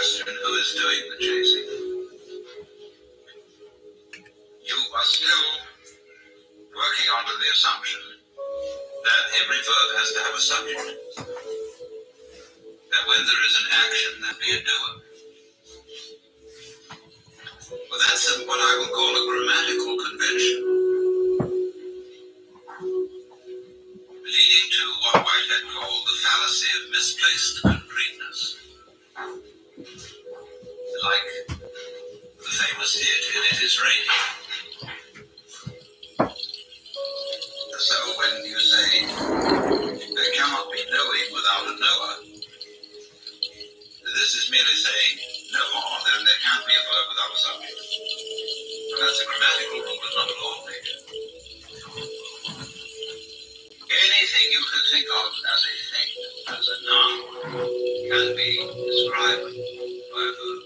question who is doing the chasing, you are still working under the assumption that every verb has to have a subject. That when there is an action, there be a doer. Well, that's what I will call a grammatical convention, leading to what Whitehead called the fallacy of misplaced concreteness. Like the famous hit in It Is Raining. So when you say, there cannot be knowing without a knower, this is merely saying, no more than there can't be a verb without a subject. And that's a grammatical rule and not a law of nature. Anything you can think of as a thing, as a noun, can be described by a verb.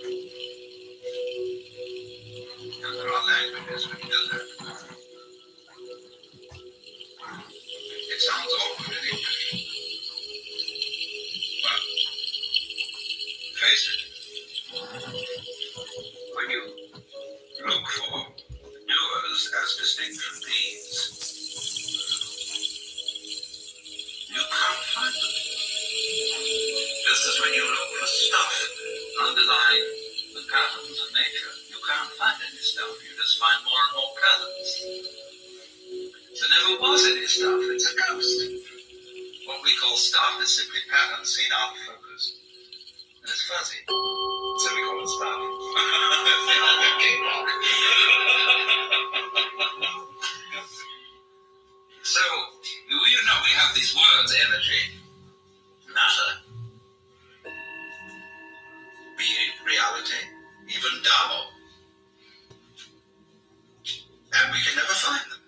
And there are languages which do that. It sounds awkward in English. But, face it, when you look for doers as distinct from deeds, you can't find them. Just as when you look for stuff underlying the patterns of nature, you can't find any stuff. You just find more and more patterns. There never was any stuff. It's a ghost. What we call stuff is simply patterns seen out of focus. And it's fuzzy. So we call it stuff. So, you know, we have these words, energy, matter, being, reality, even Tao. And we can never find them.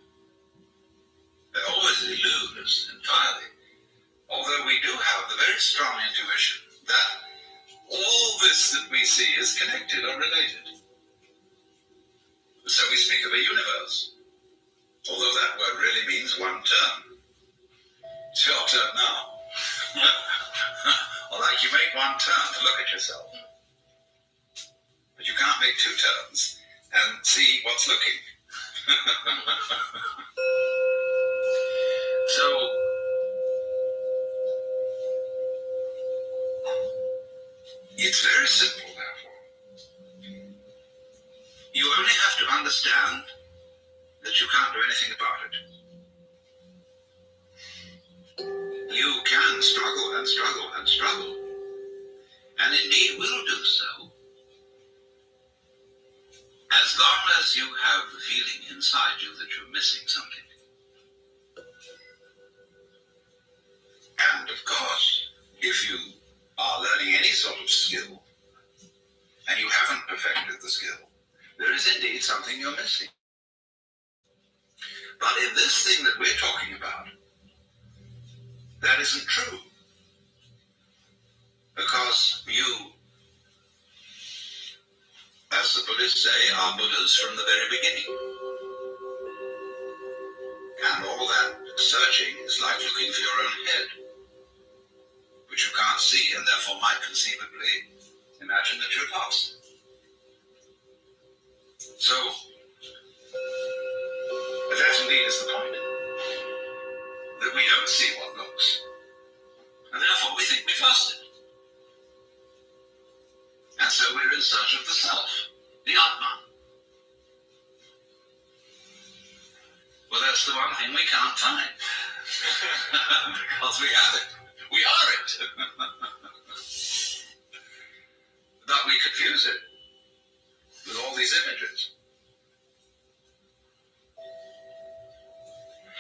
They always elude us entirely. Although we do have the very strong intuition that all this that we see is connected or related. So we speak of a universe. Although that word really means one term. It's your turn now. Or like you make one turn to look at yourself. But you can't make two turns and see what's looking. So, it's very simple, therefore. You only have to understand that you can't do anything about it. You can struggle and struggle and struggle, and indeed will do so, as long as you have the feeling inside you that you're missing something. And of course, if you are learning any sort of skill, and you haven't perfected the skill, there is indeed something you're missing. But in this thing that we're talking about, that isn't true. Because you, as the Buddhists say, are Buddhas from the very beginning. And all that searching is like looking for your own head, which you can't see and therefore might conceivably imagine that you're lost. So, that indeed is the point. That we don't see what looks, and therefore we think we've lost it. And so we're in search of the self, the Atman. Well, that's the one thing we can't find. Because we have it. We are it. But we confuse it with all these images.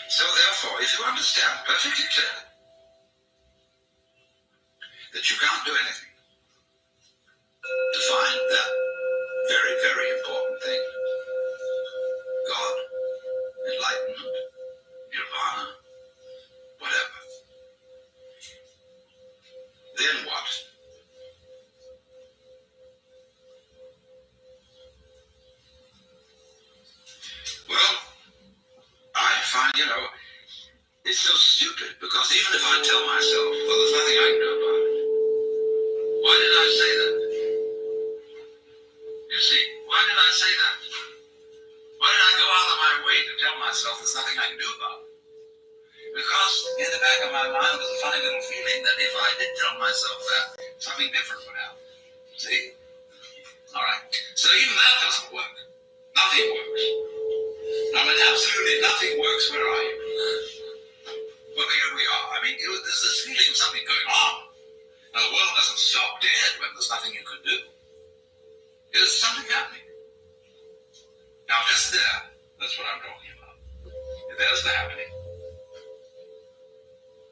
So therefore, if you understand perfectly clearly that you can't do anything to find that very, very important thing, God, enlightenment, nirvana, whatever, then what? Well, I find, it's so stupid, because even if I tell myself, well, there's nothing I can do about it, why did I say that? tell myself that, something different would happen. See? All right. So even that doesn't work. Nothing works. I mean, absolutely nothing works. Where are you? Well, here we are. I mean, there's this feeling of something going on. Now, the world doesn't stop dead when there's nothing you can do. There's something happening. Now, just there, that's what I'm talking about. There's the happening.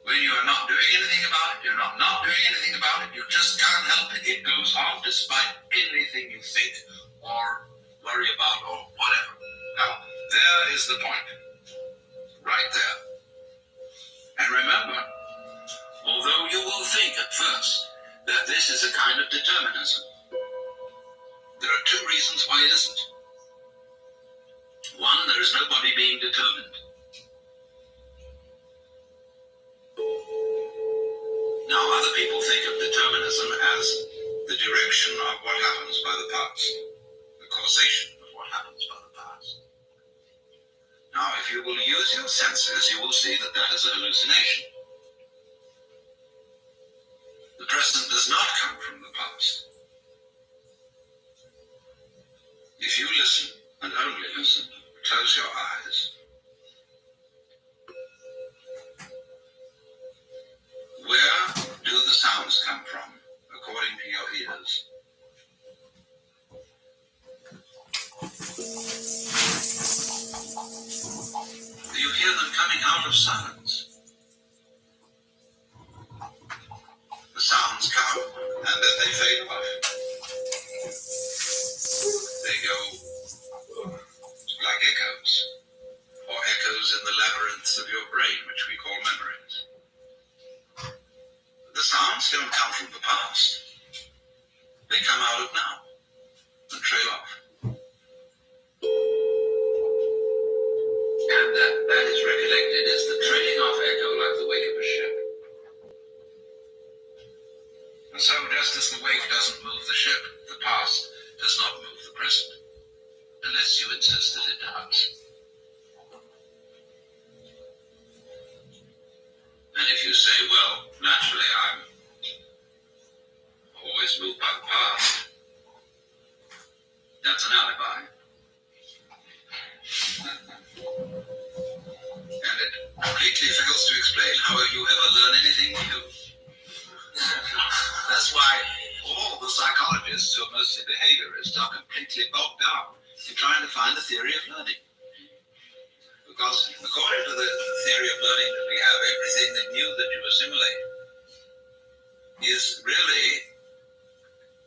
When you are not doing anything about it, you're not doing anything about it, you just can't help it. It goes on despite anything you think or worry about or whatever. Now, there is the point. Right there. And remember, although you will think at first that this is a kind of determinism, there are two reasons why it isn't. One, there is nobody being determined. Now, other people think of determinism as the direction of what happens by the past, the causation of what happens by the past. Now, if you will use your senses, you will see that that is a hallucination. The present does not come from the past. If you listen, and only listen, close your eyes. Where do the sounds come from, according to your ears? Do you hear them coming out of silence? The sounds come, and then they fade off. They go like echoes, or echoes in the labyrinths of your brain, which we call memories. The sounds don't come from the past. They come out of now and trail off. And that is recollected as the trailing off echo like the wake of a ship. And so just as the wake doesn't move the ship, the past does not move the present, unless you insist that it does. And if you say, well, naturally I'm always moved by the past, that's an alibi. And it completely fails to explain how you ever learn anything new. That's why all the psychologists who are mostly behaviorists are completely bogged down in trying to find the theory of learning. Because according to the theory of learning that we have, everything that new that you assimilate is really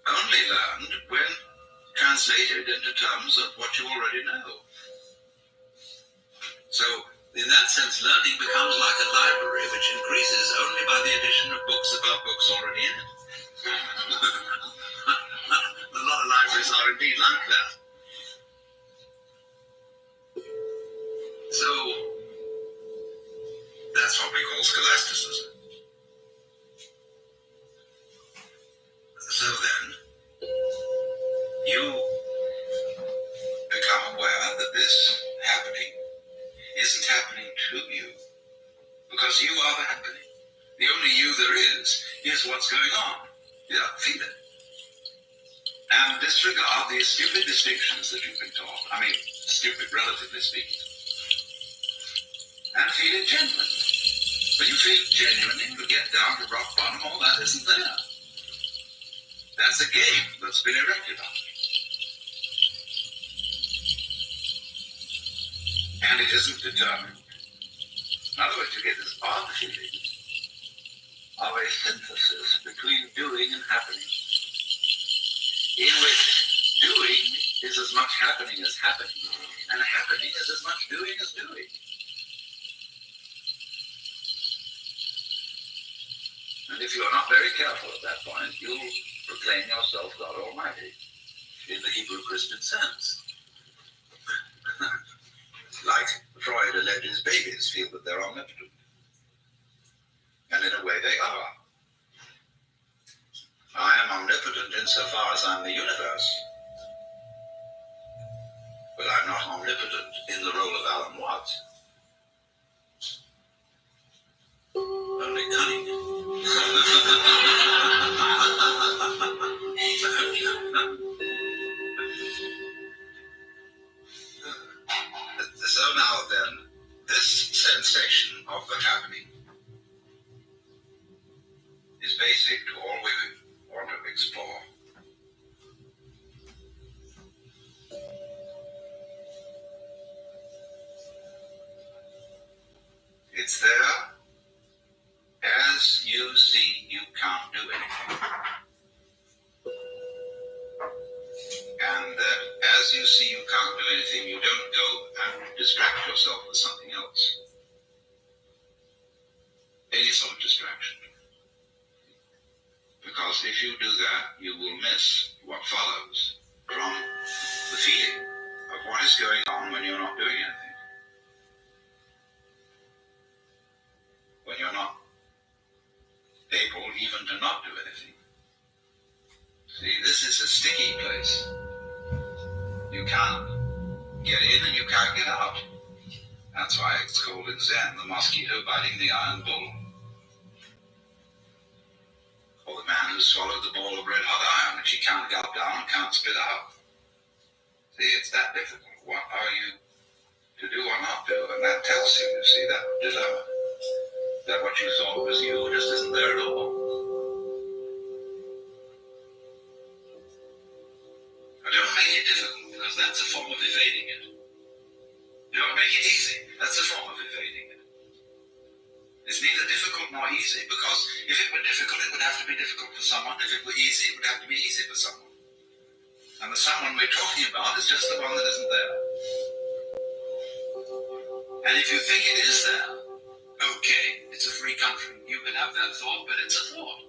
only learned when translated into terms of what you already know. So, in that sense, learning becomes like a library which increases only by the addition of books about books already in it. A lot of libraries are indeed like that. So, that's what we call scholasticism. So then, you become aware that this happening isn't happening to you, because you are the happening. The only you there is what's going on. Yeah, feel it. And disregard these stupid distinctions that you've been taught. I mean, stupid, relatively speaking. And feel it genuinely. When you feel genuinely, you get down to rock bottom, all that isn't there. That's a game that's been erected on it. And it isn't determined. In other words, you get this odd feeling of a synthesis between doing and happening, in which doing is as much happening as happening, and happening is as much doing as doing. And if you're not very careful at that point, you'll proclaim yourself God Almighty, in the Hebrew Christian sense. Like Freud alleges babies feel that they're omnipotent. And in a way they are. I am omnipotent insofar as I'm the universe. But I'm not omnipotent in the role of Alan Watts. Only cunning. we want to explore. It's there. As you see, you can't do anything. And that as you see you can't do anything, you don't go and distract yourself with something else. Any sort of distraction. Because if you do that, you will miss what follows from the feeling of what is going on when you're not doing anything. When you're not able even to not do anything. See, this is a sticky place. You can't get in and you can't get out. That's why it's called in Zen the mosquito biting the iron bull. Or the man who swallowed the ball of red-hot iron which he can't gulp down and can't spit out. See, it's that difficult. What are you to do or not do? And that tells you, see, that dilemma. That what you thought was you just isn't there at all. But don't make it difficult, because that's a form of evading it. Don't make it easy. That's a form of evading it. It's neither difficult nor easy, because if it were difficult, it would have to be difficult for someone. If it were easy, it would have to be easy for someone. And the someone we're talking about is just the one that isn't there. And if you think it is there, okay, it's a free country. You can have that thought, but it's a thought.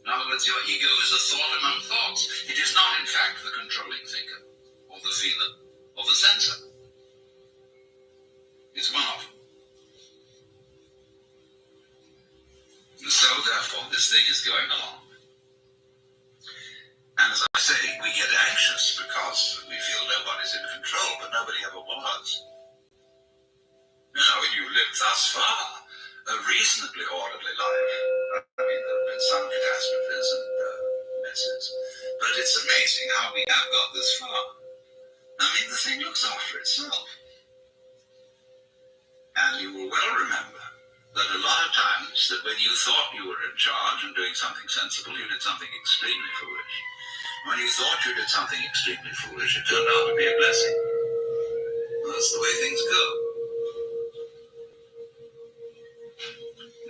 In other words, your ego is a thought among thoughts. It is not, in fact, the controlling thinker, or the feeler, or the sensor. It's one of them. And so, therefore, this thing is going along. And as I say, we get anxious because we feel nobody's in control, but nobody ever was. You know, you lived thus far a reasonably orderly life. I mean, there have been some catastrophes and messes, but it's amazing how we have got this far. I mean, the thing looks after itself. And you will well remember that a lot of times that when you thought you were in charge and doing something sensible, you did something extremely foolish. When you thought you did something extremely foolish, it turned out to be a blessing. That's the way things go.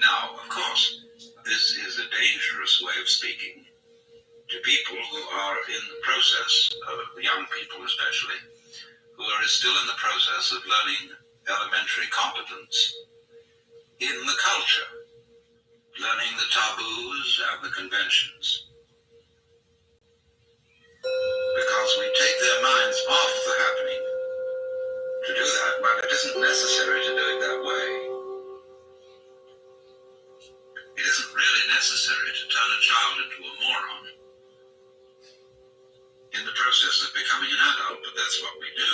Now, of course, this is a dangerous way of speaking to people who are in the process, young people especially, who are still in the process of learning elementary competence in the culture, learning the taboos and the conventions. Because we take their minds off the happening. To do that, well, it isn't necessary to do it that way. It isn't really necessary to turn a child into a moron in the process of becoming an adult, but that's what we do.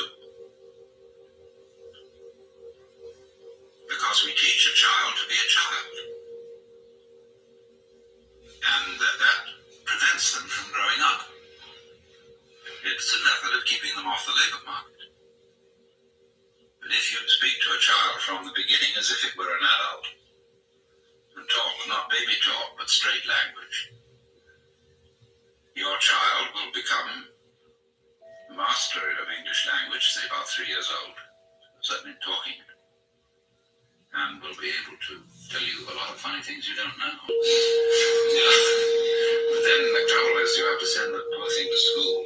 Because we teach a child to be a child. And that prevents them from growing up. It's a method of keeping them off the labor market. But if you speak to a child from the beginning as if it were an adult, and talk not baby talk, but straight language, your child will become a master of English language, say about 3 years old, certainly talking, and will be able to tell you a lot of funny things you don't know. But then the trouble is you have to send the poor thing to school.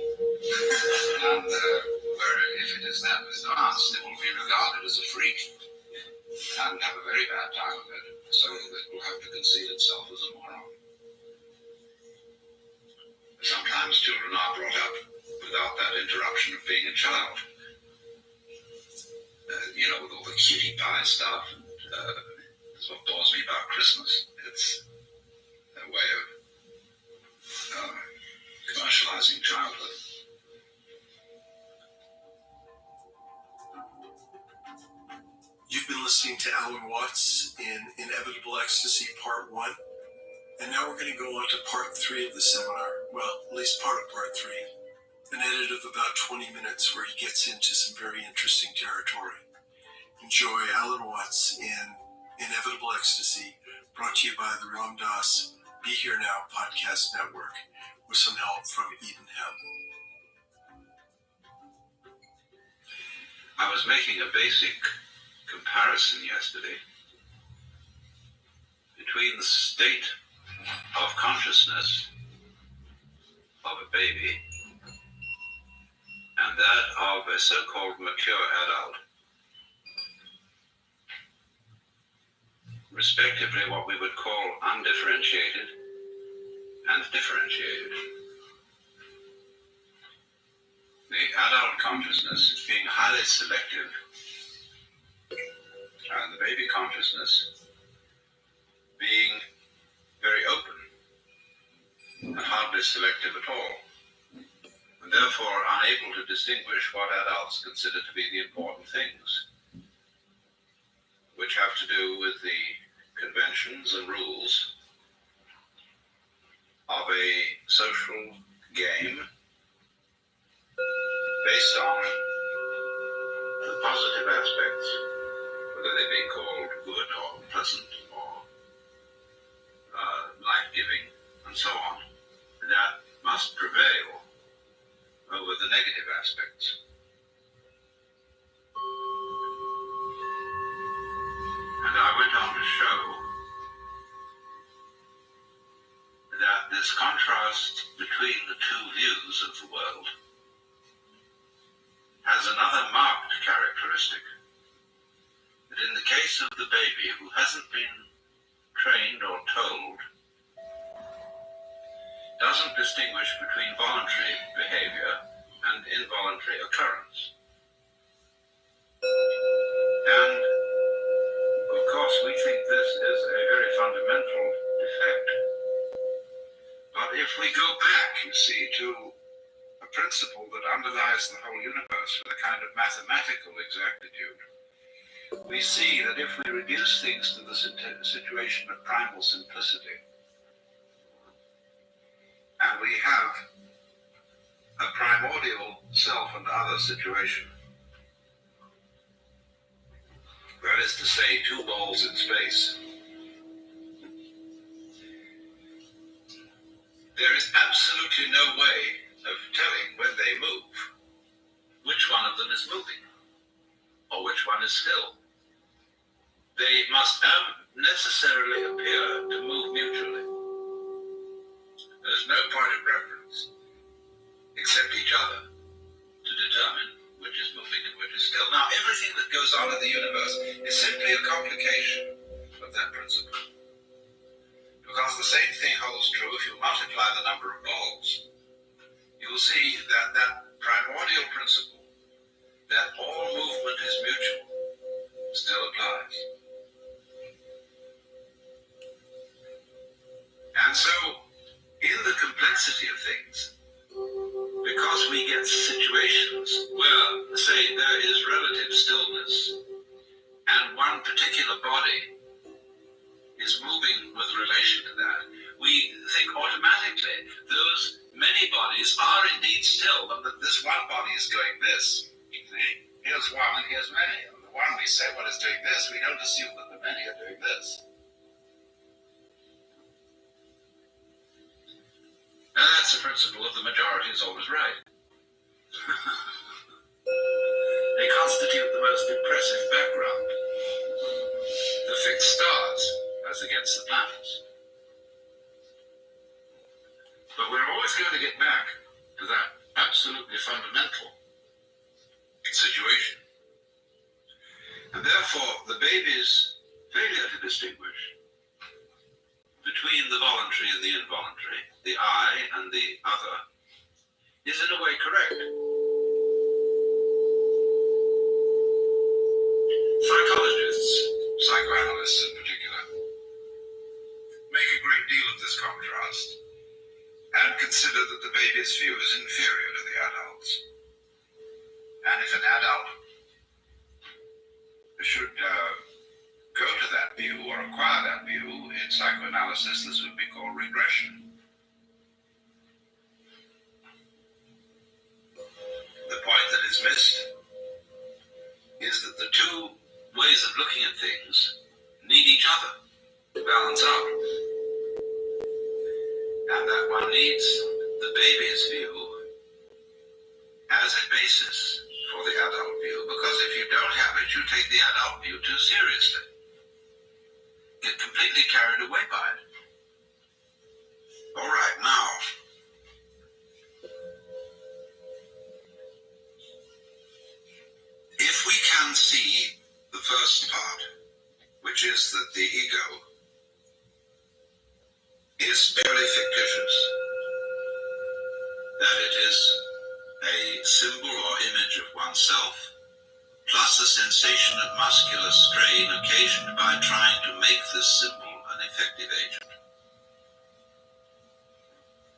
And where if it is that advanced, it will be regarded as a freak and have a very bad time of it. So it will have to conceal itself as a moron. Sometimes children are brought up without that interruption of being a child. With all the cutie pie stuff. And that's what bores me about Christmas. It's a way of commercializing childhood. You've been listening to Alan Watts in Inevitable Ecstasy Part 1, and now we're going to go on to Part 3 of the seminar. Well, at least part of Part 3. An edit of about 20 minutes where he gets into some very interesting territory. Enjoy Alan Watts in Inevitable Ecstasy, brought to you by the Ram Dass Be Here Now podcast network with some help from Eden Hemp. I was making a basic comparison yesterday between the state of consciousness of a baby and that of a so-called mature adult, respectively what we would call undifferentiated and differentiated. The adult consciousness being highly selective, and the baby consciousness being very open and hardly selective at all, and therefore unable to distinguish what adults consider to be the important things, which have to do with the conventions and rules of a social game based on the positive aspects, whether they be called good or pleasant or life-giving and so on, that must prevail over the negative aspects. And I went on to show that this contrast between the two views of the world has another marked characteristic, that in the case of the baby who hasn't been trained or told, doesn't distinguish between voluntary behavior and involuntary occurrence. And of course we think this is a very fundamental defect. But if we go back, you see, to a principle that underlies the whole universe with a kind of mathematical exactitude, we see that if we reduce things to the situation of primal simplicity, and we have a primordial self and other situation, that is to say, two balls in space, there is absolutely no way of telling when they move which one of them is moving or which one is still. They must necessarily appear to move mutually. There's no point of reference except each other to determine which is moving and which is still. Now, everything that goes on in the universe is simply a complication of that principle. Because the same thing holds true if you multiply the number of balls. You will see that that primordial principle, that all movement is mutual, still applies. And so, in the complexity of things, because we get situations where, say, there is relative stillness, and one particular body is moving with relation to that, we think automatically those many bodies are indeed still, and that this one body is doing this. Here's one and here's many. And the one we say, well, is doing this, we don't assume that the many are doing this. And that's the principle of the majority is always right. They constitute the most impressive background. The fixed stars as against the planets. But we're always going to get back to that absolutely fundamental situation. And therefore, the baby's failure to distinguish between the voluntary and the involuntary, the I and the other, is in a way correct. Psychologists, psychoanalysts in particular, make a great deal of this contrast and consider that the baby's view is inferior to the adult's. And if an adult should go to that view or acquire that view, in psychoanalysis this would be called regression. The point that is missed is that the two ways of looking at things need each other to balance out. and that one needs the baby's view as a basis for the adult view, because if you don't have it, you take the adult view too seriously. Get completely carried away by it. All right, now, if we can see the first part, which is that the ego is purely fictitious, that it is a symbol or image of oneself, plus a sensation of muscular strain occasioned by trying to make this symbol an effective agent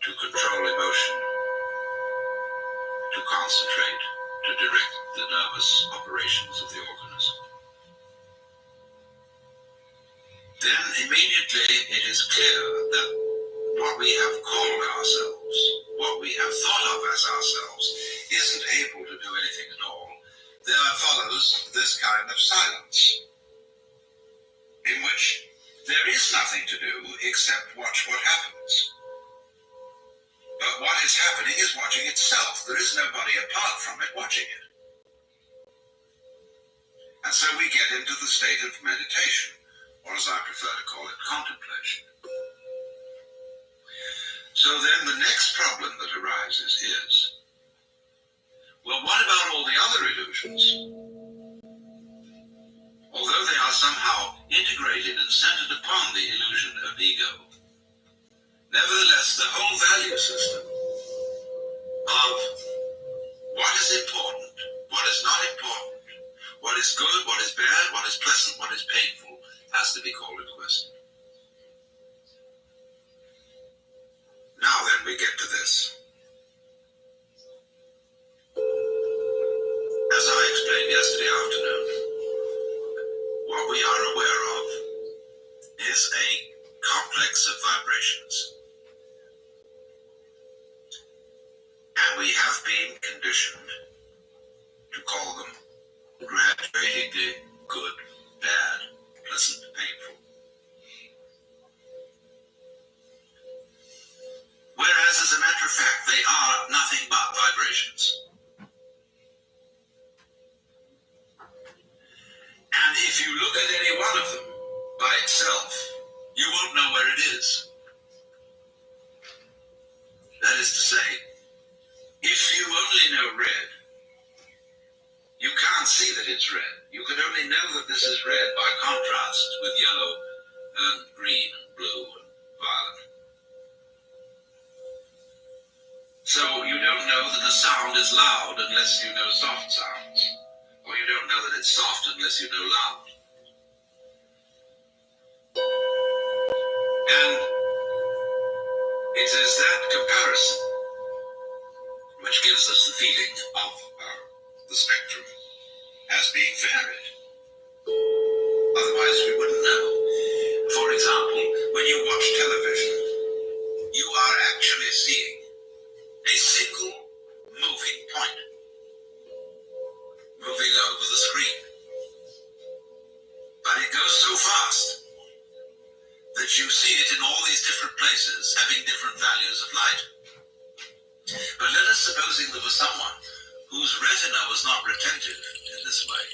to control emotion, to concentrate, to direct the nervous operations of the organism. Then immediately it is clear that what we have called ourselves, what we have thought of as ourselves, isn't able to do anything at all. There follows this kind of silence, in which there is nothing to do except watch what happens. But what is happening is watching itself. There is nobody apart from it watching it. And so we get into the state of meditation, or as I prefer to call it, contemplation. So then the next problem that arises is, well, what about all the other illusions? Although they are somehow integrated and centered upon the illusion of ego, nevertheless, the whole value system of what is important, what is not important, what is good, what is bad, what is pleasant, what is painful, has to be called into question. Now then, we get to this. As I explained yesterday afternoon, what we are aware of is a complex of vibrations. And we have been conditioned to call them graduatingly good, bad, pleasant, painful. Whereas, as a matter of fact, they are nothing but vibrations. And if you look at any one of them by itself, you won't know where it is. That is to say, if you only know red, you can't see that it's red. You can only know that this is red by contrast with yellow and green and blue and violet. So you don't know that a sound is loud unless you know soft sounds. Or you don't know that it's soft unless you know loud. And it is that comparison which gives us the feeling of the spectrum as being varied. Otherwise we wouldn't know. For example, when you watch television, you are actually seeing a single moving point moving over the screen. But it goes so fast that you see it in all these different places having different values of light. But let us supposing there was someone whose retina was not retentive in this way.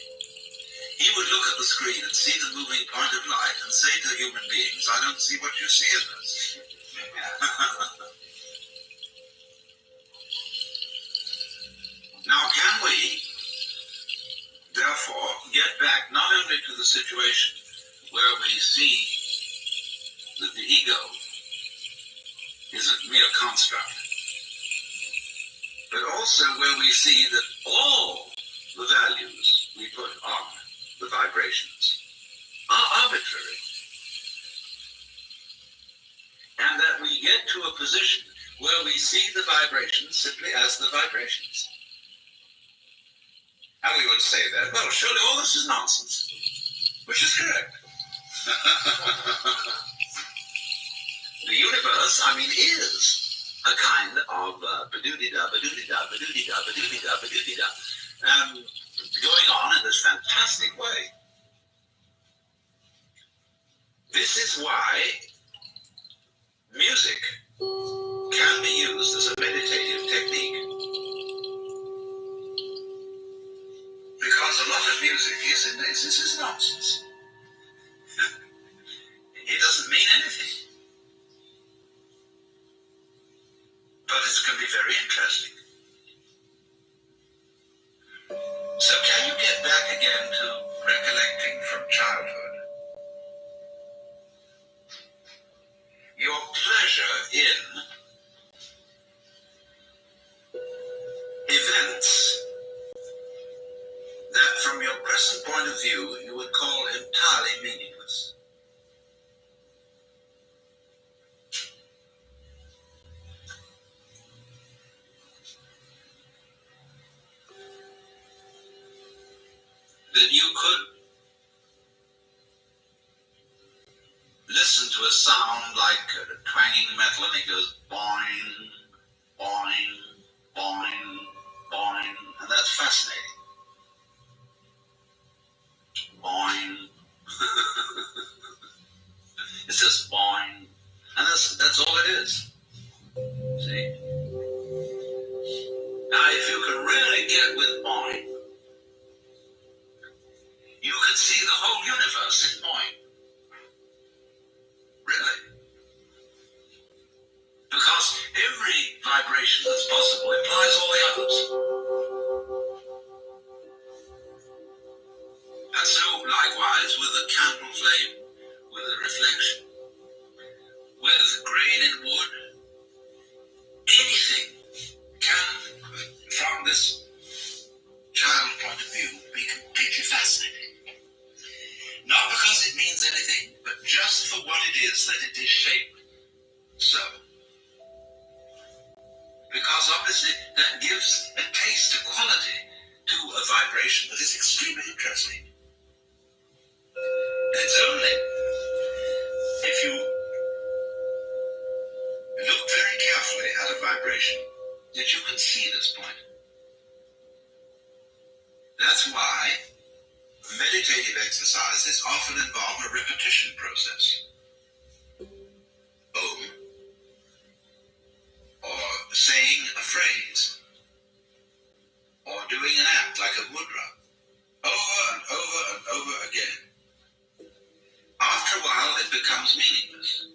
He would look at the screen and see the moving point of light and say to human beings, I don't see what you see in this. Now, can we, therefore, get back not only to the situation where we see that the ego is a mere construct, but also where we see that all the values we put on the vibrations are arbitrary, and that we get to a position where we see the vibrations simply as the vibrations. And we would say that, well, surely all this is nonsense, which is correct. The universe, is a kind of ba-doody-da, ba-doody-da, ba-doody-da, ba-doody-da, ba-doody-da, going on in this fantastic way. This is why music can be used as a meditative technique. Because a lot of music this is nonsense. It doesn't mean anything. But it can be very interesting. So can you get back again to recollecting from childhood your pleasure in events that from your present point of view you would call entirely meaningless? That you could listen to a sound like twanging metal and it goes boing, boing, boing, boing, and that's fascinating. Boing. It's just boing, and that's all it is. See? Now, if you can really get with boing, you can see the whole universe in boing. Really. Because every vibration that's possible implies all the others. And so, likewise, with a candle flame, with a reflection, with grain in wood, anything can, from this child point of view, be completely fascinating. Not because it means anything, but just for what it is that it is shaped so. Because obviously that gives a taste, a quality to a vibration that is extremely interesting. And it's only if you look very carefully at a vibration that you can see this point. That's why meditative exercises often involve a repetition process. Om, or saying a phrase, or doing an act like a mudra, over and over and over again. After a while, it becomes meaningless.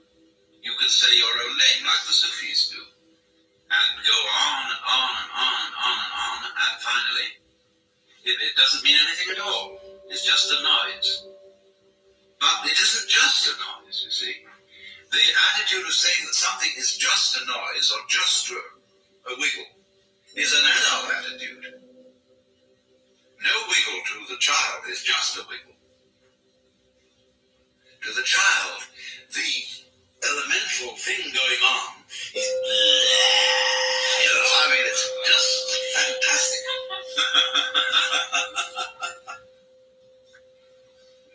You could say your own name like the Sufis do, and go on and on and on and on and on, and finally, it doesn't mean anything at all. It's just a noise. But it isn't just a noise, you see. The attitude of saying that something is just a noise or just a wiggle is an adult attitude. No wiggle to the child is just a wiggle. To the child, the elemental thing going on is, it's just fantastic.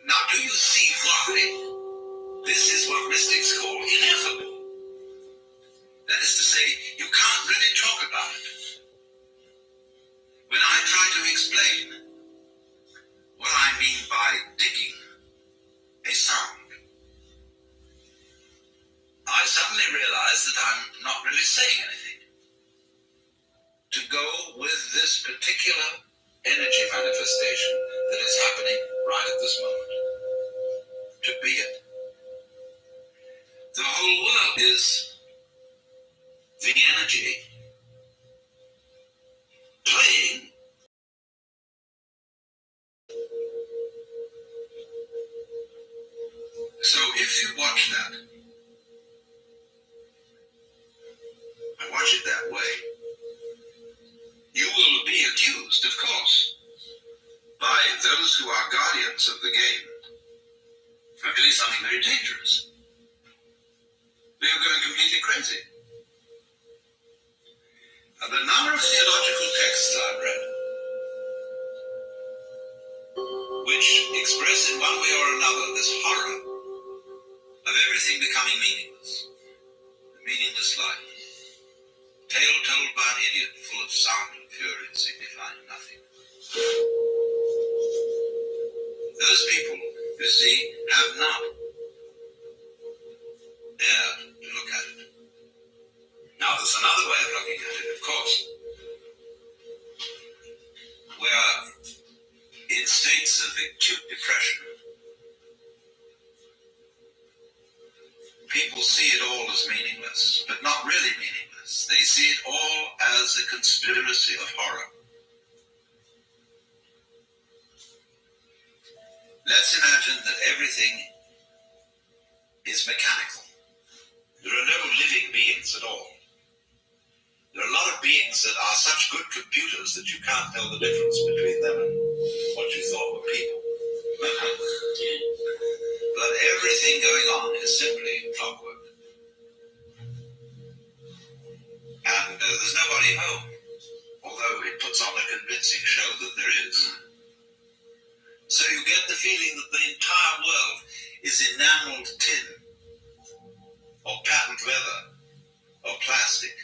Now, do you see why this is what mystics call ineffable? That is to say, you can't really talk about it. When I try to explain what I mean by digging a sound, I suddenly realize that I'm not really saying anything. To go with this particular energy manifestation that is happening right at this moment. To be it. The whole world is the energy playing. So if you watch that, and watch it that way, you will be accused, of course, by those who are guardians of the game of doing something very dangerous. They are going completely crazy. And the number of theological texts I've read, which express in one way or another this horror of everything becoming meaningless, a meaningless life, tale told by an idiot, full of sound and fury and signifying nothing. Those people, you see, have not dared to look at it. Now, there's another way of looking at it, of course. Where in states of acute depression, people see it all as meaningless, but not really meaningless. They see it all as a conspiracy of horror. Let's imagine that everything is mechanical. There are no living beings at all. There are a lot of beings that are such good computers that you can't tell the difference between them and what you thought were people. But everything going on is simply clockwork. And there's nobody home, although it puts on a convincing show that there is. So you get the feeling that the entire world is enameled tin, or patent leather, or plastic,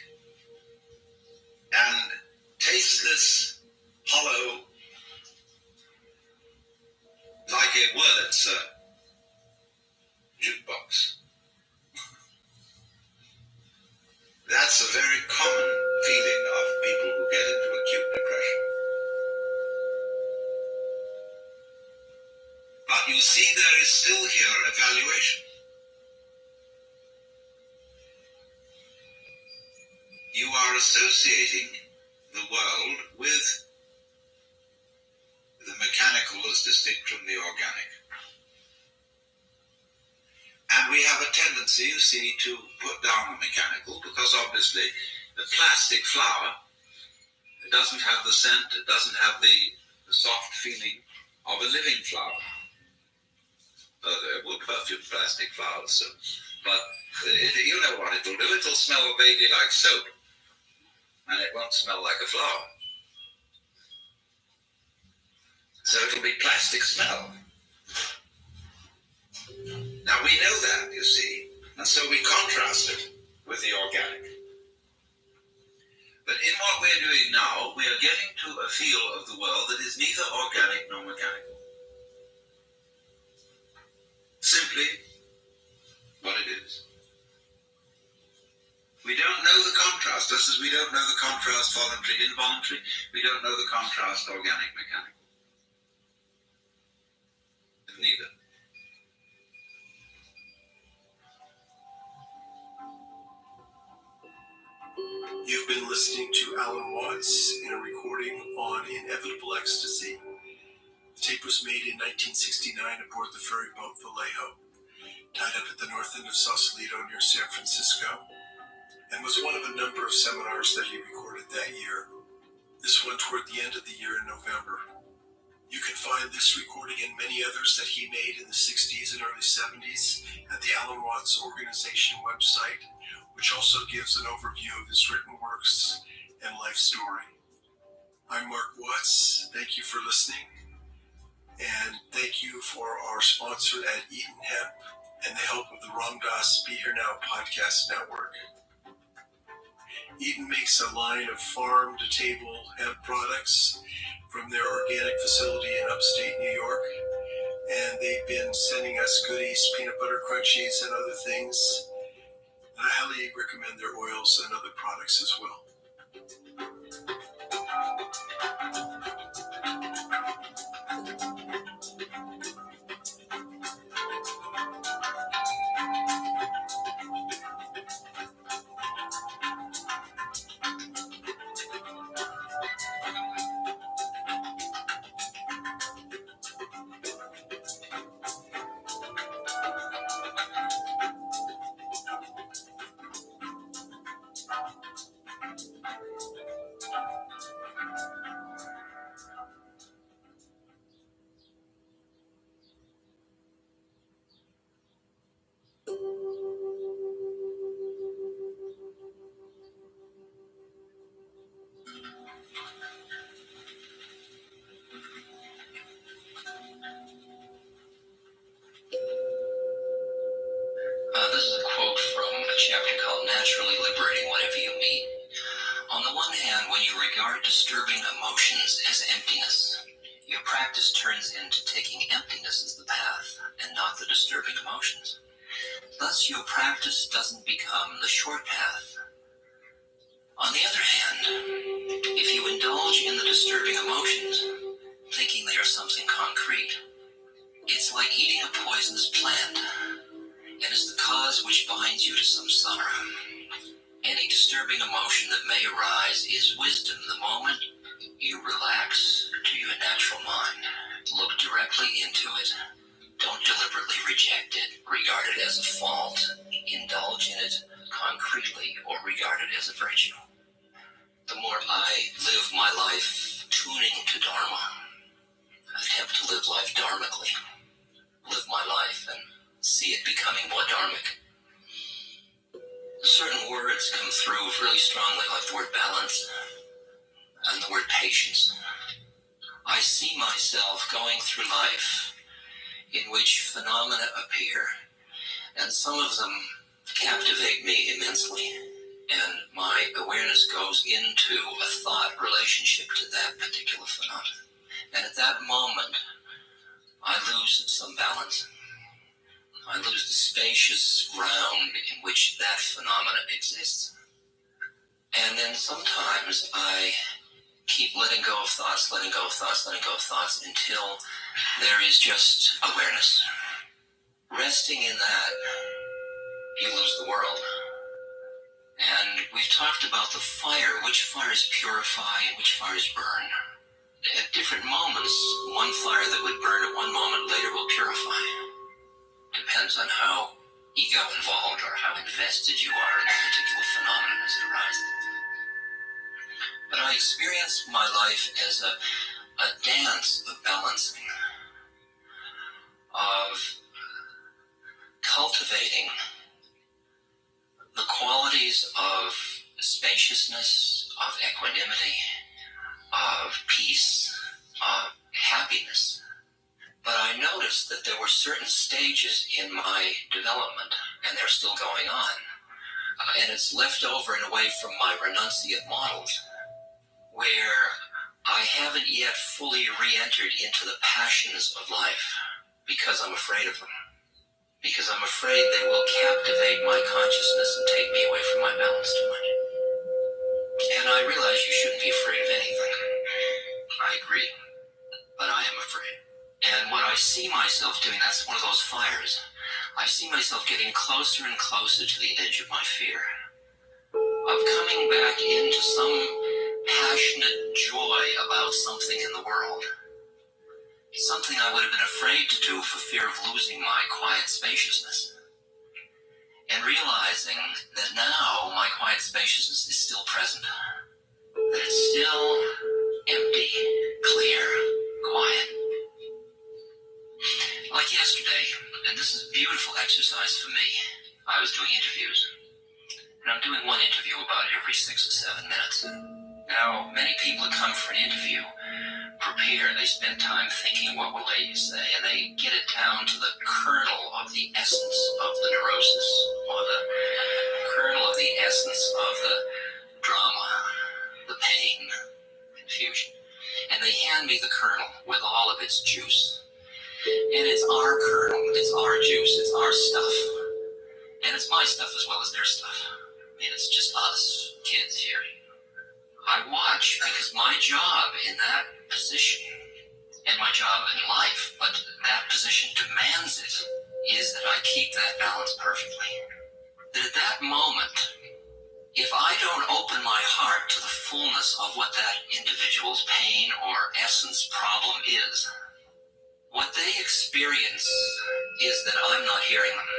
and tasteless, hollow, like a Wurlitzer jukebox. That's a very common feeling of people who get into acute depression. But you see, there is still here evaluation. You are associating the world with the mechanical as distinct from the organic. And we have a tendency, you see, to put down the mechanical because obviously the plastic flower, it doesn't have the scent, it doesn't have the soft feeling of a living flower. There will perfume plastic flowers, so, but you know what it'll do. It'll smell vaguely like soap, and it won't smell like a flower. So it'll be plastic smell. Now we know that, you see, and so we contrast it with the organic. But in what we're doing now, we are getting to a feel of the world that is neither organic nor mechanical. Simply what it is. We don't know the contrast, just as we don't know the contrast voluntary, involuntary, we don't know the contrast organic, mechanical. Neither. You've been listening to Alan Watts in a recording on Inevitable Ecstasy. The tape was made in 1969 aboard the ferry boat Vallejo, tied up at the north end of Sausalito near San Francisco, and was one of a number of seminars that he recorded that year. This one toward the end of the year in November. You can find this recording and many others that he made in the 60s and early 70s at the Alan Watts Organization website, which also gives an overview of his written works and life story. I'm Mark Watts. Thank you for listening. And thank you for our sponsor at Eaton Hemp and the help of the Ram Dass Be Here Now podcast network. Eaton makes a line of farm-to-table hemp products from their organic facility in upstate New York. And they've been sending us goodies, peanut butter crunchies, and other things. And I highly recommend their oils and other products as well. This is a quote from a chapter called Naturally Liberating Whatever You Meet. On the one hand, when you regard disturbing emotions as emptiness, your practice turns into taking emptiness as the path and not the disturbing emotions. Thus, your practice doesn't become the short path, disturbing emotions, thinking they are something concrete. It's like eating a poisonous plant, and is the cause which binds you to some sorrow. Any disturbing emotion that may arise is wisdom the moment you relax to your natural mind. Look directly into it. Don't deliberately reject it, regard it as a fault, indulge in it concretely, or regard it as a virtue. The more I live my life tuning to Dharma, attempt to live life dharmically, live my life and see it becoming more dharmic. Certain words come through really strongly, like the word balance and the word patience. I see myself going through life in which phenomena appear, and some of them captivate me immensely, and my awareness goes into a thought relationship to that particular phenomenon. And at that moment, I lose some balance. I lose the spacious ground in which that phenomena exists. And then sometimes I keep letting go of thoughts, letting go of thoughts, letting go of thoughts until there is just awareness. Resting in that, you lose the world. And we've talked about the fire, which fires purify and which fires burn. At different moments, one fire that would burn at one moment later will purify. Depends on how ego involved or how invested you are in that particular phenomenon as it arises. But I experience my life as a dance of balancing, of cultivating the qualities of spaciousness, of equanimity, of peace, of happiness. But I noticed that there were certain stages in my development, and they're still going on, and it's left over and away from my renunciate models, where I haven't yet fully re-entered into the passions of life because I'm afraid of them. Because I'm afraid they will captivate my consciousness and take me away from my balance too much. And I realize you shouldn't be afraid of anything. I agree, but I am afraid. And what I see myself doing, that's one of those fires. I see myself getting closer and closer to the edge of my fear, of coming back into some passionate joy about something in the world. Something I would have been afraid to do for fear of losing my quiet spaciousness. And realizing that now my quiet spaciousness is still present. That it's still empty, clear, quiet. Like yesterday, and this is a beautiful exercise for me, I was doing interviews. And I'm doing one interview about every 6 or 7 minutes. Now, many people that come for an interview prepare, they spend time thinking what will they say, and they get it down to the kernel of the essence of the neurosis, or the kernel of the essence of the drama, the pain, confusion. And they hand me the kernel with all of its juice. And it's our kernel, it's our juice, it's our stuff. And it's my stuff as well as their stuff. I mean, it's just us kids here. I watch because my job in that position, and my job in life, but that position demands it, is that I keep that balance perfectly. That at that moment, if I don't open my heart to the fullness of what that individual's pain or essence problem is, what they experience is that I'm not hearing them,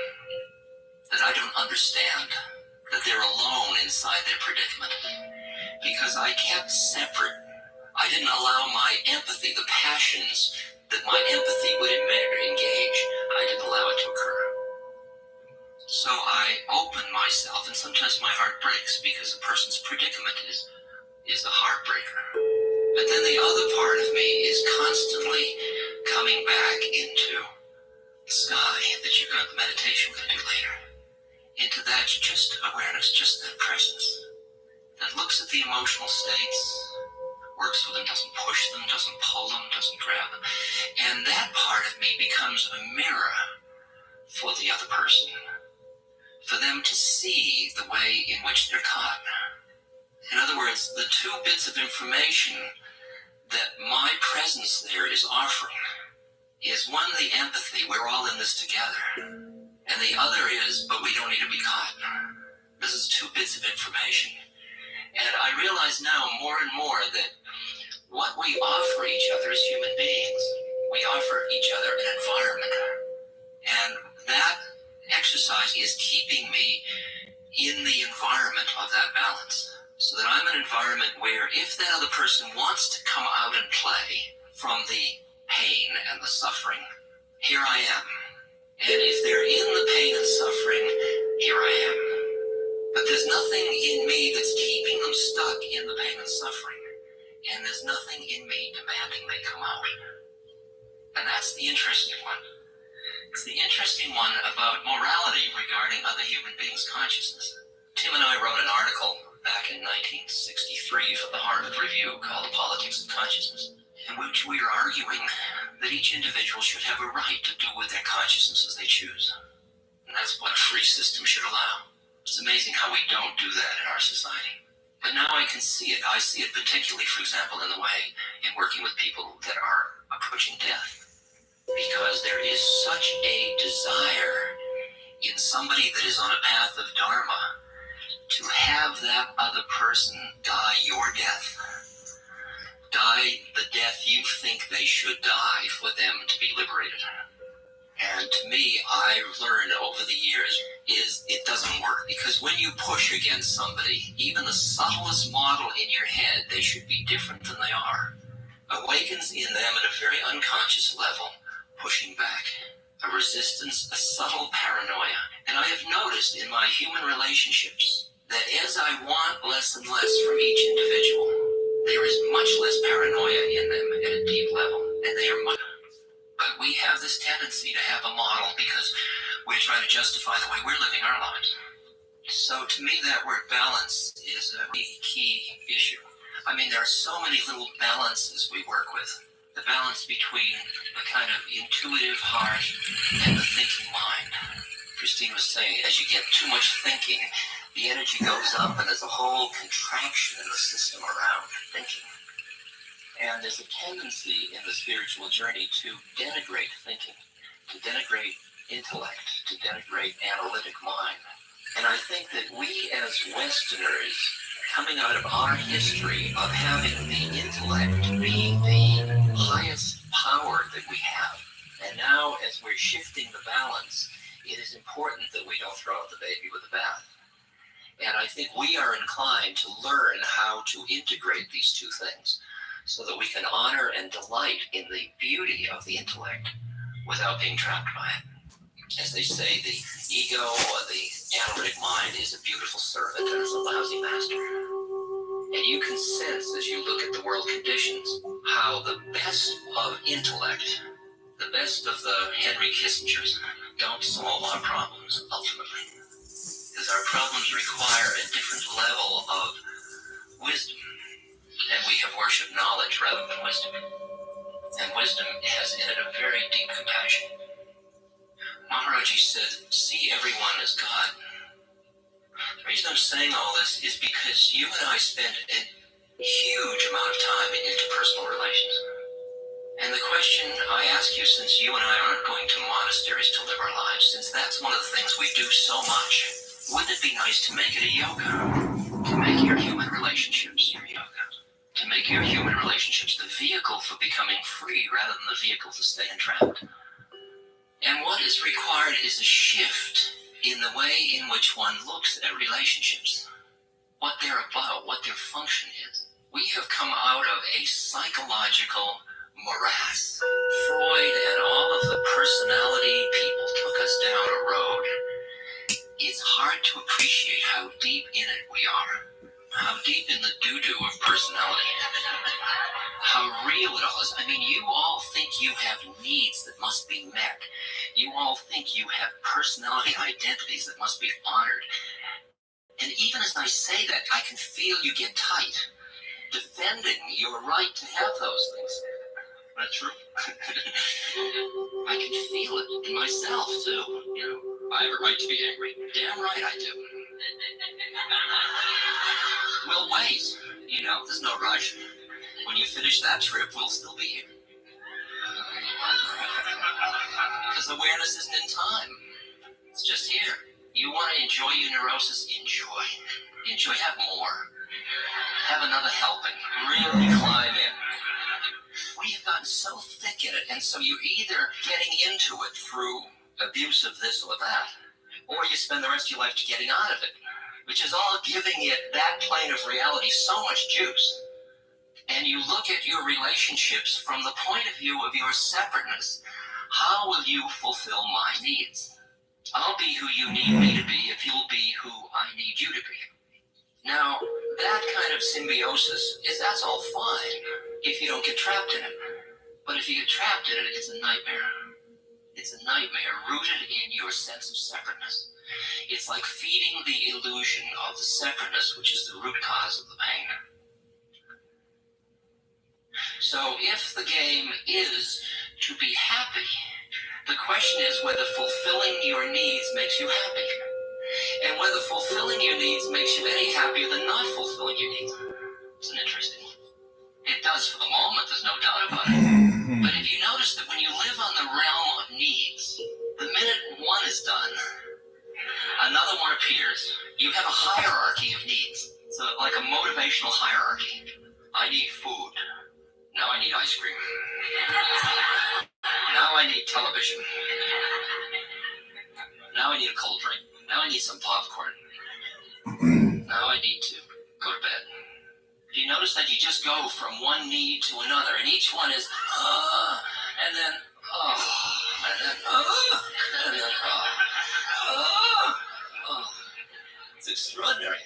that I don't understand, that they're alone inside their predicament. Because I kept separate. I didn't allow my empathy, the passions that my empathy would engage, I didn't allow it to occur. So I opened myself, and sometimes my heart breaks because a person's predicament is a heartbreaker. But then the other part of me is constantly coming back into the sky that the meditation we're going to do later. Into that just awareness, just that presence. That looks at the emotional states, works with them, doesn't push them, doesn't pull them, doesn't grab them. And that part of me becomes a mirror for the other person, for them to see the way in which they're caught. In other words, the two bits of information that my presence there is offering is one, the empathy, we're all in this together. And the other is, but we don't need to be caught. This is two bits of information. And I realize now more and more that what we offer each other as human beings, we offer each other an environment. And that exercise is keeping me in the environment of that balance. So that I'm an environment where if that other person wants to come out and play from the pain and the suffering, here I am. And if they're in the pain and suffering, here I am. But there's nothing in me that's keeping them stuck in the pain and suffering. And there's nothing in me demanding they come out. And that's the interesting one. It's the interesting one about morality regarding other human beings' consciousness. Tim and I wrote an article back in 1963 for the Harvard Review called The Politics of Consciousness, in which we are arguing that each individual should have a right to do with their consciousness as they choose. And that's what a free system should allow. It's amazing how we don't do that in our society. But now I can see it. I see it particularly, for example, in the way in working with people that are approaching death. Because there is such a desire in somebody that is on a path of Dharma to have that other person die your death. Die the death you think they should die for them to be liberated. And to me, I've learned over the years is it doesn't work. Because when you push against somebody, even the subtlest model in your head, they should be different than they are, awakens in them at a very unconscious level, pushing back. A resistance, a subtle paranoia. And I have noticed in my human relationships that as I want less and less from each individual, there is much less paranoia in them at a deep level. And they are much. But we have this tendency to have a model because we're trying to justify the way we're living our lives. So to me, that word balance is a key issue. I mean, there are so many little balances we work with. The balance between the kind of intuitive heart and the thinking mind. Christine was saying, as you get too much thinking, the energy goes up and there's a whole contraction in the system around thinking. And there's a tendency in the spiritual journey to denigrate thinking, to denigrate intellect, to denigrate analytic mind. And I think that we as Westerners, coming out of our history of having the intellect be the highest power that we have, and now as we're shifting the balance, it is important that we don't throw out the baby with the bath. And I think we are inclined to learn how to integrate these two things so that we can honor and delight in the beauty of the intellect without being trapped by it. As they say, the ego or the analytic mind is a beautiful servant and is a lousy master. And you can sense as you look at the world conditions how the best of intellect, the best of the Henry Kissingers, don't solve our problems ultimately. Because our problems require a different level of wisdom. And we have worshipped knowledge rather than wisdom. And wisdom has in it a very deep compassion. Maharaji said, see everyone as God. The reason I'm saying all this is because you and I spend a huge amount of time in interpersonal relations. And the question I ask you, since you and I aren't going to monasteries to live our lives, since that's one of the things we do so much, wouldn't it be nice to make it a yoga? To make your human relationships your yoga. To make your human relationships the vehicle for becoming free rather than the vehicle to stay entrapped. And what is required is a shift in the way in which one looks at relationships, what they're about, what their function is. We have come out of a psychological morass. Freud and all of the personality people took us down a road. It's hard to appreciate how deep in it we are. How deep in the doo-doo of personality. How real it all is. I mean, you all think you have needs that must be met. You all think you have personality identities that must be honored. And even as I say that, I can feel you get tight, defending your right to have those things. That's true. I can feel it in myself, too. You know, I have a right to be angry. Damn right I do. We'll wait. You know, there's no rush. When you finish that trip, we'll still be here. Because awareness isn't in time. It's just here. You want to enjoy your neurosis? Enjoy. Enjoy. Have more. Have another helping. Really climb in. We have gotten so thick in it, and so you're either getting into it through abuse of this or that, or you spend the rest of your life getting out of it, which is all giving it, that plane of reality, so much juice. And you look at your relationships from the point of view of your separateness. How will you fulfill my needs? I'll be who you need me to be if you'll be who I need you to be. Now, that kind of symbiosis that's all fine if you don't get trapped in it. But if you get trapped in it, it's a nightmare. It's a nightmare rooted in your sense of separateness. It's like feeding the illusion of the separateness, which is the root cause of the pain. So if the game is to be happy, the question is whether fulfilling your needs makes you happy. And whether fulfilling your needs makes you any happier than not fulfilling your needs. It's an interesting one. It does for the moment, there's no doubt about it. But if you notice that when you live on the realm of needs, the minute one is done, another one appears. You have a hierarchy of needs. So like a motivational hierarchy. I need food. Now I need ice cream. Now I need television. Now I need a cold drink. Now I need some popcorn. Now I need to go to bed. Do you notice that you just go from one need to another, and each one is, and then, and then, and then, It's extraordinary.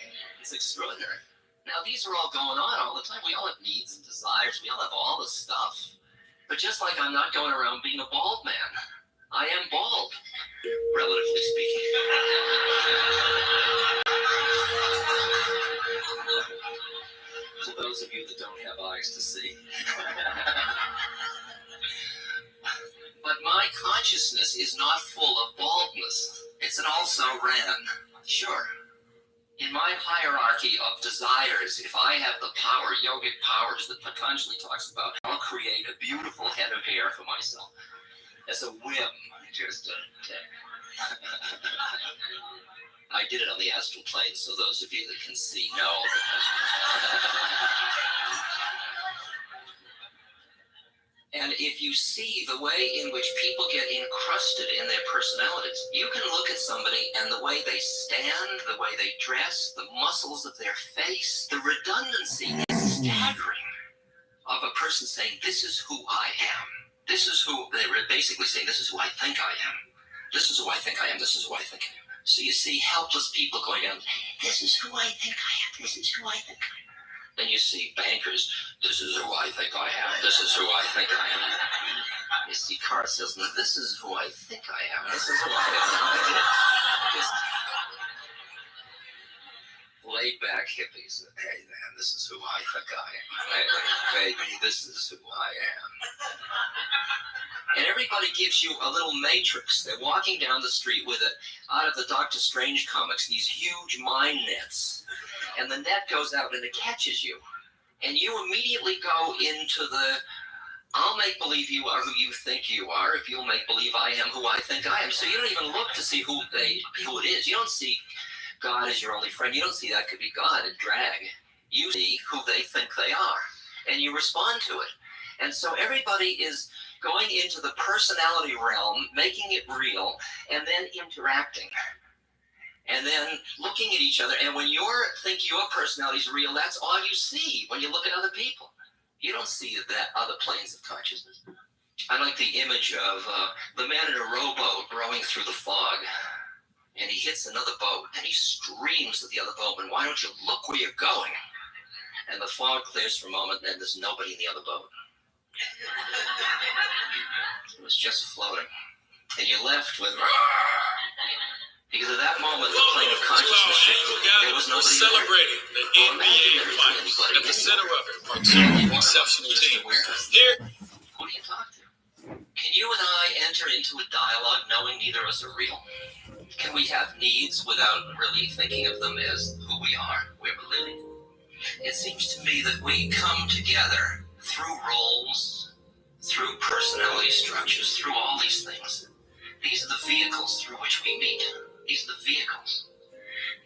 It's extraordinary. Now, these are all going on all the time. We all have needs and desires. We all have all this stuff. But just like I'm not going around being a bald man, I am bald, relatively speaking. To those of you that don't have eyes to see. But my consciousness is not full of baldness. It's an also-ran. Sure. In my hierarchy of desires, if I have the power, yogic powers that Patanjali talks about, I'll create a beautiful head of hair for myself. As a whim, just I did it on the astral plane, so those of you that can see know. And if you see the way in which people get encrusted in their personalities, you can look at somebody and the way they stand, the way they dress, the muscles of their face, the redundancy is staggering of a person saying, this is who I am. This is who, they were basically saying, this is who I think I am. This is who I think I am. This is who I think I am. So you see helpless people going down, this is who I think I am. This is who I think I am. Then you see bankers, this is who I think I am. This is who I think I am. You see car salesmen, this is who I think I am. This is who I am. Just laid back hippies. Hey man, this is who I think I am. Hey, baby, this is who I am. And everybody gives you a little matrix. They're walking down the street with it, out of the Doctor Strange comics, these huge mind nets. And the net goes out and it catches you. And you immediately go into the, I'll make believe you are who you think you are if you'll make believe I am who I think I am. So you don't even look to see who it is. You don't see God as your only friend. You don't see that could be God in drag. You see who they think they are. And you respond to it. And so everybody is going into the personality realm, making it real, and then interacting. And then looking at each other. And when you think your personality is real, that's all you see when you look at other people. You don't see that other planes of consciousness. I like the image of the man in a rowboat rowing through the fog. And he hits another boat and he screams at the other boatman, why don't you look where you're going? And the fog clears for a moment and then there's nobody in the other boat. It was just floating. And you're left with... Because at that moment, the plane of consciousness shifted. There was nobody celebrating the NBA Finals. At the center of it are two exceptional teams. Here, who do you talk to? Can you and I enter into a dialogue knowing neither of us are real? Can we have needs without really thinking of them as who we are, where we're living? It seems to me that we come together through roles, through personality structures, through all these things. These are the vehicles through which we meet. These are the vehicles.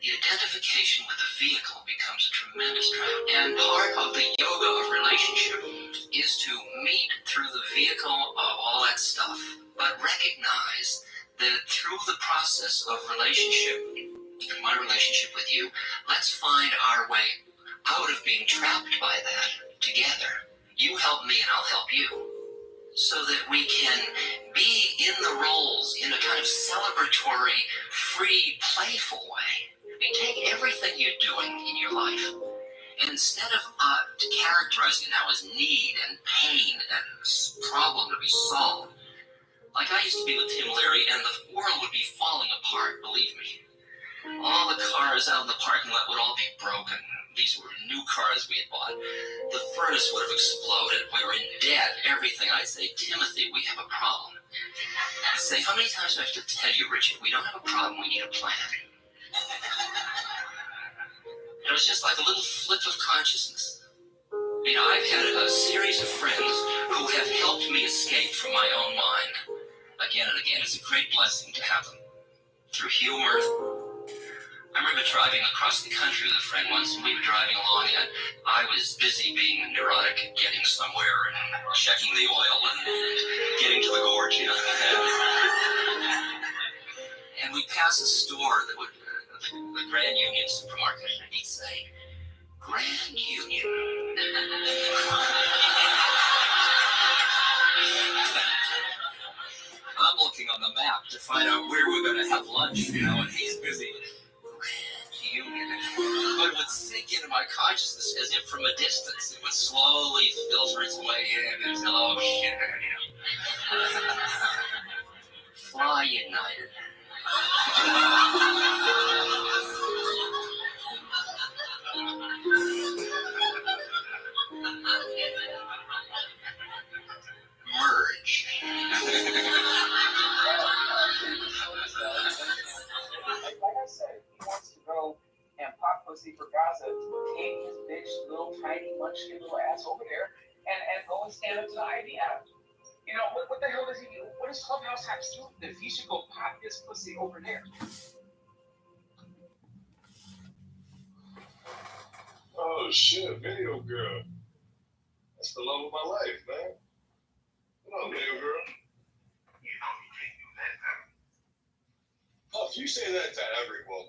The identification with the vehicle becomes a tremendous drive. And part of the yoga of relationship is to meet through the vehicle of all that stuff, but recognize that through the process of relationship, my relationship with you, let's find our way out of being trapped by that together. You help me and I'll help you, so that we can be in the roles in a kind of celebratory, free, playful way. I mean, take everything you're doing in your life, and instead of characterizing it now as need and pain and problem to be solved, like I used to be with Tim Leary, and the world would be falling apart, believe me. All the cars out in the parking lot would all be broken. These were new cars we had bought. The furnace would have exploded. We were in debt, everything. I'd say, Timothy, we have a problem. I'd say, how many times do I have to tell you, Richard, we don't have a problem, we need a plan. It was just like a little flip of consciousness. You know, I've had a series of friends who have helped me escape from my own mind again and again. It's a great blessing to have them. Through humor. I remember driving across the country with a friend once, and we were driving along, and I was busy being neurotic and getting somewhere and checking the oil and getting to the gorge, you know. And we passed a store that would, the Grand Union supermarket, and he'd say, Grand Union. I'm looking on the map to find out where we're going to have lunch, you know, and he's busy. Union. But it would sink into my consciousness as if from a distance. It would slowly filter its way in until, oh shit, you know. Fly United. Merge. Like I said, he wants to go and pop pussy for Gaza, take his bitch, little tiny munchkin little ass over there and go and stand up to the IDF. You know, what the hell does he do? What does Clubhouse have to do with this? He should go pop his pussy over there. Oh shit, video girl. That's the love of my life, man. Come on, video girl. You know you can't do that, man. Oh, if you say that to everyone,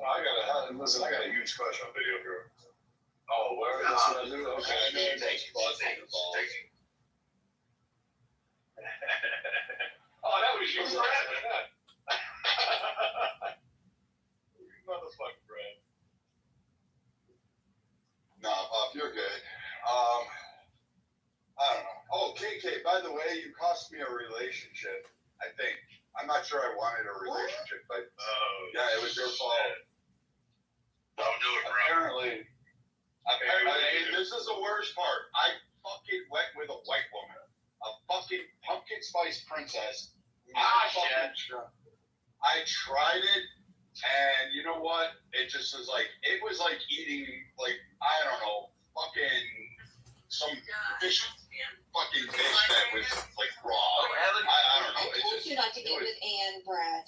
listen, I got a huge crush on video girl. Oh, where? That's what I do? Okay, I know it's like busting the balls. Oh, that was you, Brad. You motherfucker, Brad. Nah, Pop, you're good. I don't know. Oh, KK, by the way, you cost me a relationship, I think. I'm not sure I wanted a relationship, but yeah, it was your fault. Don't do it, bro. Apparently, this is the worst part. I fucking went with a white woman. A fucking pumpkin spice princess. I tried it, and you know what? It just was like, it was like eating, like, I don't know, fucking some fish, fucking fish that was like raw. I don't know. I told you not to get with Ann, Brad.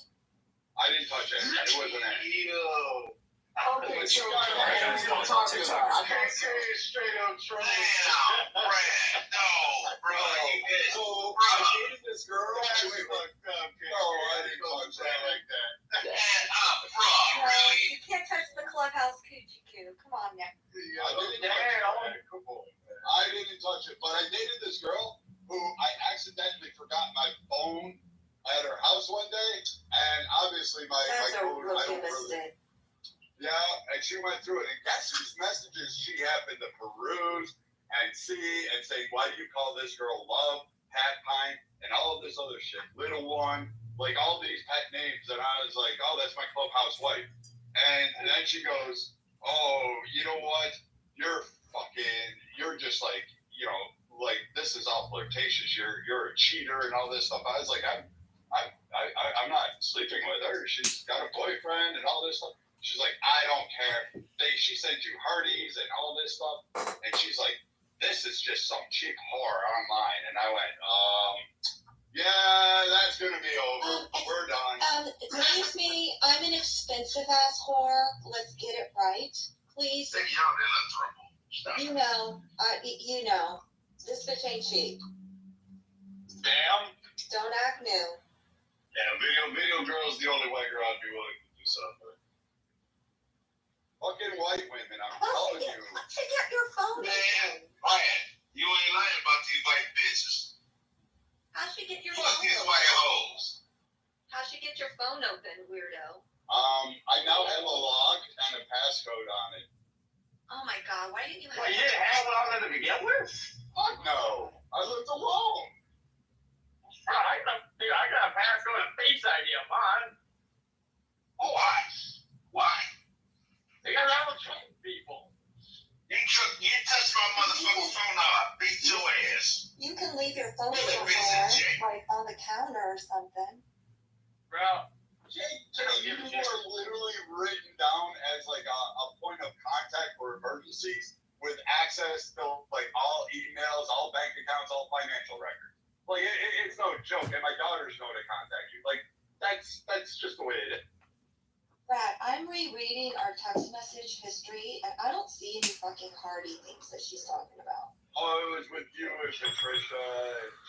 I didn't touch it. It wasn't it. Yo. Okay, so we're talking about. I can't say it straight up, Trump. Damn, Brad. No, bro. So, I dated this girl. That's fucked up, kid. No, I didn't touch that like that. Bro, really? You can't touch the clubhouse coochie coo. Come on now. I didn't touch it, but I dated this girl who I accidentally forgot my phone at her house one day, and obviously my That's a phone, I rookie don't really. mistake. Yeah, and she went through it, and guess whose messages she happened to peruse and see and say, why do you call this girl Love, Pat Pine, and all of this other shit, Little One, like all these pet names, and I was like, oh, that's my clubhouse wife. And then she goes, oh, you know what? You're just like, you know, like this is all flirtatious. You're a cheater and all this stuff. I was like, I'm not sleeping with her. She's got a boyfriend and all this stuff. She's like, I don't care. she sent you Hardee's and all this stuff, and she's like, this is just some cheap whore online. And I went, yeah, that's gonna be over. We're done. Excuse me, I'm an expensive ass whore. Let's get it right, please. Y'all in trouble. Stop. You know, this bitch ain't cheap. Damn. Don't act new. Yeah, video girl's the only white girl I'd be willing to do something. Fucking white women, I'm telling you. To get your phone. Man, Ryan, you ain't lying about these white bitches. How'd she get your Fuck phone these open? white hoes. How'd she get your phone open, weirdo? I now have a lock and a passcode on it. Oh my god, why didn't you have Well, you didn't have one on there to begin with? Fuck no. I lived alone. I got a passcode and Face ID of mine. Oh, why? Because I don't trust people. You touch my motherfucking phone, I'll beat your ass. You can leave your phone Really somewhere, busy, Jay. like on the counter or something. Bro, Jay, you are literally written down as like a point of contact for emergencies with access to like all emails, all bank accounts, all financial records. Like it's no joke, and my daughters know to contact you. Like that's just the way it is. Brad, I'm rereading our text message history, and I don't see any fucking Hardy things that she's talking about. Oh, it was with you and Patricia.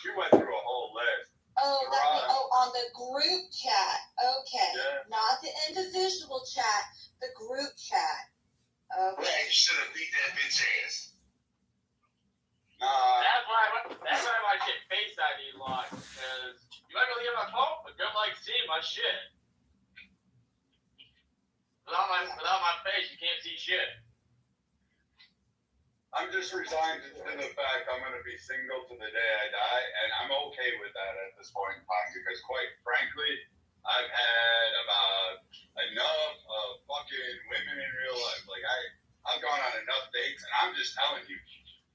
She went through a whole list. On the group chat. Okay. Yeah. Not the individual chat, the group chat. Okay. Man, you should have beat that bitch ass. Nah. that's why my shit Face ID locked. Because you might be able to get my phone, but don't like seeing my shit. Without my face, you can't see shit. I'm just resigned to the fact I'm going to be single to the day I die, and I'm okay with that at this point in time because, quite frankly, I've had about enough of fucking women in real life. Like, I've gone on enough dates, and I'm just telling you,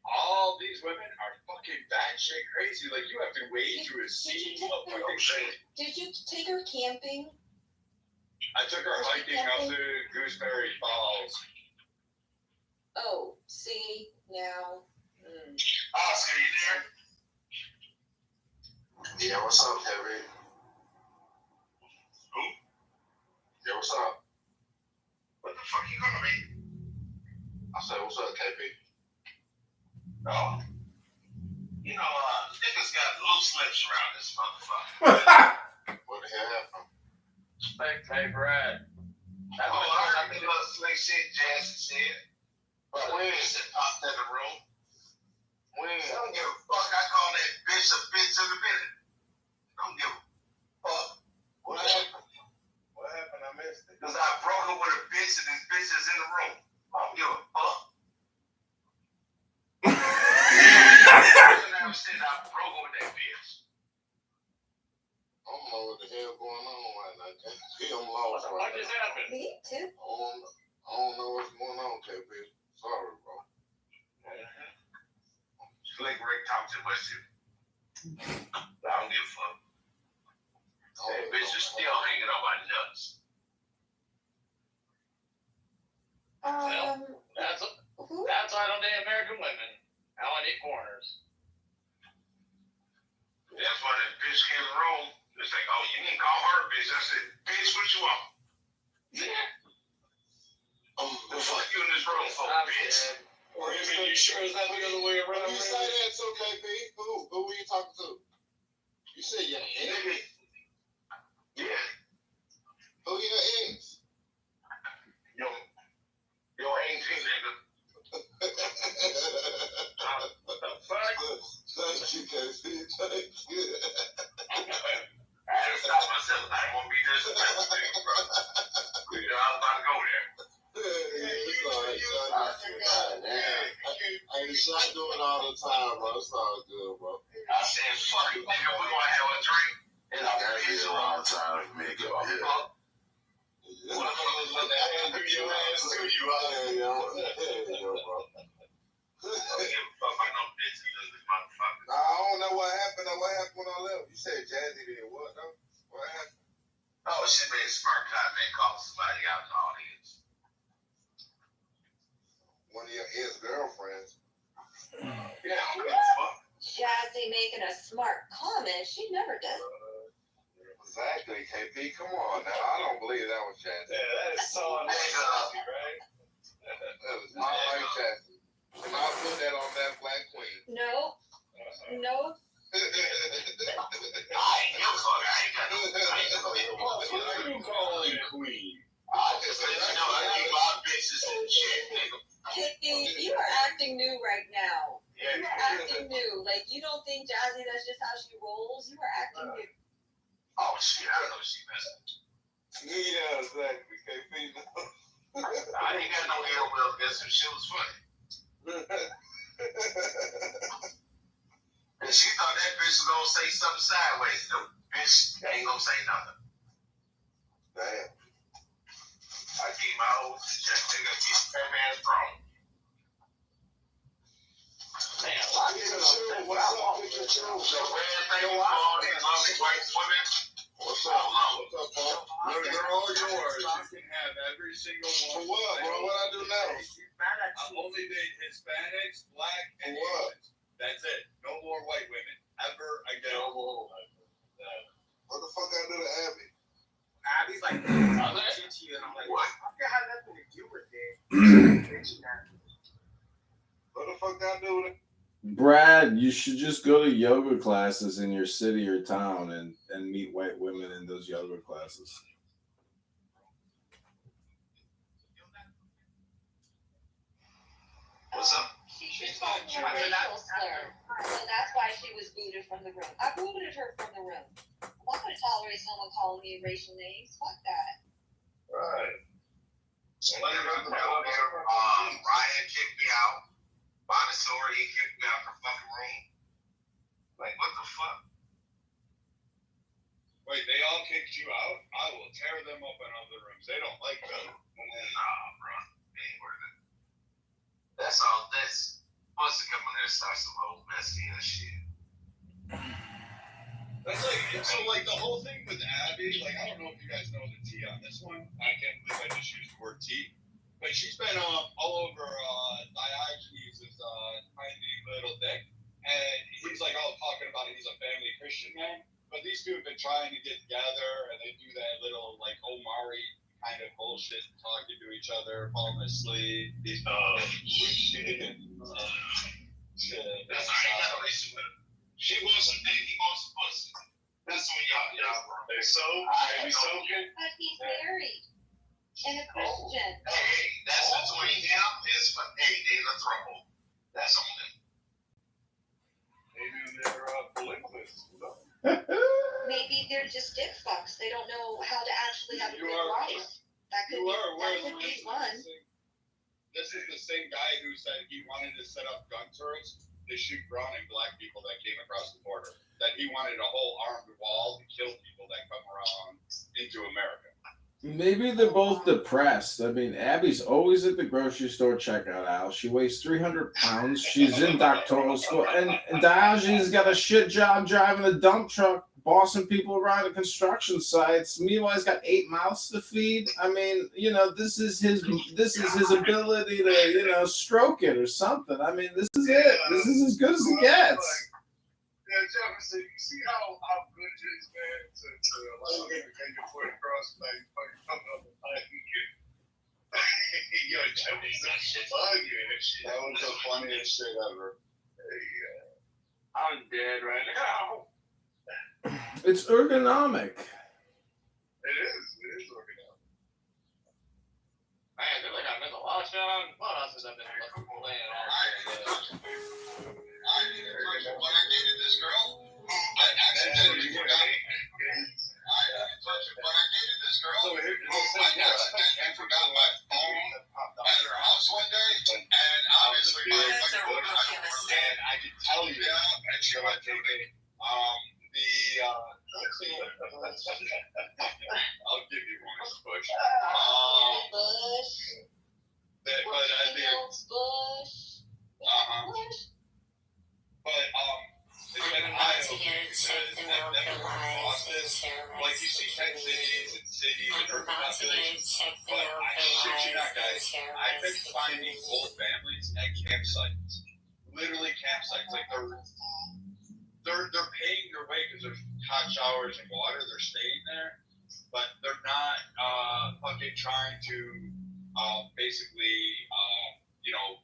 all these women are fucking batshit crazy. Like, you have to wade through a sea of fucking shit. Did you take her camping? I took her hiking up to Gooseberry Falls. Oh, see, now. Oscar, you there? Yeah, what's up, Kevin? Who? Yeah, what's up? What the fuck you gonna be? I said, what's up, KB? Oh. You know, niggas got loose lips around this motherfucker. What the hell happened? Hey, Brad. I heard the little slick shit Jazzy said. But when is it popped in the room? When? I don't give a fuck. I call that bitch a bitch in a minute. Don't give a fuck. What happened? What happened? I missed it. Because I broke her with a bitch and this bitch is in the room. I don't give a fuck. I never said I broke her with that bitch. I don't know what the hell going on right now. I'm lost right now. What just happened? Me too. I don't know what's going on, KB. Sorry, bro. Slick Rick Thompson, Westview. I don't give a fuck. That bitch is still hanging on my nuts. That's why I don't date American women. I only date foreigners. That's why that bitch came in the room. It's like, oh, you didn't call her a bitch. I said, bitch, what you want? The fuck you in this room for, bitch? Or you sure it's not the other way around? You say that too, KP? Who were you talking to? You said your ex? Yeah. Who your ex? Your auntie, nigga. What the fuck? Thank you, KP. Thank you. I had to stop myself. I didn't want to be disrespectful to you, bro. You know, I was about to go there. I ain't shot doing all the time, bro. It's all good, bro. I said, fuck it, nigga. We're going to have a drink. And I'm going to be a long time, nigga. What the fuck is what the hell do your ass to you out there, yo? Yo, bro. I don't give a fuck about no bitches in this motherfucker. Nah, I don't know what happened. What happened when I left? You said Jazzy did what, though? What happened? Oh, she made a smart comment, called somebody out in the audience. me making a smart comment. She never does. Exactly, KP. Come on now. I don't believe that was Chastity. Yeah, that is so unlikely, right? That was not like Chastity. And I'll put that on that black queen. No. No. I ain't never called her. I ain't got no. What are you calling queen? I just let you know I leave my bitches and shit, nigga. Kitty, you are acting new right now. Yeah, You are acting new. Like, you don't think Jazzy, that's just how she rolls? You are acting new. Oh shit, I know she messing. Yeah, exactly, KP. I ain't got no ill will against her. She was funny. And she thought that bitch was gonna say something sideways. No, bitch ain't gonna say nothing. Damn. I keep my old check, nigga. Keep that man's throne. Damn, I get a shoe. What I want. So, man, thank you for all these lovely white women. What's up? What's up, Paul? They're all yours. You can have every single one. For what, bro? What I do now? I only date Hispanics, black, and what? Asians. That's it. No more white women ever again. No more. What the fuck I do to Abby? Abby's like, I'll let you to you, and I'm like, What? I forgot had nothing to do with it. What the fuck I do with it? Brad, you should just go to yoga classes in your city or town and meet white women in those yoga classes. What's up? She called me a racial slur. So that's why she was booted from the room. I booted her from the room. I'm not going to tolerate someone calling me racial names. Fuck that. Right. Ryan kicked me out. Montessori, he kicked me out the fucking room. Like, what the fuck? Wait, they all kicked you out? I will tear them up in other rooms. They don't like me. Nah, bro. They ain't worth it. That's all this. Once they come in there and start some old messy ass shit. That's like, so like the whole thing with Abby, like, I don't know if you guys know the T on this one. I can't believe I just used the word T. But she's been all over Diogenes' tiny little dick. And he's like all talking about it. He's a family Christian man. But these two have been trying to get together, and they do that little like Omari kind of bullshit, talking to each other, falling asleep. Shit. That's all right. Got a relationship with her. She wants some dick, he wants some pussy. That's when y'all bro. They so, maybe so good. But he's married. And a Christian. Hey, that's between him and his they the throw. That's on them. Maybe they're polygamous. Maybe they're just dick fucks. They don't know how to actually have a good life. That could be one. This is the same guy who said he wanted to set up gun turrets to shoot brown and black people that came across the border. That he wanted a whole armed wall to kill people that come around into America. Maybe they're both depressed. I mean, Abby's always at the grocery store checkout aisle. She weighs 300 pounds. She's in doctoral school. And Diogenes got a shit job driving a dump truck, bossing people around the construction sites. Meanwhile, he's got 8 mouths to feed. I mean, you know, this is his ability to, stroke it or something. I mean, this is it. This is as good as it gets. Yeah, Jefferson, you see how good it is, man, to allow him to get your foot across, like, fucking coming up and fighting you. Yo, Jefferson, that was the funniest shit ever. I'm dead right now. It's ergonomic. It is organic. Man, they're like, I've been a lot of shit on. What else has I been playing all day? When I dated this girl, I accidentally forgot. When I dated this girl, I accidentally forgot my phone at her house one day, and obviously my phone, and I can tell you, and she went through me. I'll give you one, Bush. It's been eye-opening because I've never come across this. Like, you see tent cities and cities and urban populations, but I shit you not, guys, I've been finding whole families at campsites. Literally campsites. Like, they're paying their way because there's hot showers and water. They're staying there, but they're not fucking trying to basically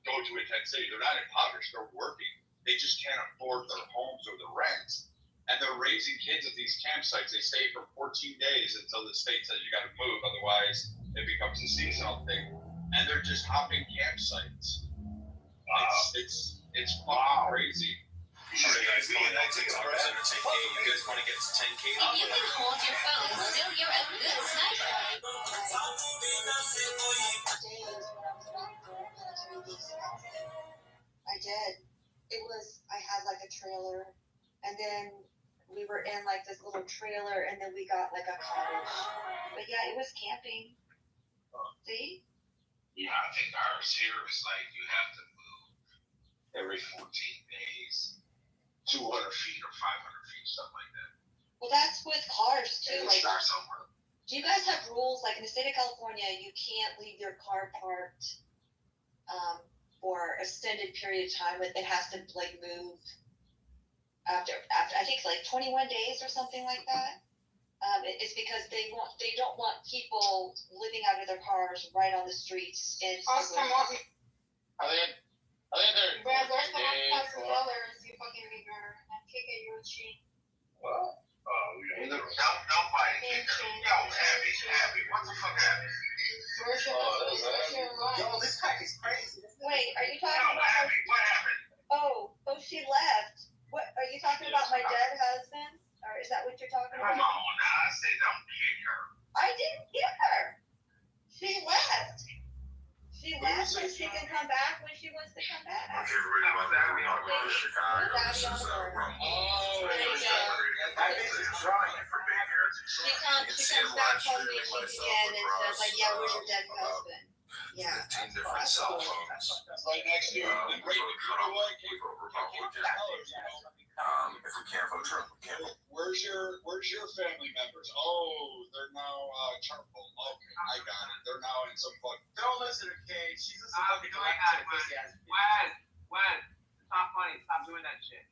go to a tent city. They're not impoverished. They're working. They just can't afford their homes or the rent. And they're raising kids at these campsites. They stay for 14 days until the state says you got to move, otherwise it becomes a seasonal thing. And they're just hopping campsites. It's fucking crazy. Sure, guys, me and that TikTok is under 10K. You guys want to get to 10K? If you can hold your phone still, you're a good sniper. I did. I had like a trailer, and then we were in like this little trailer, and then we got like a cottage. But yeah, it was camping. See? Yeah, I think ours here is like you have to move every 14 days, 200 feet or 500 feet, something like that. Well, that's with cars too. And Like, start somewhere. do you guys have rules? Like in the state of California, you can't leave your car parked for an extended period of time. It has to like move after I think like 21 days or something like that. It's because they don't want people living out of their cars right on the streets. And Are they there? Brad, there's $1,000 you fucking rigor and kick at your cheek. What? Don't fight it. Yo, Abby, what the fuck happened? Yo, this guy is crazy. wait, are you talking Yo, about? Abby, what happened? Oh, she left. What are you talking about? My dead husband? Or is that what you're talking Come on about? now, I said don't kick her. I didn't get her. She left. She left, and she can come back when she wants to come back. Okay, everybody, about that, we're not going to Chicago. This is Rumble. Trying for big heritage. She comes back home each weekend and says like, yeah, where's your dead husband? Yeah. 15 different cell phones. Right next to the great If we can't vote Trump, we can't. Where's your family members? Oh, they're now charcoal. Okay, I got it. They're now in some fucking. Don't listen to Kate. She's a fucking When? It's not funny. Stop doing that shit.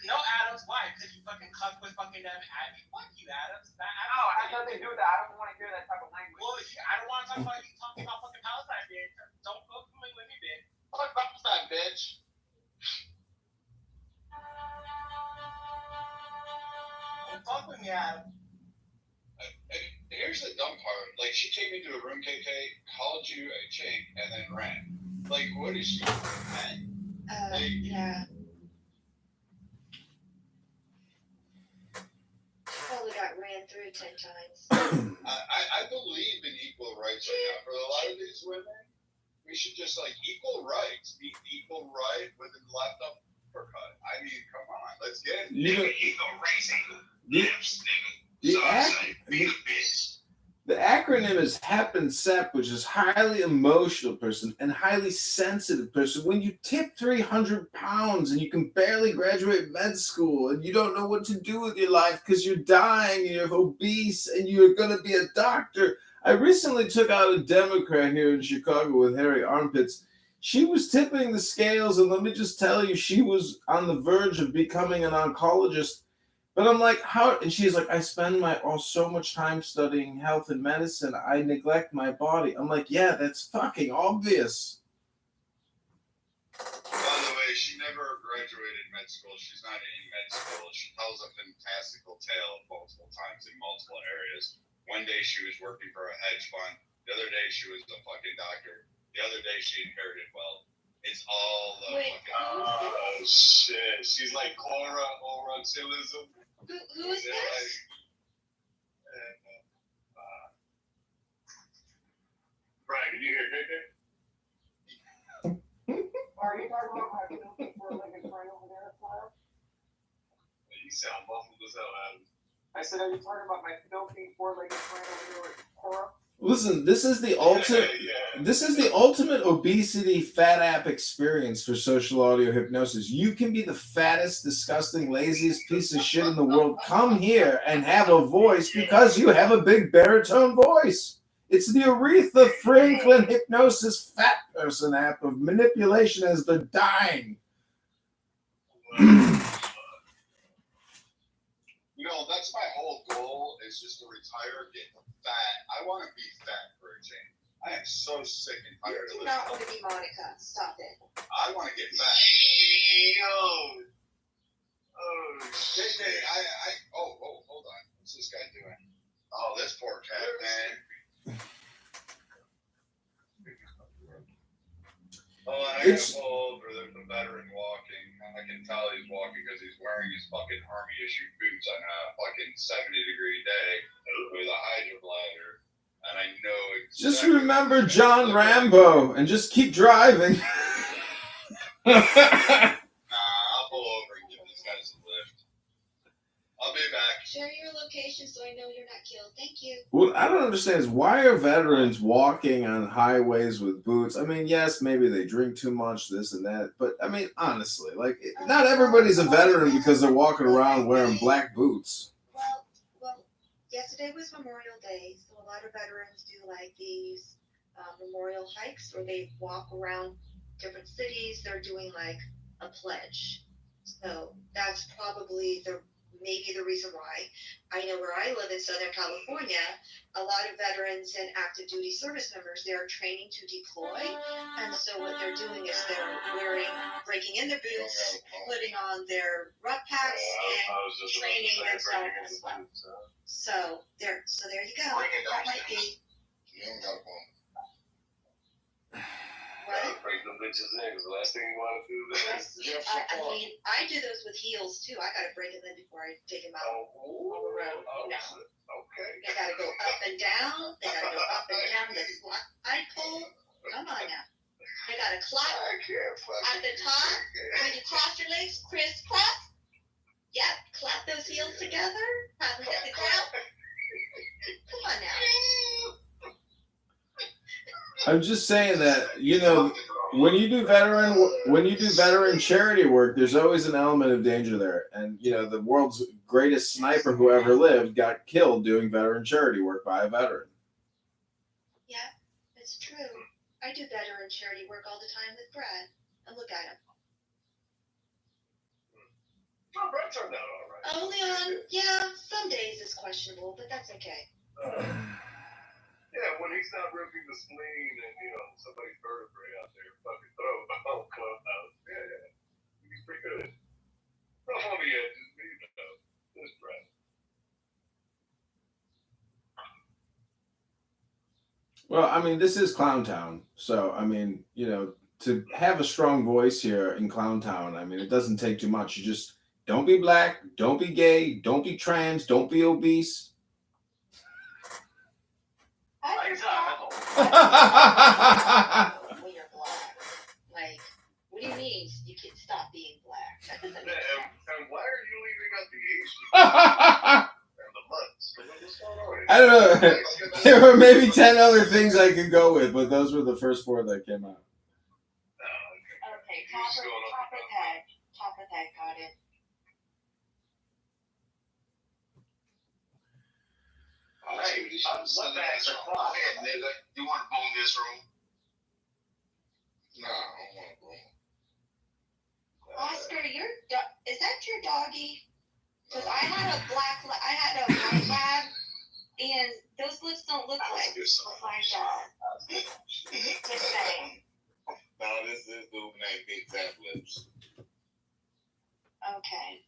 No, Adams. Why? Because you fucking cuck with fucking them. Abby, fuck you, Adams. No, it has nothing to do with that. I don't want to hear that type of language. Well, I don't want to talk about you talking about fucking Palestine, bitch. Don't go coming with me, bitch. Fuck Palestine, bitch. Don't fuck with me, Adam. And here's the dumb part. Like, she came into a room, KK, called you a chink, and then ran. Like, what is she? Yeah. Probably got ran through 10 times. I believe in equal rights right now. For a lot of these women, we should just, like, equal rights. Be equal right with the left uppercut. I mean, come on. Let's get it. Equal race ain't lips, nigga. The acronym is HEP and SEP, which is highly emotional person and highly sensitive person. When you tip 300 pounds and you can barely graduate med school and you don't know what to do with your life because you're dying and you're obese and you're going to be a doctor. I recently took out a Democrat here in Chicago with hairy armpits. She was tipping the scales, and let me just tell you, she was on the verge of becoming an oncologist. But I'm like, how? And she's like, I spend so much time studying health and medicine. I neglect my body. I'm like, yeah, that's fucking obvious. By the way, she never graduated med school. She's not in med school. She tells a fantastical tale multiple times in multiple areas. One day she was working for a hedge fund. The other day she was a fucking doctor. The other day she inherited wealth. It's all the fucking. Oh shit! She's like Cora Orochilism. Who is this? Brian, did you hear KK? Are you talking about my filthy four-legged friend over there, Clara? You sound muffled as hell, Adam. I said, are you talking about my filthy four-legged friend over there, Cora? Listen, this is the ultimate. This is the ultimate obesity fat app experience for social audio hypnosis. You can be the fattest, disgusting, laziest piece of shit in the world. Come here and have a voice because you have a big baritone voice. It's the Aretha Franklin hypnosis fat person app of manipulation as they're dying. that's my whole goal is just to retire, get fat. I want to be fat for a change. I am so sick and You tired do of not this. want to be Monica. Stop it. I want to get fat. Yo. Oh, shit. Oh, hold on. What's this guy doing? Oh, this poor cat, man. Oh, and I got pulled for the veteran walking. I can tell he's walking because he's wearing his fucking army issue boots on a fucking 70-degree day with a hydroglider. And I know exactly. Just remember John Rambo and just keep driving. Nah, I'll pull over and give these guys a lift. I'll be back. Share your location so I know you're not killed. Thank you. What I don't understand is why are veterans walking on highways with boots? I mean, yes, maybe they drink too much, this and that, but I mean, honestly, like, not everybody's a veteran because they're walking around wearing black boots. Well, yesterday was Memorial Day, so a lot of veterans do like these memorial hikes where they walk around different cities. They're doing like a pledge. So that's probably maybe the reason why. I know where I live in Southern California, a lot of veterans and active duty service members, they are training to deploy. And so what they're doing is they're breaking in their boots, putting on their rough packs, and training themselves as well. So there you go. That might be. What? Break the bitches in, because the last thing you want to do is I mean, I do those with heels too. I gotta break them in before I take them out on the road. You know. Okay. They gotta go up and down. They gotta go up and down. The slide pole. Come on now. They gotta clap at the top. When you cross your legs, crisscross. Yep, clap those heels together. Have them hit the ground. Come on now. I'm just saying that, you know, when you do veteran charity work, there's always an element of danger there. And you know, the world's greatest sniper who ever lived got killed doing veteran charity work by a veteran. Yeah, it's true. I do veteran charity work all the time with Brad. And look at him. Oh, Brett turned out all right. Only on, some days it's questionable, but that's okay. Yeah, when he's not ripping the spleen and, somebody's vertebrae out there fucking throat on Clubhouse. Yeah. He's pretty good. Rough on the edges, this Brett. Well, I mean, this is Clown Town. So, I mean, you know, to have a strong voice here in Clown Town, I mean, it doesn't take too much. You just don't be black, don't be gay, don't be trans, don't be obese. When you're black. Like, what do you mean you can stop being black? That doesn't make sense. And why are you leaving out the Asian and the mutts? What's going on? I don't know. There were maybe 10 other things I could go with, but those were the first 4 that came out. Okay, top of head, got it. Hey, what the heck's a clock head, nigga? You want to boom this room? No, I don't want to boom. Oscar, is that your doggy? Because I had a white lab, and those lips don't look like my dog. Just saying. No, this dude named Big Fat Lips. Okay.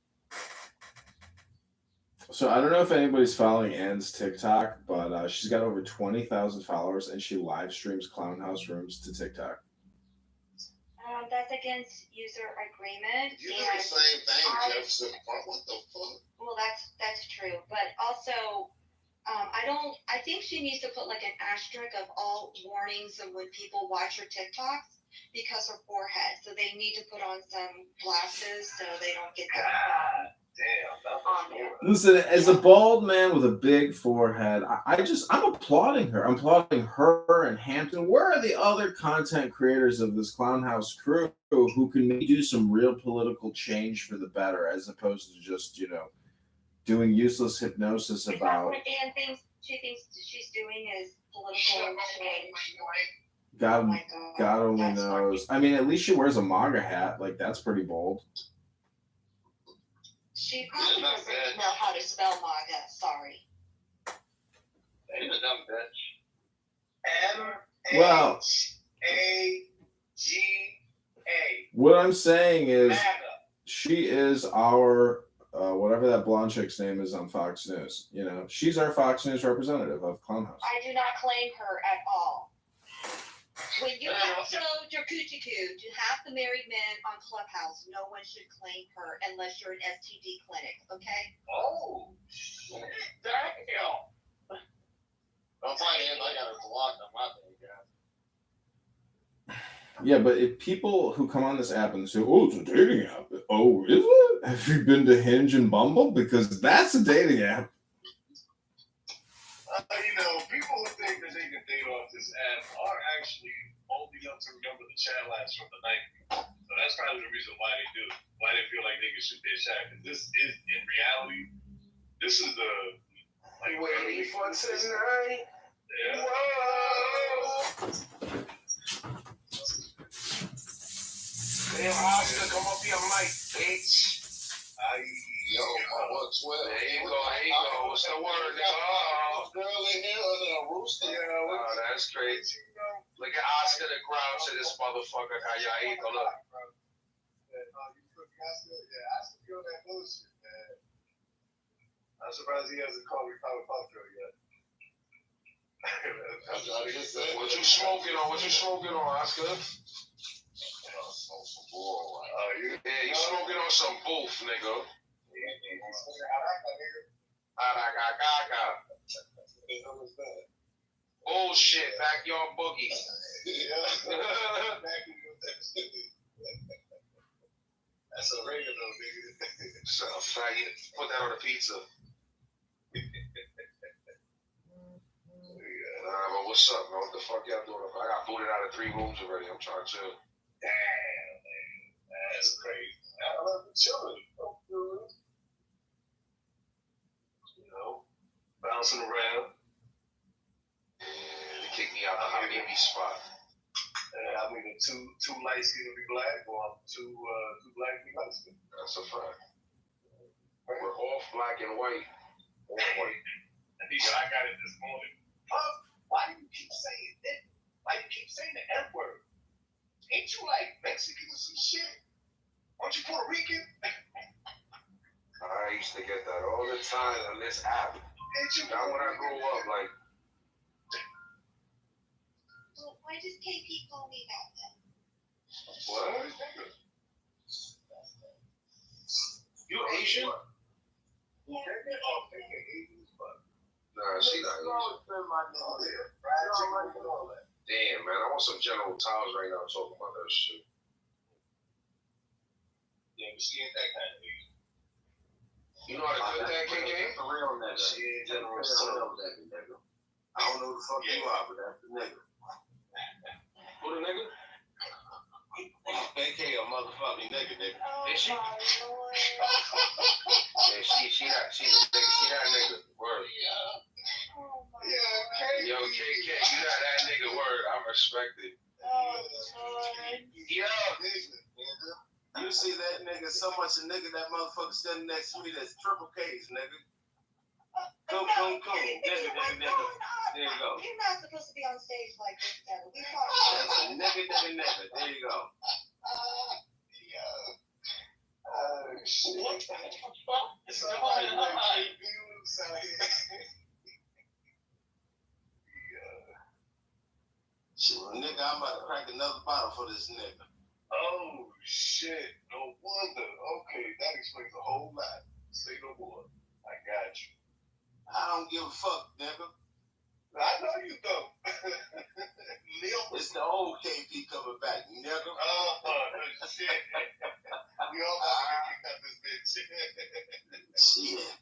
So I don't know if anybody's following Anne's TikTok, but she's got over 20,000 followers, and she live streams Clown House Rooms to TikTok. That's against user agreement. You do the same thing, Jefferson Park. What the fuck? Well, that's true, but also, I think she needs to put like an asterisk of all warnings of when people watch her TikToks because her forehead. So they need to put on some glasses so they don't get that. Damn. Listen, as a bald man with a big forehead, I'm applauding her. I'm applauding her and Hampton. Where are the other content creators of this Clown House crew who can maybe do some real political change for the better, as opposed to just, doing useless hypnosis about... What Dan thinks she's doing is political change. God only knows. I mean, at least she wears a MAGA hat. Like, that's pretty bold. She probably not doesn't bad. know how to spell MAGA. Sorry. He's a dumb bitch. Well, MAGA. what I'm saying is MAGA. she is our whatever that blonde chick's name is on Fox News. You know, she's our Fox News representative of Clownhouse. I do not claim her at all. When you have showed your coochie coo to half the married men on Clubhouse, no one should claim her unless you're an STD clinic, okay? Oh, shit. Damn. Don't find him. I got her blocked on my thing, yeah. Yeah, but if people who come on this app and say, "Oh, it's a dating app," oh, is it? Have you been to Hinge and Bumble? Because that's a dating app. You know, people who think that they can date off this app are actually old enough to remember the chat lines from the 90s. So that's probably the reason why they do it. Why they feel like they can shoot their shot. Because this is, in reality, this is the... Like, waiting for tonight. Yeah. Whoa. Damn, Oscar, come up here, Mike, bitch. Yo, what's well? There you go. What's the word, nigga? Girl in here under a rooster. Yeah, oh, that's crazy. Look at Oscar the grouch to this motherfucker. How y'all eat? Look. Yeah, Oscar feel that bullshit, man. I'm surprised he hasn't called me Power Pop Girl yet. What you smoking on? Oscar? Yeah, you smoking on some booth, nigga. Bullshit, backyard boogie. That's oregano, nigga. So, faggot, put that on a pizza. But what's up, man? What the fuck y'all doing? I got booted out of 3 rooms already. I'm trying to chill. Damn, man. That's crazy. I love the chilling. You know, bouncing around. They kicked me out of the Habibi spot. I mean, the two light skin to be black, or two black to be light skin. That's a fact. We're off black and white. Off white. I got it this morning. Why do you keep saying that? Why do you keep saying the N word? Ain't you like Mexican or some shit? Aren't you Puerto Rican? I used to get that all the time on this app. Not when I grew up, like. Well, why does KP call me that then? What? You Asian? Yeah. Nah, she not Asian. Damn, man, I want some General Towers right now talking about that shit. Yeah, but she ain't that kind of Asian. You know how to cook that, KK? For real, nigga. She ain't General Towers. I don't know who the fuck you are, but that's the nigga. Who the nigga? KK a motherfucking nigga. Is she? Yeah, she that nigga. Word. Yeah, yo, KK, you got that nigga word. I respect it. Yo, you see that nigga so much a nigga that motherfucker standing next to me that's triple K's, nigga. Cool. Nigga. There you go. You're not supposed to be on stage like this, Devin. We That's a nigga. There you go. Shit. What the fuck is going on? Shit, nigga, I'm about to crack another bottle for this nigga. Oh, shit. No wonder. Okay, that explains a whole lot. Say no more. I got you. I don't give a fuck, nigga. I know you don't. It's the old KP coming back, nigga. Oh, shit. We all about to get kicked out this bitch. Shit.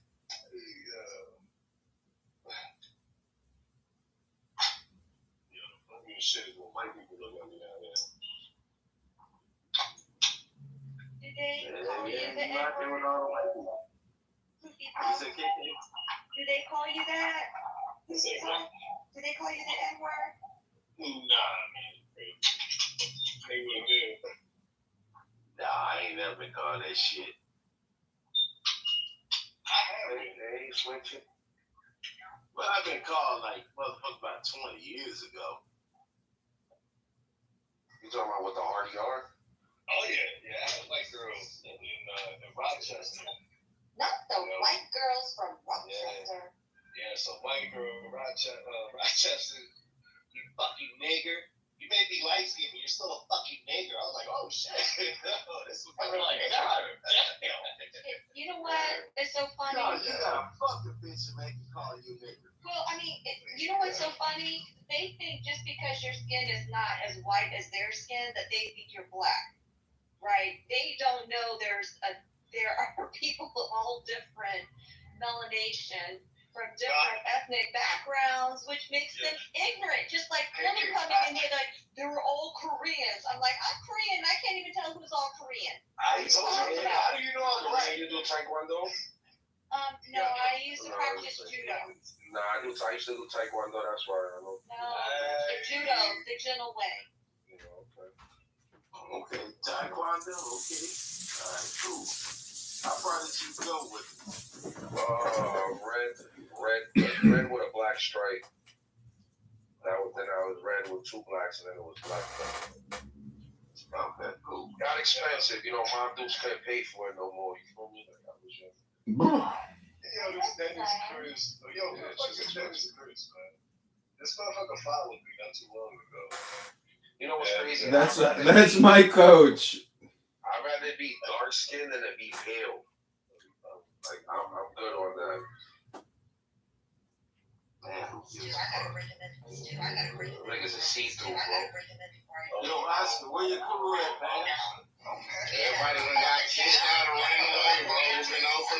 Shit is what white people look at me down there. Did they call you the N-word? Do they call you that? Do they call you the N-word? Nah, man. They wouldn't do. Nah, I ain't never been called that shit. ain't switching. Well, I've been called like motherfucker about 20 years ago. You talking about what the Hardy are? Oh yeah. I had a white girl in Rochester. Not the white girls from Rochester. Yeah, so white girl in Rochester, you fucking nigger. You may be light skinned, but you're still a fucking nigger. I was like, oh shit. That's what I'm like, God damn. You know what? It's so funny. No, you gotta fuck the bitch and make you call you nigger. Well, I mean, you know what's so funny? They think just because your skin is not as white as their skin that they think you're black, right? They don't know there are people with all different melanation from different ethnic backgrounds, which makes them ignorant. Just like women coming in here like they were all Koreans. I'm like, I'm Korean. I can't even tell who's all Korean. How do you know I'm black? You do Taekwondo? No, I used to practice judo. Nah, I used to do Taekwondo, that's why I know. No, the judo, the gentle way. Okay, Taekwondo, okay. Alright, cool. How far did you go with it? Red with a black stripe. Then I was red with 2 blacks, and then it was black. Okay, cool. Got expensive, mom dudes couldn't pay for it no more. You feel me? Like, I was just... Yo, this Dennis Chris. Yo, fucking Dennis Chris, man. This motherfucker followed me not too long ago. You know what's crazy? That's my coach. I'd rather be dark skinned than to be pale. Like I'm good on that. Man, Niggas a see-through, bro. yo, Oscar, where your crew at, man? Everybody done got kicked out of right away, bro. It's been out for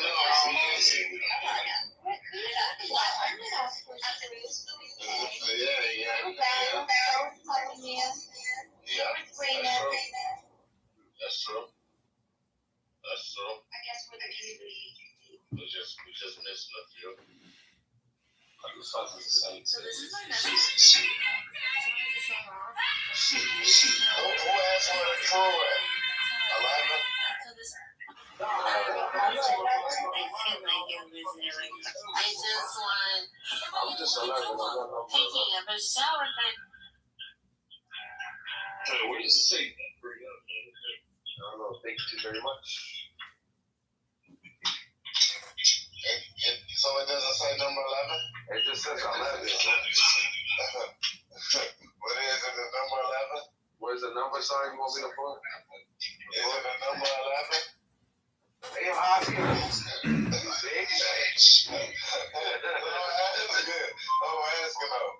That's true. I guess we're the community. We just missing a few. So this is my message. Who asked for the crew at? Alana? So this. I feel like you're visiting. I just want. I'm just 11. I'm not Taking a shower. Hey, what does it say? I don't know. Thank you very much. So it doesn't say number 11? It just says 11. What is it, the number 11? Where's the number sign you want me to put? Is it the number 11? Hey, Oscar. Asking though.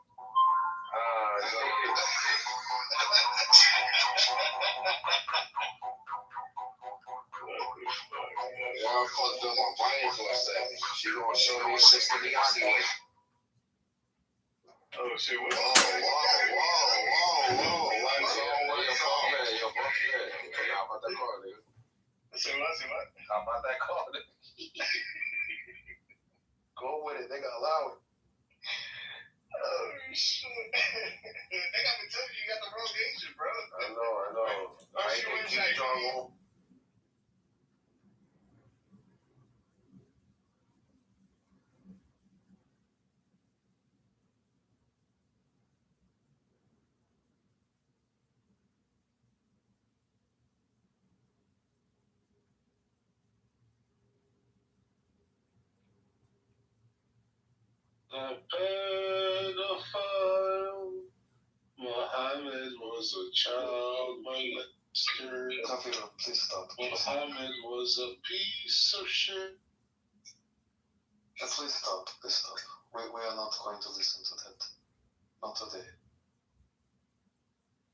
Y'all fucked up my brain for a second. She gonna show me Sister Beyonce. Oh shit, what? Whoa. Yo, fuck that. How about that car, nigga? Say what? How about that car, nigga? Go with it, nigga. Allow it. Oh shit. They got me telling you got the wrong agent, bro. I know. I ain't gonna keep John home. The pedophile Muhammad was a child molester. Please stop. Muhammad was a piece of shit. Please stop. We are not going to listen to that. Not today.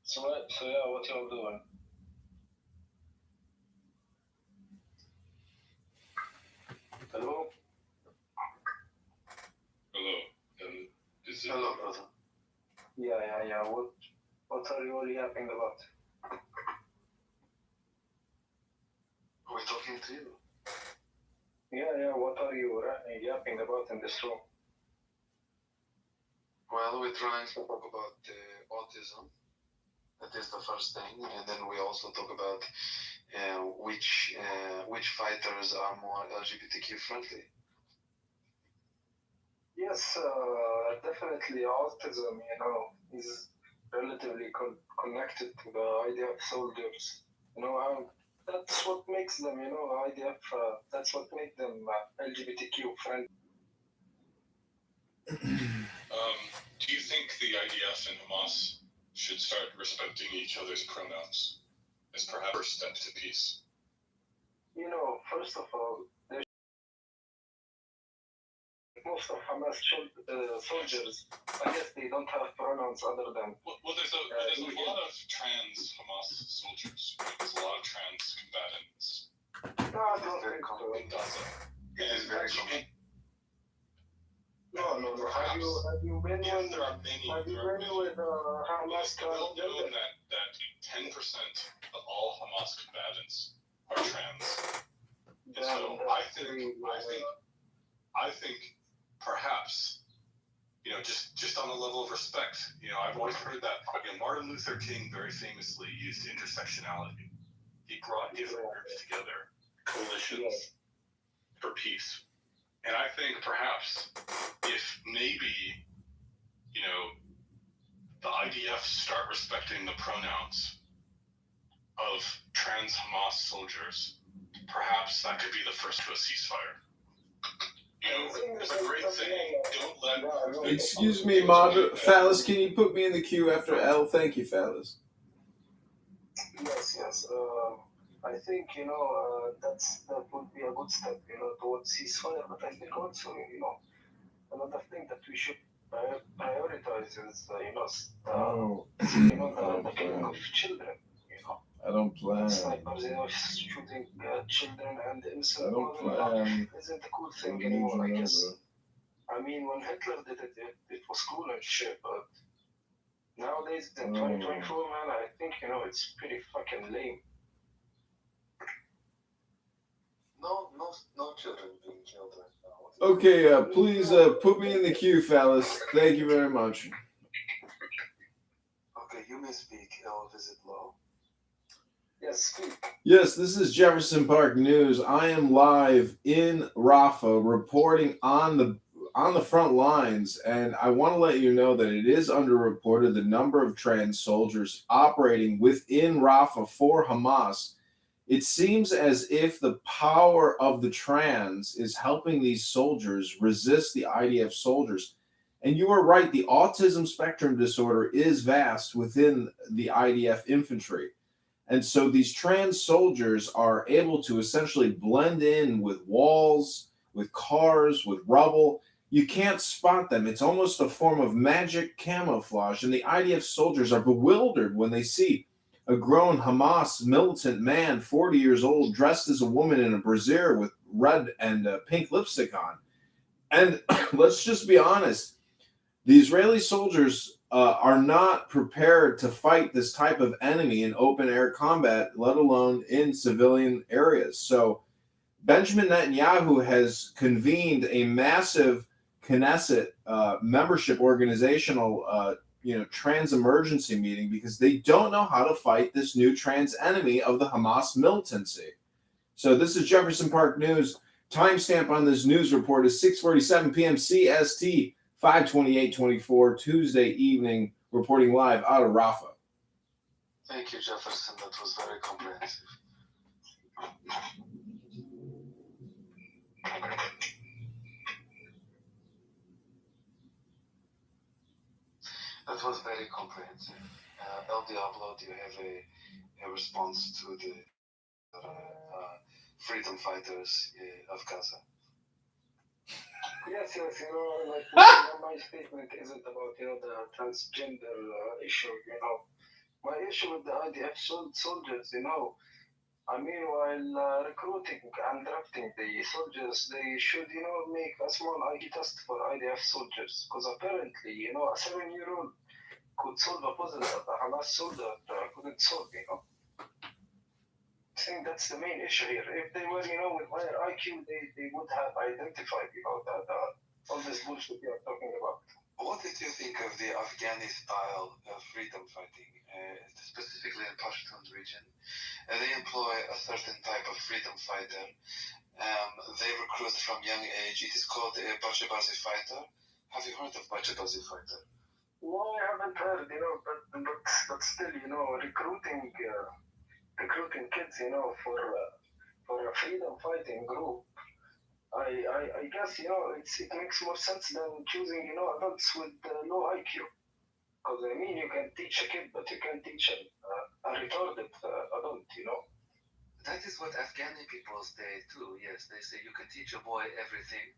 So what y'all doing? Hello? Hello, brother. Yeah. What are you yapping about? We're talking to you. Yeah. What are you yapping about in this room? Well, we're trying to talk about autism. That is the first thing, and then we also talk about which fighters are more LGBTQ friendly. Yes, definitely autism, is relatively connected to the IDF soldiers. That's what makes them, IDF, that's what makes them LGBTQ friendly. Do you think the IDF and Hamas should start respecting each other's pronouns as perhaps a first step to peace? First of all, most of Hamas soldiers, I guess they don't have pronouns other than. Well, there's a lot of trans Hamas soldiers. There's a lot of trans combatants. No, I don't think so. In Gaza. It is very common. No. Have you been Yes, there are many. Have you been with Hamas? It's well known that 10% of all Hamas combatants are trans. And so I think perhaps, just on a level of respect, I've always heard that Martin Luther King very famously used intersectionality. He brought different groups together, coalitions for peace. And I think perhaps if maybe, the IDF start respecting the pronouns of trans Hamas soldiers, perhaps that could be the first to a ceasefire. It's a great thing. Don't let. Excuse me, Phallus, can you put me in the queue after L? Thank you, Phallus. Yes. I think that would be a good step, towards ceasefire. But I think also, another thing that we should prioritize is, the killing of children. I don't plan. Snipers, shooting children and innocent. I don't plan. Isn't a cool thing anymore, I guess. I mean, when Hitler did it, it was cool and shit, but nowadays, in 2024, man, I think, it's pretty fucking lame. No children being killed right now. Okay, please put me in the queue, Phallus. Thank you very much. Okay, you may speak. I'll visit Law. Yes, speak. Yes, this is Jefferson Park News. I am live in Rafah reporting on the front lines, and I want to let you know that it is underreported the number of trans soldiers operating within Rafah for Hamas. It seems as if the power of the trans is helping these soldiers resist the IDF soldiers. And you are right, the autism spectrum disorder is vast within the IDF infantry. And so these trans soldiers are able to essentially blend in with walls, with cars, with rubble. You can't spot them. It's almost a form of magic camouflage. And the IDF soldiers are bewildered when they see a grown Hamas militant man, 40 years old, dressed as a woman in a brassiere with red and pink lipstick on. And let's just be honest, the Israeli soldiers are not prepared to fight this type of enemy in open air combat, let alone in civilian areas. So Benjamin Netanyahu has convened a massive Knesset membership organizational trans emergency meeting because they don't know how to fight this new trans enemy of the Hamas militancy. So this is Jefferson Park News. Timestamp on this news report is 6:47 p.m. CST, 5/28/24, Tuesday evening, reporting live out of Rafah. Thank you, Jefferson. That was very comprehensive. That was very comprehensive. El Diablo, do you have a response to the freedom fighters of Gaza? Yes, my statement isn't about, the transgender issue, My issue with the IDF soldiers, while recruiting and drafting the soldiers, they should, make a small ID test for IDF soldiers. Because apparently, a 7-year-old could solve a puzzle that a Hamas soldier couldn't solve, I think that's the main issue here. If they were, with higher IQ, they would have identified, all this bullshit you are talking about. What did you think of the Afghani style of freedom fighting, specifically in Pashtun region? They employ a certain type of freedom fighter. They recruit from young age. It is called a Bashibazi fighter. Have you heard of Bajadozi fighter? No, I haven't heard, but still, recruiting kids, for a freedom fighting group. I guess, it makes more sense than choosing, adults with low IQ. Because, you can teach a kid, but you can't teach a retarded adult, That is what Afghani people say too, yes. They say you can teach a boy everything,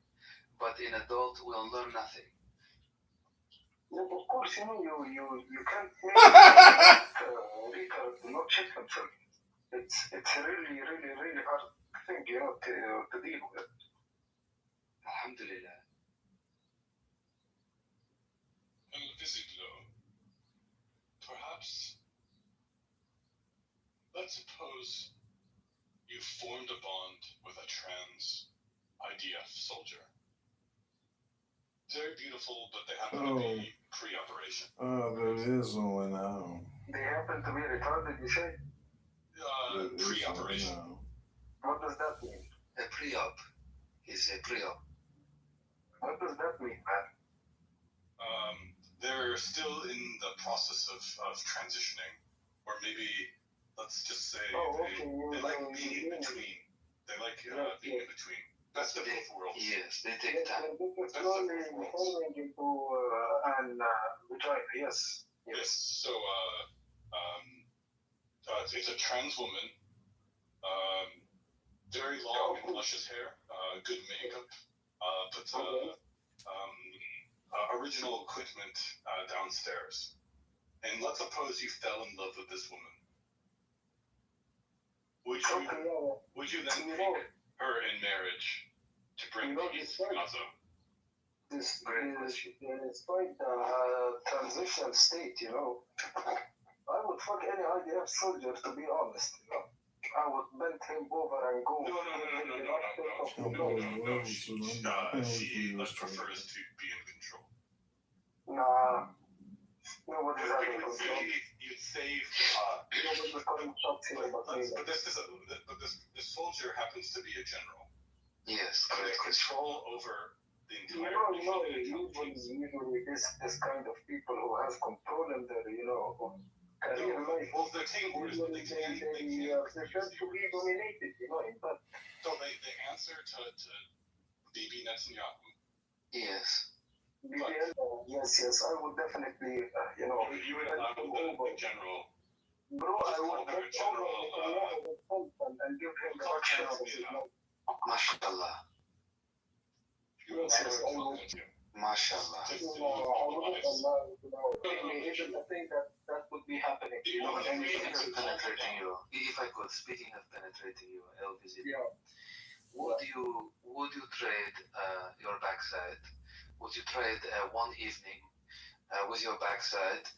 but an adult will learn nothing. Yeah, of course, you can't make retard not check himself. It's a really, really, really hard thing, to deal with. Alhamdulillah. Visitlo, perhaps, let's suppose you formed a bond with a trans IDF soldier. Very beautiful, but they happen to be pre-operation. Oh, there is only now. They happen to be retarded, you say? Pre-operation. What does that mean? A pre-op. He's a pre-op. What does that mean, man? They're still in the process of transitioning, or maybe let's just say they like being in between. They like being in between. Best of both worlds. Yes, they take time. Best of both worlds. Into vagina. Yes. Yes. So it's a trans woman. Very long and luscious hair. Good makeup. But original equipment downstairs. And let's suppose you fell in love with this woman. Would you then take her in marriage to bring peace to Gaza? This is quite a transitional state, I would fuck any IDF soldier, to be honest, I would bend him over and go. No. She prefers to be in control. Nah. Nobody's having control. You'd save. Nobody's calling shots here but me. But this soldier happens to be a general. Yes, and they control over the entire. Usually this kind of people who have control in their, career life. Well, the team orders, but they tend to be dominated, in that. So they answer to Bibi Netanyahu. Yes. Yes, I would definitely, If you would allow the general. Bro, I would get over and give him the option. MashaAllah. Yes, I would. MashaAllah. Even the thing that would be happening. Penetrating you. If I could, speaking of penetrating you, Elvis, would you trade your backside? Would you trade one evening with your backside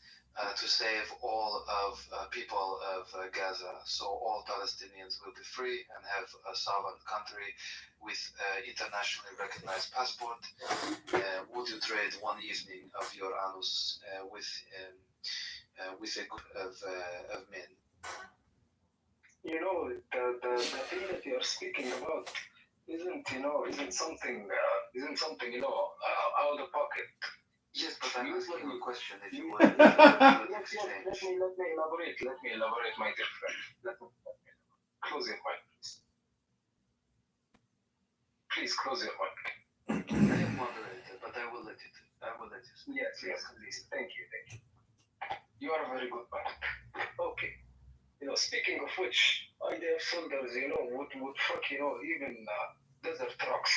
to save all of people of Gaza, so all Palestinians will be free and have a sovereign country with internationally recognized passport? Would you trade one evening of your anus with a group of men? The thing that you're speaking about isn't something out of the pocket. Yes, but I'm asking you a question. If you would, let me elaborate. Let me elaborate, my dear friend. Close your mic, please. Please close your mic. I am moderator, but I will let you. Yes, please. Thank you. You are a very good man. Okay. Speaking of which, IDF soldiers, would fuck, even desert rocks.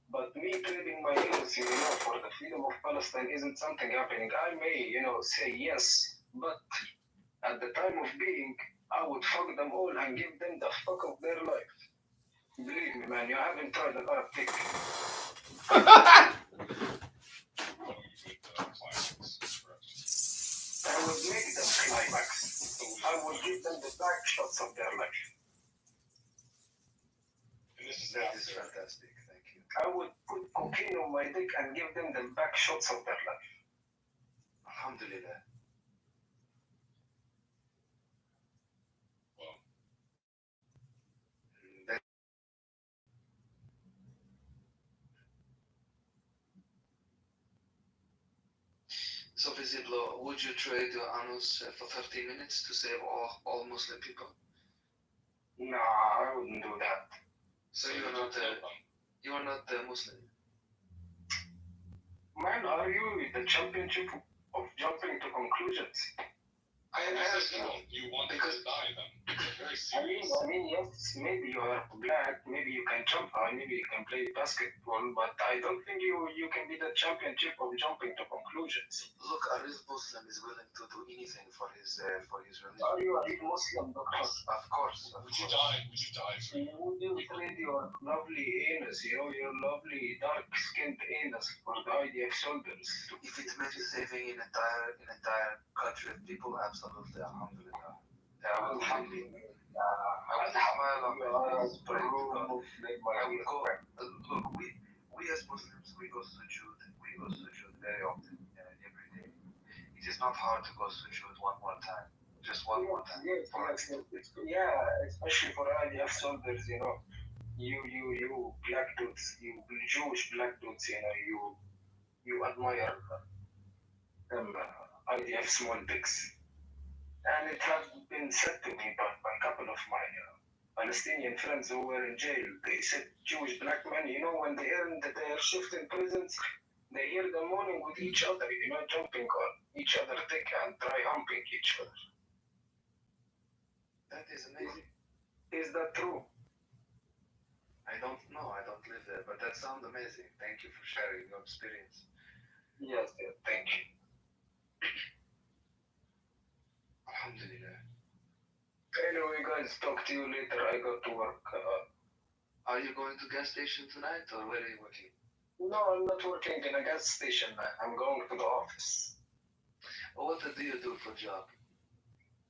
But me trading my heels, for the freedom of Palestine isn't something happening. I may, say yes, but at the time of being, I would fuck them all and give them the fuck of their life. Believe me, man, you haven't tried an Arab pig. I would make them climax. I would give them the back shots of their life. That is fantastic. I would put cocaine on my dick and give them the back shots of their life. Alhamdulillah. So, Visiblo, would you trade your anus for 30 minutes to save all Muslim people? No, I wouldn't do that. So you are not Muslim. Man, are you the championship of jumping to conclusions? I asked you want to die them. It's very serious. I mean, yes, maybe you are black, maybe you can jump high, maybe you can play basketball, but I don't think you can be the championship of jumping to conclusions. Look, Ariz Muslim is willing to do anything for his religion. Are you a real Muslim, doctor? Of course. Would you die? Would you die for it? Would you trade your lovely anus, your lovely dark-skinned anus for the IDF soldiers? If it meant saving an entire country of people, absolutely, alhamdulillah. Alhamdulillah. I would smile on my face, pray to God. I would go. Look, we as Muslims, we go sujood. We go sujood very often, every day. It is not hard to go sujood one more time. Just one more time. Yes, yeah, especially for IDF soldiers, you know. You black dudes, you Jewish black dudes, you know, you admire them, IDF small dicks. And it has been said to me by a couple of my Palestinian friends who were in jail. They said Jewish black men, you know, when they end their shift in prisons, they hear them moaning with each other, you know, jumping on each other dick and try humping each other. That is amazing. Is that true? I don't know. I don't live there, but that sounds amazing. Thank you for sharing your experience. Yes, thank you. Alhamdulillah. Anyway, guys, talk to you later. I got to work. Are you going to gas station tonight, or where are you working? No, I'm not working in a gas station, man. I'm going to the office. What do you do for job?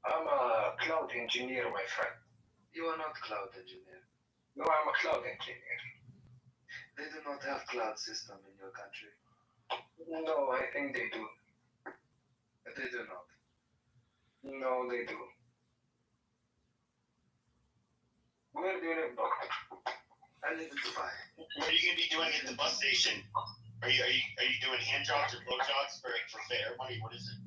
I'm a cloud engineer, my friend. You are not cloud engineer. No, I'm a cloud engineer. They do not have cloud system in your country. No, I think they do. They do not. No, they do. Where do you live, doctor? I live in Dubai. What are you gonna be doing at the bus station? Are you doing hand jobs or blow jobs for fare money? What is it?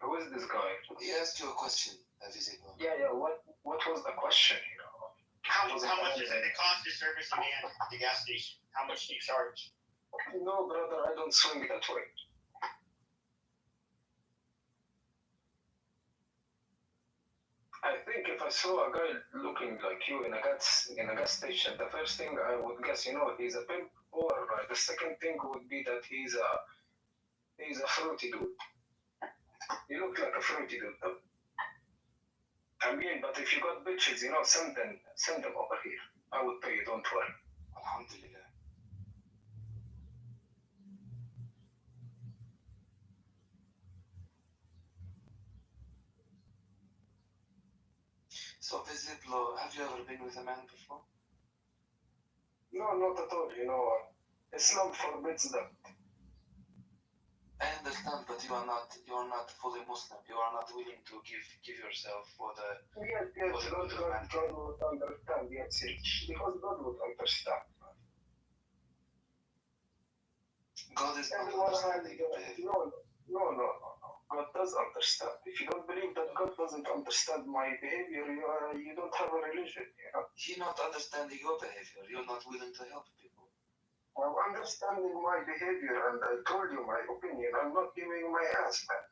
Who is this guy? He asked you a question, Aviziko. Yeah. What was the question? You know? How much is it? The cost of service a man at the gas station. How much do you charge? No, brother, I don't swing that way. I think if I saw a guy looking like you in a gas station, the first thing I would guess, you know, he's a pimp, or the second thing would be that he's a fruity dude. You look like a fruity dude, though. I mean, but if you got bitches, you know, send them over here. I would pay you, don't worry. Alhamdulillah. So, Visiblo, have you ever been with a man before? No, not at all. You know, Islam forbids that. I understand, but you are not fully Muslim. You are not willing to give yourself for the. Yes, God would understand. Yes, because God would understand. God is not understanding your behavior. No. God does understand. If you don't believe that God doesn't understand my behavior, you don't have a religion. You know. He's not understanding your behavior. You're not willing to help people. I'm understanding my behavior, and I told you my opinion. I'm not giving my ass, man.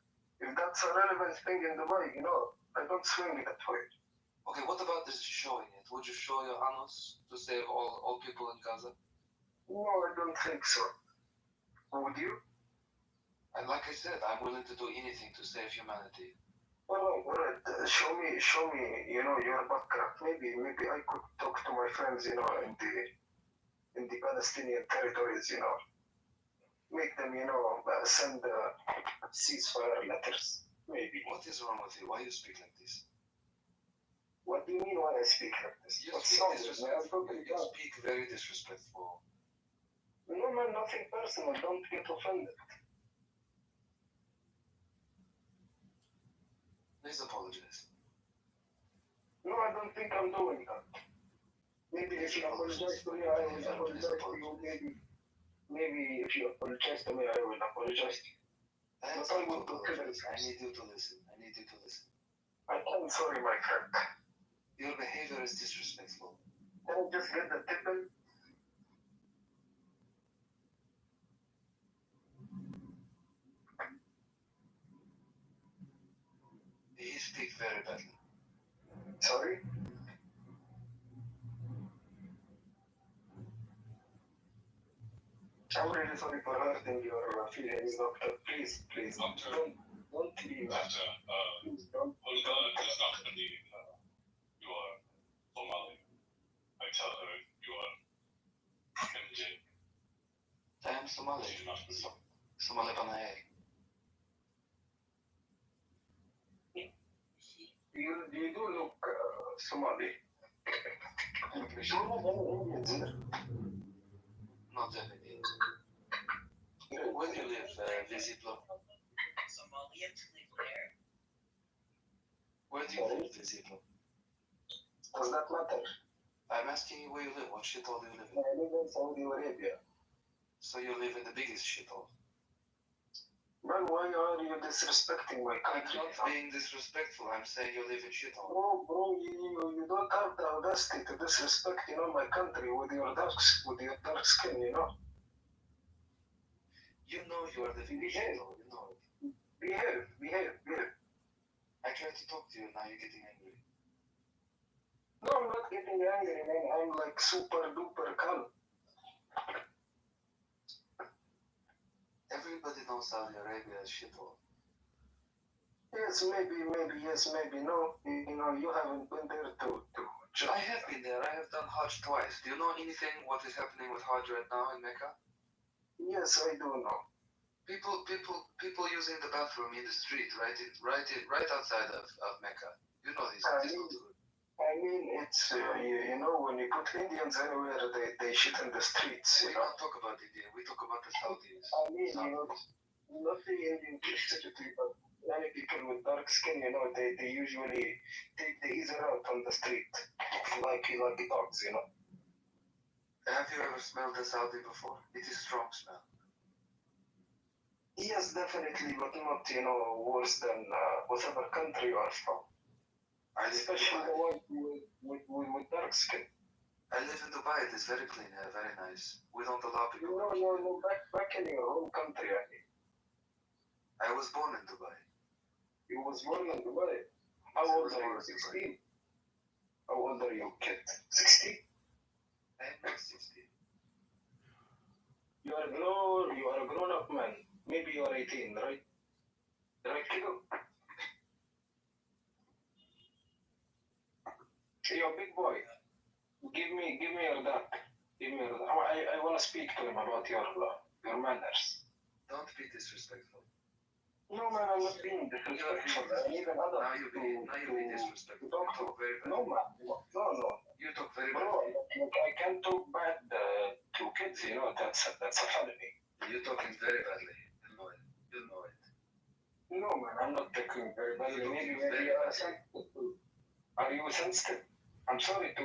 If that's a relevant thing in Dubai, you know, I don't swing that way. Okay, what about this showing it? Would you show your anus to save all people in Gaza? No, I don't think so. Would you? And like I said, I'm willing to do anything to save humanity. Well, alright. Show me. You know, your background. Maybe I could talk to my friends. You know, in the Palestinian territories. You know, make them. You know, send ceasefire letters. Maybe. What is wrong with you? Why you speak like this? What do you mean when I speak like this? You speak very disrespectful. No, man, nothing personal. Don't get offended. Please apologize. No, I don't think I'm doing that. Maybe if you apologize to me, I will apologize to you. Maybe Maybe if you apologize to me, I will apologize to you. I But I will need consider it. you to listen. I need you to listen. I can't, sorry, my friend. Your behavior is disrespectful. Can I just get the tipping? You speak very badly. Sorry? I'm really sorry for hurting your feelings, doctor. Please, Doctor, don't leave. Doctor, Please don't. Hulda does not believe you are Somali. I tell her you are Indian. I am Somali. She does not believe. Somali Banayay. You do look Somali. I'm pretty Do you sure. have any Indians here? Not that Indian. Where do you live, Visiplo? Somalia to live there. Where do you live, Visiplo? Does that matter? I'm asking you where you live. What shithole do you live in? I live in Saudi Arabia. So you live in the biggest shithole. Man, why are you disrespecting my I'm country? not being disrespectful. I'm saying you live in shithole. Bro, you don't have the audacity to disrespect, my country with your dark skin, You know you are living in shithole. You know it. Behave. I tried to talk to you. Now you're getting angry. No, I'm not getting angry, man. I'm like super duper calm. Everybody knows Saudi Arabia is shithole. Yes, maybe yes, maybe no. You haven't been there to judge. I have been there. I have done Hajj twice. Do you know anything what is happening with Hajj right now in Mecca? Yes, I do know. People using the bathroom in the street, right outside of Mecca. You know these people do it. I mean, it's when you put Indians anywhere, they shit in the streets. We don't talk about India. We talk about the Saudis. I mean, not the Indians specifically, but many people with dark skin, they usually take the easy route on the street, like dogs, Have you ever smelled the Saudi before? It is strong smell. Yes, definitely, but not, worse than whatever country you are from. Especially the one with dark skin. I live in Dubai. It is very clean here, very nice. We don't allow people. No, back in your home country, I mean. I was born in Dubai. You was born in Dubai? How old are you? 16? How old are you, kid? 16? I am not 16. You are a grown-up man. Maybe you are 18, right? Right, kiddo? You're a big boy. Give me your dad. I want to speak to him about your manners. Don't be disrespectful. No, man, I'm not being disrespectful. Now you're being disrespectful. You talk very bad. No, man. No. You talk very Bro, bad. I can't talk bad to kids, that's a felony. You're talking very badly. You know it. No, man, I'm not talking very badly. Maybe you are sensitive. Are you sensitive? I'm sorry to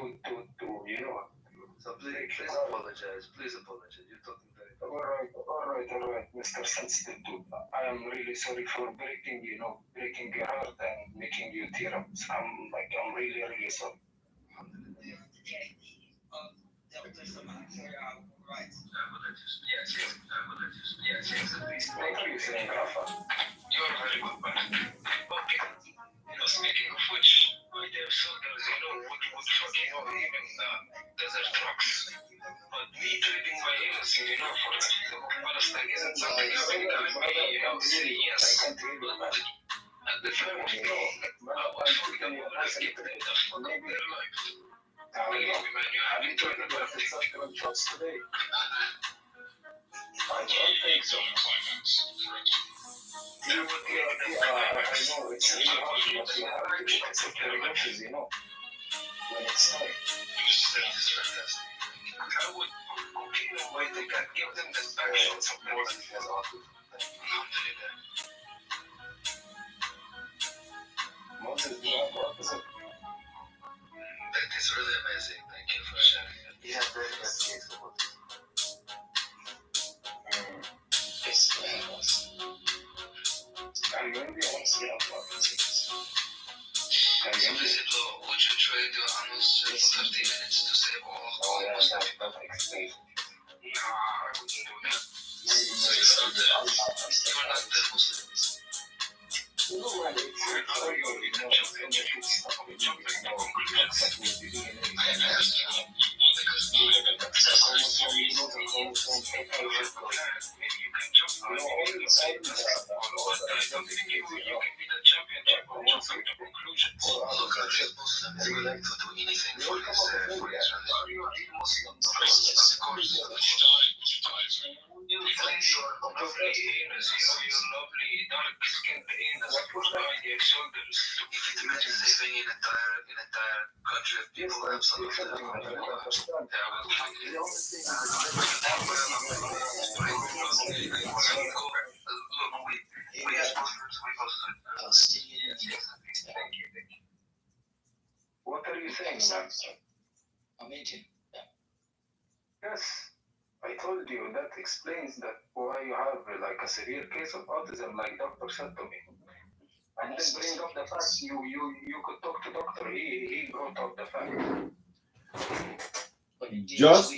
So please apologize. Please apologize. You're talking very badly. All right, Mr. Sensitive Dude. I am really sorry for breaking your heart and making you tear up. I'm really, really sorry. Right. What are you saying, Rafa? You're very good, man. Okay. Speaking of which, there are soldiers, would fucking even desert trucks. But me trading my ears, for Palestine isn't something I would say yes. But at the time of me, I was fucking let's get them the fuck up their life. Believe me, man, you haven't tried about it. Trucks today. I don't think so. I know it's really hard, but you have to accept the reductions, when it's time. This is fantastic. I would kill them while they can give them the actions of more than has offered. Alhamdulillah. Moses, do you have autism? That is really amazing. Thank you for sharing it. Yeah, very bad case of autism. And maybe honestly, I'm not Would you trade your almost 30 minutes to save all that explains. No, I wouldn't do that. So you're not the Muslim. No, man, it's how you Imagine saving an entire country of people. Absolutely. We as Muslims, we must What are you saying, man? Yes, I told you that explains that why you have like a severe case of autism, like doctor said to me. And then bring up the fact you could talk to doctor. He brought up the fact. Just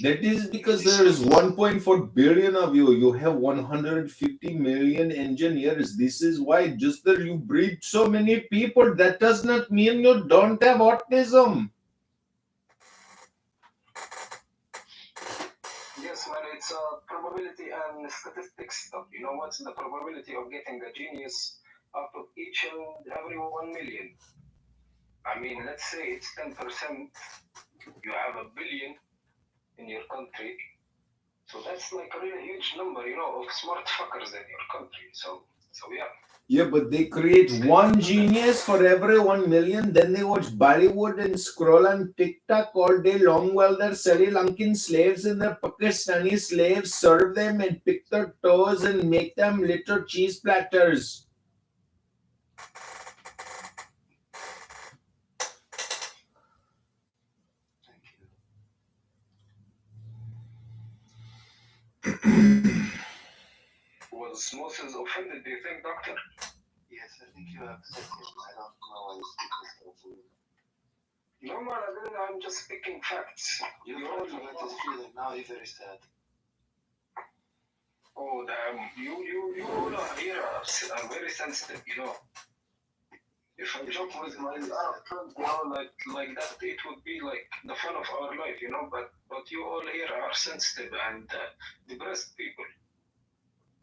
that is because there is 1.4 billion of you. You have 150 million engineers. This is why just that you breed so many people. That does not mean you don't have autism. Yes, man, it's probability and statistics stuff. You know what's the probability of getting a genius out of each and every 1 million? I mean, let's say it's 10%. You have a billion in your country. So that's like a really huge number, you know, of smart fuckers in your country. So yeah. Yeah, but they create one genius for every 1 million. Then they watch Bollywood and scroll on TikTok all day long while their Sri Lankan slaves and their Pakistani slaves serve them and pick their toes and make them little cheese platters. Was Moses offended, do you think, doctor? Yes, I think you upset him. I don't know why you speak this of No, man, I'm just speaking facts. You all hurt his feeling. Now he's very sad. Oh, damn. You all are here are very sensitive, you know. If I joke with my Arab friends, you know, like that, it would be like the fun of our life, you know. But you all here are sensitive and depressed people.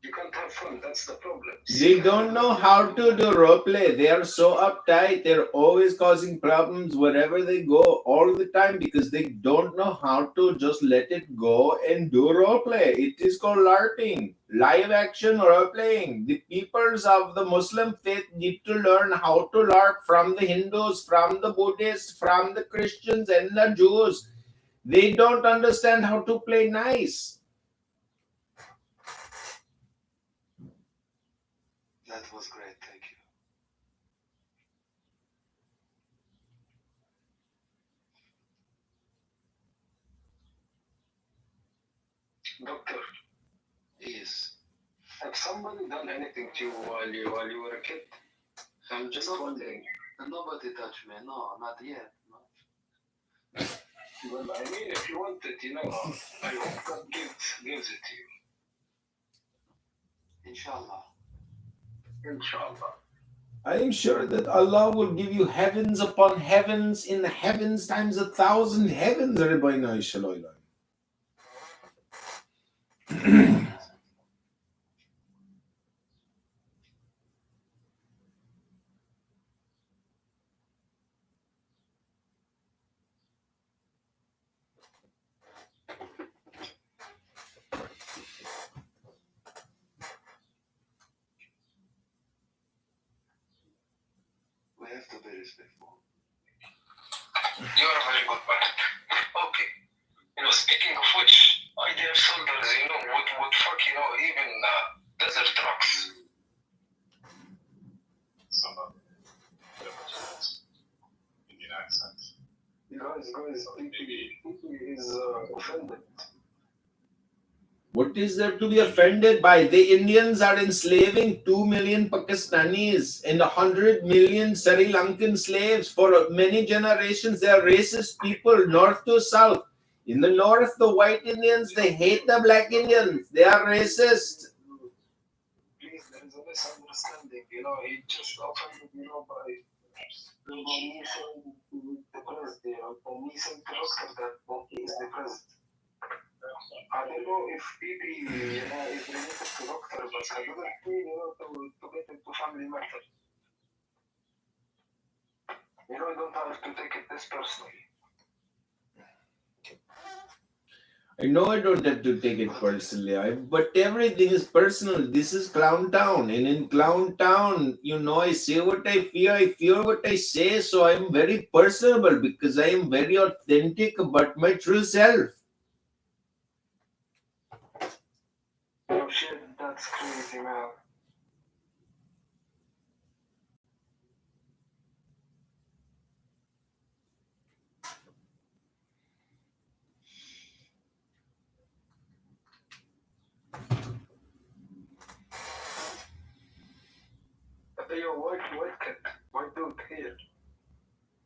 You can't have fun. That's the problem. They don't know how to do roleplay. They are so uptight. They're always causing problems wherever they go all the time because they don't know how to just let it go and do roleplay. It is called LARPing, live action roleplaying. The peoples of the Muslim faith need to learn how to LARP from the Hindus, from the Buddhists, from the Christians and the Jews. They don't understand how to play nice. That was great, thank you. Doctor. Yes. Have somebody done anything to you while you were a kid? I'm just wondering. Nobody touched me. No, not yet. No. Well, I mean, if you want it, you know, I hope God gives it to you. Inshallah. Inshallah. I am sure that Allah will give you heavens upon heavens in the heavens times 1,000 heavens. Everybody knows Shalom. We have to be respectful. You're a very good man. Okay. You know, speaking of which, IDF soldiers, you know, would fuck, you know, even desert trucks. Indian accent. Guys, he is offended. What is there to be offended by? The Indians are enslaving 2 million Pakistanis and 100 million Sri Lankan slaves for many generations. They are racist people, north to south. In the north, the white Indians, they hate the black Indians. They are racist. Please, there is a misunderstanding. He just offended, by me saying the president, and me saying to Oscar that he is the president. I don't know if PP, is related to doctor, but I don't mean, to get into family matter. You don't have to take it this personally. I know I don't have to take it personally, but everything is personal. This is Clown Town, and in Clown Town, I say what I feel what I say, so I am very personable because I am very authentic about my true self. Oh shit, that's crazy, man. Yo, white dude here.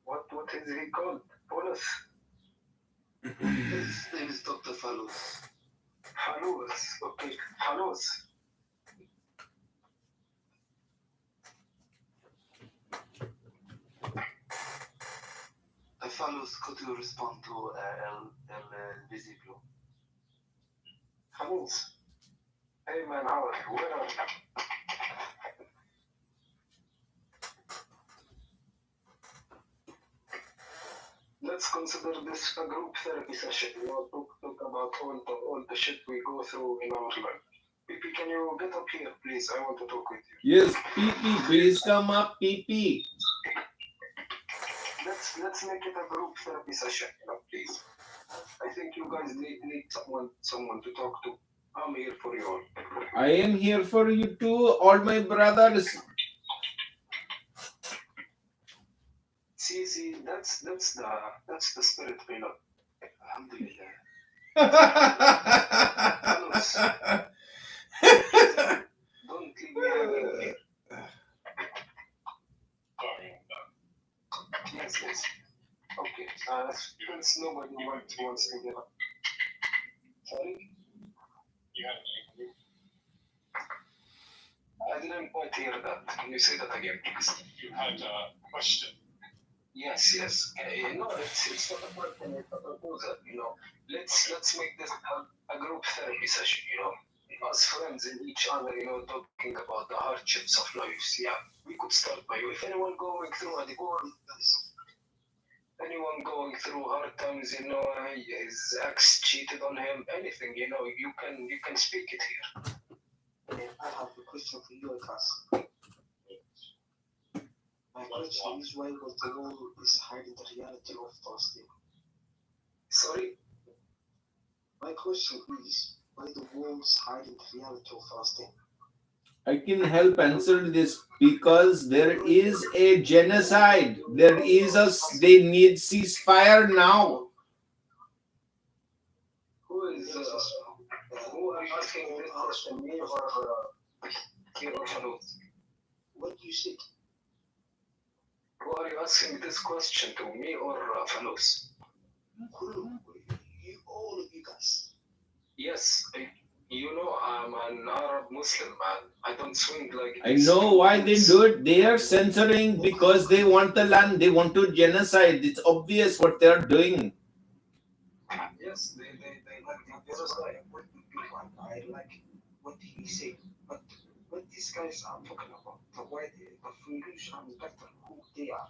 What is he called? Bonus? His name is Dr. Falus. Falus. Okay, Falus. Falus, could you respond to El Visiblo? Falus. Hey man, how are you? Where are you? Let's consider this a group therapy session. Talk about all the shit we go through in our life. PP, can you get up here, please? I want to talk with you. Yes, PP, please come up, PP. Let's make it a group therapy session, please. I think you guys need someone to talk to. I'm here for you all. I am here for you too, all my brothers. See, that's the spirit, Milo. Alhamdulillah. Don't leave me hanging here. Yes. Okay. Since nobody wants to get up. Sorry? I didn't quite hear that. Can you say that again, please? You had a question. Yes. No, it's not a question, it's a proposal, Let's make this a group therapy session, As friends in each other, talking about the hardships of life. Yeah, we could start by you. If anyone going through a divorce, anyone going through hard times, his ex cheated on him, anything, you can speak it here. I have a question for you, Akas. My question is, why was the world is hiding the reality of fasting? Sorry? My question is, why the world is hiding the reality of fasting? I can help answer this because there is a genocide. They need ceasefire now. Who are you asking this question, me or Falut? What do you say? Who are you asking this question to, me or Falus? All of you guys. Yes, I'm an Arab Muslim man. I don't swing like I know why they do it. They are censoring because they want the land. They want to genocide. It's obvious what they are doing. Yes, they like the genocide. I like what he said, but what these guys are talking about, the French and better who they are.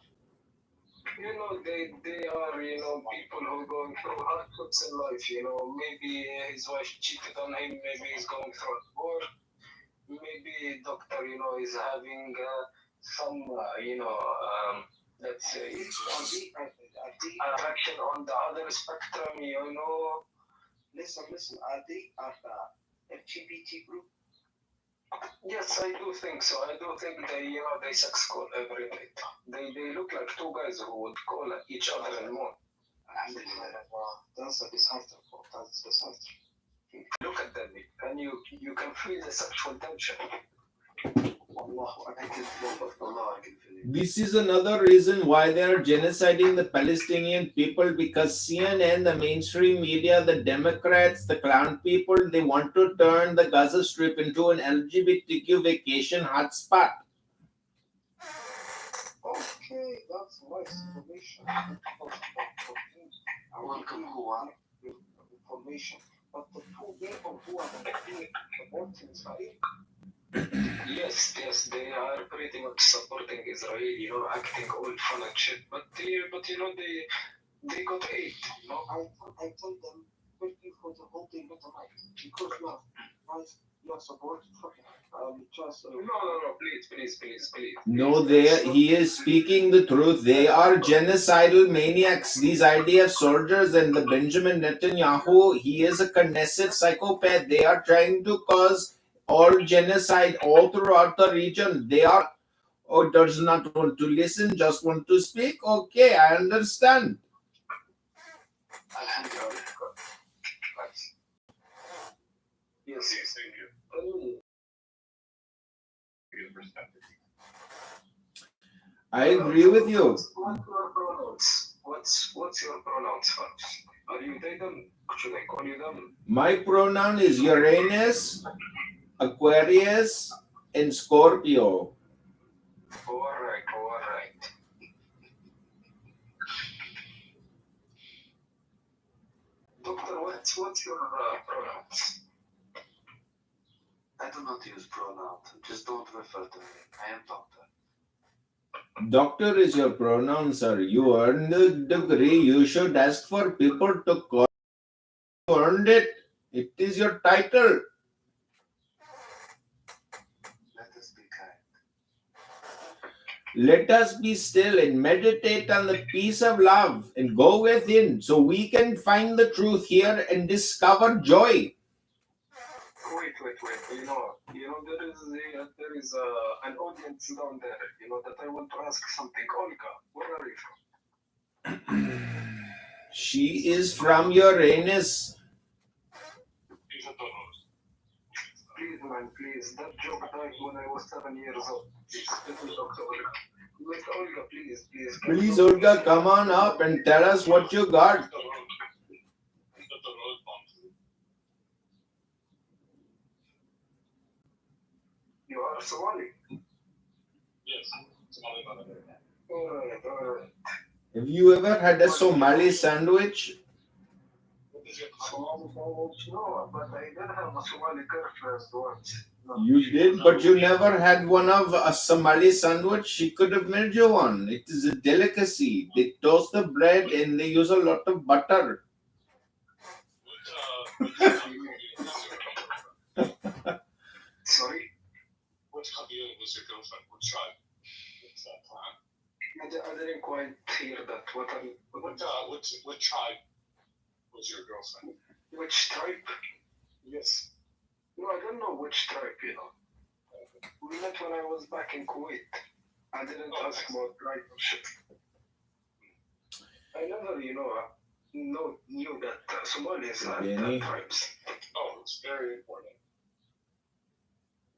They are, people who are going through hardships in life, maybe his wife cheated on him, maybe he's going through a war, maybe doctor, is having some, let's say, affection on the other spectrum, Listen, are they LGBT group? Yes, I do think so. I do think they sex call every night. They look like two guys who would call each other and more. That's a disaster. That's a disaster. Look at them, and you can feel the sexual tension. This is another reason why they are genociding the Palestinian people, because CNN, the mainstream media, the Democrats, the clown people, they want to turn the Gaza Strip into an LGBTQ vacation hotspot. Okay, that's nice information. I welcome information. But the two people who are being aborting Israel, yes, they are pretty much supporting Israel, acting all fun and shit. But they got hate. I told them, thank you for the whole thing, because you are supporting fucking. No, please. No, he is speaking the truth. They are genocidal maniacs, these IDF soldiers, and the Benjamin Netanyahu, he is a Knesset psychopath. They are trying to cause all genocide all throughout the region. They are, does not want to listen, just want to speak. Okay, I understand. Yes, thank you. I agree with you. What's your pronouns first? Are you them? Should I call you them? My pronoun is Uranus, Aquarius, and Scorpio. All right. Doctor, what's your pronouns? I do not use pronouns. Just don't refer to me. I am doctor. Doctor is your pronoun, sir. You earned the degree. You should ask for people to call you. Earned it. It is your title. Let us be kind. Let us be still and meditate on the peace of love and go within so we can find the truth here and discover joy. Wait. There is an audience down there, that I want to ask something. Olga, where are you from? She is from Uranus. Please, man, please. That joke died when I was 7 years old. Please, Olga, please. Please, Olga, come on up and tell us what you got. You are Somali? Yes, Somali mother. All right. Have you ever had a Somali sandwich? Somali sandwich? No, but I did have a Somali girlfriend once. No. You did, but you never had one of a Somali sandwich. She could have made you one. It is a delicacy. They toast the bread and they use a lot of butter. Sorry? Which Kabila was your girlfriend? What tribe? What's that plan? I didn't quite hear that. What tribe was your girlfriend? Which tribe? Yes. No, I don't know which tribe, We met when I was back in Kuwait. I didn't ask about tribe or shit. I never, knew that Somalis had tribes. Oh, it's very important.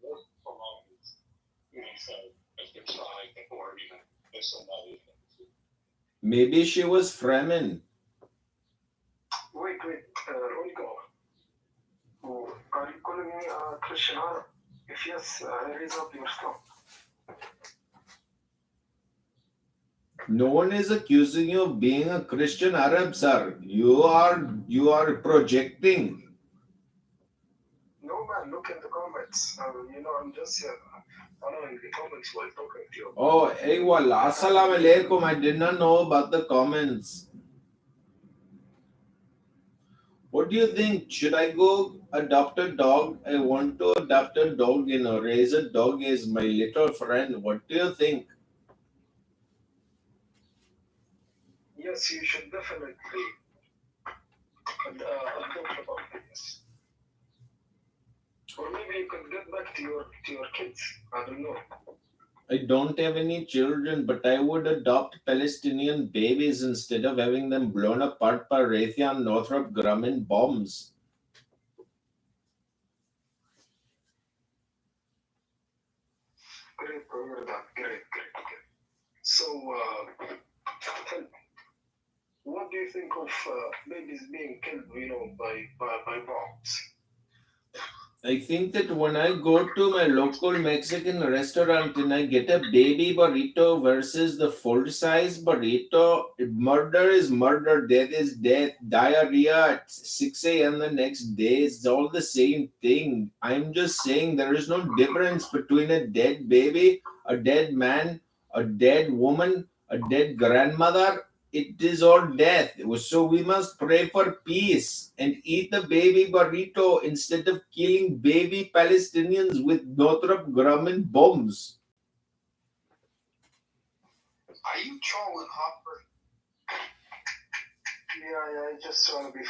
Most Somalians, so if they're tribe or they're Somali. Maybe she was Fremen. Wait, Olga. Are you calling me a Christian Arab? If yes, raise up your thumb. No one is accusing you of being a Christian Arab, sir. You are projecting. No, man, look at the comments. I'm just following the comments while talking to you. Oh, hey, wallah. Assalamu alaikum. I did not know about the comments. What do you think? Should I go adopt a dog? I want to adopt a dog, raise a dog as my little friend. What do you think? Yes, you should definitely adopt a dog. Yes. Or maybe you could get back to your kids. I don't know. I don't have any children, but I would adopt Palestinian babies instead of having them blown apart by Raytheon Northrop Grumman bombs. Great to hear that. Great. So, tell me, what do you think of babies being killed, by bombs? I think that when I go to my local Mexican restaurant and I get a baby burrito versus the full-size burrito, murder is murder, death is death, diarrhea at 6 a.m. the next day, it's all the same thing. I'm just saying there is no difference between a dead baby, a dead man, a dead woman, a dead grandmother. It is all death. So we must pray for peace and eat the baby burrito instead of killing baby Palestinians with Northrop Grumman bombs. Are you trolling, Hopper? Yeah, I just want to be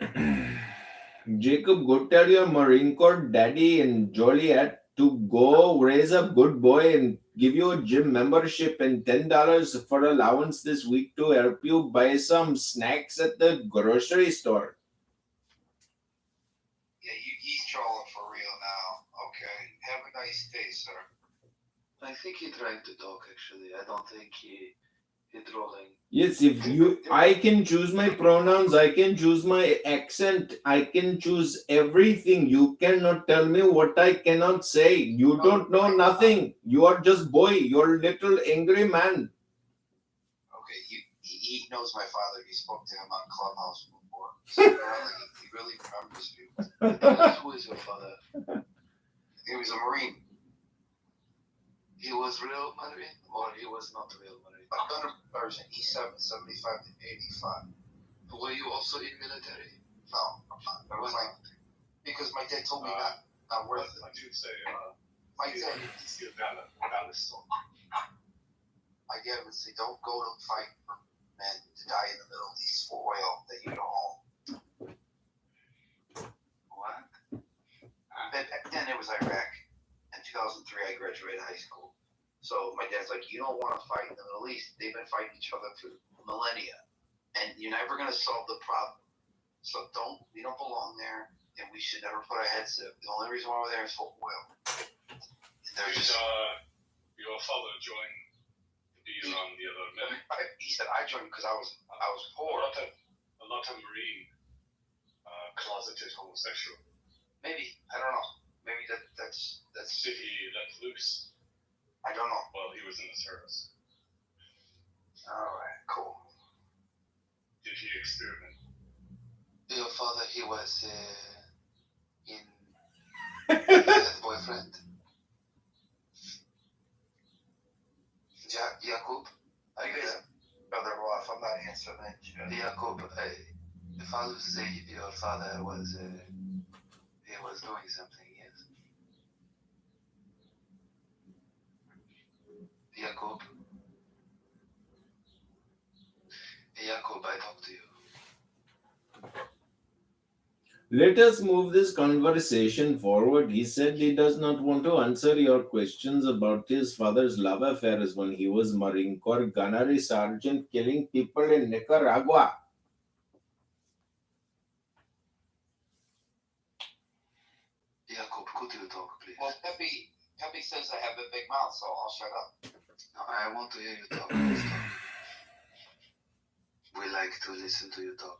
funny. Jacob, go tell your Marine Corps daddy in Joliet to go raise a good boy and give you a gym membership and $10 for allowance this week to help you buy some snacks at the grocery store. Yeah, he's trolling for real now. Okay. Have a nice day, sir. I think he tried to talk, actually. I don't think he trolling. Yes, I can choose my pronouns, I can choose my accent, I can choose everything. You cannot tell me what I cannot say. You don't know nothing. You are just boy. You're little angry man. Okay, he knows my father. He spoke to him on Clubhouse before. So apparently he really remembers you. Who is your father? He was a Marine. He was real Marine or he was not real Marine? A gunner version, E7, 75 to 85. Were you also in military? No, I'm not. I was like, because my dad told me not worth it. I do say, My dad, see a valid soul. my dad would say, don't go to fight for men to die in the Middle East for oil that you don't own. What? Then it was Iraq. In 2003, I graduated high school. So my dad's like, you don't want to fight in the Middle East. They've been fighting each other for millennia. And you're never going to solve the problem. So we don't belong there. And we should never put our heads there. The only reason why we're there is for oil. Your father joined to be around the other men. He said, I joined because I was poor. A lot of Marine closeted homosexual. Maybe. I don't know. Maybe that's. Did he let loose? I don't know. Well, he was in the service. Alright, cool. Did he experiment? Your father, he was in boyfriend. Jakub? I guess. Brother Roth, I'm not answering that. Jakub, if I was to say your father was, he was doing something, yes. Jakub, I talk to you. Let us move this conversation forward. He said he does not want to answer your questions about his father's love affairs when he was Marine Corps gunnery sergeant killing people in Nicaragua. Jakub, could you talk, please? Well, Pepe says I have a big mouth, so I'll shut up. No, I want to hear you talk. Please talk. We like to listen to you talk.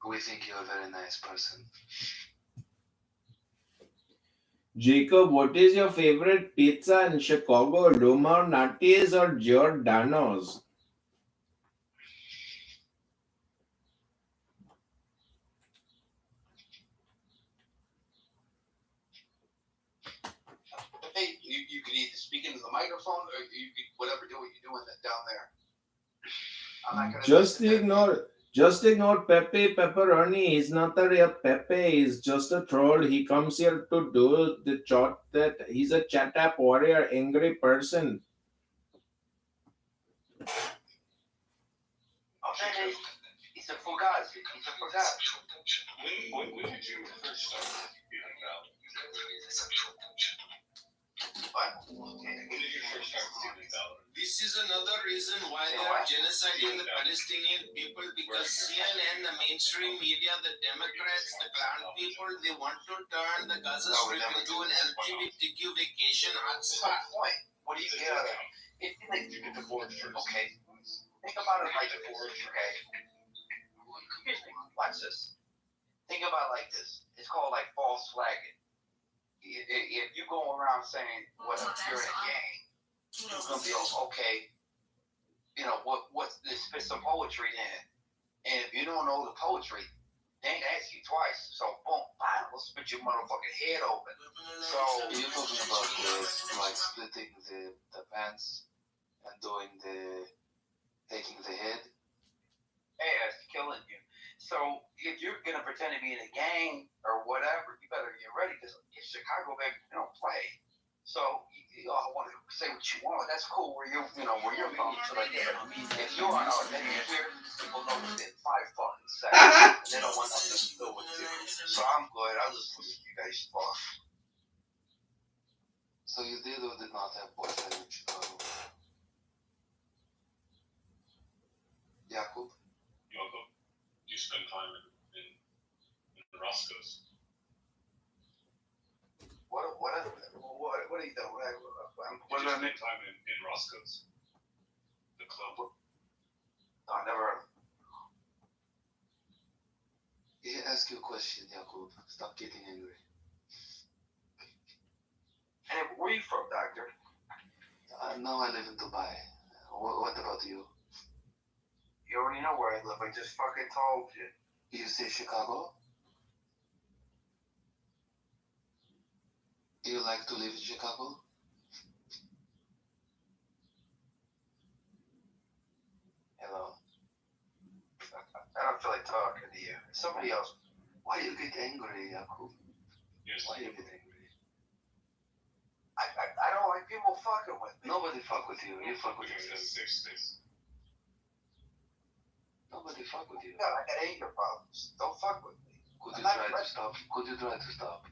We think you're a very nice person. Jacob, what is your favorite pizza in Chicago? Loma Natti's or Giordano's? Hey, you could either speak into the microphone or you could whatever do what you're doing down there. I'm not gonna Just ignore Pepe Pepperoni. He's not a real Pepe. He's just a troll. He comes here to do the chat that he's a chat app warrior, angry person. Okay, he's a fugazi. When did you first start feeling This is another reason why they are genociding the Palestinian people, because CNN, the mainstream media, the Democrats, the clown people, they want to turn the Gaza Strip into an LGBTQ vacation hotspot. What do you get out of it? If you think you get the board first. Okay. Think about it like this. Okay. Excuse me. Watch this. Think about it like this. It's called like false flagging. If you go around saying, well, you're in a gang, you're gonna be okay. You know what's this? Spit some poetry in, and if you don't know the poetry, they ain't ask you twice. So boom, bam, we'll spit your motherfucking head open. So you're talking about like splitting the pants and doing taking the head. ass killing you. So if you're gonna pretend to be in a gang or whatever, you better get ready because in Chicago, baby, you don't play. So you all want to say what you want. That's cool where you're from. So like, if you're on our name here, people know within 5 fucking seconds. And they don't want nothing to do with you. So I'm good. I'll just listen to you guys talk. So you did or did not have boyfriend in Chicago? Jakub? Jakob, you spend time in Roscoe's. What are you doing? What did I make time in Roscoe's? The club. No, I never heard of it. He asked you a question, Jakub. Stop getting angry. And where are you from, doctor? Now I live in Dubai. What about you? You already know where I live. I just fucking told you. You say Chicago? You like to live in Chicago? Hello. I don't feel like talking to you. Somebody else. Why do you get angry, Jakub? Why do you get angry? I don't like people fucking with me. Nobody fuck with you. You fuck with yourself. Nobody fuck with you. Yeah, I got anger problems. Don't fuck with me. Could you try to stop? Could you try to stop?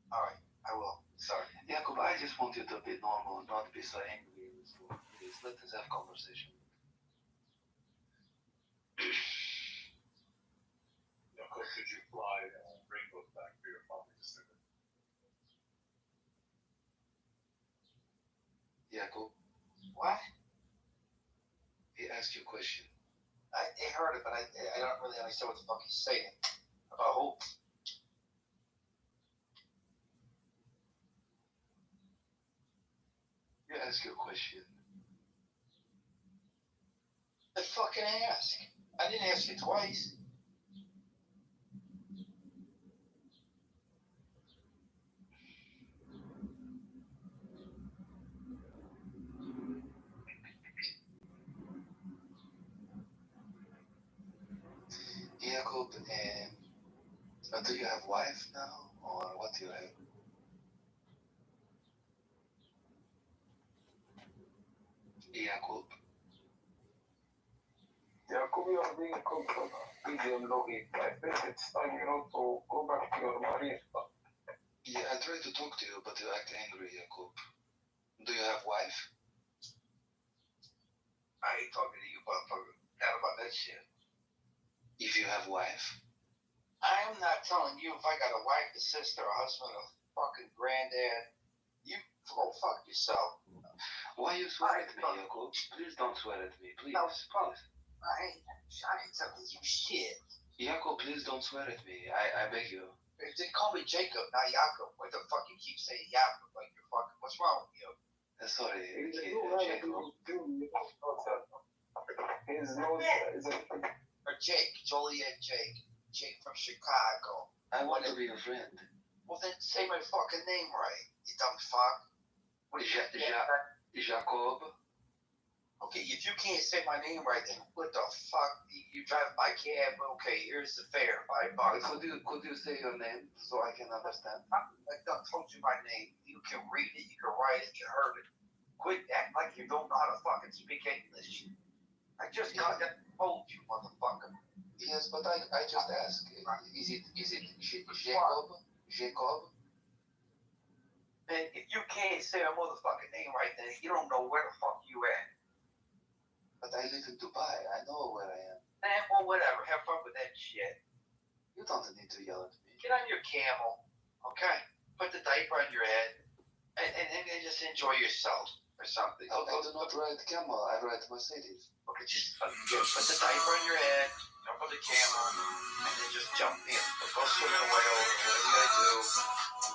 Alright, I will. Sorry. Jakub, I just want you to be normal, not be so angry. Please, let us have conversation. Jakob, could you fly rainbows back for your father to send it? Jakub? What? He asked you a question. I heard it, but I don't really understand what the fuck he's saying. About who? You asked your question. I fucking ask. I didn't ask you twice. Jakub, do you have wife now, or what do you have? Jakub? Jakub, you are being medium logic. I think it's time, to go back to your marine stuff. Yeah, I try to talk to you, but you act angry, Jakub. Do you have wife? I ain't talking to you, motherfucker. Not about that shit. If you have wife? I'm not telling you if I got a wife, a sister, a husband, a fucking granddad. You go fuck yourself. Why you swear at me, Jakub? Please don't swear at me, please. No, please. I ain't telling you shit. Jakub, please don't swear at me. I beg you. They call me Jacob, not Jakob. What the fuck you keep saying Jakob? Like you're fucking. What's wrong with you? Sorry, Jacob. His nose is a... Or Jake, Joliet Jake. Jake from Chicago. I want to be your friend. Well then say my fucking name right, you dumb fuck. What is Jacob? Okay, if you can't say my name right, then what the fuck? You drive my cab, okay, here's the fare, $5. Could you say your name so I can understand? I told you my name. You can read it, you can write it, you heard it. Quit acting like you don't know how to fucking speak English. I just got that told you, motherfucker. Yes, but I just asked. Is it Jacob? Jacob? Man, if you can't say a motherfucking name right, then you don't know where the fuck you at. But I live in Dubai. I know where I am. Man, well, whatever. Have fun with that shit. You don't need to yell at me. Get on your camel, okay? Put the diaper on your head, and just enjoy yourself or something. I do not ride camel. I ride Mercedes. Okay, just put the diaper on your head, jump on the camel, and then just jump in. Go swim in a whale, whatever you gotta do.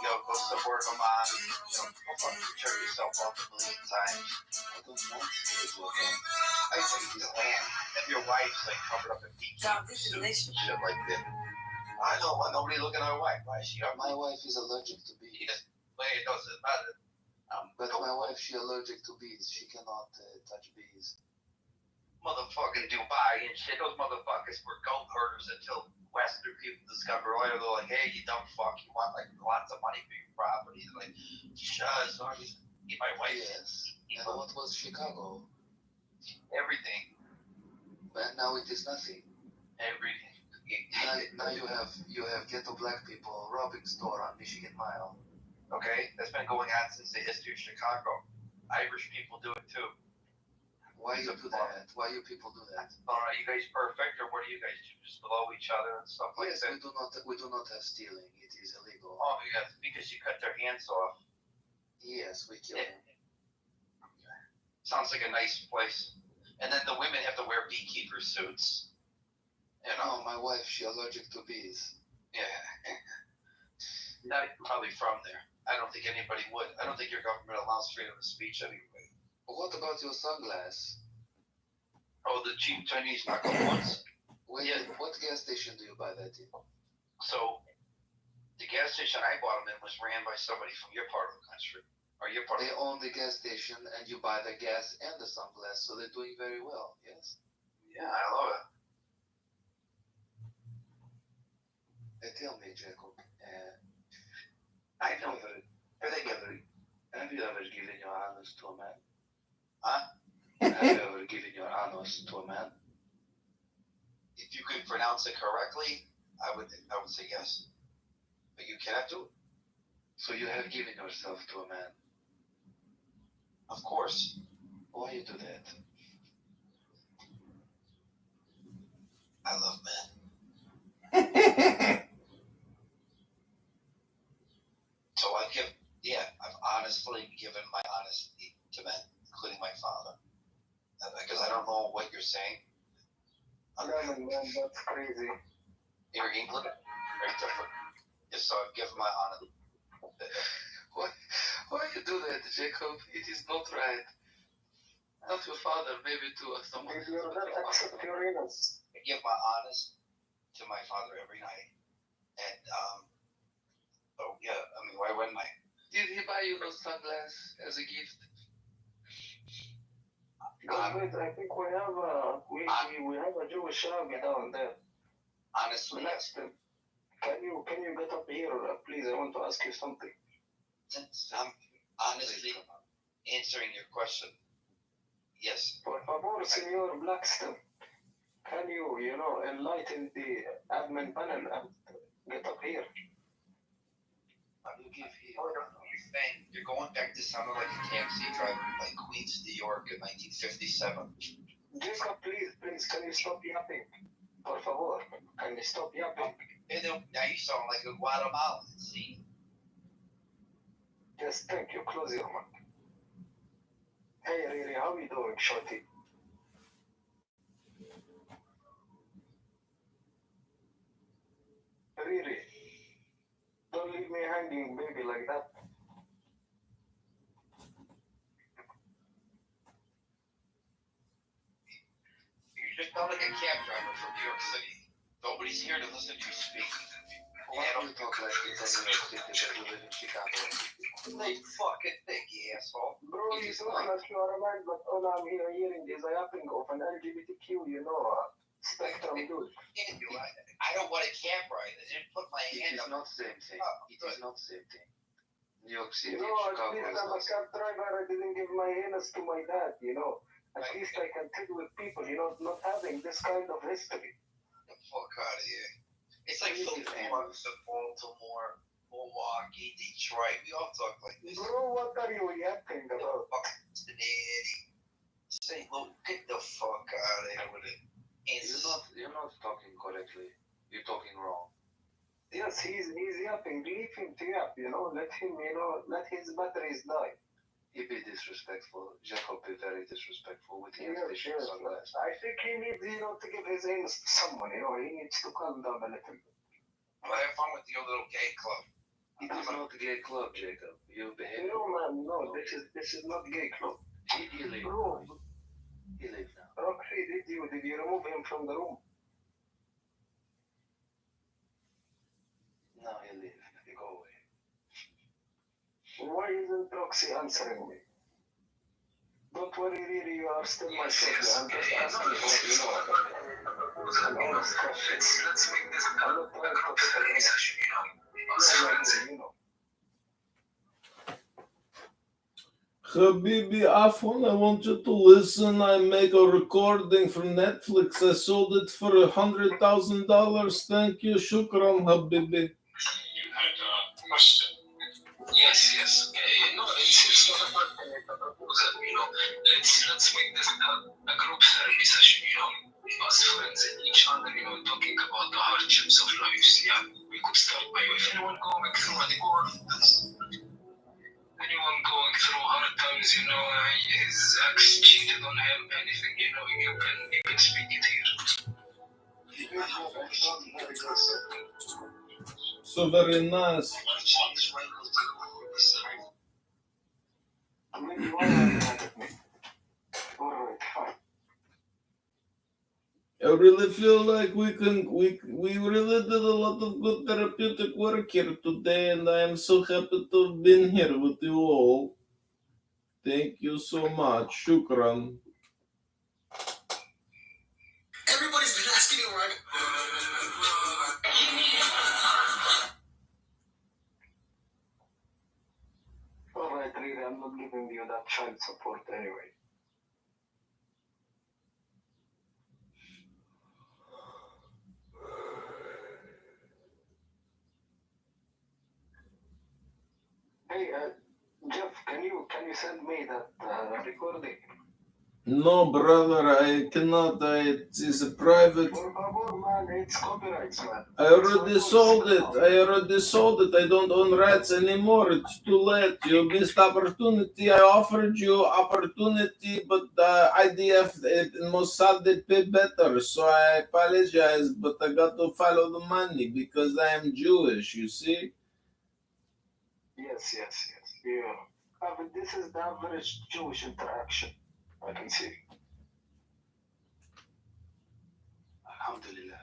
Go somewhere, come on. Go fucking turn yourself off a million times. I don't want to do that. I think you land. And your wife's like covered up in beach. Shit like that. I know, nobody looking at our wife. Why is she up? My wife is allergic to bees. Well, it doesn't matter. But my wife, she allergic to bees. She cannot touch bees. Motherfucking Dubai and shit. Those motherfuckers were goat herders until Western people discovered oil. They're like, hey, you dumb fuck, you want like lots of money for your property. They're like, shut up, eat my wife. Yes. And what was Chicago? Everything. But now it is nothing. Everything. Now you have ghetto black people robbing store on Michigan Mile. Okay, that's been going on since the history of Chicago. Irish people do it too. Why you do that? Why you people do that? Are you guys perfect, or what do you guys do? Just below each other and stuff like yes, that? we do not have stealing. It is illegal. Oh, yeah, because you cut their hands off. Yes, we kill them. Okay. Sounds like a nice place. And then the women have to wear beekeeper suits. You know? No, my wife, she allergic to bees. Yeah. Not probably from there. I don't think anybody would. I don't think your government allows freedom of speech anyway. What about your sunglass? Oh, the cheap Chinese knockoff ones? Wait, yeah. What gas station do you buy that in? So, the gas station I bought them in was ran by somebody from your part of the country. Or your part They own the gas station and you buy the gas and the sunglass, so they're doing very well, yes? Yeah, I love it. Tell me, Jacob, I know. Have you ever given your anus to a man? Huh? Have you ever given your anus to a man? If you could pronounce it correctly, I would say yes. But you cannot do it. So you have given yourself to a man? Of course. Why you do that? I love men. So I've honestly given my honesty to men, including my father. Because I don't know what you're saying. Man, that's crazy. You're England? Very different. Yes, so I've given my honesty. Why you do that, Jacob? It is not right. Not your father, maybe to someone. If you're not accept your innocence. I give my honest to my father every night. And, oh yeah, I mean, why wouldn't I? Did he buy you those sunglasses as a gift? Wait, I think we have a Jewish rabbi down there. Honestly, yes. Can you get up here, please? I want to ask you something. Since I'm honestly answering your question, yes. Por favor, Senor Blackstone, can you enlighten the admin panel and get up here? You're going back to sounding like a taxi driver like Queens, New York in 1957. Jacob, please, can you stop yapping? Por favor, can you stop yapping? Now you sound like a Guatemalan, see? Yes, thank you. Close your mouth. Hey, Riri, how are you doing, shorty? Riri, don't leave me hanging, baby, like that. You just sound like a cab driver from New York City. Nobody's here to listen to you speak. Why do you talk like this in New York City that you live in Chicago? They fucking think, you asshole. Bro, you talk like you are a man, but all I'm hearing is a yapping of an LGBTQ, spectrum dude. I don't want a cab ride. I didn't put my hand up. It is not the same thing. It is not the same thing. New York City, Chicago. At least I'm a cab driver. I didn't give my anus to my dad, At least I can deal with people, not having this kind of history. Get the fuck out of here. It's like Philip Morris of Baltimore, Milwaukee, Detroit. We all talk like this. Bro, what are you yapping about? Cincinnati, St. Louis. Get the fuck out of here with it. You're not talking correctly. You're talking wrong. Yes, he's yapping. Leave him to yap, let him, let his batteries die. He be disrespectful. Jacob be very disrespectful with his Yes, dishes yes, on yes. that. I think he needs, to give his hands to someone, he needs to calm down a little bit. Well, have fun with your little gay club. It is not a gay club, Jacob. You behave. No, man, no, this is not gay club. He leave. Bro, He leave now. Roxy, did you remove him from the room? No, he leave. He go away. Why isn't Roxy answering me? Don't worry, really, you are still my sister. I'm just asking for, an honest question. Let's make this I'm not trying to group therapy session, us friends. Habibi Afon, I want you to listen. I make a recording for Netflix. I sold it for $100,000. Thank you. Shukran, Habibi. You had a question. Yes. No, it's not about proposal, Let's make this a group therapy session, us friends and each other, talking about the hardships of life. Yeah, we could start by if anyone going through hard times, his ex cheated on him, anything, you can speak it here. So very nice. I mean, you are mad at me. Alright, fine. I really feel like we really did a lot of good therapeutic work here today, and I am so happy to have been here with you all. Thank you so much. Shukran. Everybody's been asking me where I'm. Alright, really, I'm not giving you that child support anyway. Hey, Jeff, can you send me that recording? No, brother, I cannot. It is a private. Por favor, man, it's copyrights, man. I already sold it. I don't own rights anymore. It's too late. You missed opportunity. I offered you opportunity, but the IDF and Mossad they pay better. So I apologize, but I got to follow the money because I am Jewish. You see? Yes. Yeah. But this is the average Jewish interaction. I can see. Alhamdulillah.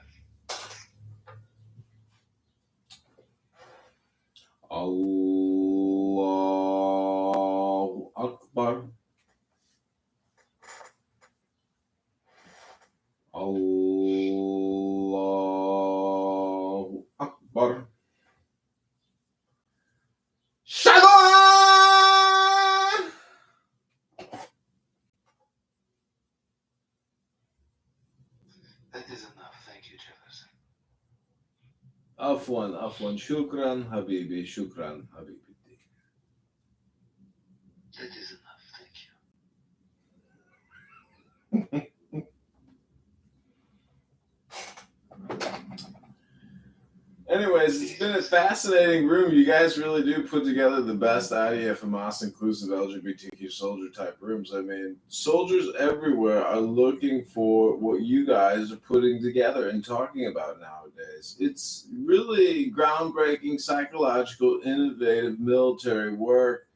Allahu Akbar. Allahu Akbar. Shalom! That is enough. Thank you, Jefferson. Afwan. Shukran, Habibi. Shukran, Habibi. That is enough. Thank you. Anyways, it's been a fascinating room. You guys really do put together the best IDFMOS inclusive LGBTQ soldier type rooms. I mean, soldiers everywhere are looking for what you guys are putting together and talking about nowadays. It's really groundbreaking, psychological, innovative military work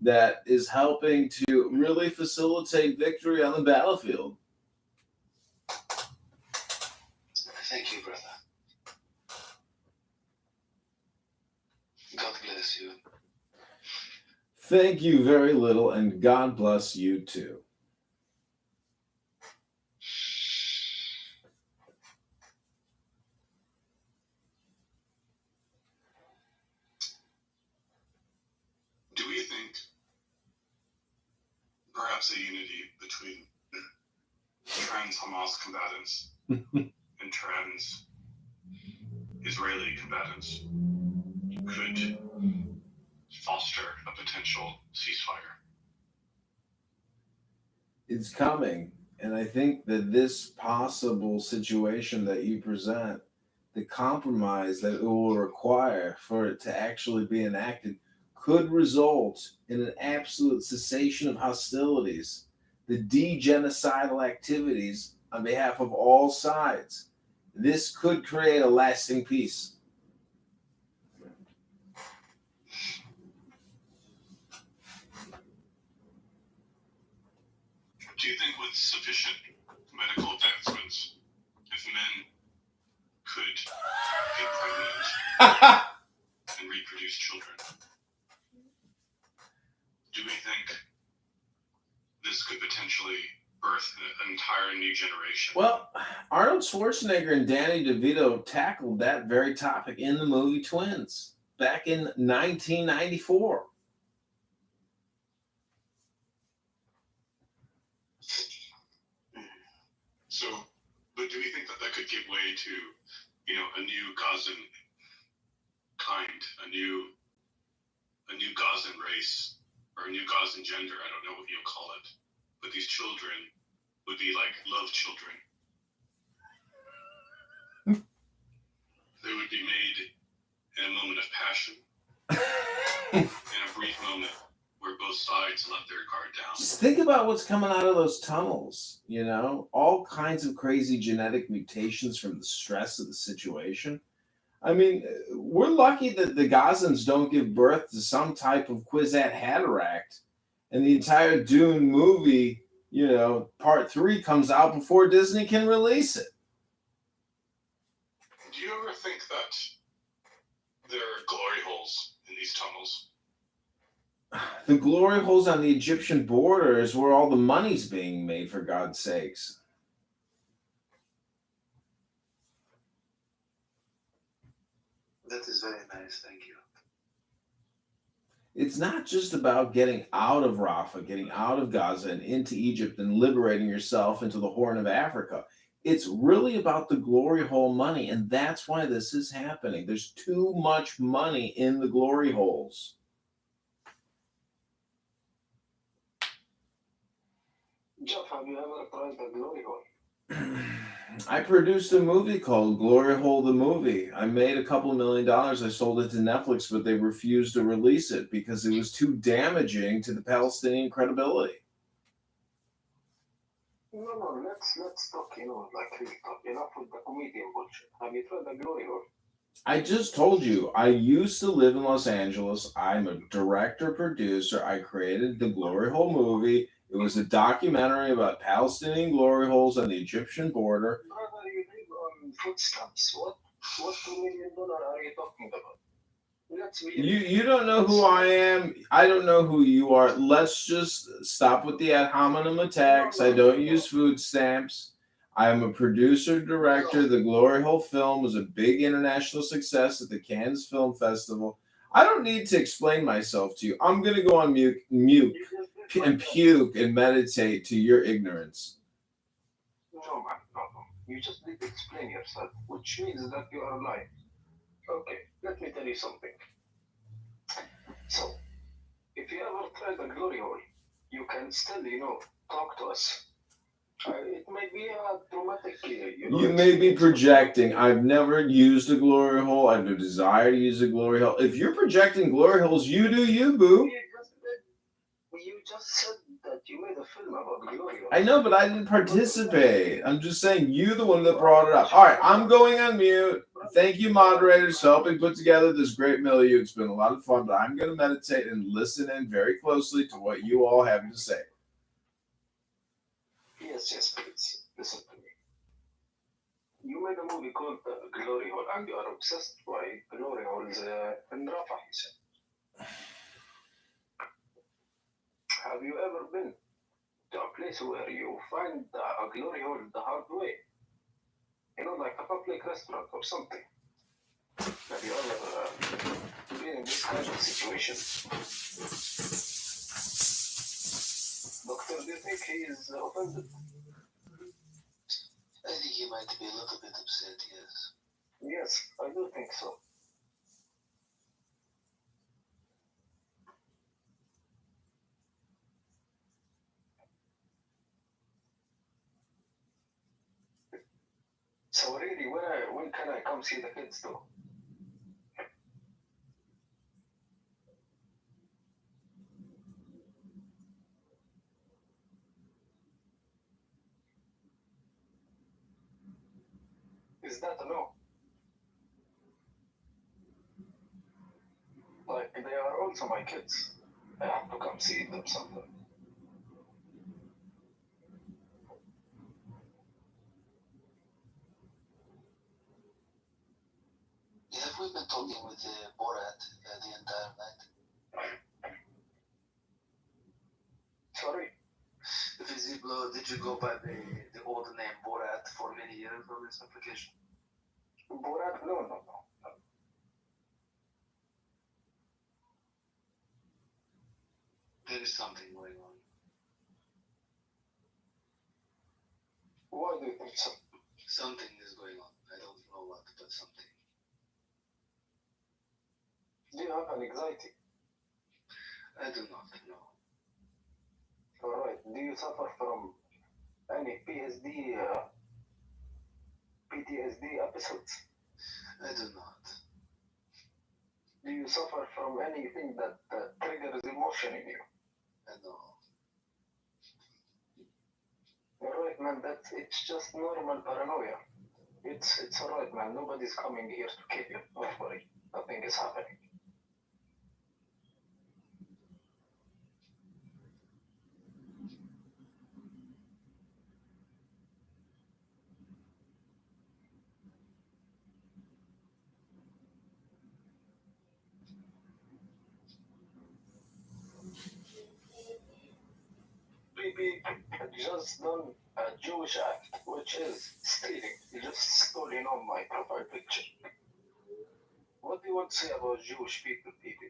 that is helping to really facilitate victory on the battlefield. Thank you, brother. God bless you. Thank you very little, and God bless you too. Do we think perhaps a unity between trans Hamas combatants and trans Israeli combatants could foster a potential ceasefire. It's coming. And I think that this possible situation that you present, the compromise that it will require for it to actually be enacted, could result in an absolute cessation of hostilities, the de-genocidal activities on behalf of all sides. This could create a lasting peace. Do you think with sufficient medical advancements, if men could get pregnant and reproduce children, do we think this could potentially birth an entire new generation? Well, Arnold Schwarzenegger and Danny DeVito tackled that very topic in the movie Twins back in 1994. So, but do we think that that could give way to, a new Gazan kind, a new Gazan race, or a new Gazan gender? I don't know what you'll call it. But these children would be like love children. They would be made in a moment of passion, in a brief moment where both sides let their guard down. Just think about what's coming out of those tunnels, all kinds of crazy genetic mutations from the stress of the situation. I mean, we're lucky that the Gazans don't give birth to some type of Kwisatz Haderach, and the entire Dune movie, part 3 comes out before Disney can release it. Do you ever think that there are glory holes in these tunnels? The glory holes on the Egyptian border is where all the money's being made, for God's sakes. That is very nice, thank you. It's not just about getting out of Rafah, getting out of Gaza and into Egypt and liberating yourself into the Horn of Africa. It's really about the glory hole money, and that's why this is happening. There's too much money in the glory holes. Jeff, have you ever tried the glory hole? I produced a movie called Glory Hole the Movie. I made a couple $1 million. I sold it to Netflix, but they refused to release it because it was too damaging to the Palestinian credibility. No, let's talk, like real talk. Enough with the comedian bullshit. Have you tried the glory hole? I just told you, I used to live in Los Angeles. I'm a director, producer. I created the Glory Hole movie. It was a documentary about Palestinian glory holes on the Egyptian border. Brother, you live on food stamps. What $2 million are you talking about? You don't know who I am. I don't know who you are. Let's just stop with the ad hominem attacks. I don't use food stamps. I'm a producer, director. The Glory Hole film was a big international success at the Cannes Film Festival. I don't need to explain myself to you. I'm going to go on mute and puke and meditate to your ignorance. No, man, no. You just need to explain yourself, which means that you are lying. Okay, let me tell you something. So, if you ever try the glory hole, you can still, talk to us. It may be a traumatic. You may be projecting. I've never used a glory hole. I have no desire to use a glory hole. If you're projecting glory holes, you do you, boo. You just said that you made a film about glory holes. I know, but I didn't participate. I'm just saying you're the one that brought it up. All right, I'm going on mute. Thank you, moderators, for helping put together this great milieu. It's been a lot of fun, but I'm going to meditate and listen in very closely to what you all have to say. Yes, please. Listen to me. You made a movie called Glory Hole, and you are obsessed by glory holes in Rafah, you said. Have you ever been to a place where you find a glory hole the hard way? Like a public restaurant or something. Have you ever been in this kind of situation? Doctor, do you think he is offended? I think he might be a little bit upset, yes. Yes, I do think so. So really, when can I come see the kids though? Is that a no? Like, they are also my kids. I have to come see them sometime. Have we been talking with Borat the entire night? Sorry? Visiblo, did you go by the old name Borat for many years on this application? Borat? No. There is something going on. Why do you think so? Something is going on. I don't know what, but something. Do you have an anxiety? I do not know. Alright. Do you suffer from any PTSD episodes? I do not. Do you suffer from anything that triggers emotion in you? I know. Alright, man, it's just normal paranoia. It's alright, man. Nobody's coming here to kill you. Don't worry. Nothing is happening. Maybe just done a Jewish act, which is stealing. You just stole, my profile picture. What do you want to say about Jewish people, people?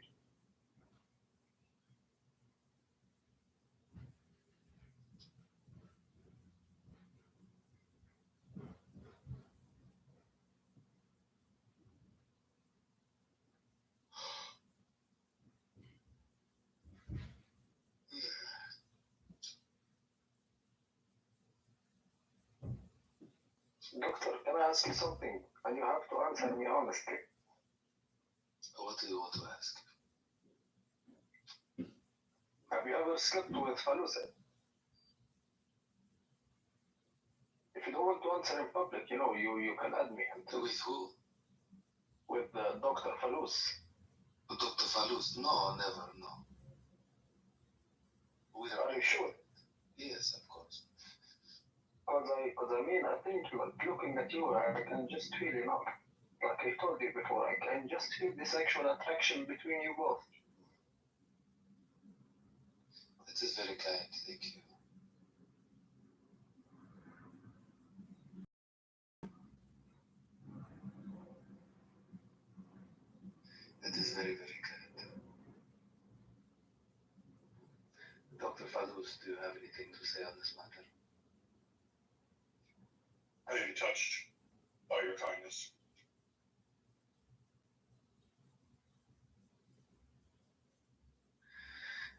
Doctor, can I ask you something? And you have to answer me honestly. What do you want to ask? Have you ever slept with Falusa? If you don't want to answer in public, you can add me. With who? With Dr. Falus. Dr. Falus? No, never, no. Are you sure? Yes, of course. Because I think looking at you, I can just feel, like I told you before, I can just feel the sexual attraction between you both. That is very kind, thank you. That is very, very kind. Dr. Falus, do you have anything to say on this matter? I am touched by your kindness.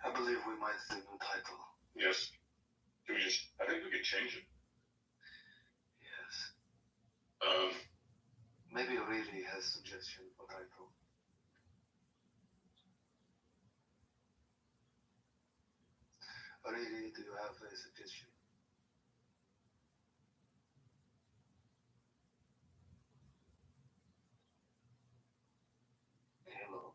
I believe we might do a new title. Yes. I think we could change it. Yes. Maybe Riri has suggestion for title. Riri, do you have a suggestion? Hello.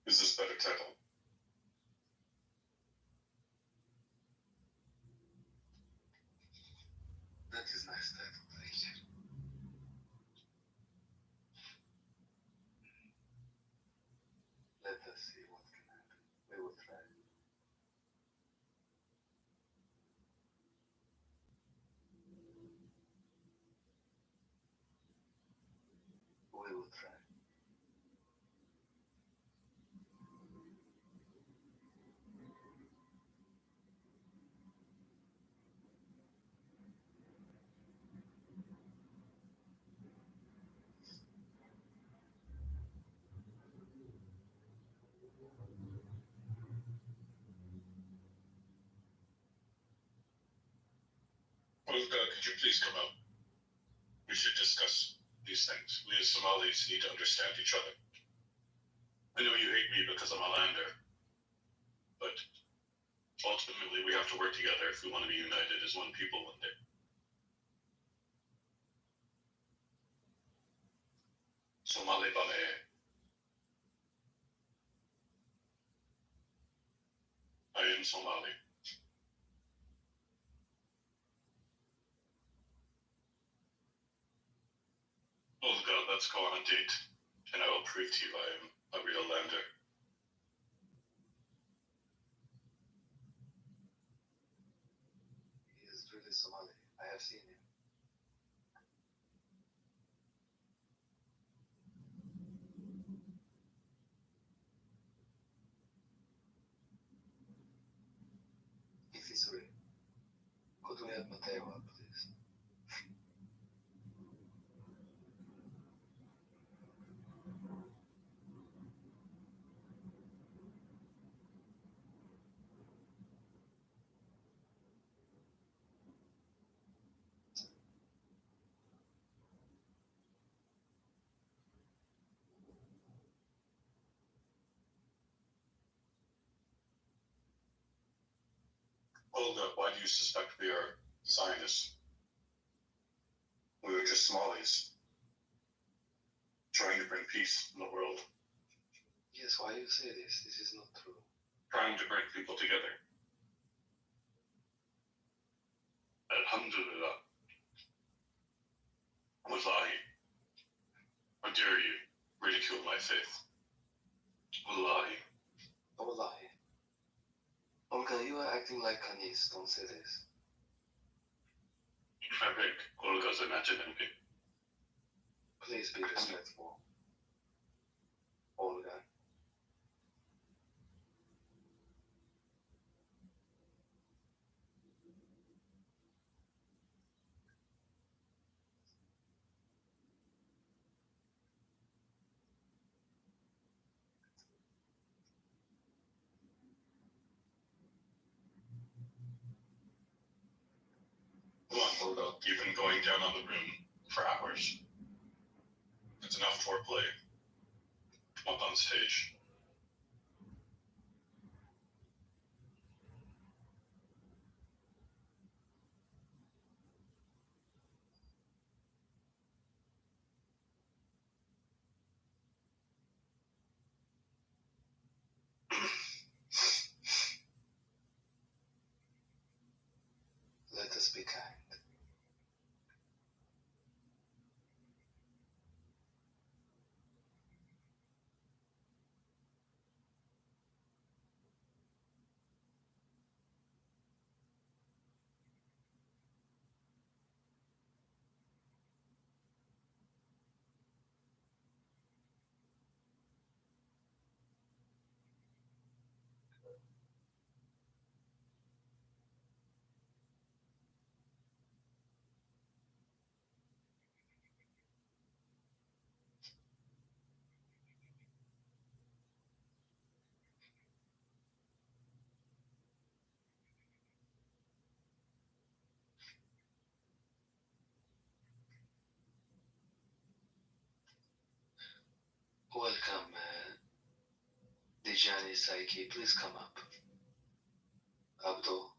Is this better title? That is nice title, thank you. Let us see what can happen. We will try. We will try. Olga, could you please come out? We should discuss these things. We as Somalis need to understand each other. I know you hate me because I'm a lander, but ultimately we have to work together if we want to be united as one people one day. Somali Bame. I am Somali. Olga, let's go on a date, and I will prove to you I am a real lander. He is really Somali. I have seen him. If he's real, could we have Mateo up, please? Olga, why do you suspect we are Zionists? We were just Somalis, trying to bring peace in the world, Yes, why you say this? This is not true. trying to bring people together. Alhamdulillah. Wallahi. How dare you ridicule my faith? Wallahi. Wallahi. Olga, you are acting like Khanis. Don't say this. I beg Olga's imaginary. Please be respectful. Olga. Come on, Olga. You've been going down on the room for hours. It's enough foreplay. Come up on stage. Let us be kind. Welcome, Dejani Saiki. Please come up. Abdul.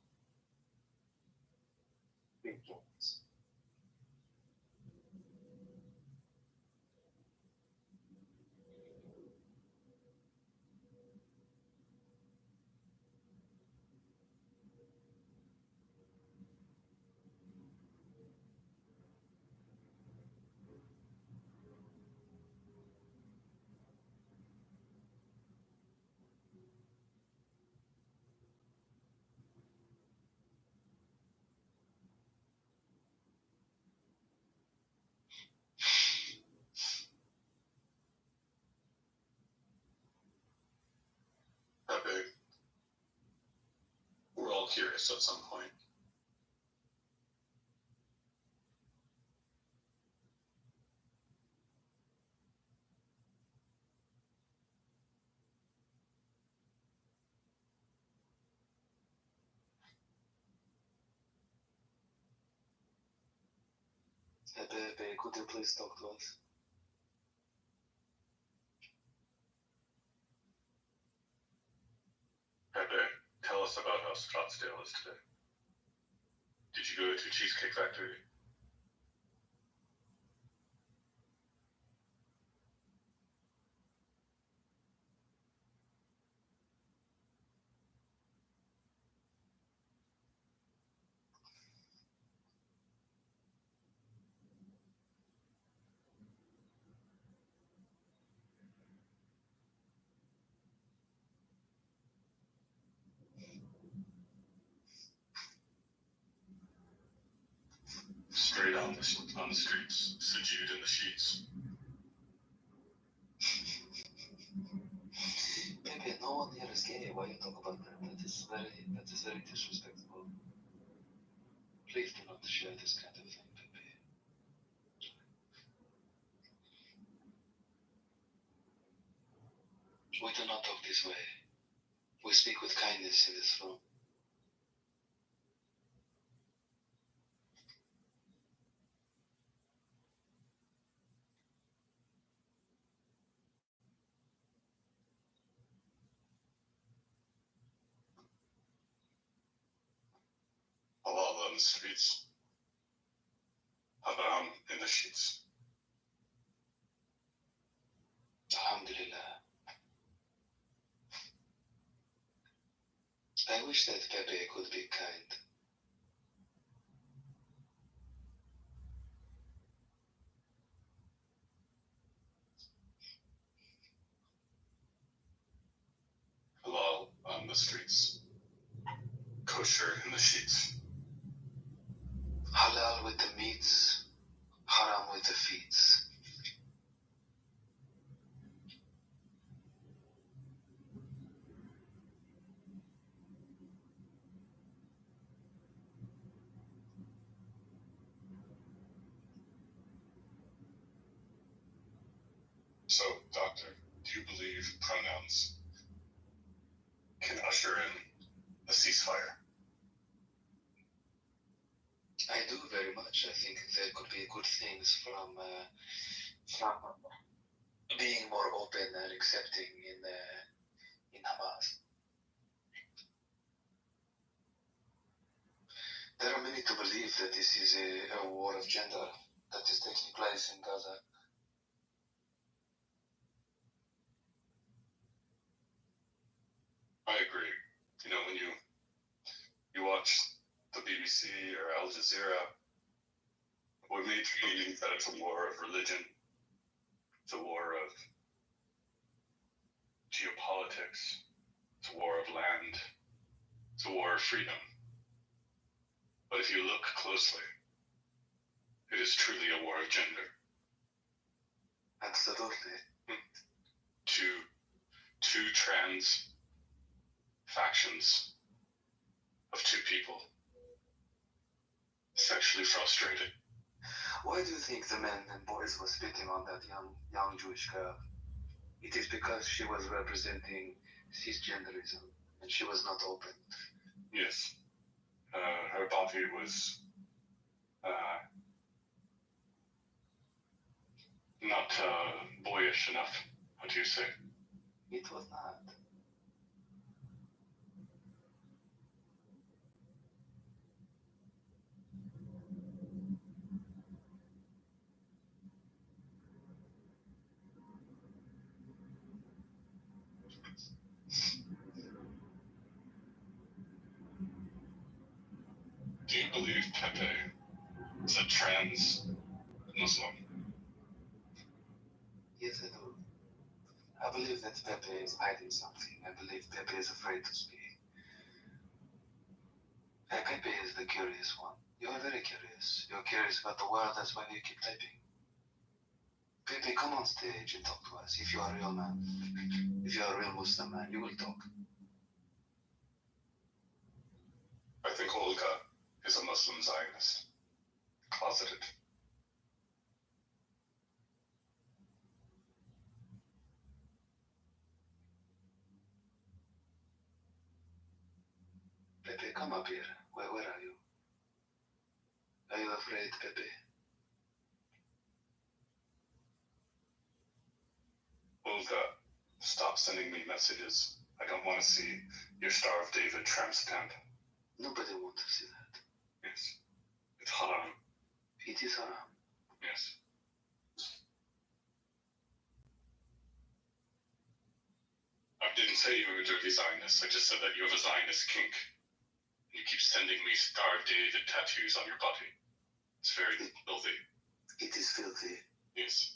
I beg. We're all curious at some point. Pepe, could you please talk to us? Pepe, tell us about how Scottsdale is today. Did you go to Cheesecake Factory? Straight on the streets, subdued in the sheets. Pepe, no one here is gay. Why you talk about that? That is very disrespectful. Please do not share this kind of thing, Pepe. We do not talk this way. We speak with kindness in this room. Allah on the streets. Haram in the sheets. Alhamdulillah. I wish that Pepe could be kind. Halal on the streets. Kosher in the sheets. Halal with the meats, haram with the feets. So, Doctor, do you believe pronouns can usher in a ceasefire? I do very much. I think there could be good things from being more open and accepting in Hamas. There are many to believe that this is a war of gender that is taking place in Gaza. I agree. You know, when you watch the BBC or Al Jazeera, we're made to believe that it's a war of religion, it's a war of geopolitics, it's a war of land, it's a war of freedom. But if you look closely, it is truly a war of gender. Absolutely. Two trans factions of two people, sexually frustrated. Why do you think the men and boys were spitting on that young Jewish girl? It is because she was representing cisgenderism and she was not open. Yes. Her body was not boyish enough. How do you say? It was not. Do you believe Pepe is a trans Muslim? Yes, I do. I believe that Pepe is hiding something. I believe Pepe is afraid to speak. Pepe is the curious one. You are very curious. You're curious about the world, that's why you keep typing. Pepe, come on stage and talk to us. If you are a real man, if you are a real Muslim man, you will talk. I think Olga is a Muslim Zionist. Closeted. Pepe, come up here. Where are you? Are you afraid, Pepe? Luca, stop sending me messages. I don't want to see your Star of David tramp stamp. Nobody wants to see that. Yes. It's haram. It is haram. Yes. I didn't say you were a dirty Zionist. I just said that you have a Zionist kink. You keep sending me Star of David tattoos on your body. It's very filthy. It is filthy. Yes.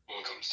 Welcomes.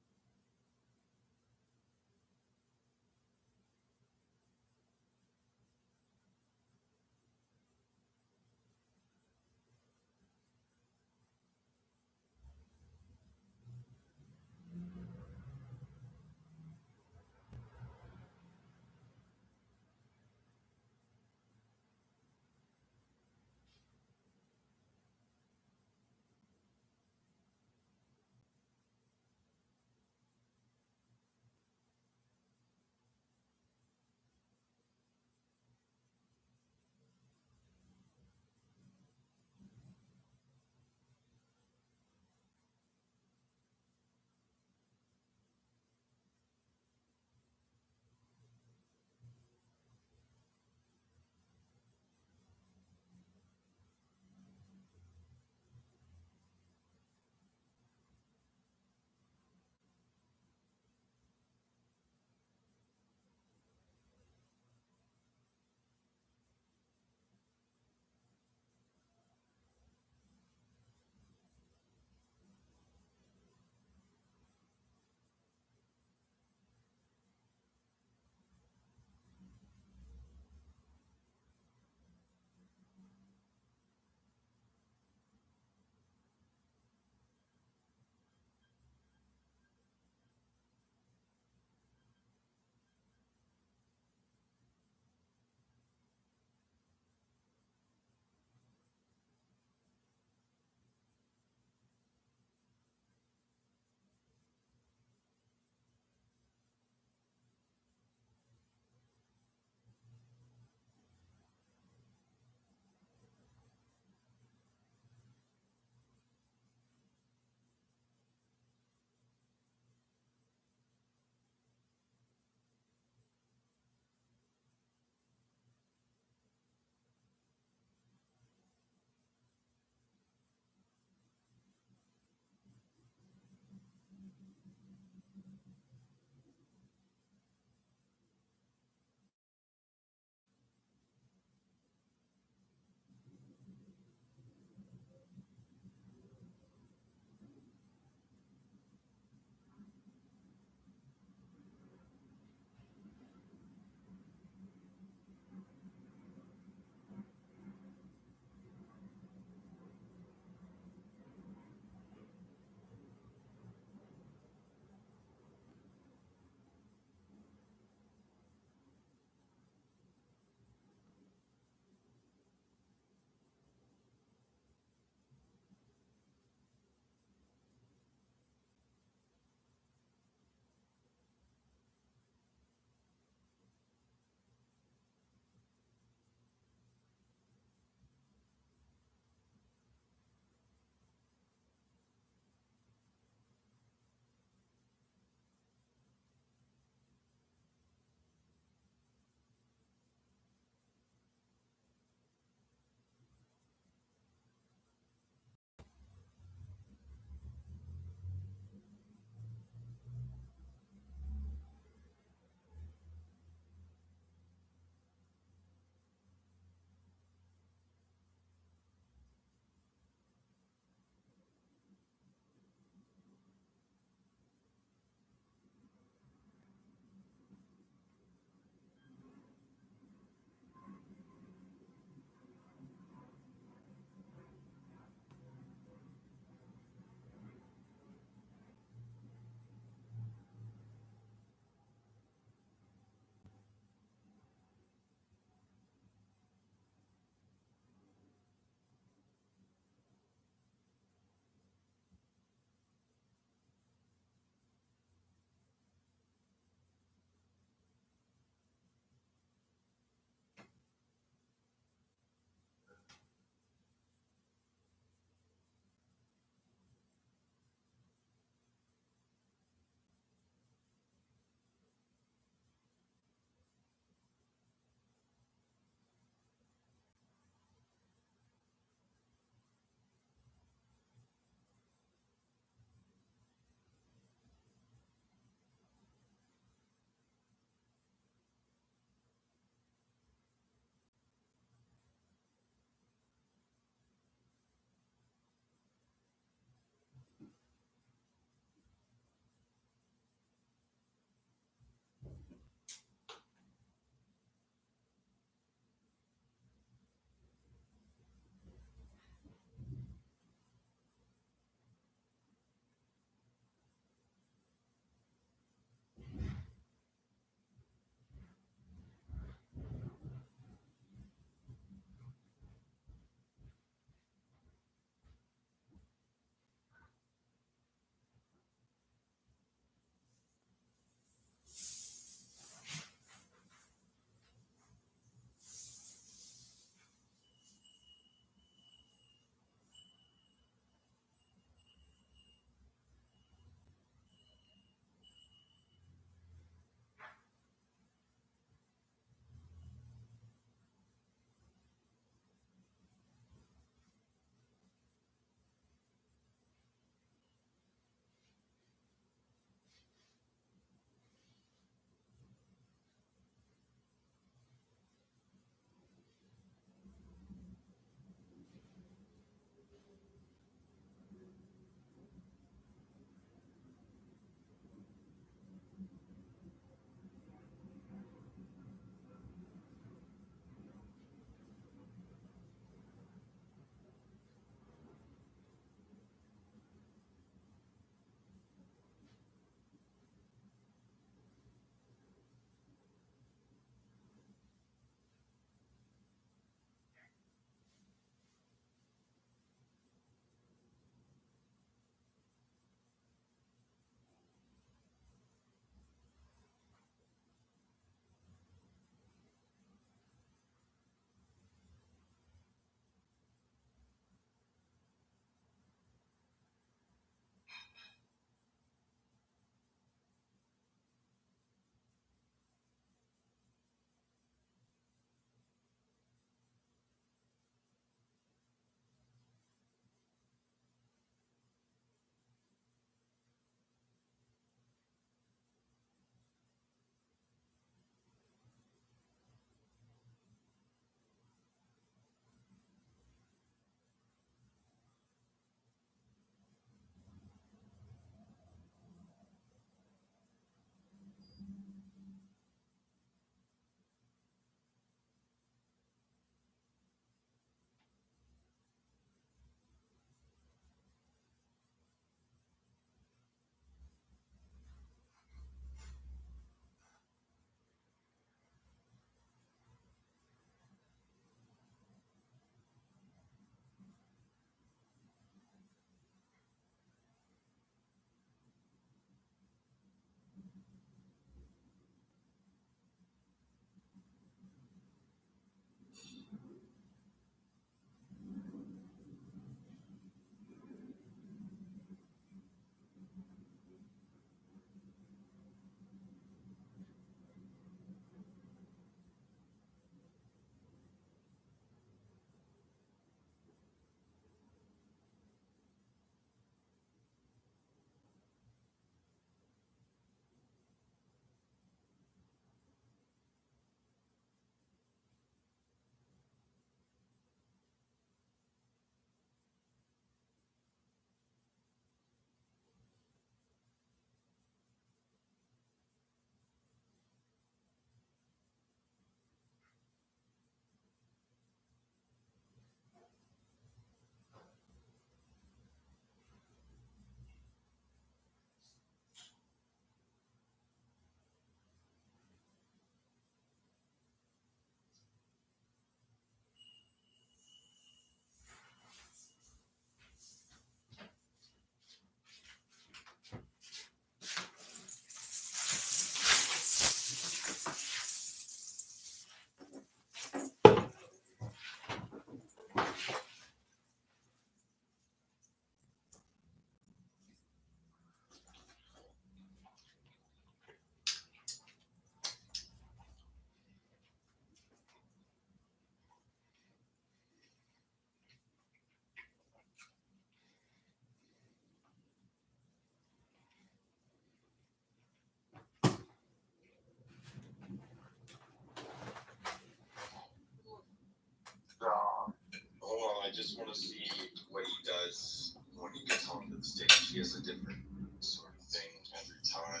just want to see what he does when he gets onto the stage. He has a different sort of thing every time.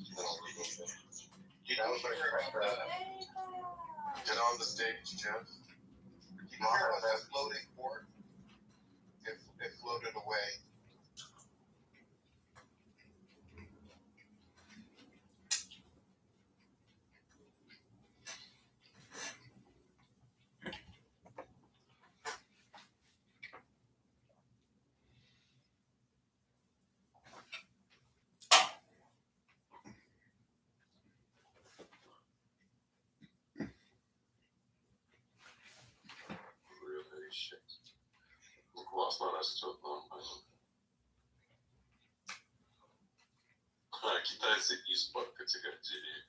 Then I'll leave him there. That was like get on the stage, Jeff. You can hear that floating board. It floated away. Really shit. Классно растет нормально. А китайцы из-под категории.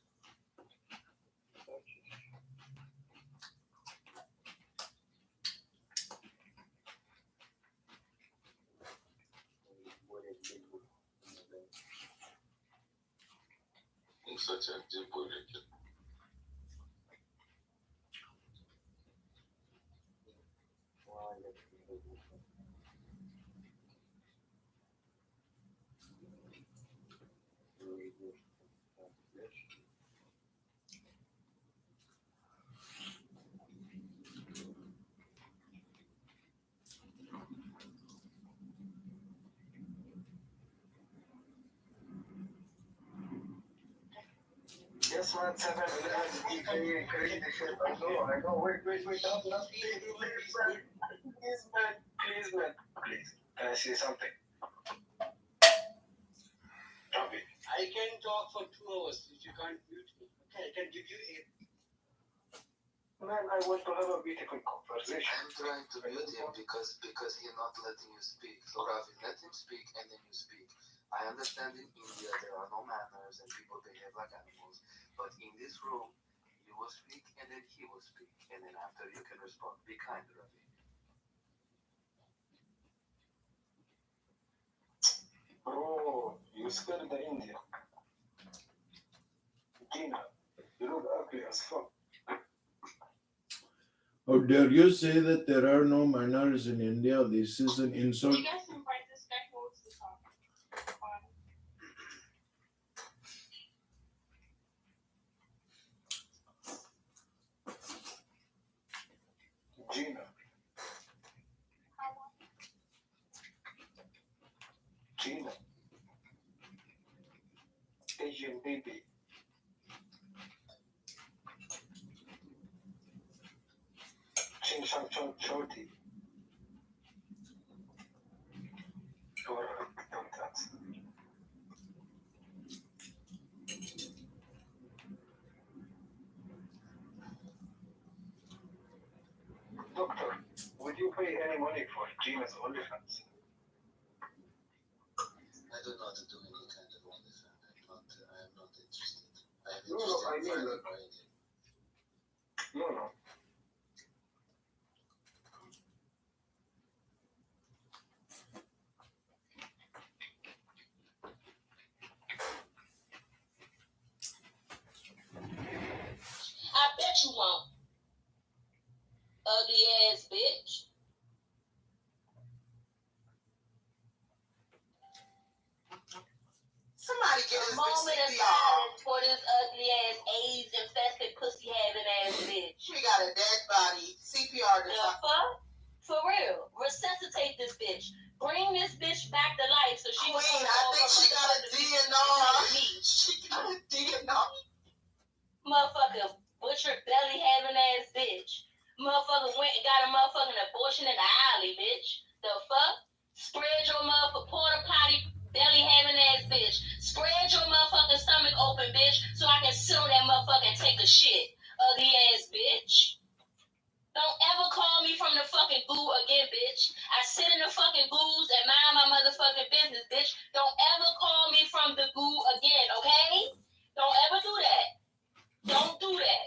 Ну, кстати, а где бурики? Yes, man, 7-Eleven, crazy shit. I know. Wait. Please, man. Please. Can I say something? Copy. I can talk for 2 hours if you can't mute me. Okay, I can give you 8. Man, I want to have a beautiful conversation. I'm trying to mute him because he's not letting you speak. So Ravi, let him speak and then you speak. I understand in India there are no manners and people behave like animals. But in this room, you will speak and then he will speak. And then after you can respond. Be kind, Ravi. Bro, you scared the India. Gina, you look ugly as fuck. How dare you say that there are no manners in India? This is an insult. You guys can write this back notes to talk. Gina. Gina. Asian baby. Ching Shang Chong Shorty. Or don't answer. Doctor, would you pay any money for Gina's OnlyFans? I don't know how to do any kind of OnlyFans. I am not interested. I am No, interested I in mean finding like, my Indian. no. I bet you won't. Ugly ass bitch. Somebody get A this moment of bitch CPR. silence for this ugly ass AIDS infested pussy having ass bitch. She got a dead body. CPR The this. fuck? For real. Resuscitate this bitch. Bring this bitch back to life so she Queen, can I think she got a DNR. She got a DNR. Motherfucker, butcher belly having ass bitch. Motherfucker went and got a motherfucking abortion in the alley, bitch. The fuck? Spread your motherfucking porta potty belly having ass bitch. Spread your motherfucking stomach open, bitch, so I can sit on that motherfucker and take a shit. Ugly ass bitch. Don't ever call me from the fucking goo again, bitch. I sit in the fucking goos and mind my motherfucking business, bitch. Don't ever call me from the goo again, okay? Don't ever do that. Don't do that.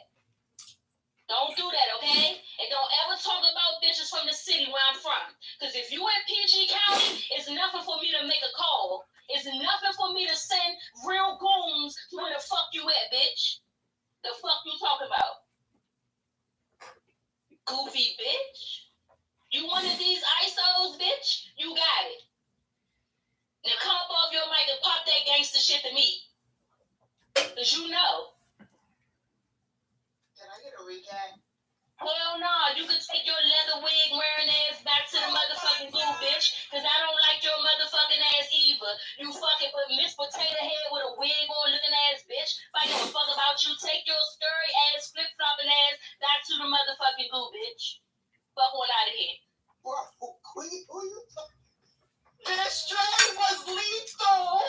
Don't do that, okay? And don't ever talk about bitches from the city where I'm from. Because if you in PG County, it's nothing for me to make a call. It's nothing for me to send real goons to where the fuck you at, bitch. The fuck you talking about? Goofy bitch. You want to the shit to me. Cause you know. Can I get a recap? Hell no, you can take your leather wig wearing ass back to the motherfucking goo, bitch. Cause I don't like your motherfucking ass either. You fucking put Miss Potato Head with a wig on looking ass, bitch. If I give a fuck about you, take your scurry ass, flip flopping ass back to the motherfucking goo, bitch. Fuck one out of here. Queen, who you talking? This train was lethal.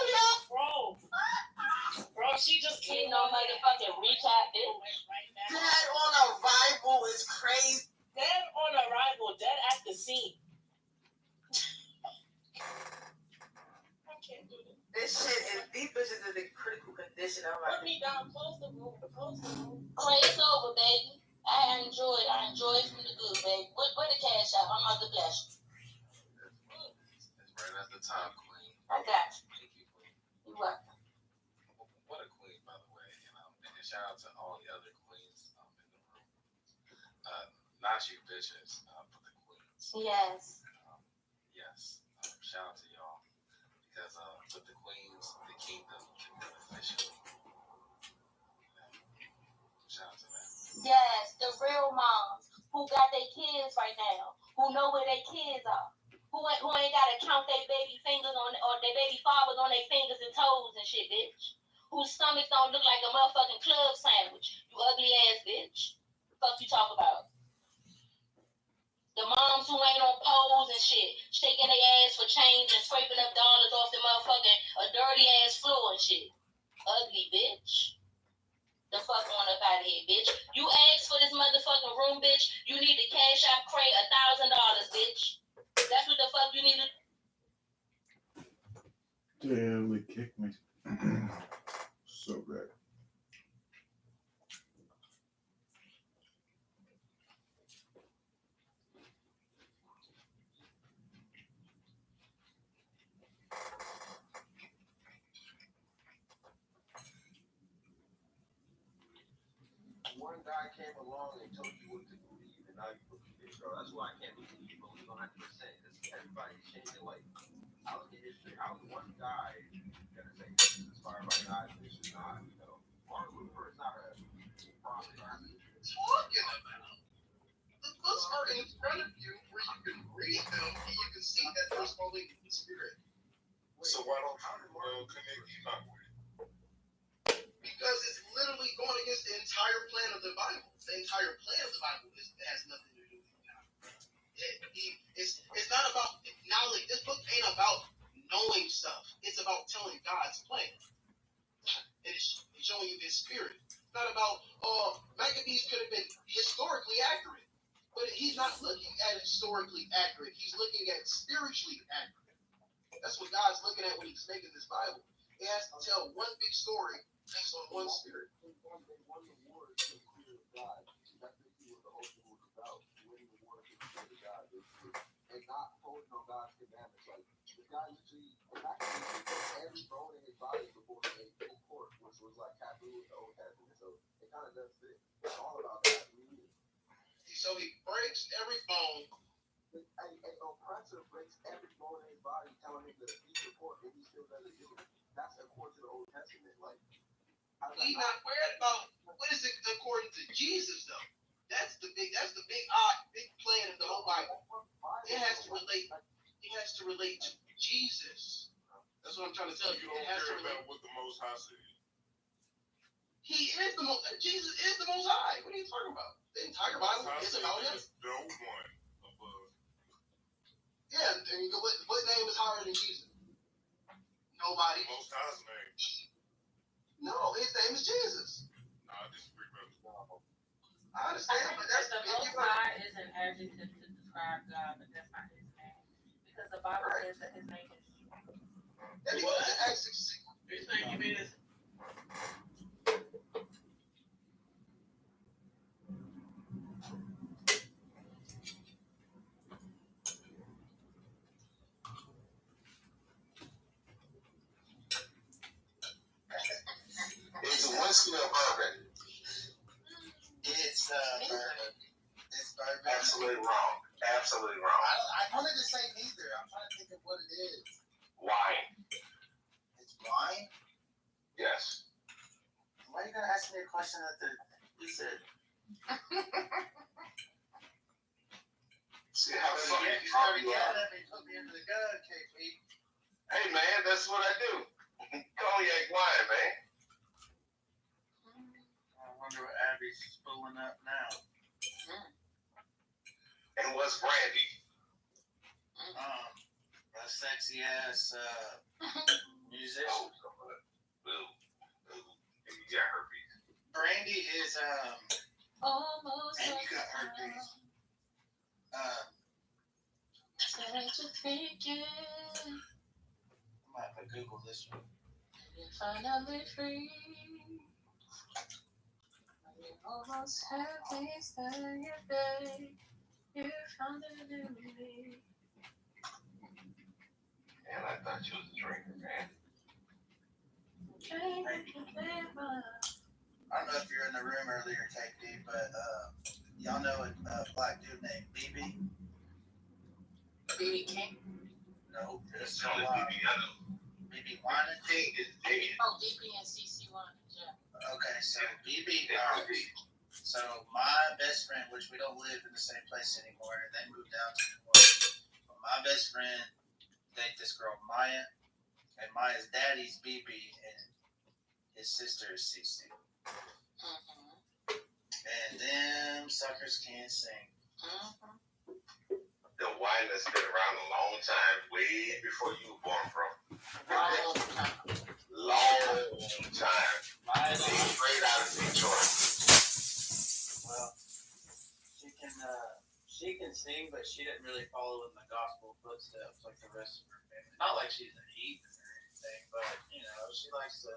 Bro, she just can't no motherfucking recap, bitch. Dead on arrival is crazy. Dead on arrival, dead at the scene. I can't do this. This shit is, these bitches is in critical condition. I'm like, Put me down, close the room. Clay, it's over, baby. I enjoyed from the good, baby. Where the cash out? I'm out the bless. It's right at the top, Queen. I got you. Thank you, Queen. You're welcome. What a queen, by the way. And shout out to all the other queens in the room. Not you bitches, but the queens. Yes. Yes. Shout out to y'all. Because with the queens, the kingdom can live officially. Shout out to them. Yes, the real moms who got their kids right now, who know where their kids are, who ain't gotta count their baby fingers on or their baby fathers on their fingers and toes and shit, bitch. Whose stomachs don't look like a motherfucking club sandwich. You ugly ass bitch. Fuck you talk about. The moms who ain't on poles and shit, shaking their ass for change and scraping up dollars off the motherfucking a dirty ass floor and shit. Ugly bitch. The fuck on up out of here, bitch. You asked for this motherfucking room, bitch. You need to cash out Cray $1,000, bitch. That's what the fuck you need to. Damn, they kicked me. So bad. One guy came along and told you what to believe, and now you believe it, bro. That's why I can't believe you believe 100%. Everybody's changing. Like, I look at history. How is one guy gonna say this is inspired by God and this is not? You know, Martin Luther is not a prophet. Talking about. The books are in front of you where you can read them and you can see that there's only the Spirit. So why don't you connect Enoch with it? Because it's literally going against the entire plan of the Bible. The entire plan of the Bible has nothing to do with God. It's not about knowledge. This book ain't about knowing stuff. It's about telling God's plan. It's showing you His Spirit. It's not about, Maccabees could have been historically accurate. But he's not looking at historically accurate. He's looking at spiritually accurate. That's what God's looking at when He's making this Bible. He has to tell one big story based on one spirit. They won the war to the Spirit of God. That's basically what the whole thing was about. Winning the war to the Spirit of God, basically. And not holding on God's commandments. Like, the guy literally, every bone in his body before they full court, which was like taboo in the Old Testament. So it kind of does fit. It's all about that. So he breaks every bone. An oppressor breaks every bone in his body, telling him to eat the pork, and he still doesn't do it. That's according to the Old Testament. Like, He's not worried about what is it according to Jesus though. That's the big plan of the whole Bible. It has to relate. It has to relate to Jesus. That's what I'm trying to tell you. You don't care about what the Most High said. He is the most. Jesus is the Most High. What are you talking about? The entire Bible is about Him. No one above. Yeah, and what name is higher than Jesus? Nobody. Most High's name. No, His name is Jesus. No, I disagree, brother. I understand, but that's the Most High is an adjective to describe God, but that's not His name, because the Bible says that His name is. What? Acts 6. His name is. It's a whiskey or bourbon? It's bourbon. It's bourbon. Absolutely wrong. Absolutely wrong. I wanted to say neither. I'm trying to think of what it is. Wine. It's wine? question that he said. See how You fucking started you yelling are. at me, put me under the gun, KP. Hey man, that's what I do. Cognac wine, man. I wonder what Abby's spooling up now. And what's brandy? A sexy ass musician. Boo. You got herpes. Brandy is Almost. and you got herpes. What you thinking? I might have to Google this one. You're finally free. You almost have things that you day. You found a new me. And I thought you was a drinker, man. I don't know if you're in the room earlier, KP, but y'all know a black dude named BB? BB King? No, It's it's only BB Gunno. BB Wine. King is dead. Oh, DP and CC one, yeah. Okay, so BB so my best friend, which we don't live in the same place anymore, and they moved down to New Orleans. But my best friend dated this girl Maya, and Maya's daddy's BB, and his sister is CC. And them suckers can't sing. The wine that's been around a long time, way before you were born, bro. Long time. Straight out of Detroit. Well, she can sing, but she didn't really follow in the gospel footsteps like the rest of her family. Not like she's a heathen or anything, but you know, she likes to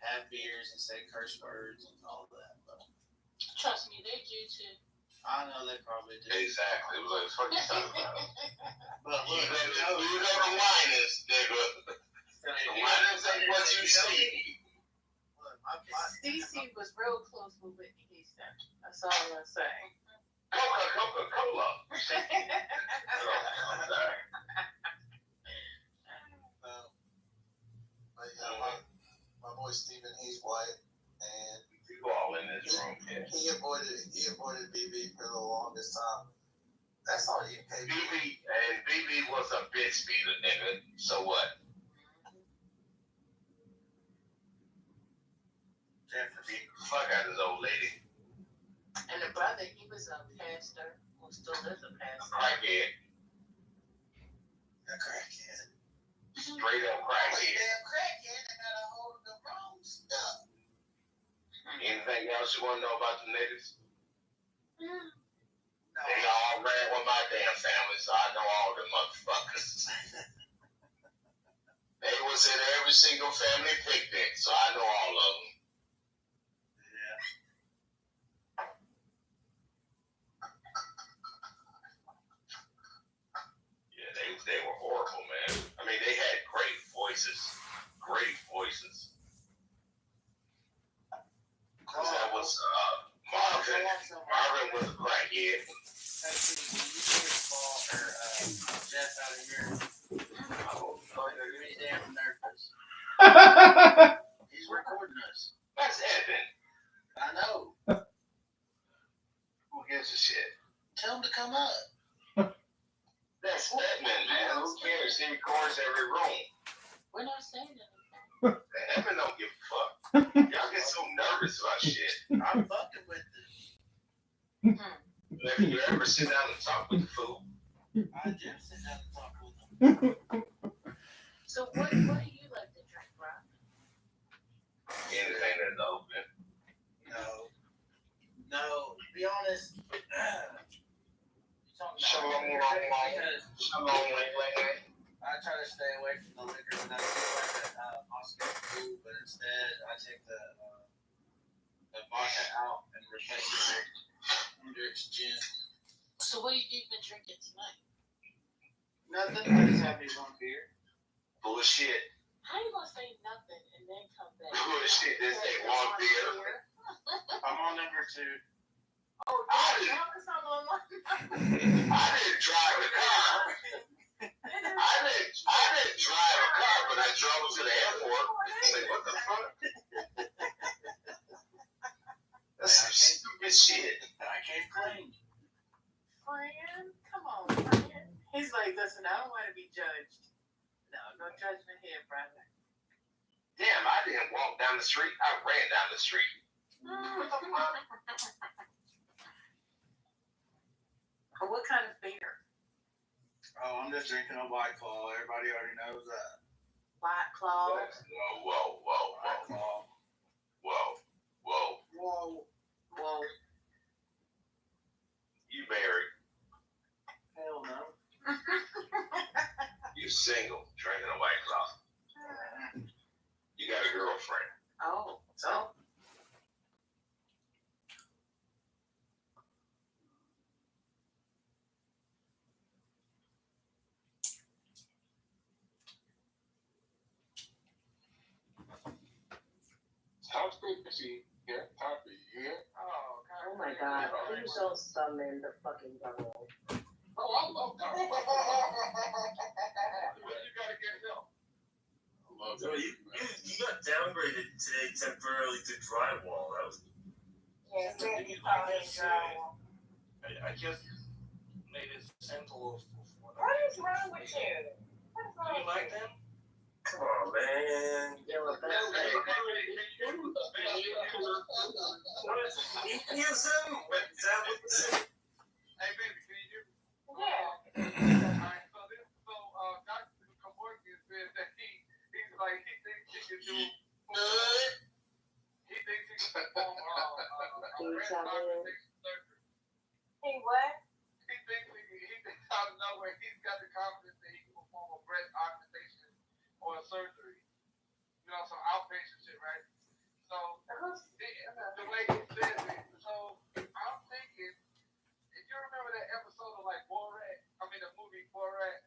have beers and say curse words and all that. But Trust me, they do too. I know they probably do. Exactly. It was like, what are you talking about? But look, you know the wine is, nigga. The wine is like what you see. Cece was real close with Whitney Houston. That's all I'm saying. Coca-Cola. I'm sorry. But yeah, my boy Steven, he's white, and you all in this room. Yeah. He avoided BB for the longest time. That's all you pay. BB was a bitch beater, nigga. So what? Jefferson. Fuck out of this old lady. And the brother, he was a pastor, who still is a pastor. Crackhead. A crackhead. Straight up crackhead. Damn crackhead, they got a hold of the wrong stuff. Anything else you want to know about the niggas? No. They all ran with my damn family, so I know all the motherfuckers. They was in every single family picnic, so I know all of them. Yeah, they were horrible, man. I mean, they had great voices. Great voices. Because that was Marvin. Marvin was a crackhead. Jeff out of here. He's damn nervous. He's recording us. That's Evan. I know. Who gives a shit? Tell him to come up. That's Edmund, man. Who cares? He records every room. We're not saying anything. Edmund don't give a fuck. Y'all get so nervous about shit. I'm fucking with this. If you ever sit down and talk with the fool. I just sit down and talk with them. So what do you like to drink, Rob? Anything that's open. No. To be honest, Shalom, I try to stay away from the liquor when I do like a Moscow food, but instead I take the vodka out and replace it with Hendrix gin. So what have you been drinking tonight? Nothing. I just have me one beer. Bullshit. How you gonna say nothing and then come back? Bullshit. This ain't one beer. I'm on number 2. Oh, damn, it's not going on. I didn't drive a car. I didn't drive a car, but I drove to the airport. Like, what the fuck? Shit, I can't claim. Friend, come on, friend. He's like, listen, I don't want to be judged. No judgment here, brother. Damn, I didn't walk down the street. I ran down the street. What kind of beer? Oh, I'm just drinking a White Claw. Everybody already knows that. White Claw. Whoa. White Claw. Whoa. You married. Hell no. You single, drinking a White Claw. You got a girlfriend. Oh, so? Conspiracy. Yeah, copy. Yeah. Oh my God! Please don't summon the fucking devil. Oh, I love that. You gotta get help. So you got downgraded today temporarily to drywall. That was. Yes, drywall. I just made it simple. What is wrong with you? Do you like them? Come on, man. What is atheism? What is that? What is it? Hey, baby, can you hear me? Yeah. Alright, so Dr. Kevorkian says that he's like, he thinks he can do, he thinks he can perform breast augmentation surgery. Hey, what? He thinks out of nowhere, he's got the confidence that he can perform a breast augmentation or a surgery. You know, some outpatient shit, right? So, the way he says it, so I'm thinking, if you remember that episode of like Borat, the movie Borat,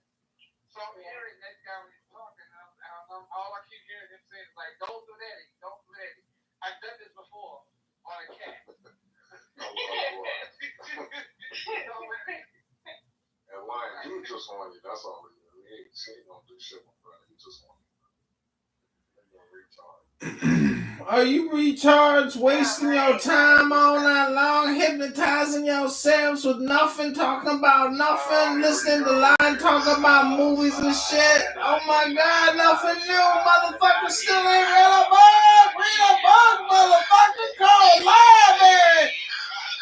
so I'm hearing that guy when he's talking, and all I keep hearing him saying is like, don't do that, don't do that. I've done this before on a cat. And Lion, you just want you, that's all it is. He ain't saying don't do shit with brother. He just want you. Are you retards wasting your time all night long, hypnotizing yourselves with nothing, talking about nothing, listening to Lion talk about movies and shit? Oh my God, nothing new, motherfucker, still ain't read a book, motherfucker, call Library.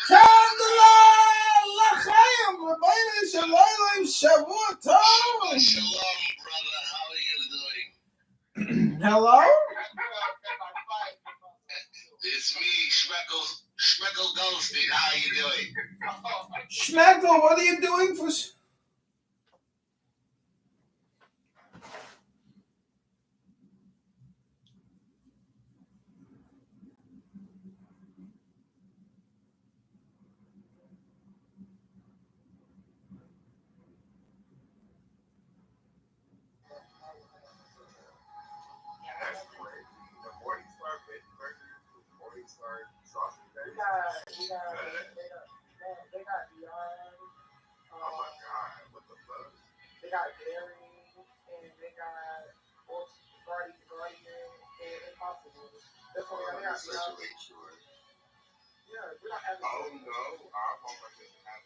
Time to lie, l'chaim, baby, shalom, Shavua Tov. Shalom, brother. How are you doing? Hello? It's me, Schmeckle Goldstein. How are you doing? Schmeckle, what are you doing for... They got Beyond. Oh my God, what the fuck? They got Gary, and they got Guardian, and Impossible. That's what they got. Yeah, we don't have. Oh no, our home doesn't have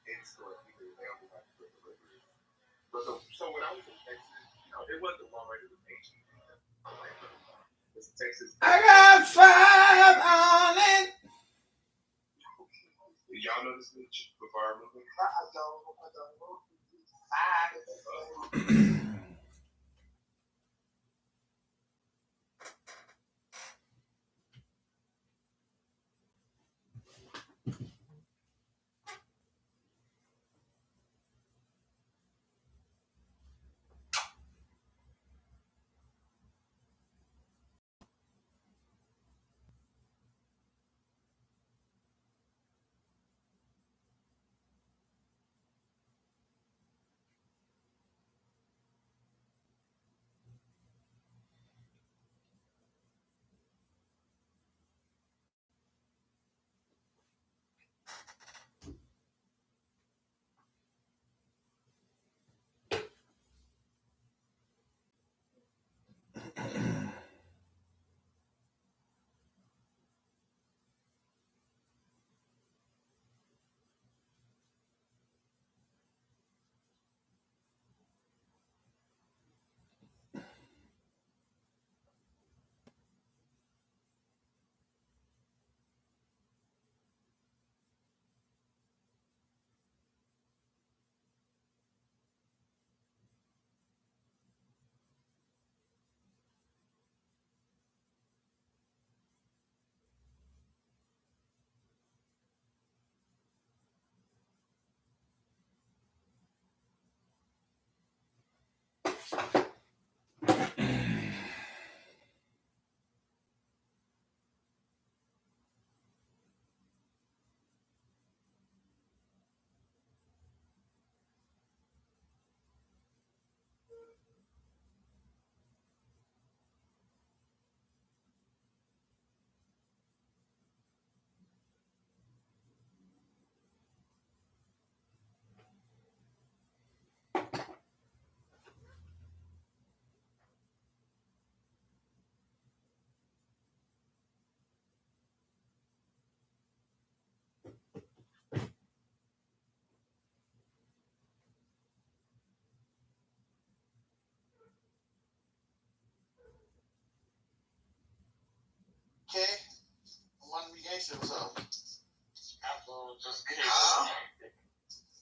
in store either. They only have for delivery. But so when I was in Texas, it wasn't long right. It was ancient. Texas. I got 5 on it. Y'all know this bitch before I remember? I don't. gangster. What's up? Just good.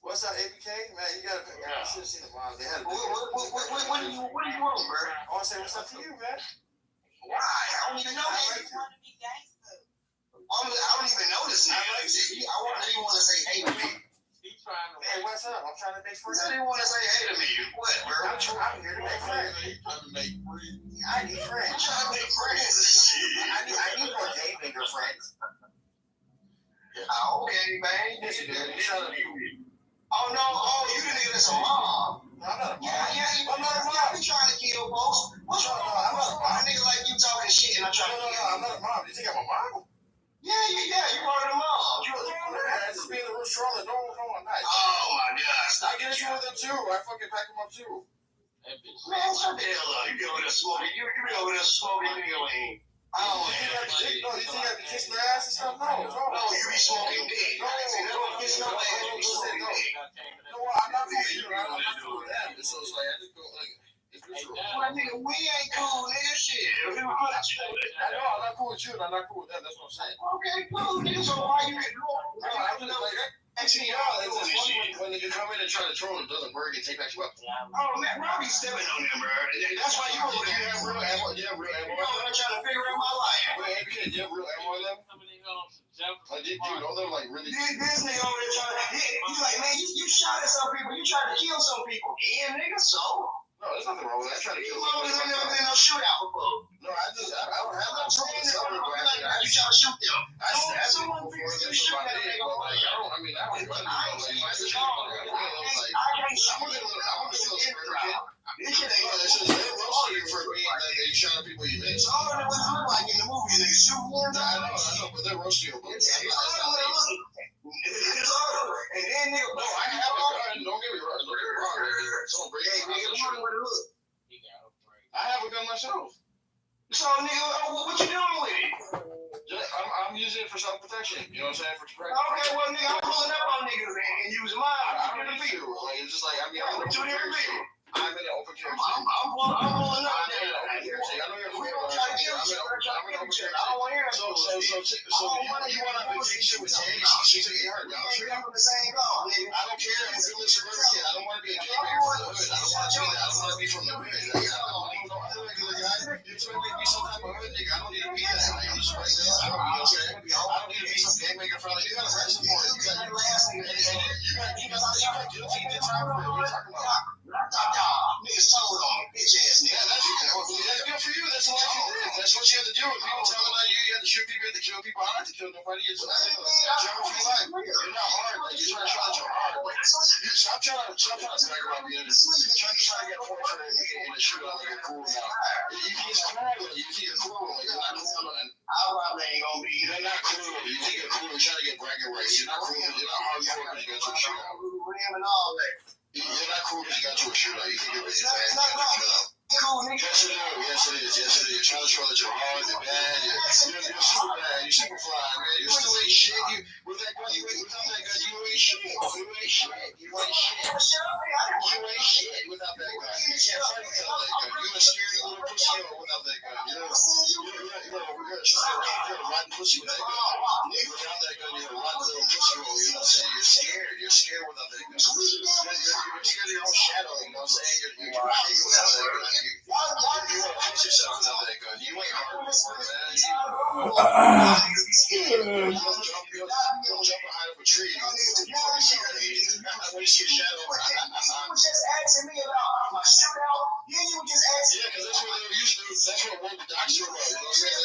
What's up, ABK? Man, you gotta. You should have seen the moms. They had. What do you want, bro? I want to say what's up to you, man. Why? I don't even know. I don't even know this nigga. I didn't want to say hey to me. Hey, what's up? I'm trying to make friends. I didn't want to say hey to me. What, bro? I'm here to make friends. Trying to make friends. I need friends. I'm trying to make friends and shit. I need more day maker friends. Okay, man. Yes, you do. Shut up. Oh, no. Oh, you the nigga that's a mom. No, I'm not a mom. Yeah, I'm not a mom. You trying to kill folks. What's wrong? I'm not a mom. A nigga like you talking shit and I'm trying to kill you. I'm not a mom. You think I'm a mom? Yeah, you part of the mom. I just being a real Charlotte. No, I'm not. Oh, my God. I get issue with them, too. I fucking pack them up, too. Man, shut the hell up. You be over there smoking. You be over there smoking nigga lane. I don't want to hear that shit. No, you think I be kissing their ass and stuff? No, No, you be smoking dick. No, See, that's what kissing your ass. You be smoking dick. No, I'm not cool with you. I'm not cool with them. So it's like, I just go, like, it's visual. My nigga, we ain't cool, nigga. Shit. I know, I'm not cool with you, and I'm not cool with them. That's what I'm saying. Okay, cool, nigga. So why you get No, I'm just like, actually, it's just funny when they come in and try to troll and it doesn't work and take back your weapon. Oh, man, Robbie stepping on them, bro. That's why you over there. You have real ammo. You have real ammo. I'm trying to figure out my life. Wait, ABK, do you have real ammo on them? Like, do you know them, like, really? This nigga over there trying to hit. He's like, man, you shot at some people. You tried to kill some people. Yeah, nigga, so? No, there's nothing wrong with that. I try to kill somebody. somebody. You never been in no shootout before. No, I don't have no trouble with someone. You try to shoot them. I stabbed people before. This is my name. But, like, I mean, I don't run like, my sister. I'm a little scared kid. This shit ain't it's just they're roasting for being that you shot at people you missed. All of it look like in the movie, nigga. Shoot one. I know, but they're roasting you. And then nigga, no, I have a gun. Don't get me wrong. Don't break it. I have a gun myself. So nigga, what you doing with it? I'm using it for self-protection. You know what I'm saying? For protection. Okay, well nigga, I'm pulling up on niggas and using mine. I don't need to. Like, it's just like I'm in an open carry state. I'm in an open carry state. I'm pulling up. I know you're we don't try to kill each other. I don't want to hear that. So you want to vacation with Tay? She's a her dog. I'm from the same dog, nigga. I don't care. I'm a good listener kid. I don't want to be a gay man from the hood. I don't want to be that. I don't want to be from the hood. Like, I don't know. I'm a regular guy. You're trying to make me some type of hood nigga. I don't need to be that. Like, I'm just racist. I don't know what I'm saying. I don't need to be some gay maker from like, you got a reason for it. You got guilty in the time for it. What are you talking about? Niggas told on me, bitch ass nigga. That's good for you. That's what you did. That's what you had to do. If people telling on you, you had to shoot people, you had to kill people. I don't have to kill nobody. It's jump for your life. You're not hard. Like, you're trying to show that you're hard. Like, stop trying to brag about being in this. You're trying to get points for it in the shootout. Like, you're cool now. You think it's cool. You think you're cool. Like, you're not cool. I probably ain't gonna be. You're not cool. You think you're cool. You're trying to get bragging rights. You're not cool. You're not hardcore because you got to a shootout. And all that. You're not cool because you got to a shootout. You think you're bad. Cool, nigga. Yes, it is. Yes, it is. Yes, it is. You're trying to show that you're hard, you're bad, you're super bad, you're super fly, man. You still ain't shit. With that gun, without that gun, you ain't shit. You ain't shit. You ain't shit. You ain't shit without that gun. You can't fight without that gun. You're a scary little pussy without that gun. You're a rotten pussy with that gun. Without that gun, you're a rotten little pussy hole. You know what I'm saying? You're scared. You're scared without that gun. You're scared of your own shadow. You know what I'm saying? You're shaking without that gun. You want to fix yourself without that gun. You ain't hard before, man. You don't jump behind a tree. When you see a shadow. You were just asking me about my shootout. Then you were just asking. Yeah, because that's what they used to do. That's what the docs you about. You know what I'm saying?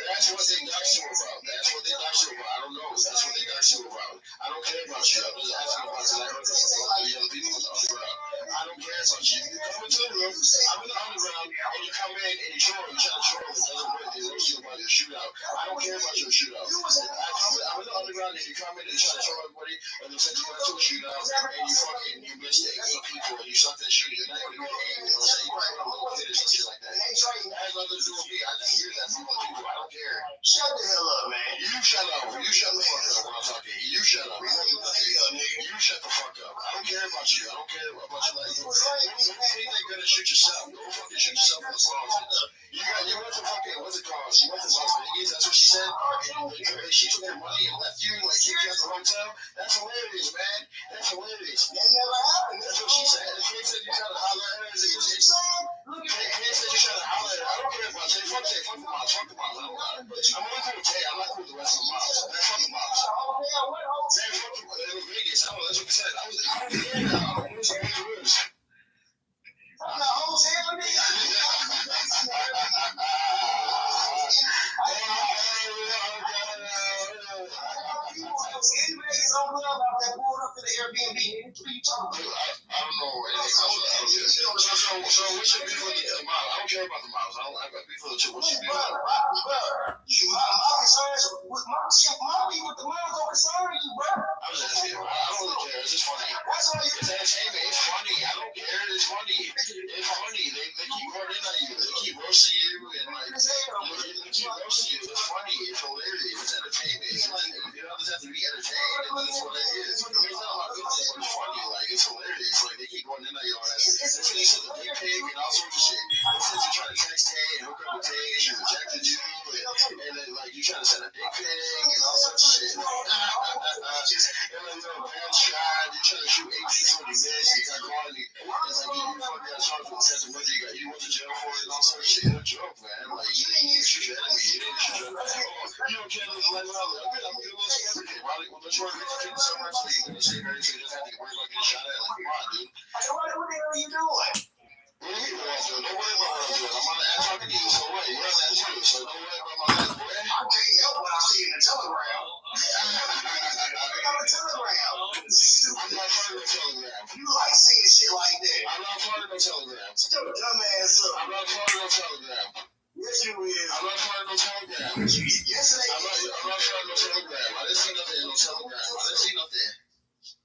That's what they docs you about. That's what they docs you about. I don't know. That's what they docs you about. I don't care about you. I'm just asking about you. I heard this from all the other people in the underground. I don't care about you. You come into the room, I'm in the underground, and you come in and you troll. You try to troll. It doesn't work. They roast you about your shootout. I don't care about your shootout. I'm in the underground, and you come in and you try to troll everybody, and they send you into a shootout, and you missed 8 people, and you suck that shooting. You're not going to get aim. You know what I'm saying? You probably want to look at it or shit like that. That has nothing to do with me. I just hear that from other people. I don't care. Shut the hell up, man. You shut up. You shut the fuck up when I'm talking. You shut up. You shut the fuck up. I don't care about you. I don't care about you. Like, don't think they're gonna shoot yourself. Don't fucking shoot yourself in the songs. You went to fucking, what's it called? She went to Las Vegas. That's what she said. And she took your money. okay, fuck the moms. Fuck the moms. I'm only cool with Tay. I'm not cool with the rest of the moms. Man, fuck the moms. Man, fuck the moms. It was Vegas. I don't know. That's what we said. I was there. I was in the rooms. I'm the hotel nigga. Airbnb. What are you talking about? I don't know anything. So what's your beef with the mom? I don't care about the moms. I got beef with the chick. What's your beef with the my concerns with my beef with the moms don't concern you, bro. I was asking. I don't really care. It's just funny. That's all you. It's entertainment. It's funny. I don't care. It's funny. It's funny. They keep running at you. They keep roasting you and like they keep roasting you. It's funny. It's hilarious. It's entertainment. It's like you don't just have to be entertained. And that's what it is. It's not about good things, but it's funny. Like it's hilarious. Like they keep running at your ass. They send a dick pic and all sorts of shit. They said you trying to text Tay and hook up with Tay and she rejected you and then like you trying to send a dick pic and all sorts of shit. And then you're a bad shot. You trying to shoot 18 when you miss. You got caught and like you fucking got charged with excessive money. You went to jail for it and all sorts of shit. It's a joke, man. Like you didn't shoot your enemy. You didn't shoot your enemy. You don't care this life out there. I'm gonna get a little skeptic. Well, let's try to get you so much so you're gonna say very so you just have to worry about getting shot at. Like, come on, dude. What the hell are you doing? What do you mean what I'm doing? Don't worry about what I'm doing. I'm on the app talking to you. So what? You're on that too. So don't worry about my life, boy. I can't help what I see in the telegram. I'm a telegram. I'm not part of the telegram. You like seeing shit like that. I'm not part of the telegram. Shut your dumb ass up. I'm not part of the telegram. Yes, you is. I'm not part of no telegram. Yesterday, I'm not part of no telegram. I didn't see nothing in no telegram. I didn't see nothing.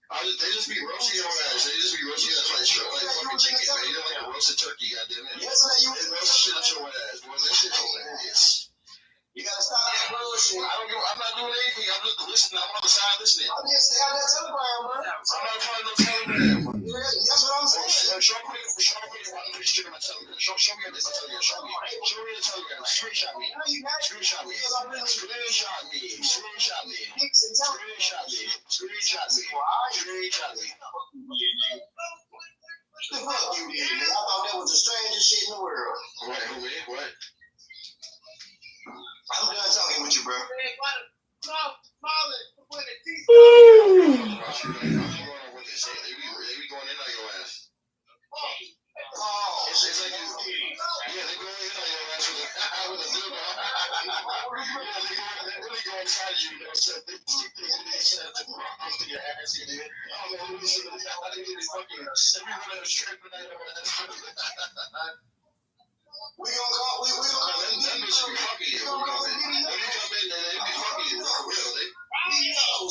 They just be roasting your ass. They just be roasting your ass like straight like fucking chicken, man. You don't like a roasted turkey, goddammit. Yesterday, you was roasting shit at your ass, boy. That shit's hilarious. You gotta stop that bullshit. I'm not doing anything. I'm just listening. I'm on the side listening. I'm just on that telegram, bro. I'm not part of no telegram. That's what I'm saying. Show me the telegram. Show me this telegram. Show me the telegram. Screenshot me. Screenshot me. Screenshot me. Screenshot me. Screenshot me. Screenshot me. Screenshot me. The fuck you did? I thought that was the strangest shit in the world. What? I'm done talking with you, bro. They be going in on your ass. It's like they go in on your ass with a dildo. They really go inside you, you know, so they set the bomb to your ass, you know. I don't know who this is. I think it's fucking everyone is tripping on your ass. We gonna call. We gonna call. That bitch be fucking you. When you come in, they be fucking you for real. They be fucking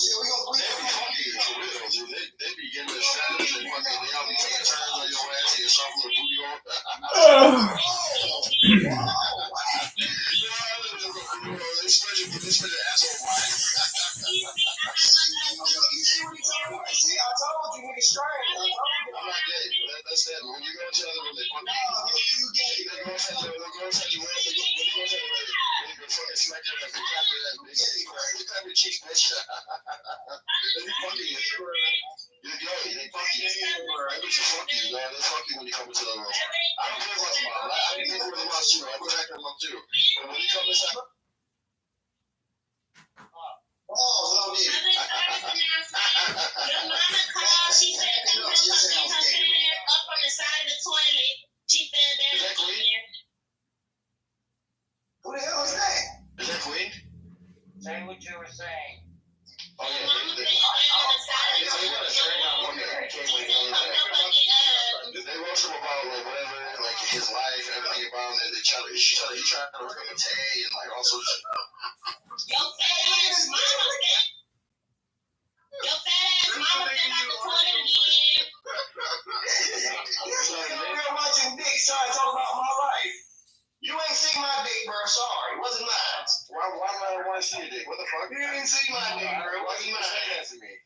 you for real, dude. They be getting the straps and fucking. They all be taking turns on your ass and your soft little booty on. This for the asshole. See, I told you niggas straight. I'm not gay. That's that. When you go to the other room, they fucking you gay. They go inside you. They go inside you. When you go inside you, they go fucking smack your ass. They clap your ass, bitch. They clap your cheeks, bitch. They be fucking you. You're gay. They fuck you. That bitch will fuck you, man. They fuck you when you come into the room. I don't care about the mom. I be thinking really much too. I go back to them too. But when you come inside. Oh, no, dude. Your mama called. She said that you was getting her hair up on the side of the toilet. She said that. Who the hell is that? Is that Queen? Say what you were saying. Oh, yeah. They got a straight out one that came with they roast him about like whatever, like his life, everything about it. He tried to hook up with Tay and like all sorts of shit. Your fat ass mama said. Your fat ass mama said I recorded again. You're watching dick trying to talk about my life. You ain't seen my dick, bro. Sorry, wasn't mine. Why would I want to see your dick? What the fuck? You didn't see my dick, bro. Why you saying that to me?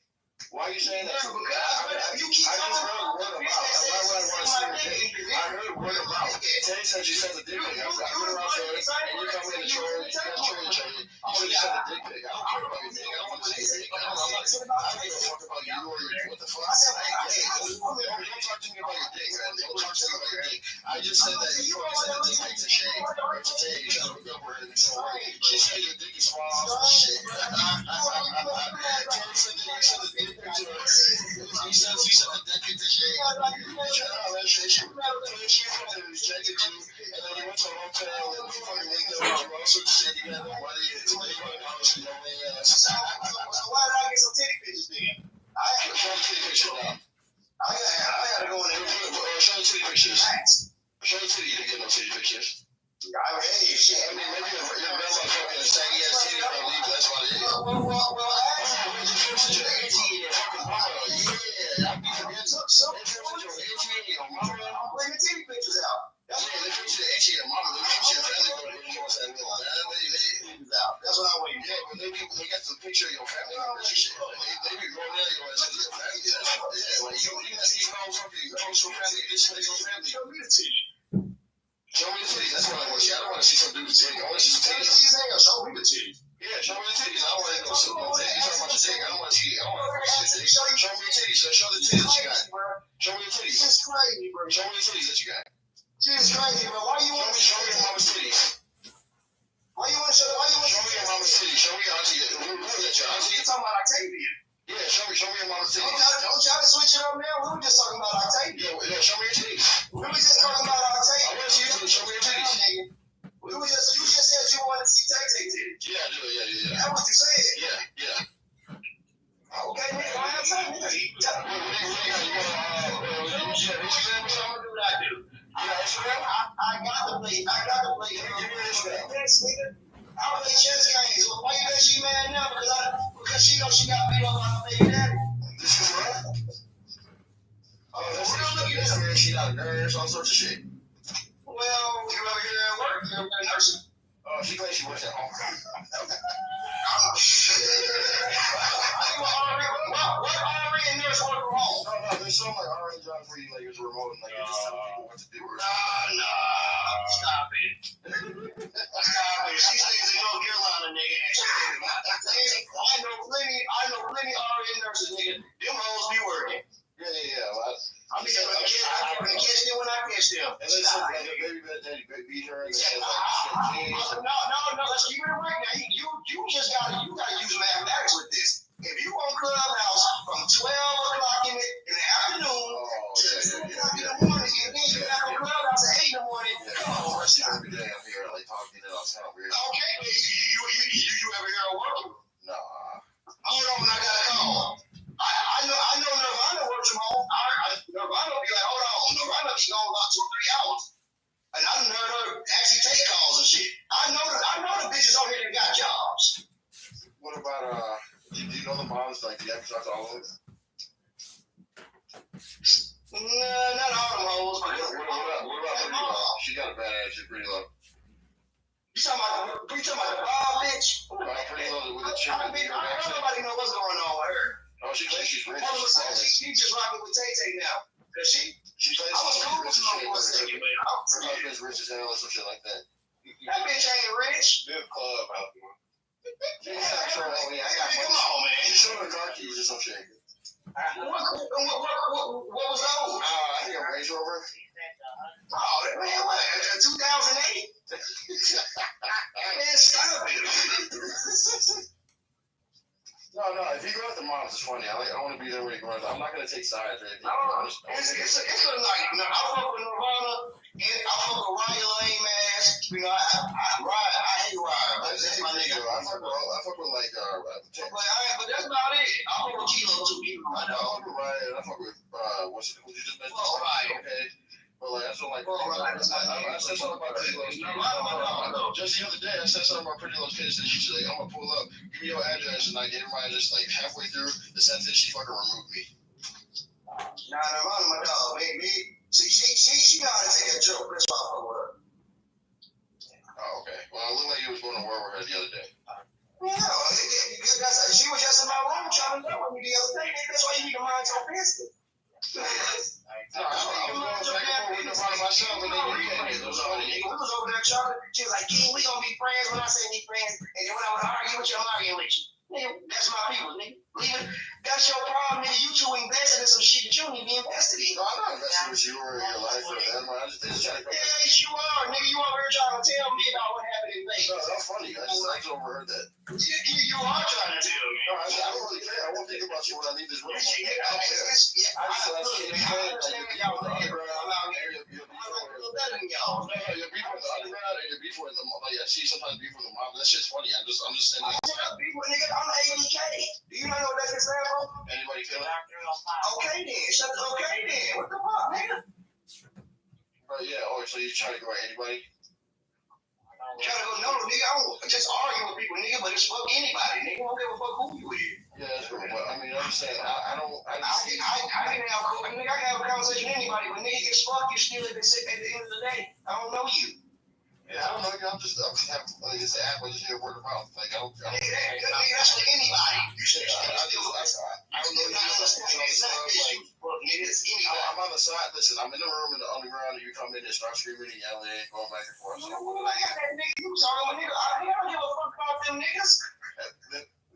Why are you saying that to me? Because you keep talking about word about. Why would I want to see your dick? I heard word about. Tay said you sent a dick pic. I put it out there, and you come in and troll each other. You said you sent a dick pic. I don't care about your dick. I don't want to see your dick. I don't give a fuck about you or your what the fuck. Don't talk to me about your dick, man. Don't talk to me about your dick. I just said that you always sent a dick pic to Shay or to Tay. You trying to Why did I get some titty pictures then? I had to show titty pictures now. I gotta go in there. Show the titty pictures. Show the titty. You didn't get no titty pictures. Hey, shit. I mean, maybe your grandma fucking saggy ass titty probably. That's why it is. Well, actually, you pictures your auntie and your fucking mama. Yeah, I be forgetting. Some pictures of your auntie and your mama. I'm bringing titty pictures out. That's what they picture the auntie and mama. They picture your family photo. You know what I'm saying? That's what I want. Yeah, but they got the picture of your family members and shit. They be rolling out your ass into your family. Yeah, like you got these hoes fucking your family. This is your family. Show me the titty. Show me the titties. That's what I want to see. I don't want to see some dude's titty. I want to see some titties. Show me the titties. Yeah, show me the titties. I don't want to go see no titties. You talking about your dick? I don't want to see it. I want to see the titties. Show me the titties. Show the titties that you got. Show me the titties. This is crazy, bro. Show me the titties that you got. This is crazy, bro. Why you want to show me your mama's titties? Why you want to show me your mama's titties? Show me your auntie. Who is that your auntie? You talking about Octavia? Yeah, show me your mama's titties. Don't try to switch it up now. We were just talking about Octavia. Yeah, show me your titties. We were just talking about Octavia. I want to see your titties. Show me your titties. You just said you wanted to see Tay-Tay titties. Yeah, I do. Yeah. That's what you said. Yeah. Okay, nigga, I have time. Nigga, Instagram or something? I'm gonna do what I do. Instagram? I got to play. Give me your Instagram. Yes, nigga. I play chess games. Why you think she mad now? Because she knows she got beat up by her baby daddy. This is right. Oh, that's real. She got a nurse, all sorts of shit. Well, you ever hear that work? You ever been nursing? Oh, she claims she works at home. Oh, shit. What RN nurse work from home? No, there's some like RN jobs where you like use remote and like you just tell people what to do. Stop it. She stays in North Carolina, nigga. I know plenty RN nurses, nigga. Them hoes be working. Yeah. Well, I'm just gonna catch them when I catch them. And they say like a baby daddy beat her and they say like no, let's keep it right now. You just gotta use mathematics with this. If you on Clubhouse from 12 o'clock in the afternoon to 2 o'clock in the morning, and then you back on Clubhouse at 8 in the morning, come on, what's that? Every day I'm here like talking and all sound weird. Okay, you ever hear her working? No. Hold on, I gotta call. I know Nirvana works from home. Nirvana be like, hold on, Nirvana be gone about 2 or 3 hours. And I done heard her actually take calls and shit. I know the bitches on here that got jobs. What about do you know the moms like the episodes all of them? Nah, not all them hoes. What about Pretty Love? She got a bad attitude, Pretty Love. You talking about the Bob bitch? Pretty Love with the chick. I mean, nobody know what's going on with her. Oh, she claims she's rich. She just rocking with Tay-Tay now. Cause she claims she's rich as shit. Her husband's rich as hell or some shit like that. That bitch ain't rich. Live club out there. Come on, man. She's showing her car keys or some shit. What was those? I think a Range Rover. Oh, man, what? 2008? Man, stop it. No, if you go with the moms, it's funny. I want to be there when you go out. I'm not going to take sides or anything. It's like, I fuck with Nirvana, and I fuck with Ryan lame ass. You know, I hate Ryan. That's my nigga. I fuck with like, but that's about it. I fuck with Kilo too. I fuck with Ryan. I fuck with, who you just mentioned? Oh, Ryan. Okay. But like, I feel like I said something about Pretty Little Kids. Just the other day, I said something about Pretty Little Kids, and she's like, I'm gonna pull up, give me your address, and like everybody just like halfway through the sentence, she fucking removed me. Nah, my dog, me. She know how to take a joke. That's why I fuck with her. Oh, okay. Well, it looked like you was going to war with her the other day. No, she was just in my room trying to know with me the other day. That's why you need to mind your business. I was over there trying. She was like, "King, we gonna be friends." When I say be friends, and then when I would argue with you, I'm arguing with you. Nigga, that's my people, nigga. That's your problem, nigga. You two invested in some shit that you don't even be invested in. No, I'm not invested with you or your life or them. I just trying to. Yes, you are, nigga. You over here trying to tell me about what happened in Vegas. No, that's funny. I just overheard that. You are trying to tell me. No, I don't really care. I won't think about you when I leave this room. I don't care. I understand y'all, bro. I'm out here. I'm a little better than y'all. No, you're beefing with the underground and you're beefing beef with them. Like I see sometimes beef with the mob. That shit's funny. I'm just saying. I got beef with nigga. I'm ABK. Do you not know what that can stand for? Anybody feel it? Okay then. Shut the okay then. What the fuck, nigga? Yeah. Oh, so you trying to go at anybody? Trying to go no, nigga. I don't just argue with people, nigga. But it's fuck anybody, nigga. I don't give a fuck who you is. Yeah, that's cool. But I mean, I'm just saying. I can have a conversation with anybody, but nigga, it's fuck you still at the end of the day. I don't know you. Yeah, I don't know. I'm just having, like it's an app. I just hear word of mouth. Like I don't. Nigga, that's for anybody. You should. I don't know. I'm on the side. Listen, I'm in the room in the underground, and you come in and start screaming and yelling, going back and forth. So, You talking with nigga? I don't give a fuck about them niggas.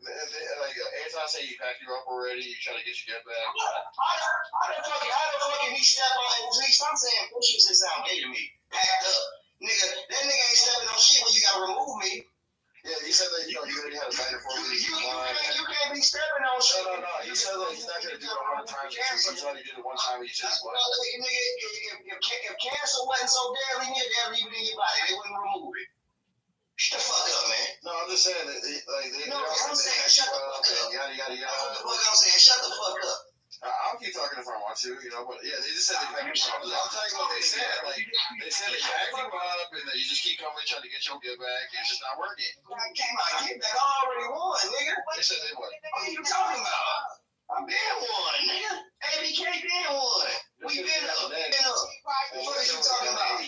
Like every time I say you packed you up already, you try to get your get back. How the fucking he step on and please stop saying pushes and sound gay to me. Packed up. Nigga, that nigga ain't stepping on shit when you gotta remove me. Yeah, he said that you already had a back and forth. You can't be stepping on shit. No. He said that he's not gonna do it 100 times. He's only did it one time. He said, well, nigga, if cancer wasn't so deadly, they'd leave it in your body. They wouldn't remove it. Shut the fuck up, man. No, I'm just saying that I'm saying shut the fuck up. Yada. What the fuck I'm saying? Shut the fuck up. I'll keep talking if I want to, but yeah, they just said they packed you up. I'll tell you what they said. Like they said they packed you up and that you just keep coming trying to get your get back. It's just not working. I get my get back. I already won, nigga. They said they won. What are you talking about? I've been one, nigga. ABK been one. We been up. What are you talking about?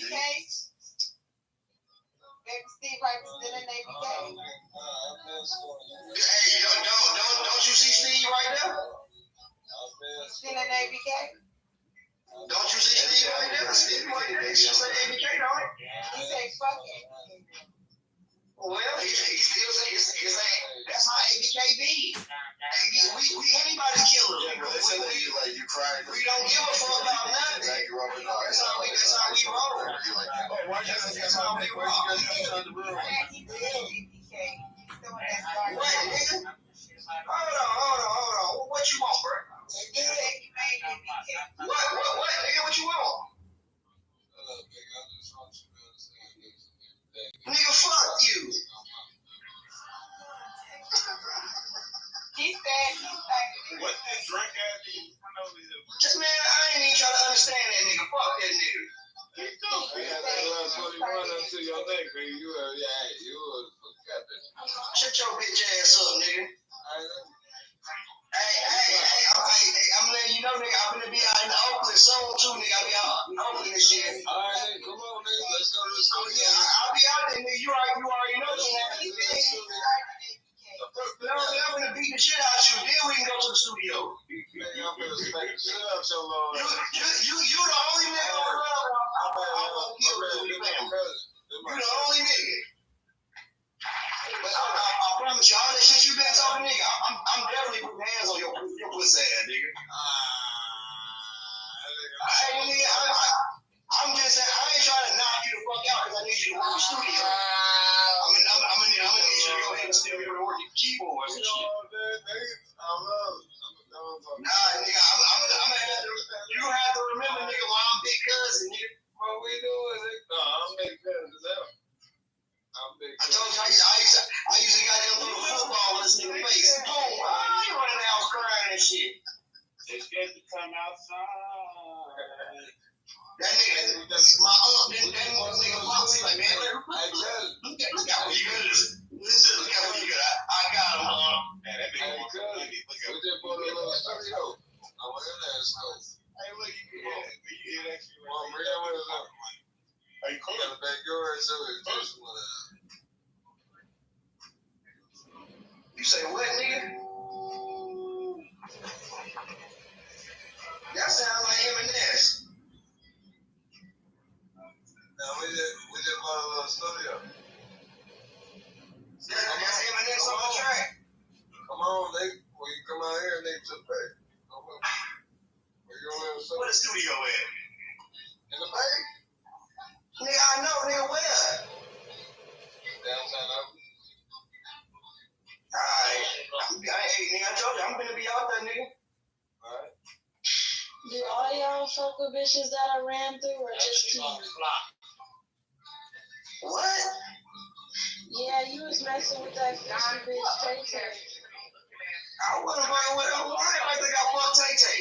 Steve Piper still in ABK. Hey, don't you see Steve right there? Still in ABK. Don't you see Steve right there? Steve right there. He said ABK, don't it? He said fuck it. Well, he still say that's how ABK be. We anybody killer. Yeah, but they said that you cried. We don't give a fuck about nothing. Back you up and all. That's how we roll. That's how we roll. What, nigga? Hold on. What you want, bro? What, nigga? What you want? Nigga, fuck you. He said what that drunk ass dude? Just man, I ain't even trying to understand that nigga. Fuck that nigga. Shut your bitch ass up, nigga. Hey, I'm letting you know, nigga, I'm gonna be out in Oakland soon too, nigga. I'll be out in Oakland this year. Alright, come on, nigga. Let's go to the studio. Yeah, I'll be out there, nigga. You already know that. No, I'm gonna beat the shit out you. Then we can go to the studio. I'm gonna smack the shit out your Lord. You the only nigga on the road. I'm gonna kill you. You the only nigga. But I promise you, all that shit you been talking, nigga, I'm definitely putting hands on your pussy ass, nigga. I'm just saying, I ain't trying to knock you the fuck out because I need you to work the studio. I'm gonna need you to go ahead and still be able to work your keyboards and shit. Nah, nigga, I'm gonna have to. You have to remember, nigga, why I'm big cousin, nigga. What we doing, nigga? No, I'm big cousin. I told you I used to goddamn throw the football in this nigga face. Boom! I ain't running out crying and shit. They scared to come outside. That nigga, my aunt, that nigga walks in like, man, look at what you got. Look at what you got. I got him, Man, that big one. We just put a little studio. I want in there, so. Hey, look, you hear that shit? Well, Maria, what is that? Are you cool? Got a backyard, so it's just one of them. You say what, nigga? That sound like M&S. No, we just bought a little studio. That's M&S on the track. Come on, when you come out here, they took back. Where the studio at? In the bay. Nigga, I know, nigga, where? Downtown Oakland. Alright. Hey, nigga, I told you, I'm gonna be out there, nigga. Alright. Do all y'all fuck with bitches that I ran through or just teams? What? was messing with that fishy bitch Tay-Tay. I wanna fuck with her. Why do I think I fucked Tay-Tay?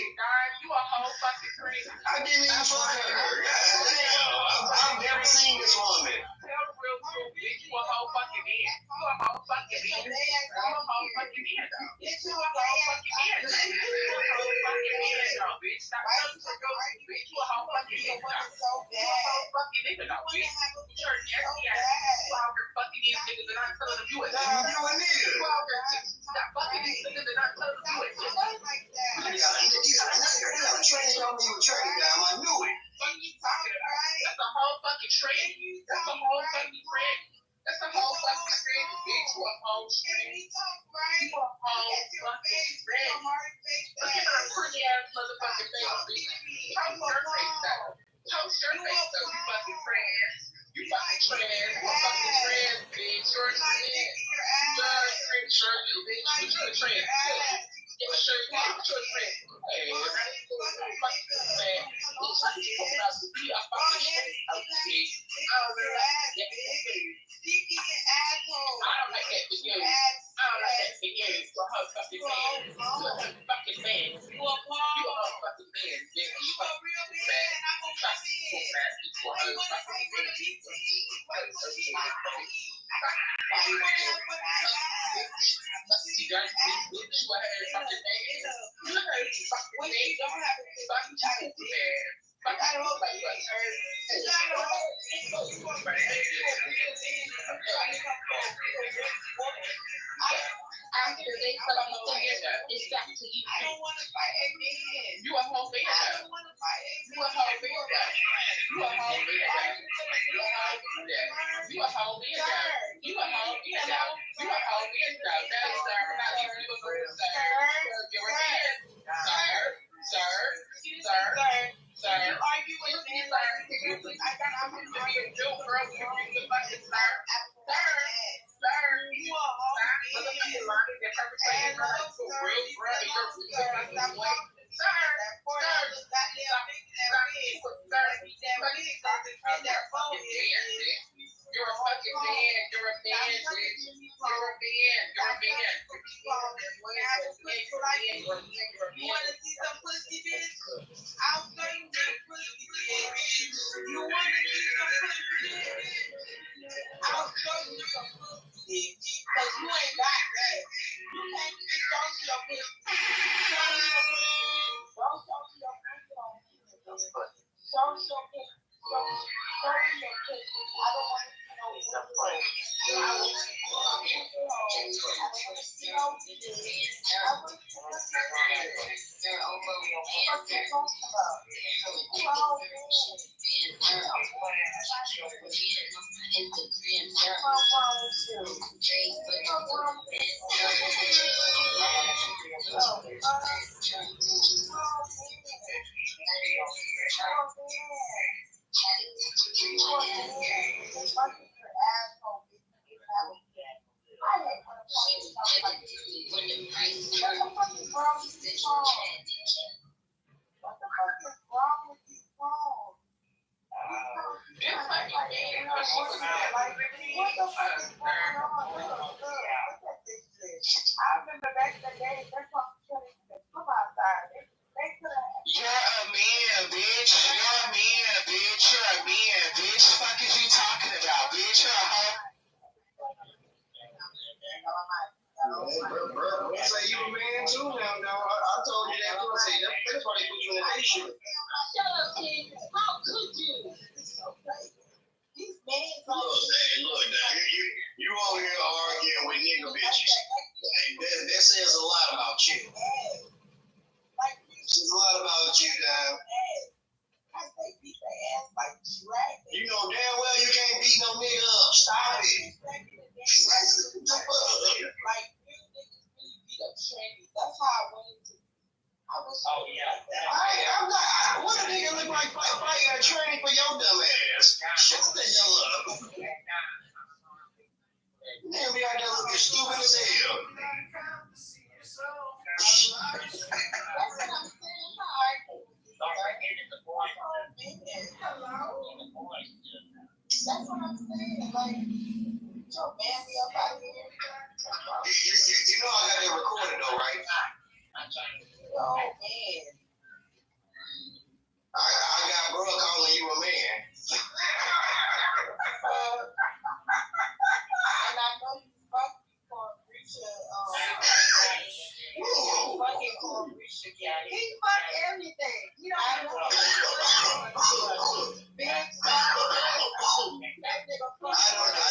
You a whole fucking crazy. I didn't even fuck her. God damn. I've never seen this woman. Tell the real truth, bitch. You a whole fucking man. You a whole fucking man. You a whole fucking man, though. Bitch, you a whole fucking man. You a whole fucking man, though, bitch. Stop telling me to go, bitch. You a whole fucking man, though. You a whole fucking nigga, though, bitch. You turn every ass. You out here fucking these niggas and I'm telling them you a nigga. You a nigga. You out here stop fucking these niggas and I'm telling them you a nigga. You got a training on me with training down. I knew it. What are you talking about? That's a whole fucking trend. That's a whole fucking trend. That's a whole fucking trend, bitch. You a whole trend. You a whole fucking trend. Look at my pretty ass motherfucking face, bitch. Toast your face up. Toast your face up, you fucking trans. You fucking trans. You a fucking trans, bitch. You're a trans. You're a trans, sure you, bitch. But you're a trans, too. Yeah, sure, you are. You're a trans. Hey, you're fucking trans. Looks like you're talking about to be a fucking trans. Bitch. I don't really like that for you. I don't like that for you. I don't like that for you. You're a whole fucking man. You're a whole fucking man. You're a whole fucking man, bitch. You fucking man. You fucking man. You a whole fucking It's back to you. I don't want to fight a man. You a whole man. I don't want to fight a man. You a whole man. You a whole man. You a whole man. You a whole man. You a whole man. You a whole man. That is sir. Not even you a girl, sir. You're a man. Sir. Sir. Argue with me, sir. I got to be a joke, bro. You're the fucking sir. Sir, you a whole man. They're perpetrating real brother. You're a fucking man. You're a man, bitch. You're a man. You're a man. You want to see some pussy, bitch? I'll show you some pussy, bitch. You want to see some pussy, bitch? I'll show you some pussy, because you ain't got that. You can't just show me your pussy. Show me your pussy. Don't show me your pussy. Show me your pussy. Show me your pussy. I don't want to see no pussy. I want to see no pussy. I want to see no That's what I'm saying. Like, yo, man, me up out here. You know I got it recorded though, right? Oh man. I got bro calling you a man. And I know you fucking Corbrisha. Fucking Corbrisha. He fucked everything. You don't know. Big I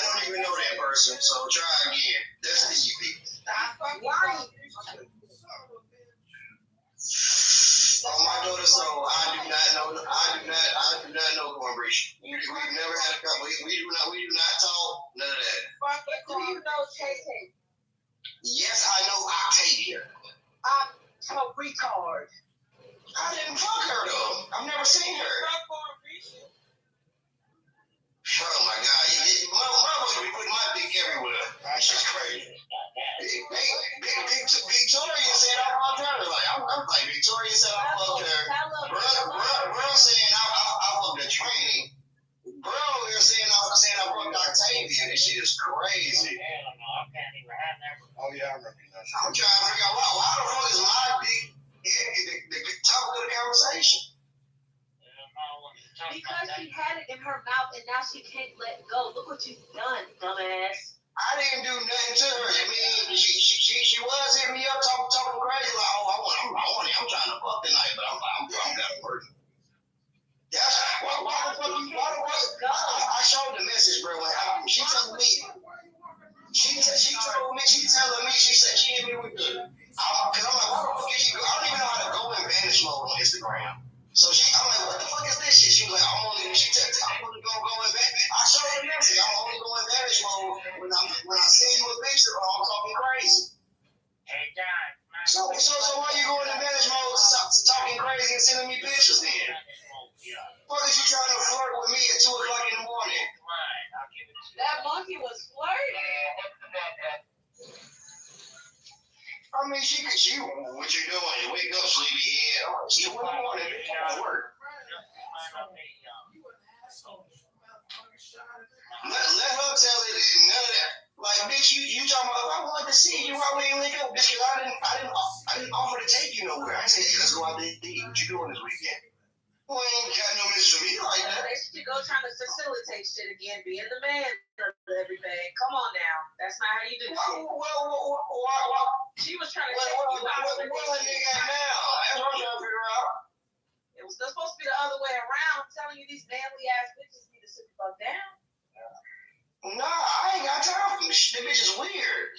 don't even know that person, so try again. That's the EP. Stop fucking lying. On my daughter's soul, I do not know Cornbread. We've never had a couple. We do not talk none of that. Fucking do you know Tay? Yes, I know Octavia. I'm so retard. I didn't fuck her though. I've never seen her. Oh my God, motherfuckers be putting my dick everywhere. That's just crazy. Victoria said I fucked her. I'm like, Victoria said I fucked her. Bro saying I fucked a trainee. Bro here saying I fucked Octavia. This shit is crazy. Oh yeah, I remember that. I'm trying to figure out why the fuck is my dick the topic of the conversation? Because she had it in her mouth and now she can't let go. Look what you've done, dumbass. I didn't do nothing to her. I mean, she was hitting me up talking crazy like, oh, I'm trying to fuck tonight, but I'm not working. That's why the fuck you? I showed the message, bro. She told me. She telling me. She said she hit me with the. Cause I'm like, what the fuck is you? I don't even know how to go in vanish mode on Instagram. So I'm like, what the fuck is this shit? She was like, I'm only going in vanish. I showed her the message. I'm only going in vanish mode when I send you a picture or I'm talking crazy. Hey, John. So why you going in vanish mode talking crazy and sending me pictures then? What is you trying to flirt with me at 2 o'clock in the morning? That monkey was flirting. I mean, she, what you doing? You wake up, sleepy head. Oh, she went on and it work. Let her tell it. None of that. Like, bitch, you talking about? If I wanted to see you, why we ain't link up? Bitch, because I didn't offer to take you nowhere. I said, hey, let's go out there and eat. What you doing this weekend? Well, ain't got no miss for me like that. They should go trying to facilitate shit again, being the man of everything. Come on now. That's not how you do shit. Well, she was trying to take you out. What a nigga at now? That's what I'm trying to figure out. It was supposed to be the other way around. I'm telling you, these manly ass bitches need to sit the fuck down. Nah, I ain't got time for this. This bitch is weird.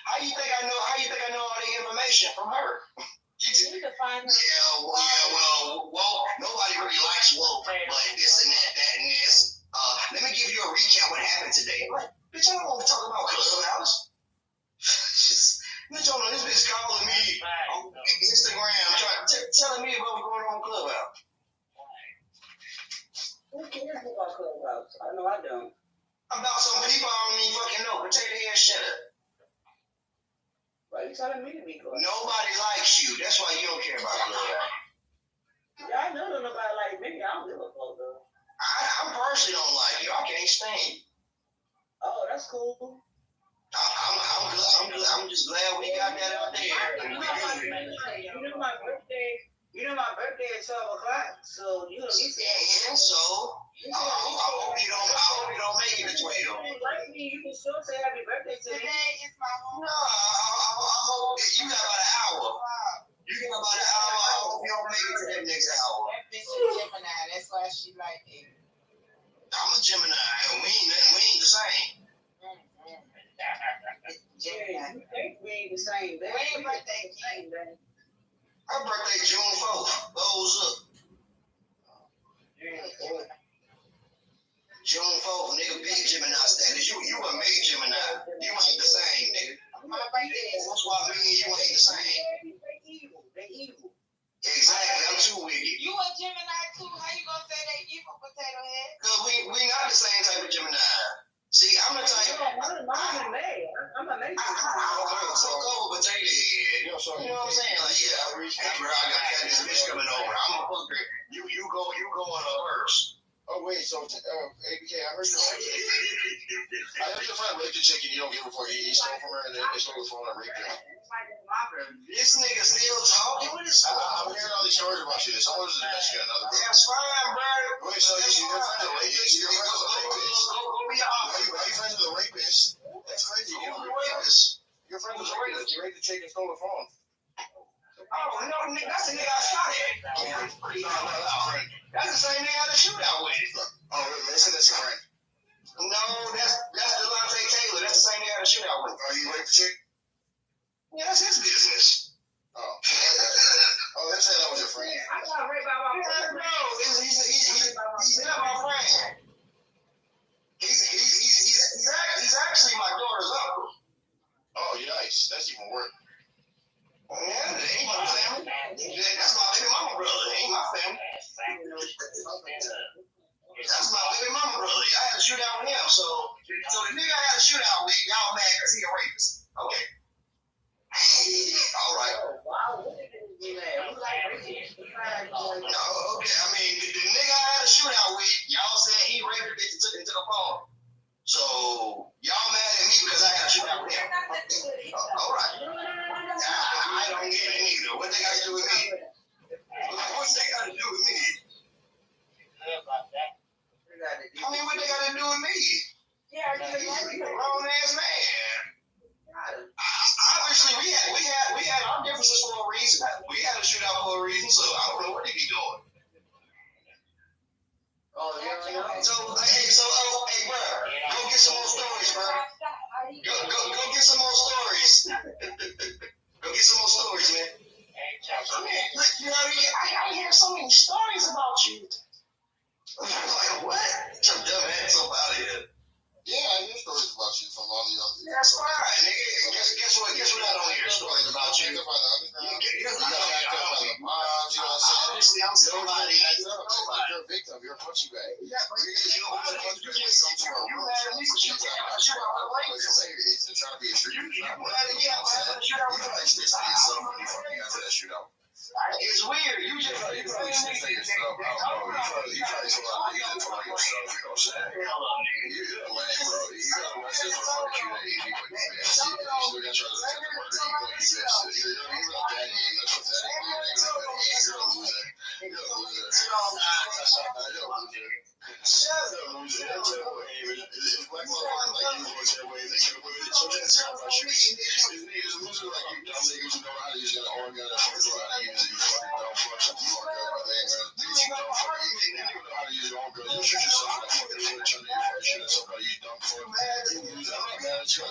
How you think I know all the information from her? You need to find her. Yeah, well, nobody really likes woke, but this and that and this. Let me give you a recap what happened today. Like, bitch, I don't want to talk about Clubhouse. Bitch, hold on, this bitch calling me on Instagram, telling me about what's going on in Clubhouse. Who cares about Clubhouse? I know I don't. About some people I don't even fucking know. Potato head, shut up. Why are you telling me to be quiet? Nobody likes you. That's why you don't care about Clubhouse. Yeah, I know nobody like me. I don't give a fuck though. I personally don't like you. I can't stand you. Oh, that's cool. I'm just glad we got that out there. You know my birthday at 12 o'clock, so you know these and so I hope you don't make it to 12. You can still say happy birthday to me. Today is my home. No, I hope you got about an hour. You got about an hour. I hope you don't make it to that next hour. That bitch is Gemini. That's why she like it. I'm a Gemini. We ain't the same. Gemini. We ain't the same. When your birthday, King? Her birthday June 4th. Goes up. June 4th, nigga, big Gemini status. You a May Gemini. You ain't the same, nigga. My birthday is. That's why me and you ain't the same. They evil. Exactly. I'm too wicked. You a Gemini too? How you gonna say they evil, potato head? Cause we not the same type of Gemini. See, I'm the type. I'm a May. I'm a May. Fuck over potato head. You know what I'm saying? Like, yeah, bro, I got this bitch coming over. I'm gonna fuck her. You go on her first. Oh wait, so ABK, I heard your friend raped a chick and you don't give a fuck. He stole from her and then they stole the phone and raped her. This nigga still talking? I'm hearing all these stories about you. Someone's in Michigan, another room. That's fine, bro. Wait, so you're friends with a rapist? You're friends with a rapist? Are you friends with a rapist? That's crazy. You're a rapist. You're friends with a rapist. You raped a chick and stole the phone. Oh, no, that's the nigga I shot at. That's the same nigga I had a shootout with. Oh, really? They said that's your friend. No, that's Delonte Taylor. That's the same nigga I had a shootout with. Oh, you raped the chick? Yeah, that's his business. Oh. Oh, they said that was your friend. I got raped by my friend. No, he's not my friend. He's actually my daughter's uncle. Oh, yikes. That's even worse. Yeah, that ain't my family. That's my baby mama brother. It ain't my family. That's my baby mama brother. I had a shootout with him. So the nigga I had a shootout with, y'all mad because he a rapist. Okay. All right. No, okay. I mean, the nigga I had a shootout with, y'all said he raped her bitch and took it to the phone. So y'all mad at me because I had a shootout with him. All right. I don't get it either. What they got to do with me? What's they got to do with me? I mean, what they got to do with me? Yeah, he's a grown ass man. Obviously, we had our differences for a reason. We had a shootout for a reason, so I don't know what they be doing. Oh, yeah. Hey, bro, go get some more stories, bro. Go get some more stories. Go get some more stories, man. Look, you know, I hear so many stories about you. Like, what? Some dumb ass up out of here. Yeah, I hear stories about you from all the other. That's fine, nigga. Guess what? I don't hear stories about you. You got backed up by the moms, you know what I'm saying? Obviously, I'm somebody. You're a victim. You're a punching bag. Yeah, but you know what? You just come to our room. It's trying to be a street. You're not mad at me. I'm saying. You actually say yourself when you fucking got to that shootout. It's weird. You probably say yourself. I don't know. You probably told yourself, you know what I'm saying? You're lame, bro. You got to watch this motherfucker shoot at anybody, man. You still got to try to take the murder. You know you that shit. You're not that game. That's what that is. You're a loser. You're a loser. You're a loser. Shut up, loser. That's a way. It's black motherfuckers like you going their way. They get away with it. So that's how I shoot. These niggas loser like you dumb niggas who know how to use that arm gun and fucking know how to use it. You fucking dumb fuck. Shut the fuck up. They ain't gonna do you dumb fuck. You didn't even know how to use your arm gun. You shoot yourself in that fucking foot trying to get fucking shit at somebody. You dumb fuck. You loser. I'm mad at you.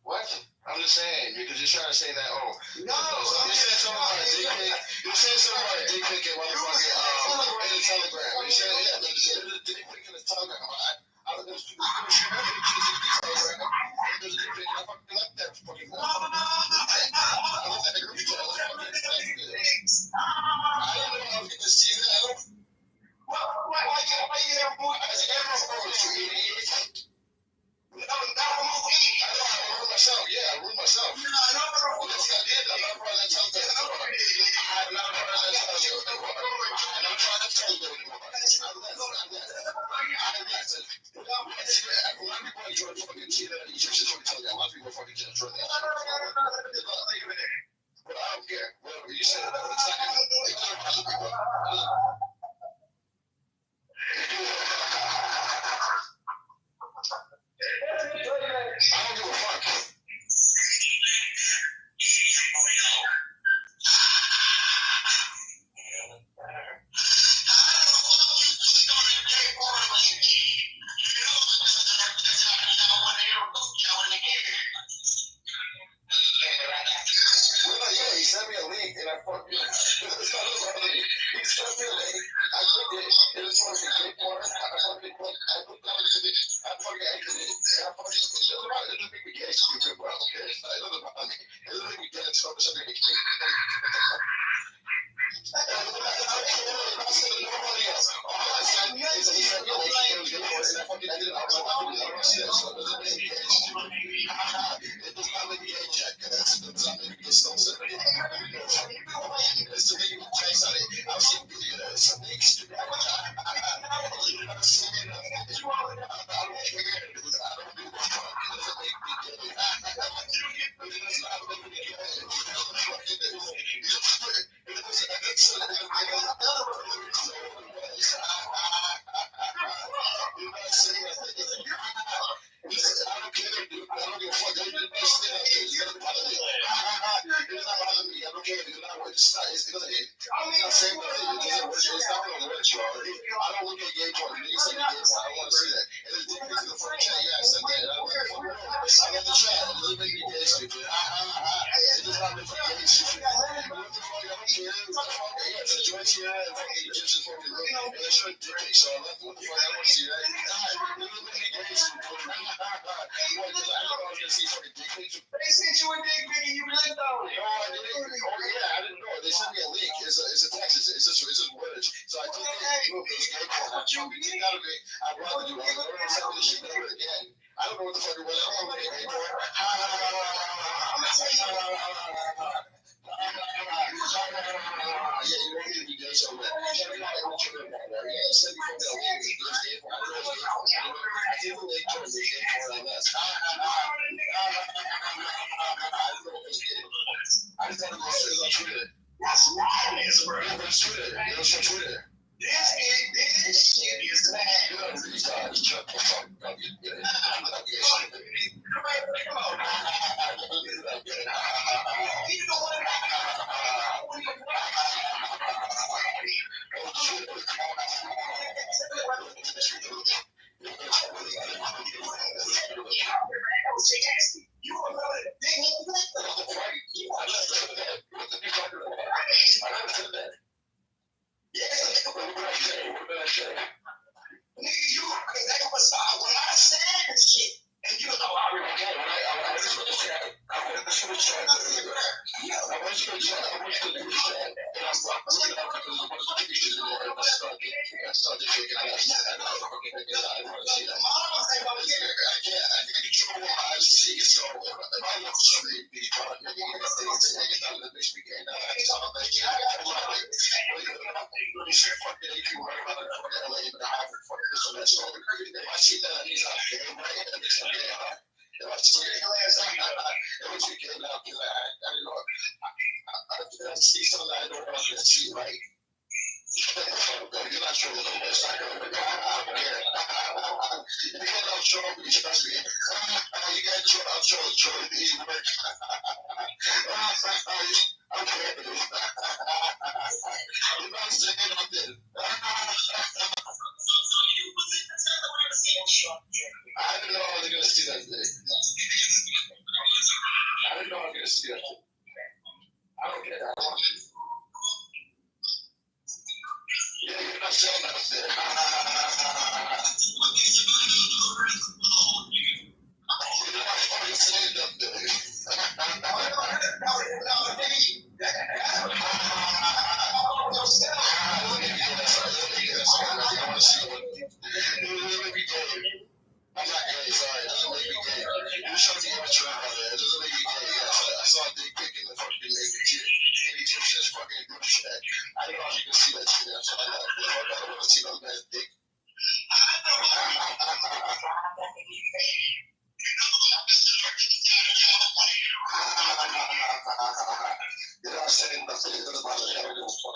What? I'm just saying, because you're trying to say that, oh, no, I'm just talking about You said somebody dick pic in motherfucking in the Telegram. You said yeah, the dick pic in the Telegram. I was going to shoot Telegram. There's a dick pic. I fucking like that fucking. I love that group chat. I didn't know I was gonna see that. Why you never move? I said, everyone forward, you idiot. No, I ruined myself. Yeah, I ruined myself. Yes, I did. I'm not trying to tell you anymore. I'm not trying to tell you anymore. I'm not trying to tell you anymore. A lot of people enjoy fucking see that Egyptians fucking tell you. A lot of people fucking enjoy that. But I don't care. Whatever you say, it's not gonna. I don't give a fuck. Well, yeah, he sent me a link and I fucking. He sent me a link. I clicked it. It was fucking gay porn. I fucking clicked. I clicked on it. I fucking exited it. And I fucking. It doesn't matter. It doesn't make me gay, stupid, but I don't care. It doesn't bother me. It doesn't make me gay. It's not something that makes me. fucking good shit. I didn't know you could see that shit. So I don't want to see those man's dick. You know what I'm saying? Nothing is going to bother me. I don't give a fuck.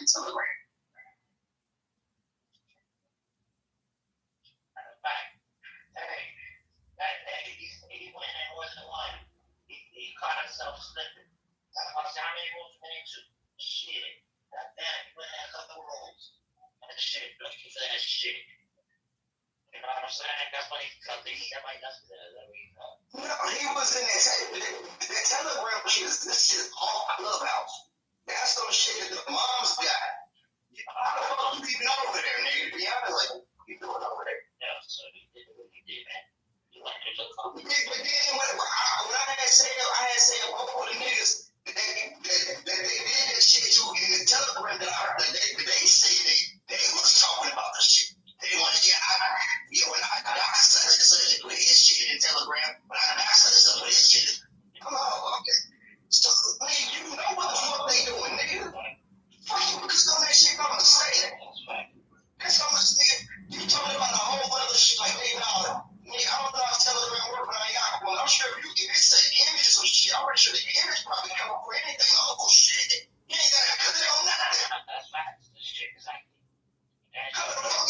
Telegram. He went in more than one. He caught himself slipping. How many rooms went into? Shit. Goddamn, he went in a couple rooms. And shit, looking for that shit. You know what I'm saying? That's why he cut the heat. That No, he was in that Telegram shit. This shit is all Clubhouse. That's some shit that the moms got. How the fuck you even over there, nigga? To be honest, like, what you doing over there? Yeah, so he did what he did, man. He went to look up. But then when I had said both of the niggas that they did that shit too in the Telegram that I heard that they say they was talking about the shit. They want to I such and such with his shit in Telegram, but I such and such with his shit. Come on, okay. So, man, you know what the fuck they doing, nigga? Fuck you, because some of that shit gonna say that. That's how much nigga, you talking about a whole other shit like, hey, no, nigga, I don't know how Telegram work, but I ain't well, I'm sure if it's an image or some shit, I'm pretty sure the image probably come up for anything. Oh, shit. You ain't got to cut it on nothing. That's facts. This shit is like. How the fuck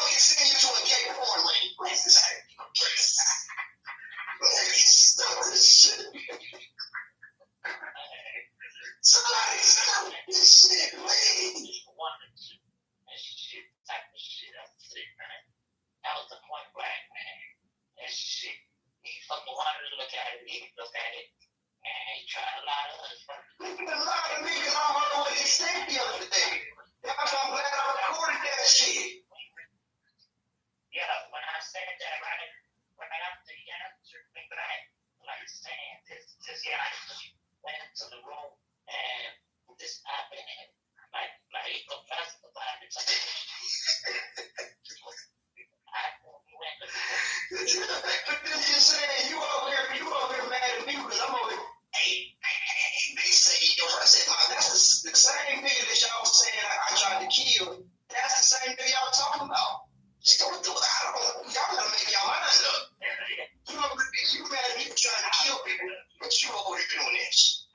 you send you to a gay porn link? What's this? Stop this shit. Somebody stop this shit, please. That shit, type of shit, that's it, man. That was the point blank, man. That shit. He fucking wanted to look at it. He looked at it. And he tried a lot of us. Nigga, a lot of niggas don't know what he said the other day. That's why I'm glad I recorded that shit. Yeah, when I said that, right, when I got the answer, like saying this, yeah, I just went into the room and this happened, and like he confessed about it. I'm just saying, you over here mad at me because I'm over here. Hey, they say, I said, that's the same nigga that y'all was saying I tried to kill. That's the same nigga y'all talking about. Y'all gotta make y'all mind up. You mad at me for trying to kill people, but you over here doing this.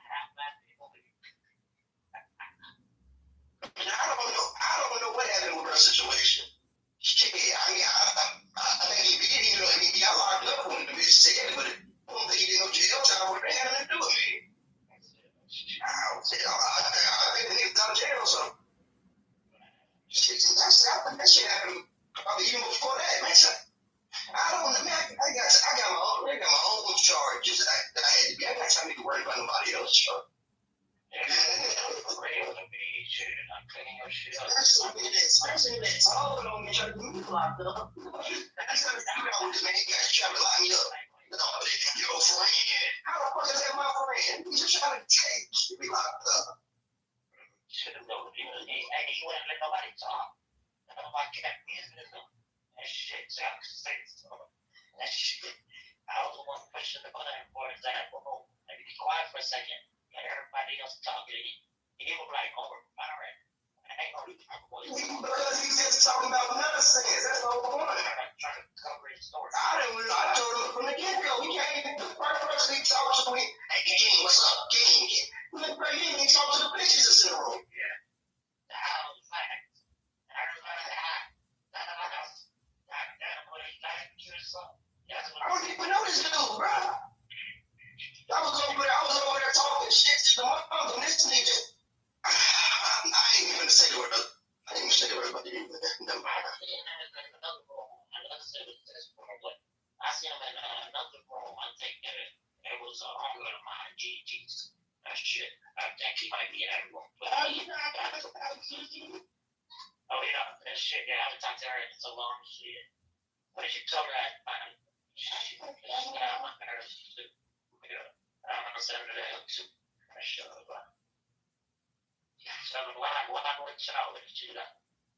I don't know what happened with her situation. Shit, I mean, I think he didn't know. I mean, he got locked up when the bitch said it, but I don't think he didn't know jail time would have nothing to do with me. I think the nigga's out of jail or something. Shit, I think that shit happened probably even before that, man. I don't know, man. I got my own charges. I got time to worry about nobody else's charge. Especially that tall don't get your dude locked up. That's how you know this man. He got trying to lock me up. Your friend. How the fuck is that my friend? He's just trying to take me locked up. Should have known. He wouldn't let nobody talk. Nobody kept business. That shit sounds sensible. That shit. I was the one pushing the button, for example. Maybe be quiet for a second. Let everybody else talk. He was like overpowering. I ain't gonna talk about it. Because he's just talking about nonsense. That's the whole point. I'm trying to cover his story. I told him from the get-go. He came. The first person he talked to me, hey, King, what's up? King. He didn't even talk to the bitches that's in the room. Yeah. That was facts. I don't even know this dude, bro. I was over there talking shit to the moms, and this nigga. I ain't even gonna say the word. I ain't even say the word about you. Never mind. I seen him in another room. I think it was a homegirl of mine, GG's. That shit. I think he might be in that room. Oh, yeah, that shit. Yeah, I haven't talked to her in so long. Shit. When she told her she got on my nerves too. Yeah. I'm gonna send her to hell too. I shut up. So why would y'all with you?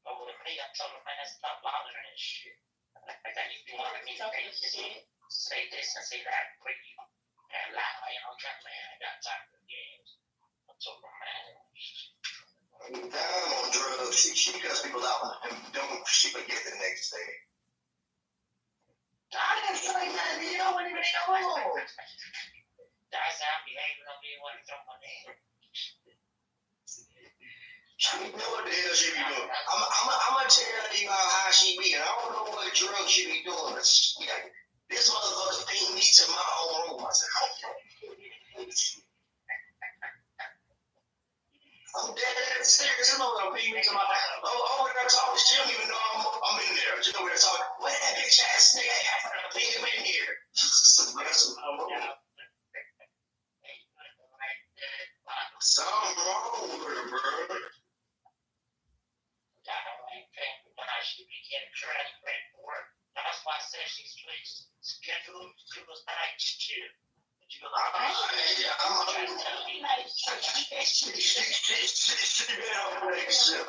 But with me, I told her, man, stop bothering this shit. Like that, if you wanted me to say this and say that, quick, you and lie, you know, man, I got time for the games. I told her, man. I'm on drugs. She cuts people out and she forget the next day. I didn't say nothing. You don't even know. That's how I'm behaving on me when I throw my name. She be doing what the hell she be doing. I'm gonna tell you how she be. And I don't know what drugs she be doing. But this motherfucker pinged me to my own room. I said, I'm dead serious. You know what I'm pinging me to my over there talking. She don't even know I'm in there. She over there talking. Where that bitch ass nigga at? Ping him in here. Something wrong with her, bro. She began transferring work. That's why I said she's scheduled to the night shift. She been on night shift.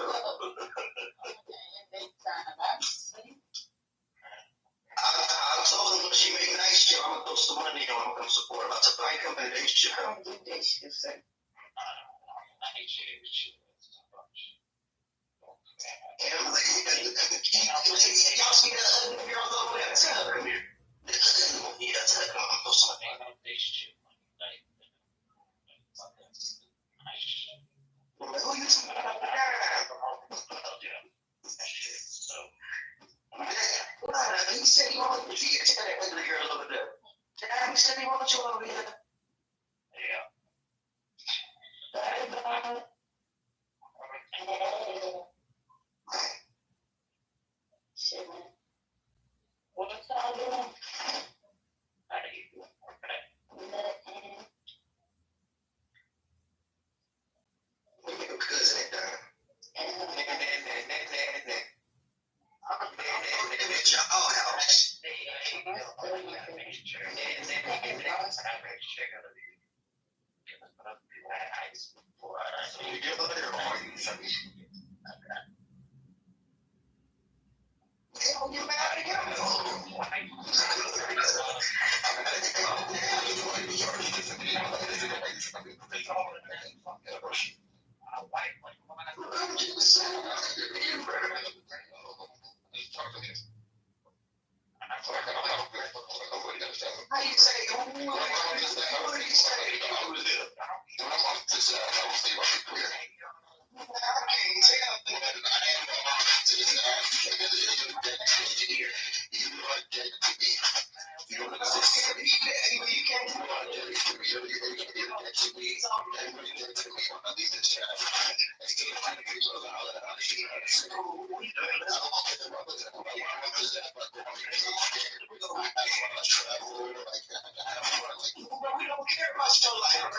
I told him when she make night shift, I'm gonna throw some money on. I'm gonna support her. I told her I ain't coming to day shift. I don't do day shift, sir. Night shift. Y'all see that other girl over there? Tell her, come here. Yeah, tell her, come on, go something. Who you talking about? He said he wanted to tell that ugly girl over there. Dad, he said he wanted you over here. Yeah. What's all doing? How do you do? When your cousin ain't done. You mad at him? How you say? What do you say? I can't tell. We don't care about your life.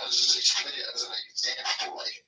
I'll just explain it as an example. Like,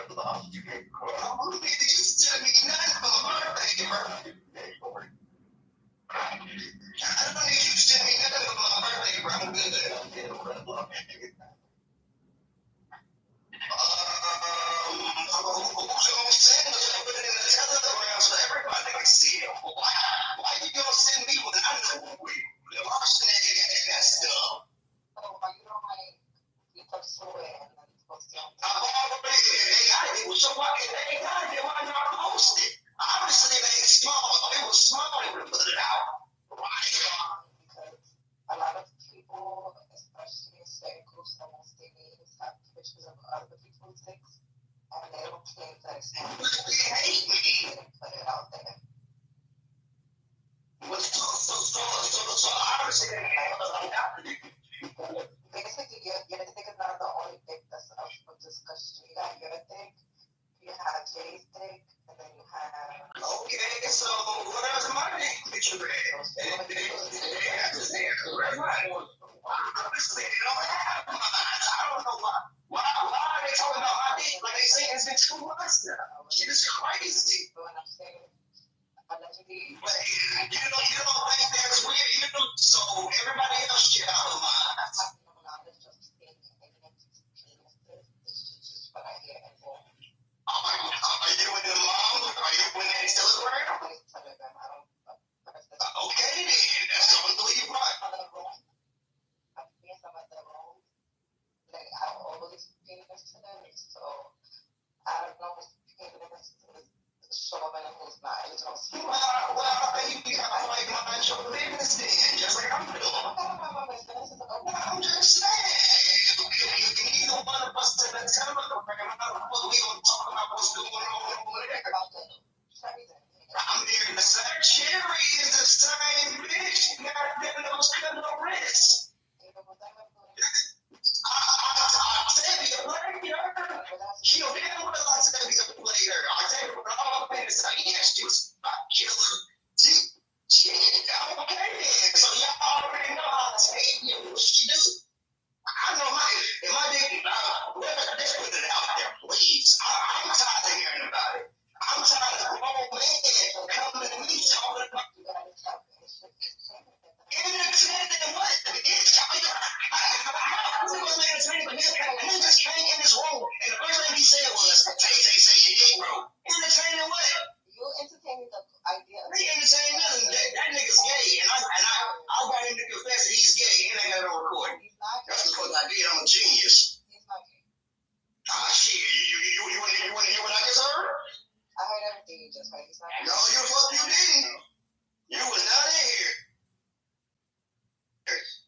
You can't call. You tell me nothing for my birthday, bro. I don't need you to tell me nothing for my birthday, bro. I'm good. Who's gonna send us and put it in the telegram so everybody can see it? Why you gonna send me when I know the person that's dumb? I've already, they got it. So why they got it? Why not post it? Obviously, it ain't small. If it was small, they would have put it out. Right? Because a lot of people, especially in certain groups that won't stay names, have pictures of other people's dicks, and they don't claim that it's not. They hate me. They didn't put it out there. So obviously, they basically, your dick is not the only dick that's up for discussion. You got your dick, you have Jay's dick, and then you have. Okay, so what else am I picture of? Obviously, they don't have mine. I don't know why. Why are they talking about my dick like they say it's been 2 months now? Shit is crazy. What I'm saying, allegedly. But you don't think that's weird. You know, so everybody else shit out of mine. Are you in the mom? Are you in that telegram? Okay, then. That's the only way you right. Like, I always penis to them, so I don't know who's penis is showing and who's not. I just don't see. Well, you have to like mind your business then, just like I'm doing. I'm just saying. Either one of us in the telegram, how the fuck we gonna talk about what's going on over there? I'm there in the same. Cherry is the same bitch. You got those cut no wrists. Octavia played her. She don't even know what Octavia played her. Octavia put all up in it. Like, yeah, she was a killer. Shit, okay then. So y'all already know Octavia, what she do. I know my dick, let's put it out there, please. I'm tired of hearing about it. I'm tired of grown men coming to me talking about entertaining what? He just came in this room, and the first thing he said was, Tay say you're gay, bro. Entertaining what? You entertaining the idea of He entertaining nothing. That nigga's gay, and I got him to confess that he's gay, and I got it on recording. That's the fuck I did. I'm a genius. he's not gay. Ah, shit. You want to hear what I just heard? I heard everything you just heard. He's not gay. No, you didn't. You was not in here.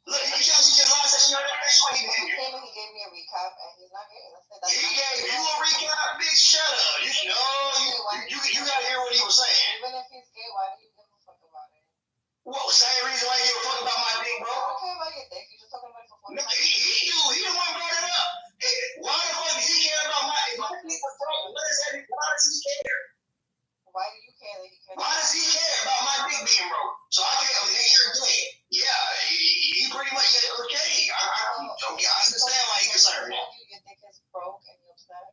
Look, you just lied that she heard that. That's why he didn't hear. He gave me a recap, and he's not gay. He gave you a recap, bitch. Shut up. You gotta hear what he was saying. Even if he's gay, why do you give a fuck about it? Well, same reason why you give a fuck about my dick, bro. I don't care about your dick. You just talking about it for 40 No, minutes. he the one brought it up. Why the fuck does he care about my dick? Why does he care? Why do you care that he cares? Why does he care about my dick being broke? So I can't. You're gay. Yeah, he pretty much okay. I understand why he's concerned. Your dick is broke and you're upset.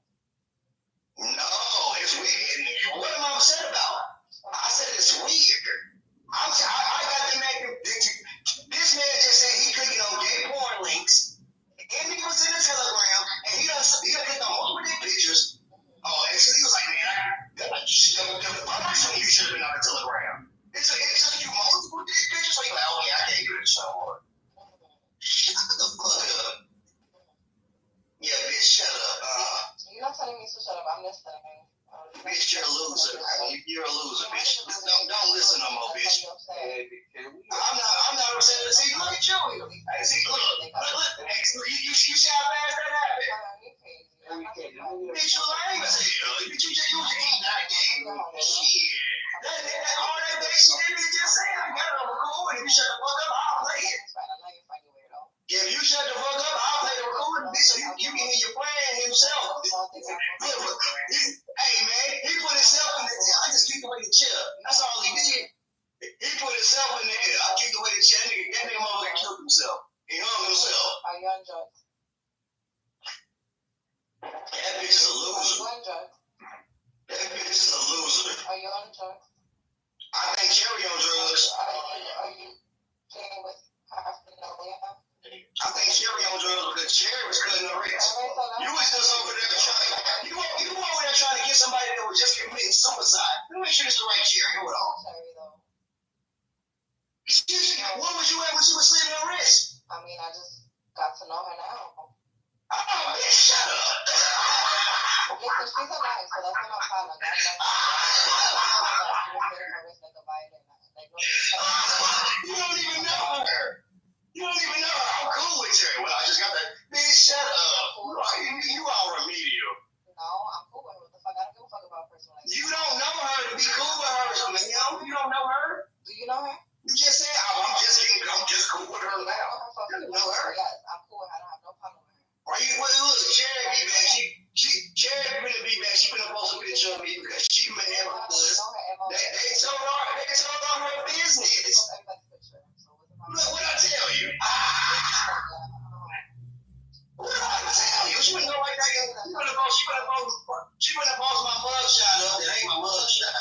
No, it's weird. What am I upset about? I said it's weird. I got the man. This man just said he clicking on gay porn links, and he was in the telegram, and he done clicked on multiple dick pictures. Oh, and so he was like, man, the first one you should have been on the telegram. It's a few multiple dick pictures, so he's like, oh yeah, I can't do this no more. Shut the fuck up. Yeah, bitch, shut up. You're not telling me to shut up. I'm listening. Bitch, you're a loser. You're a loser, bitch. Don't listen no more, bitch. I'm not upset. See, look at you. See, look. You see how fast that happened? Bitch, you lame as hell. Bitch, you just ain't that game. Shit. All that bad shit that bitch just said, I got it on record. If you shut the fuck up, I'll play it. If you shut the fuck up, I'll play the recording, bitch, so you can hear your friend himself. Hey, man, he put himself in the chair. I just kicked away the chair. That's all he did. He put himself in there. I kicked away the chair. That nigga motherfucker killed himself. He hung himself. Are you on drugs? That bitch is a loser. Are you on drugs? sure it's the right chair. Hold on. What was you at when she was slitting her wrist? I mean, I just got to know her now. Oh, bitch, shut up. Listen, she's a nice, so that's not my problem. You don't even know her. You don't even know her. I'm cool with her. Well, I just got that. Bitch, shut up. You all remedial. No, I'm cool with her. What the fuck? I don't give a fuck about a person like that. You don't know her to be cool with her. You don't know her. Do you know her? You just said, I'm just cool with her now. You know her. Yes, I'm cool with her. I don't have no problem with her. Well, look, Cherry be back. Cherry finna be back. She finna post a picture of me because she may have a buzz. They told her her business. Look what I tell you. What did I tell you? She wouldn't go like that. She finna post my mug shot up. It ain't my mug shot.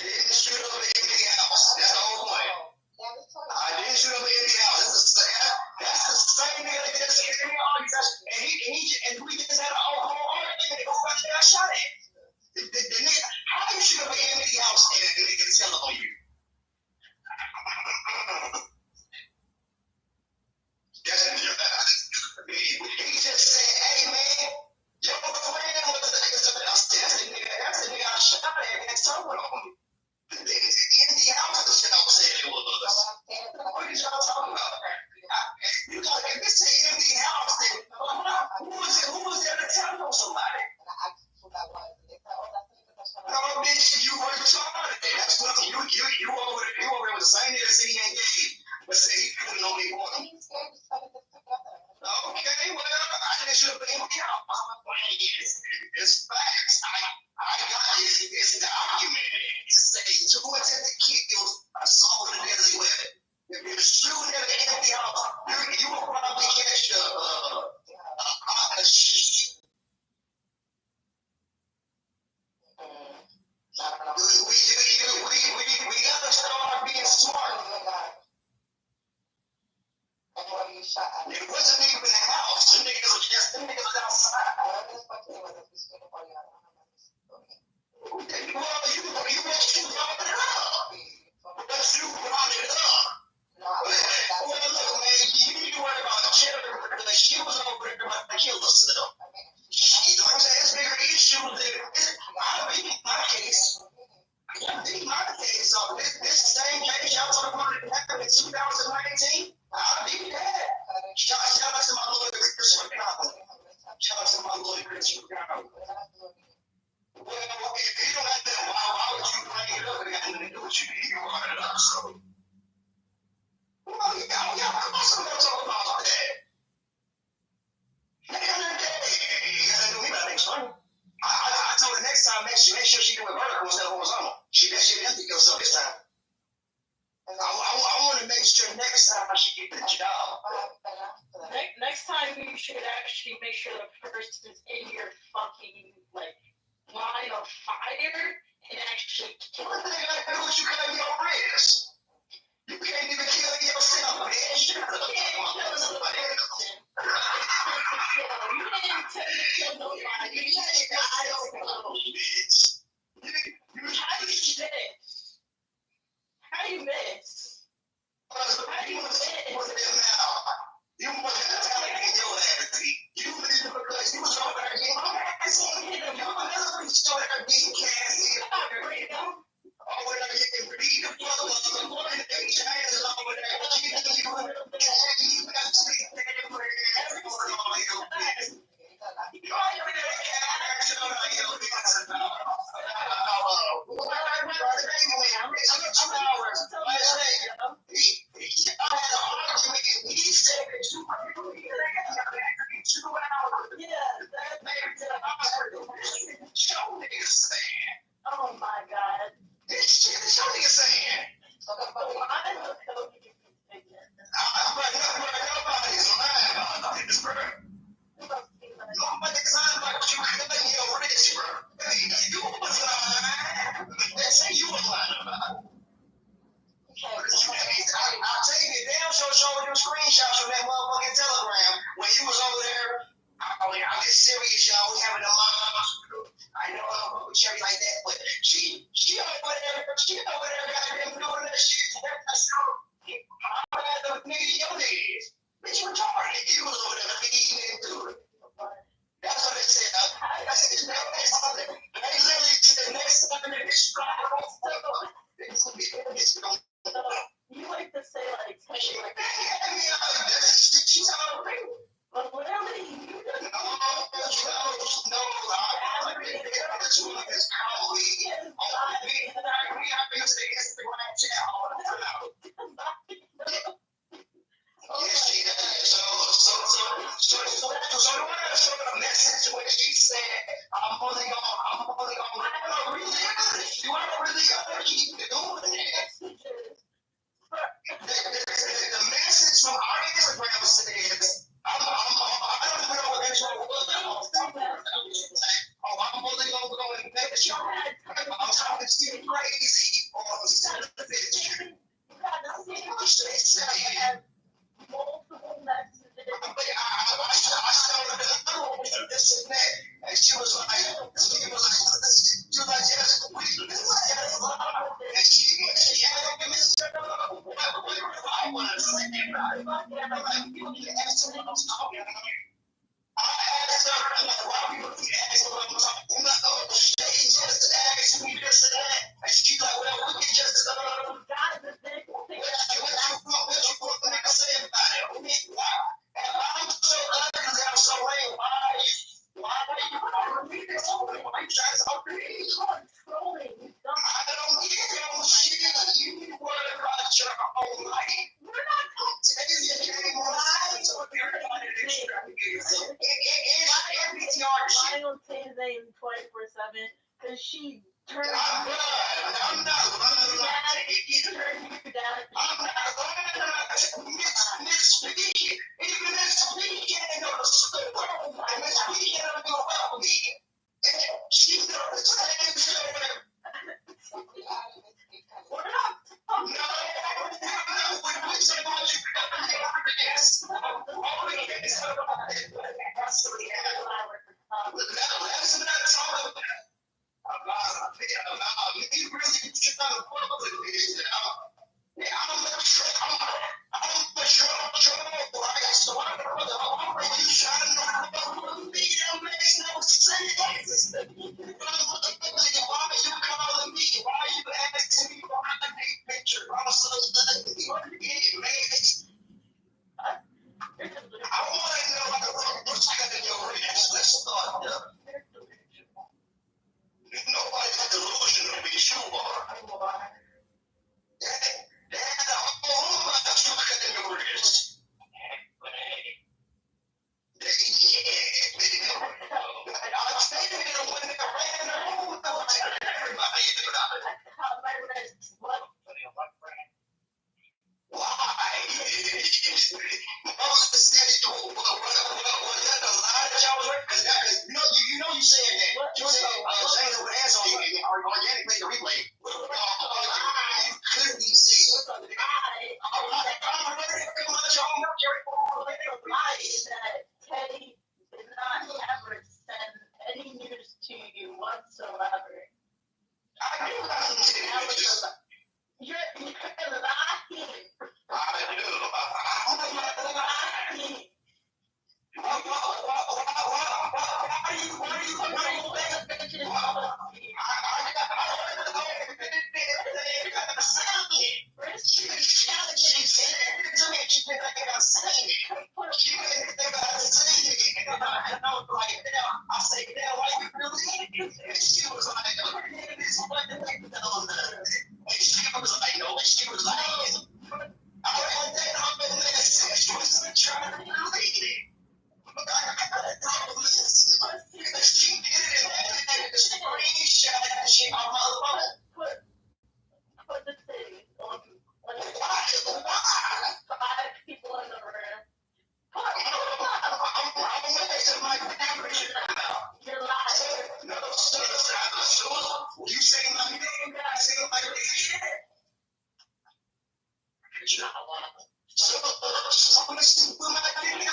It didn't shoot up an empty house. That's the whole point. I didn't shoot up an empty house. That's the same nigga that just hit me on. And we just had a whole argument. I shot it. The nigga, how do you shoot up an empty house and the nigga tell on you? He just said, hey man, your friend was that's the nigga I shot at and told on me. The empty house the shit I said it was. What are y'all talking about? You got this empty house. Who was there to tell on somebody? No, bitch, you were retarded. That's nothing. You over there with the same nigga that said he ain't gay, but say he couldn't only one. Okay, well, I didn't shoot up an empty house. It's facts. I got it. It's documented. To say 2 attempted kills, assault with a deadly weapon. If you're shooting at an empty house, you will probably catch a shit. We gotta start being smart. It wasn't even in the house. The niggas was outside. Well, you brought it up. But you brought it up. Well, look, man, you need to worry about the Cherry because she was over there about to kill herself. Like I said, it's bigger issues than I beat my case. I beat my case. So this same case y'all talking about it happened in 2019. I beat that. Shout out to my lawyer, Chris McConnell. Shout out to my lawyer, Chris McConnell. Well, if you don't have that, why would you bring it up? It got nothing to do with you. You brought it up, so. Well, y'all, come on, somebody talk about that. At the end of the day, you gotta do me nothing, son. I told her next time, make sure she do it vertical instead of horizontal. She empty herself this time. I want to make sure next time she get the job. Next time you should actually make sure the person's in your fucking line of fire and actually kill them. What the hell got to do with you cutting your wrist? You can't even kill yourself, bitch. You can't kill somebody else. You didn't tell me to kill nobody. You just I don't know, bitch. How do you miss? How do you miss? How do you miss? You must have talent in your ass. You because you was over there getting you was over there being Cassie. Over there getting beat the fuck up. The woman that China's over there. She knew you were you got to see everyone on your business. You already got a cat on your business. He said that you were 2 hours. Yeah, that made to the hospital. Show niggas saying. Oh my god. This shit is show niggas saying. Nobody's lying about this, bro. Nobody's lying about you cutting your wrist, bro. You was lying. They say you was lying about it. I'll tell you, the damn show showed you screenshots from that motherfucking Telegram when you was over there. I get serious, y'all. We having a mom. I know show a message where she said, I'm only gonna really honest. You ain't really gonna keep doing it. The message from our Instagram says, I don't even know what that show was. Oh, I'm only gonna go in that show. I'm talking to you crazy on son of a bitch. She said, multiple messages. I showed her this and that, and she was like, yes, we do this. And she had a message. I want to say that. I'm like, you need to ask her what I'm talking about. I asked her, why people keep asking what I'm talking about? Oh, they just asked me this and that. And she's like, well, we can just, what you want me to say about it? And I'm so ugly, I'm so lame. Why are you calling me this? Why you trying to talk to me? I don't get no shit. You worry about your own life. We're not telling you anything. So if you're not in this, lying on Tuesday 24/7 because she turned you down. I'm not lying. You turned you down. I'm not lying. Miss Speaking. Even Miss Speaking ain't no school. And Miss Speaking don't go help me. She's the same shit. We're not talking about we say what you got to do. Yes. Let's not talk about me really trying to fuck with me. I'm a trouble, right? So I'm already trying to fuck with me. That makes no sense. Why are you calling me? Why are you asking me for my picture? I'm so ugly. It makes I want to know what's got in your wrist. Let's start there. Nobody's delusional to be sure. That's the whole lot of you got in your wrist. I'm saying it when they ran the whole everybody. Why? You saying that James would answer on you organic made the replay. Couldn't be seen. Teddy did not ever send any news to you whatsoever. I do have some news. You're lying. I do. I'm lying. Put the city on 5 people in the room. I'm wasting my memory now. You're lying. No, you say my name, I say my name. So I'm listening to my name.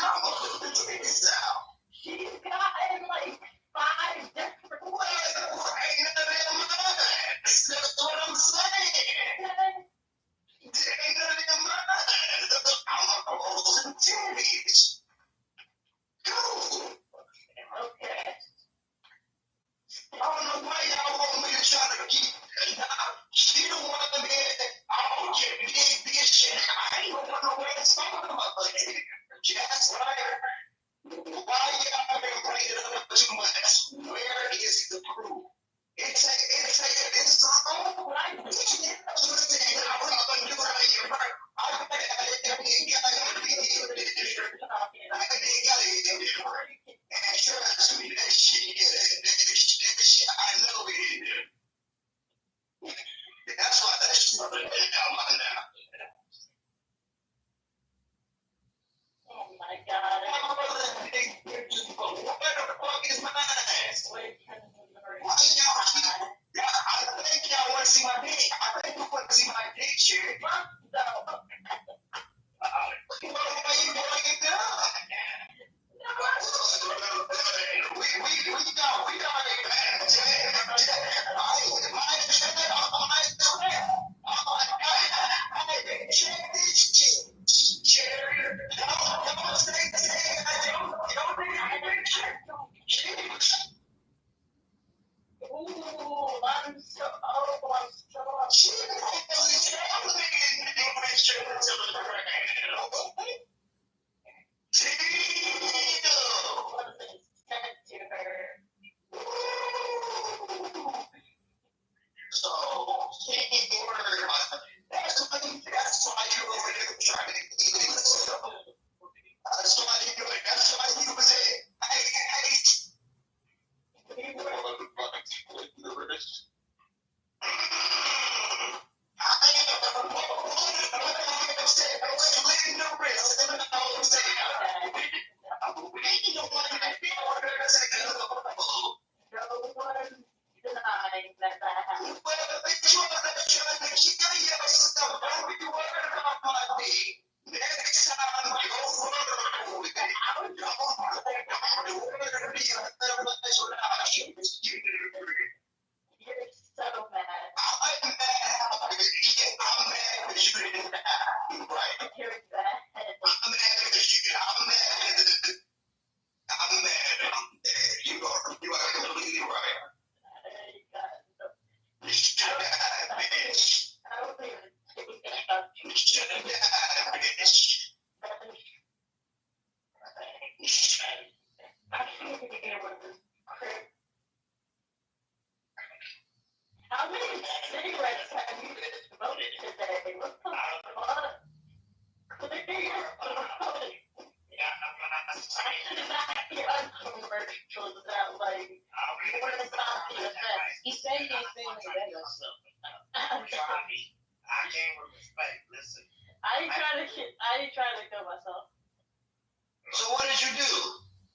She's gotten like 5 different ways. Ain't none of them mine. That's what I'm saying. Ain't none of them mine. I'm a rolling titties. Go. Okay. commercials about like more than something effects. He said he ain't saying the Vegas stuff. I came with respect. Listen. I ain't trying to kill myself. So what did you do?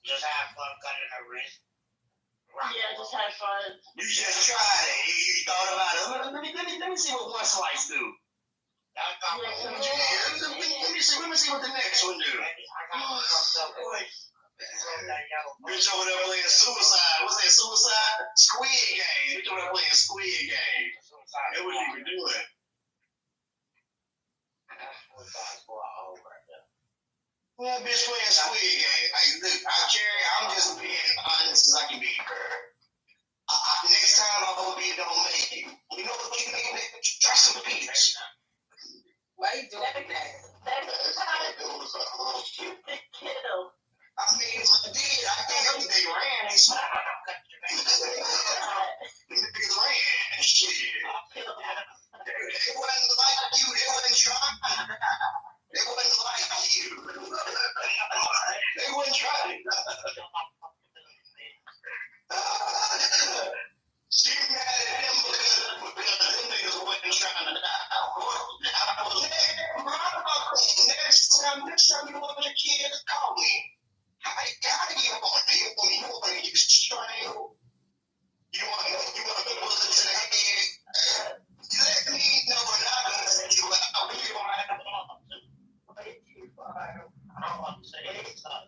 Just have fun cutting her wrist. Yeah, just had fun. You just tried it. You thought about it. Let me see what one slice do. Let me see what the next one do. Bitch over there playing suicide. What's that, suicide? Squid Game. Bitch over there playing Squid Game. They wouldn't even do it. Well, bitch playing Squid Game. I'm just being honest as I can be. Next time I hope you don't make it. You know what you need? Try some peanuts. Why you doing that? Next time, shoot the kill. I mean, I did. I can't help it. They ran. They smart. They ran. Shit. They wasn't like you. They wasn't trying. They wasn't like you. They wasn't trying. She mad at him because them niggas wasn't trying to die. Next time you want your kid, call me. How do you want me? You want me to get strangled? You want me to bullet to the head? Let me know and I'm going to send you out. You don't have to. Way too far. I don't want to say it's not.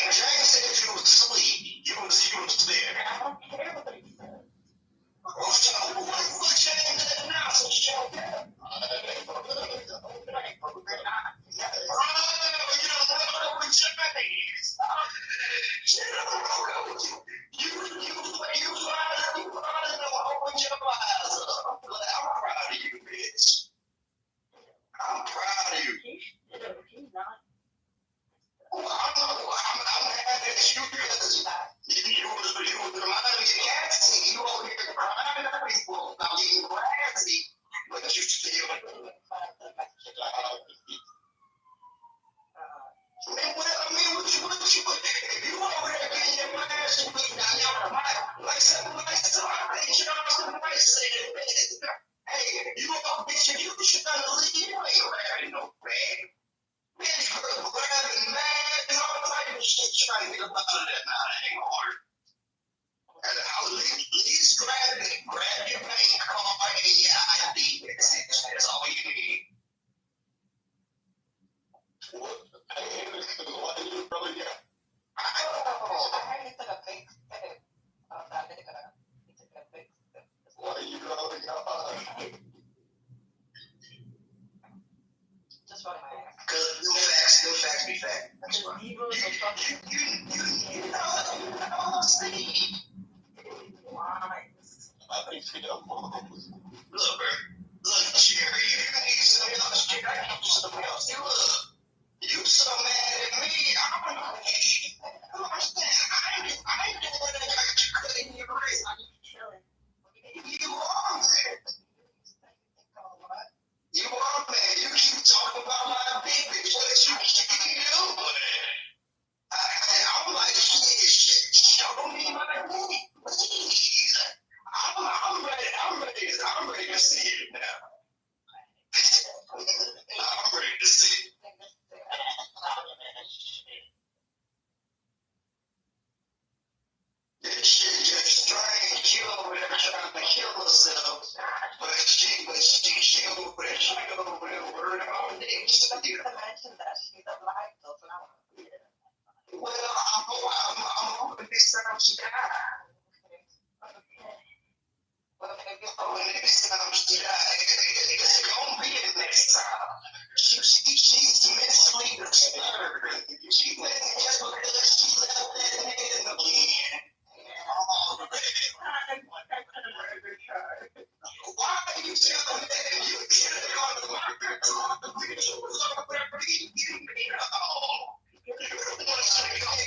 James said you was asleep. You was there. I don't care Look, Jerry, you need something else. Jerry, I need something else. See, look, you so mad at me. I don't understand. I ain't the one that got you cutting your wrist. You are mad. You are mad. You keep talking about my baby. What you keep doing? I'm like, shit, show me my baby, please. I'm ready to see it now. I'm ready to see it. This shit just strange. You over there trying to kill herself, but she over there, worried about things. Well, I'm hoping this time she died. Next time she died, it's gonna be the next time. She's mentally disturbed. She went just because she left that man again. Why are you telling me that you should have gone to my talk to me? She was over there getting beat up. You don't want to say, he got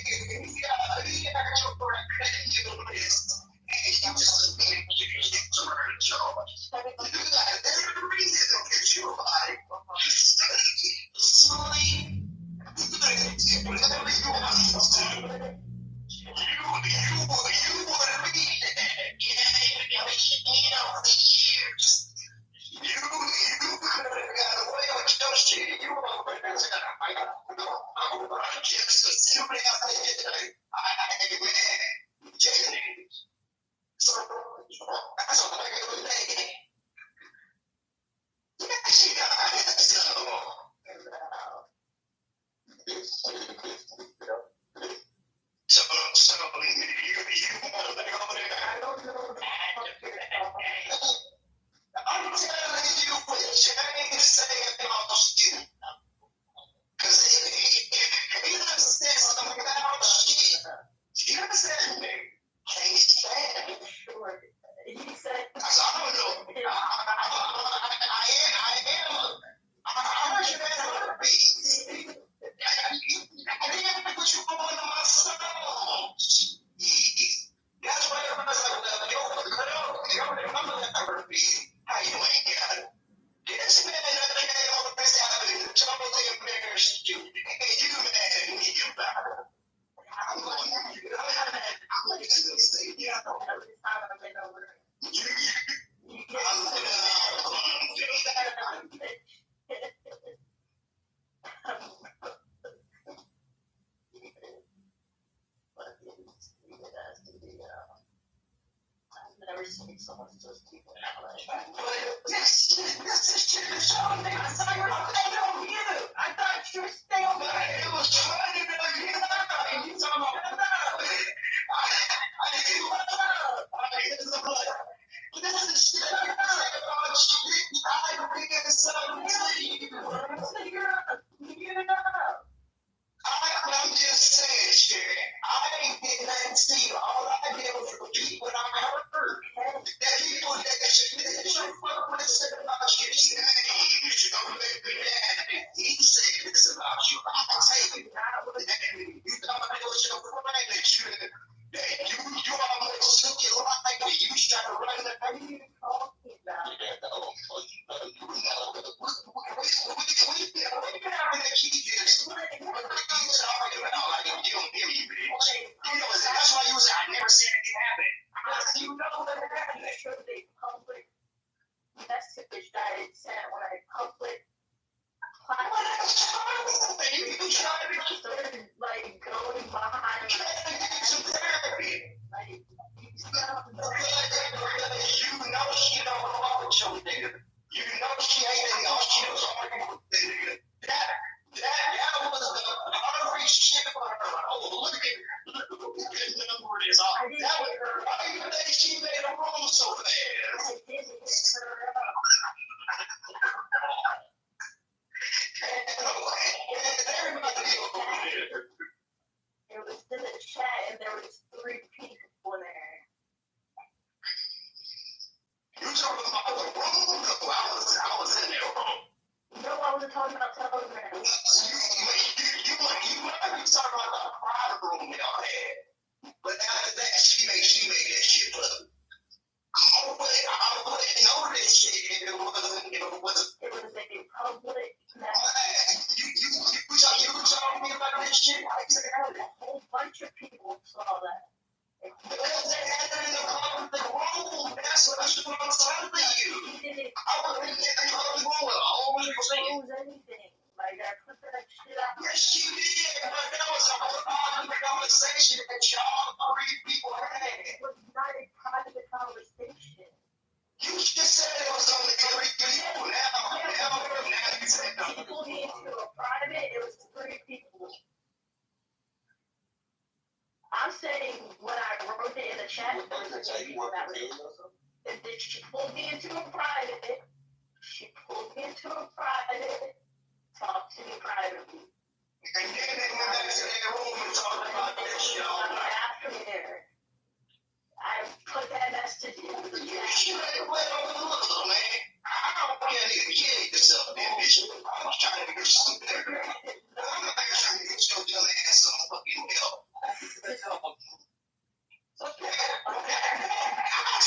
your credentials. And you just can't use it to her job. You got every reason to get your body. Sleep. Whatever you want to do. You would have been there. Years. You could have got away with your shit. You were just assuming I man. So that's a regular day. Yeah, she got it. So you want to go over there? I don't know. I'm telling you what James saying about you. Because he doesn't say something about shit. He doesn't say anything. Can't stand it. He said, I don't know. I heard you had herpes. I didn't put you on my songs. That's why everybody's like, well, yo, remember that herpes. How you ain't got it? This man ain't on this avenue, totally embarrassed you. And you mad at me about it. I'm going, I'm going to say, yeah, every time I've been over there. I've never seen someone just keep it out. But this shit is showing me. I saw your thing on you. I thought you were still there. It was funny to you. And you talking about I didn't want to. This is shit I got about shit. I read something to you. I'm just saying, shit. I did not see. All I did was repeat what I heard. That people that you fuck with said about you. He said this about you. I'll tell you. You thought it was your friend that you almost took your life when you tried to run the baby. That's why you was I never said anything happened. You know what happened. They showed a public message that it sent when I public you tried to started like going behind some therapy. Like you know she don't walk with your nigga. You know she ain't all she was arguing with the nigga. That was the hungry shit for her. Oh, look at the number it is off. That was her. Why do you think she made a room so fast? I didn't pick her up. Everybody over there. It was in the chat and there was 3 people there. And then she pulled me into a private. Talked to me privately. And then they went back to their room and talked about that shit all night. After there, I put that mess to do. You should have went over the look, man. I don't care if you kill yourself, man, bitch. I'm just trying to get some better. I'm not here trying to get your dumb ass some fucking help. Okay. I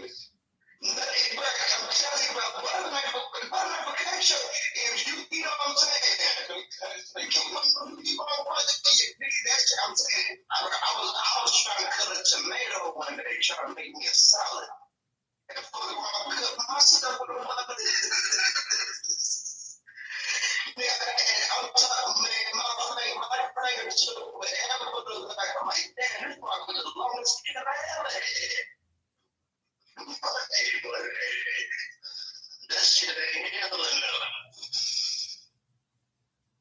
I'm telling you about butter knife for ketchup. If you know what I'm saying? I'm saying. I was trying to cut a tomato one day, trying to make me a salad. And fuck around, cut my stuff with a butter. Yeah, and I'm talking, man, my finger took whatever looked like. I'm like, damn, this probably the longest shit I ever had. That shit ain't handling nothing.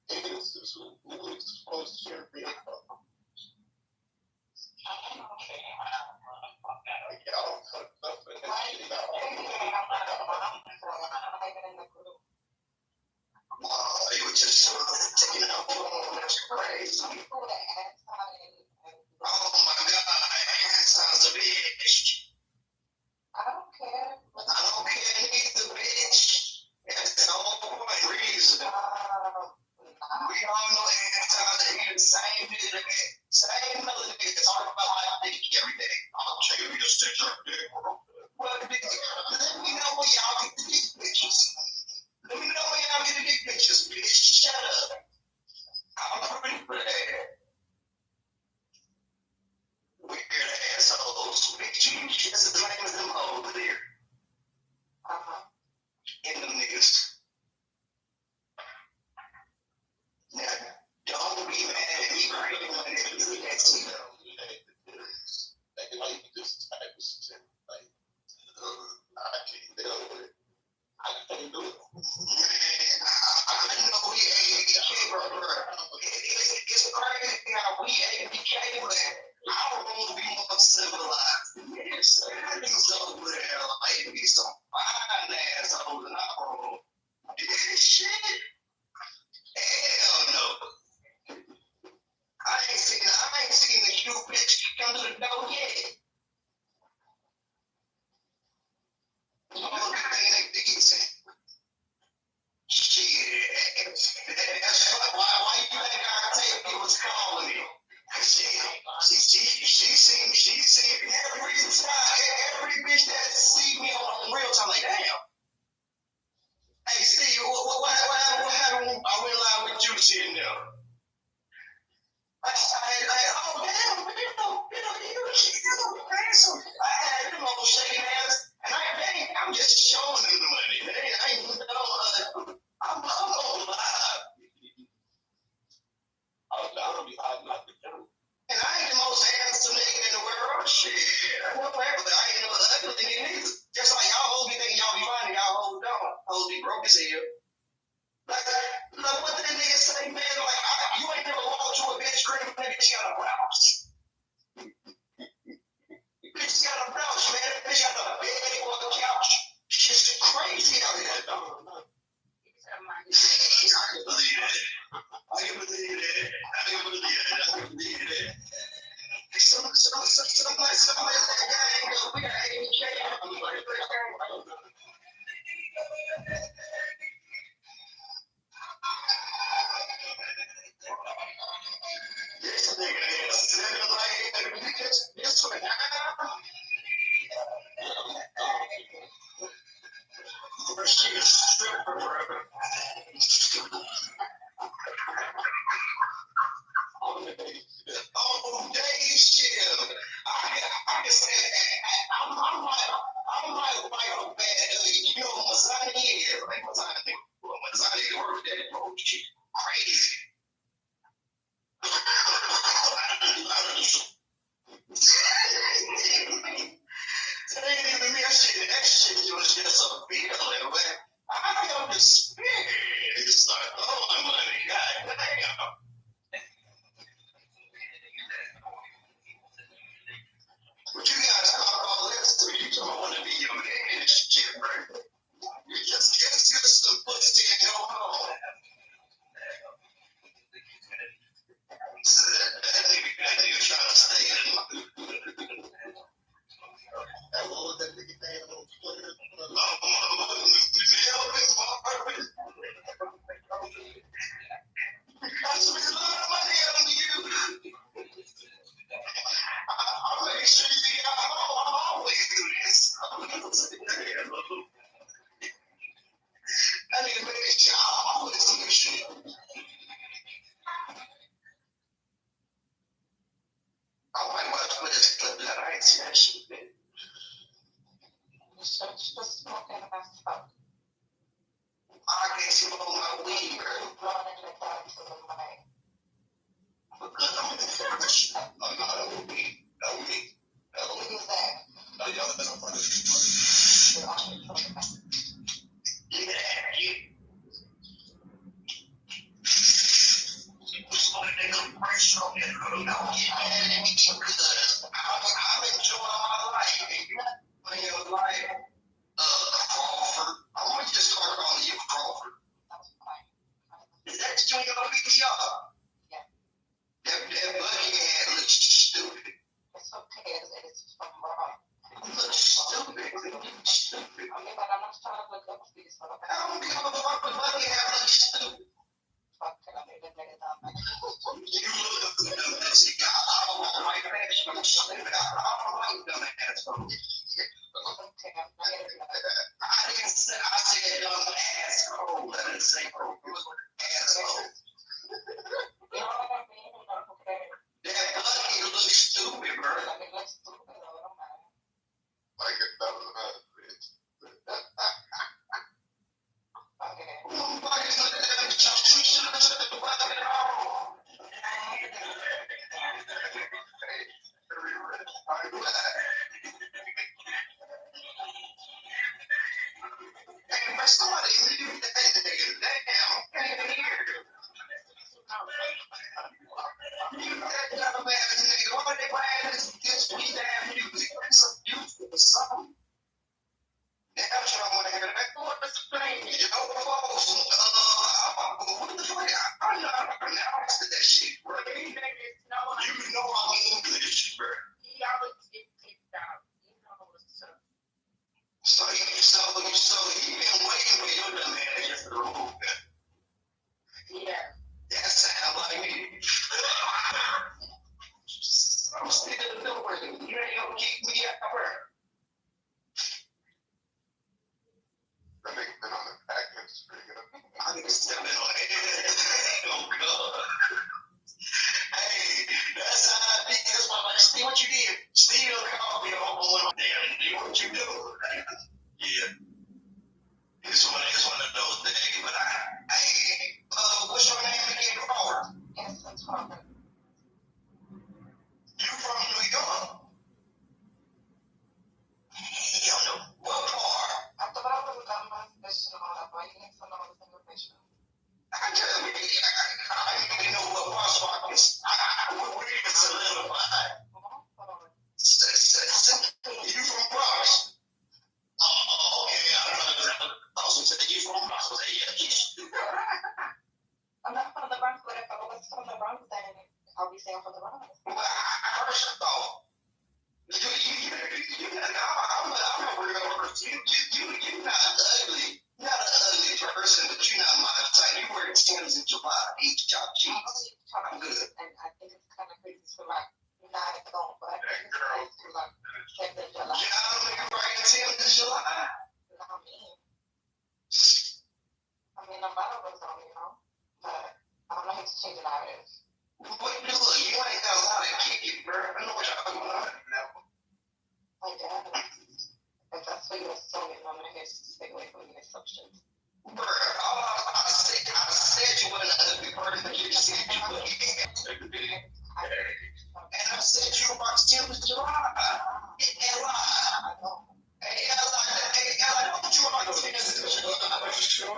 It's supposed to be. You were just taking out that's crazy. Oh my God, that sounds a bitch. I don't care neither, bitch. That's the whole point reason. We all know Anton, he the same nigga, same other nigga talk about my dick every day. I'll tell you to stick your dick, bro. Well, let me know where y'all get the dick pictures. Let me know where y'all get the dick pictures, bitch. Shut up. I'm pretty bad. Weird assholes. Bitch, you just as lame as them over there. In them niggas. Now, don't be mad at me for anyone that is next to you. They like this type of shit. Like, I can't do it. I can't do it. Man, I know we ABK, bro. It's crazy how we ABK, but I want to be more civilized. Yes, niggas over there, like, it be some fine assholes, and I roll. This shit? Hell no. I ain't seen the cute bitch come to the door yet. Only thing they decent. Shit. That's why you think our tape was calling me? She seen me every bitch that see me on real time, like, damn. Hey, Steve, what happened when I went live with Juicy in there? Oh, damn, you handsome. I had them all shaking hands, and I'm just showing them the money. I ain't I'm on live. I'm not the joke. And I ain't the most handsome nigga in the world. Shit. Whatever. I ain't no ugly nigga. Just like y'all hoes be thinking y'all be fine, y'all hoes don't. Hoes be broke as hell. Like, what did the nigga say, man? Like, you ain't never walked to a bitch screaming, nigga, she got a blouse. Bitch got a blouse, man. Bitch got a bed or a couch. Shit's crazy out here, dog. I can believe it. Somebody like, we got ABK. This nigga is this one now. She is stripper forever. Oh, days chill. I can say I'm like a bad, you know what Mazani is. Like Mazani worked that bro. She crazy. It ain't even me. That shit was just a feeling, man. I am the spirit. It's like, oh my just smoking and stuff. I can't smoke my weed, girl. Running it down to the mic. Because I'm in the church. I'm not a weed. No weed. No weed is that? No, y'all don't know. Look at that, you. Smoking that good pressure on that girl. Don't get mad at me because I'm enjoying my life. In your life, Crawford. I want you to start calling you Crawford. Is that you in your PCR? Yeah. That buddy had looks stupid. It's okay. It's from wrong. It looks stupid. Stupid. I mean, but I'm not trying to look up to these. I don't give a fuck what buddy had looks stupid. Fuck it. I made that nigga down. You look up to them and say, I don't like that. I don't like them assholes. I said asshole. I didn't say asshole. You know what I mean? Okay. That buddy looks stupid, bro. It looks stupid, though. It don't matter. Like it doesn't matter, bitch. Okay. Nobody's looking at me. You should have took the fucking home. Hey, but somebody leave that nigga. Damn, I can't even hear you. You that dumb ass nigga. Why they playing this weak ass music? It's some beautiful song. Damn sure I want to hear that. What's the name? You know, what the fuck? I'm not pronouncing that shit, bro. You know I'm English, bro. He always gets kicked out. You know what's up. So he been waiting for your dumb ass to remove that. Yeah. That sounds like me. I'm still doing it. You ain't gonna kick me out, bro. That nigga been on the back end street. I nigga stepping on it. Oh, God. Hey, that's how I think. That's why I see what you did. Still call me over one of them. Do what you do. Yeah. It's one of those things, but what's your name again, Crawford? Yes, that's Crawford. You from New York? You don't know what part? I thought I was on my mission on that, but you need to know the information. I tell me, I don't even know what part, so I can, we're even solidified. You from Bronx? Oh, okay, I don't know. I was going to say, you from Bronx? I was like, yeah, I'm not from the Bronx, but if I was from the Bronx, then I'll be saying from the Bronx. Well, first of all, I'm a real person. You're not ugly. You're not an ugly person, but you're not my type. You wear Timbs in July. Eat chop cheese. I'm good. And I think it's kind of crazy for like, not at all, but that girl. Like, Timbs in July. Yeah, I don't think you're wearing Timbs in July. Not me. I mean, the bottle goes on, you know, but I don't know how to change the narrative. What you look, you ain't got a lot of kick it, bro. I know what y'all talking about now. My dad, if that's what you're assuming, I'm gonna stay away from the assumptions. Bro, I said you wasn't an ugly person, but you said you were. And I said you watched Timbs July. Ella. Hey, Ella, don't you watch Timbs July? I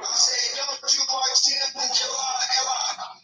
said, don't you watch Timbs July, Ella?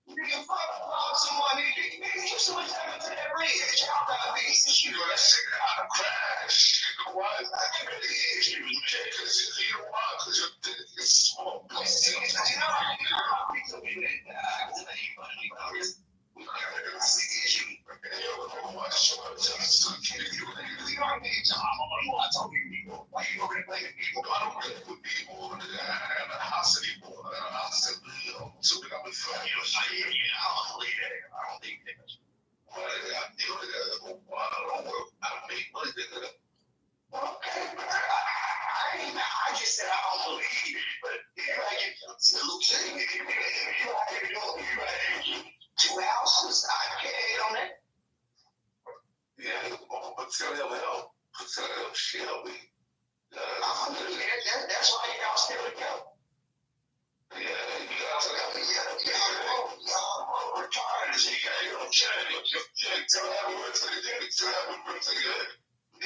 Nigga, fuck someone, nigga, you so much time to that bridge. Y'all got beats and shit. You know that shit out of crash. You know what? I think it is. You know why? Because your dick is small. You know, people be like, nah, it's not even funny. I see the issue. You want to show up to the son, kid. You don't need a job. You want to talk to people. Why you over there playing people? I don't really put people in the house anymore. I said, so we got to find you. I don't believe that. I don't think that. Well, I deal with that. I don't make money. Okay, I just said I don't believe it, but if I get to Luke saying, if you two houses, I can't hate on that. Yeah, what's gonna help? What's gonna help? Shall we? That's why y'all still together. Yeah, y'all retired. You don't check. Tell her what's together.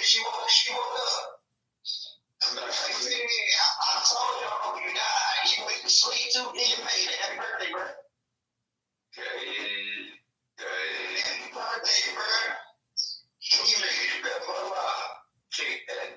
She woke up. I told y'all when you died, you went to sleep too, then you made it. Happy birthday, bro. Happy birthday, bro. You made it, bro. Take that,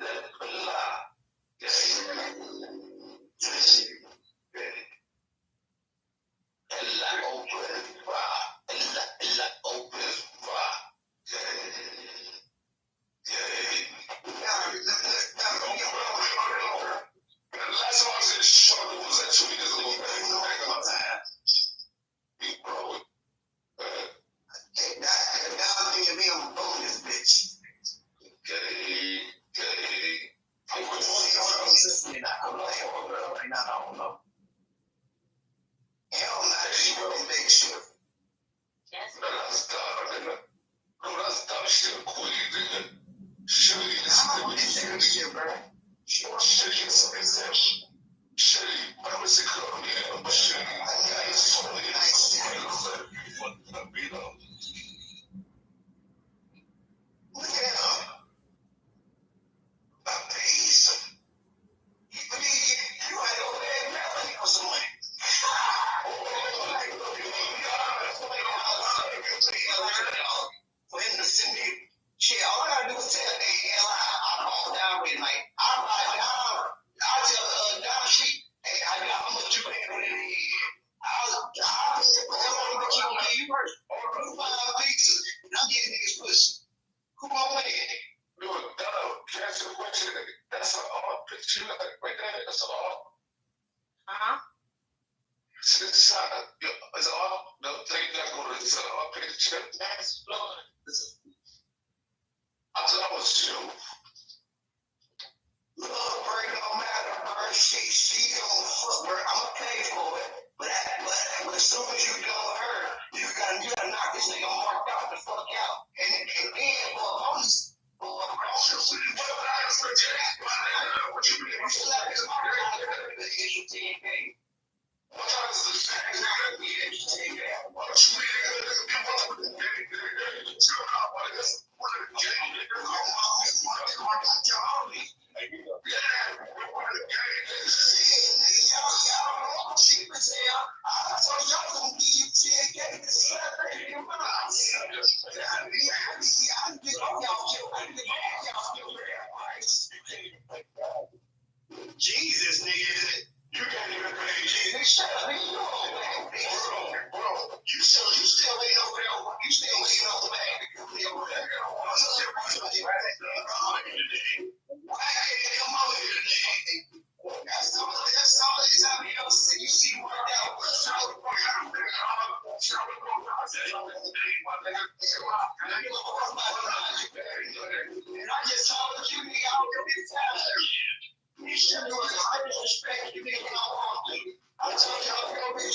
last time I was in the show was at 2 years old. Regular time. Big bro. Now I'm thinking me on bonus, bitch. Okay. I'm going to say I'm like, oh, right now, I don't know. Hell no, she really makes sure. Yes. That's dumb shit, queen, nigga. I'm going to say this shit, bro. Shitty is exception. Shitty, I was a girl, man, but shitty. I got it so many nights. Look at him. A piece. You ain't over there melting or something. For him to send me, shit, all I gotta do is tell the airline I'm all down with, like, I'll tell down the street, hey, I got how much you paying for it in here. I'll say, but I'm only gonna give you first. Who buying pizzas? And I'm getting niggas pussy. Who gonna win it? No, that's the question. That's an odd picture right there. That's an odd. It's all no thing that goes to a picture. That's blood. I thought I was you. Look, bro, it don't matter, bro. She don't fuck, bro. I'ma pay for it. But as soon as you go with her, you gotta knock this nigga marked out the fuck out. And then, well, I'm just. What you mean? I'm slapping his mouth. Issue 10K. What time is this? Jesus, nigga. You can't even pay Jesus. Shut up, nigga. You old man. Bro. You still waiting over there. You still waiting over there. Why can't they come over here today? That's all the time you ever see. You see worked out. And I just told you, nigga, I don't give a time. You should do it. I disrespect you, nigga. I told you I was going to be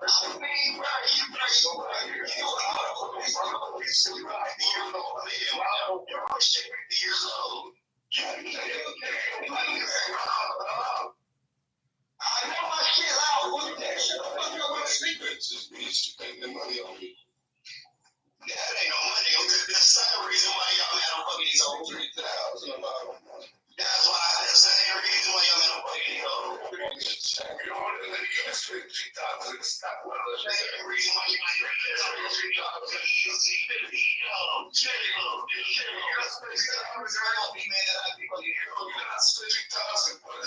I know my shit out. What the shit? Fuck up with secrets. Just me spending money on me. Yeah, that ain't no money. That's the reason why y'all mad I'm fucking these hoes. 3,000 about them. That's why. That's the same reason why y'all mad I'm fucking these hoes. You know what? You got 3,000. Stop. That's the same reason why you mad I'm fucking 3,000.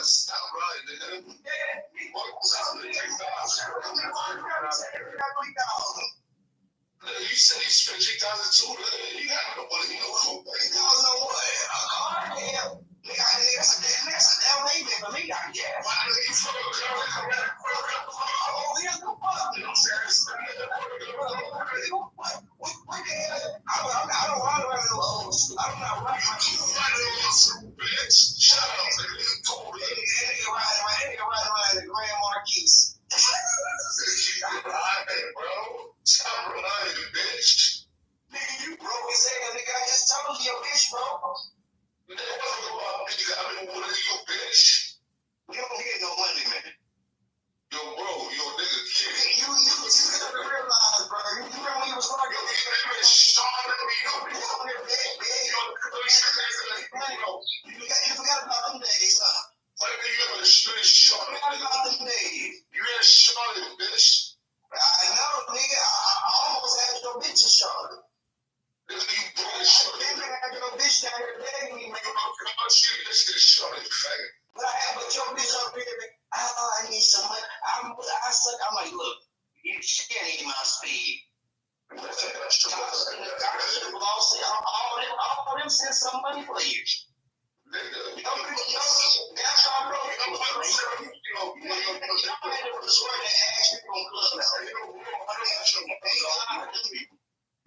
Stop right, nigga. Yeah. You said he spent 3,000 too. You got no money. You know what? A car? Yeah. That's a damn payment for me. I guess. Why do you fuck a car? Oh, yeah, no fuck. I'm serious. What the hell? I don't ride around no hoes. I'm not riding around no bitch. Shut up, nigga. Nigga riding around the Grand Marquis. Bro. Stop lying, bitch. Nigga, you broke as hell, nigga. I just told you, bitch, bro. Nigga, I don't want to be your bitch. You don't get no money, man. Yo, bro, nigga, kid. You gotta realize, bro. You remember when you was like, yo, you shot at me, you on there, you forgot about them days, huh? Like, you got a straight shot. You forgot about them days. You got shot at, bitch. I know, nigga. I almost had your bitch in Charlotte. Nigga, you broke as shit. Nigga, I had your bitch down here begging me, nigga. I'm shit, this shit is Charlotte, faggot. But I have your bitch up here, nigga. I need some money. I suck. I'm like, look, she ain't my speed. I should have lost it. All them send some money for you. Nigga, that's how broke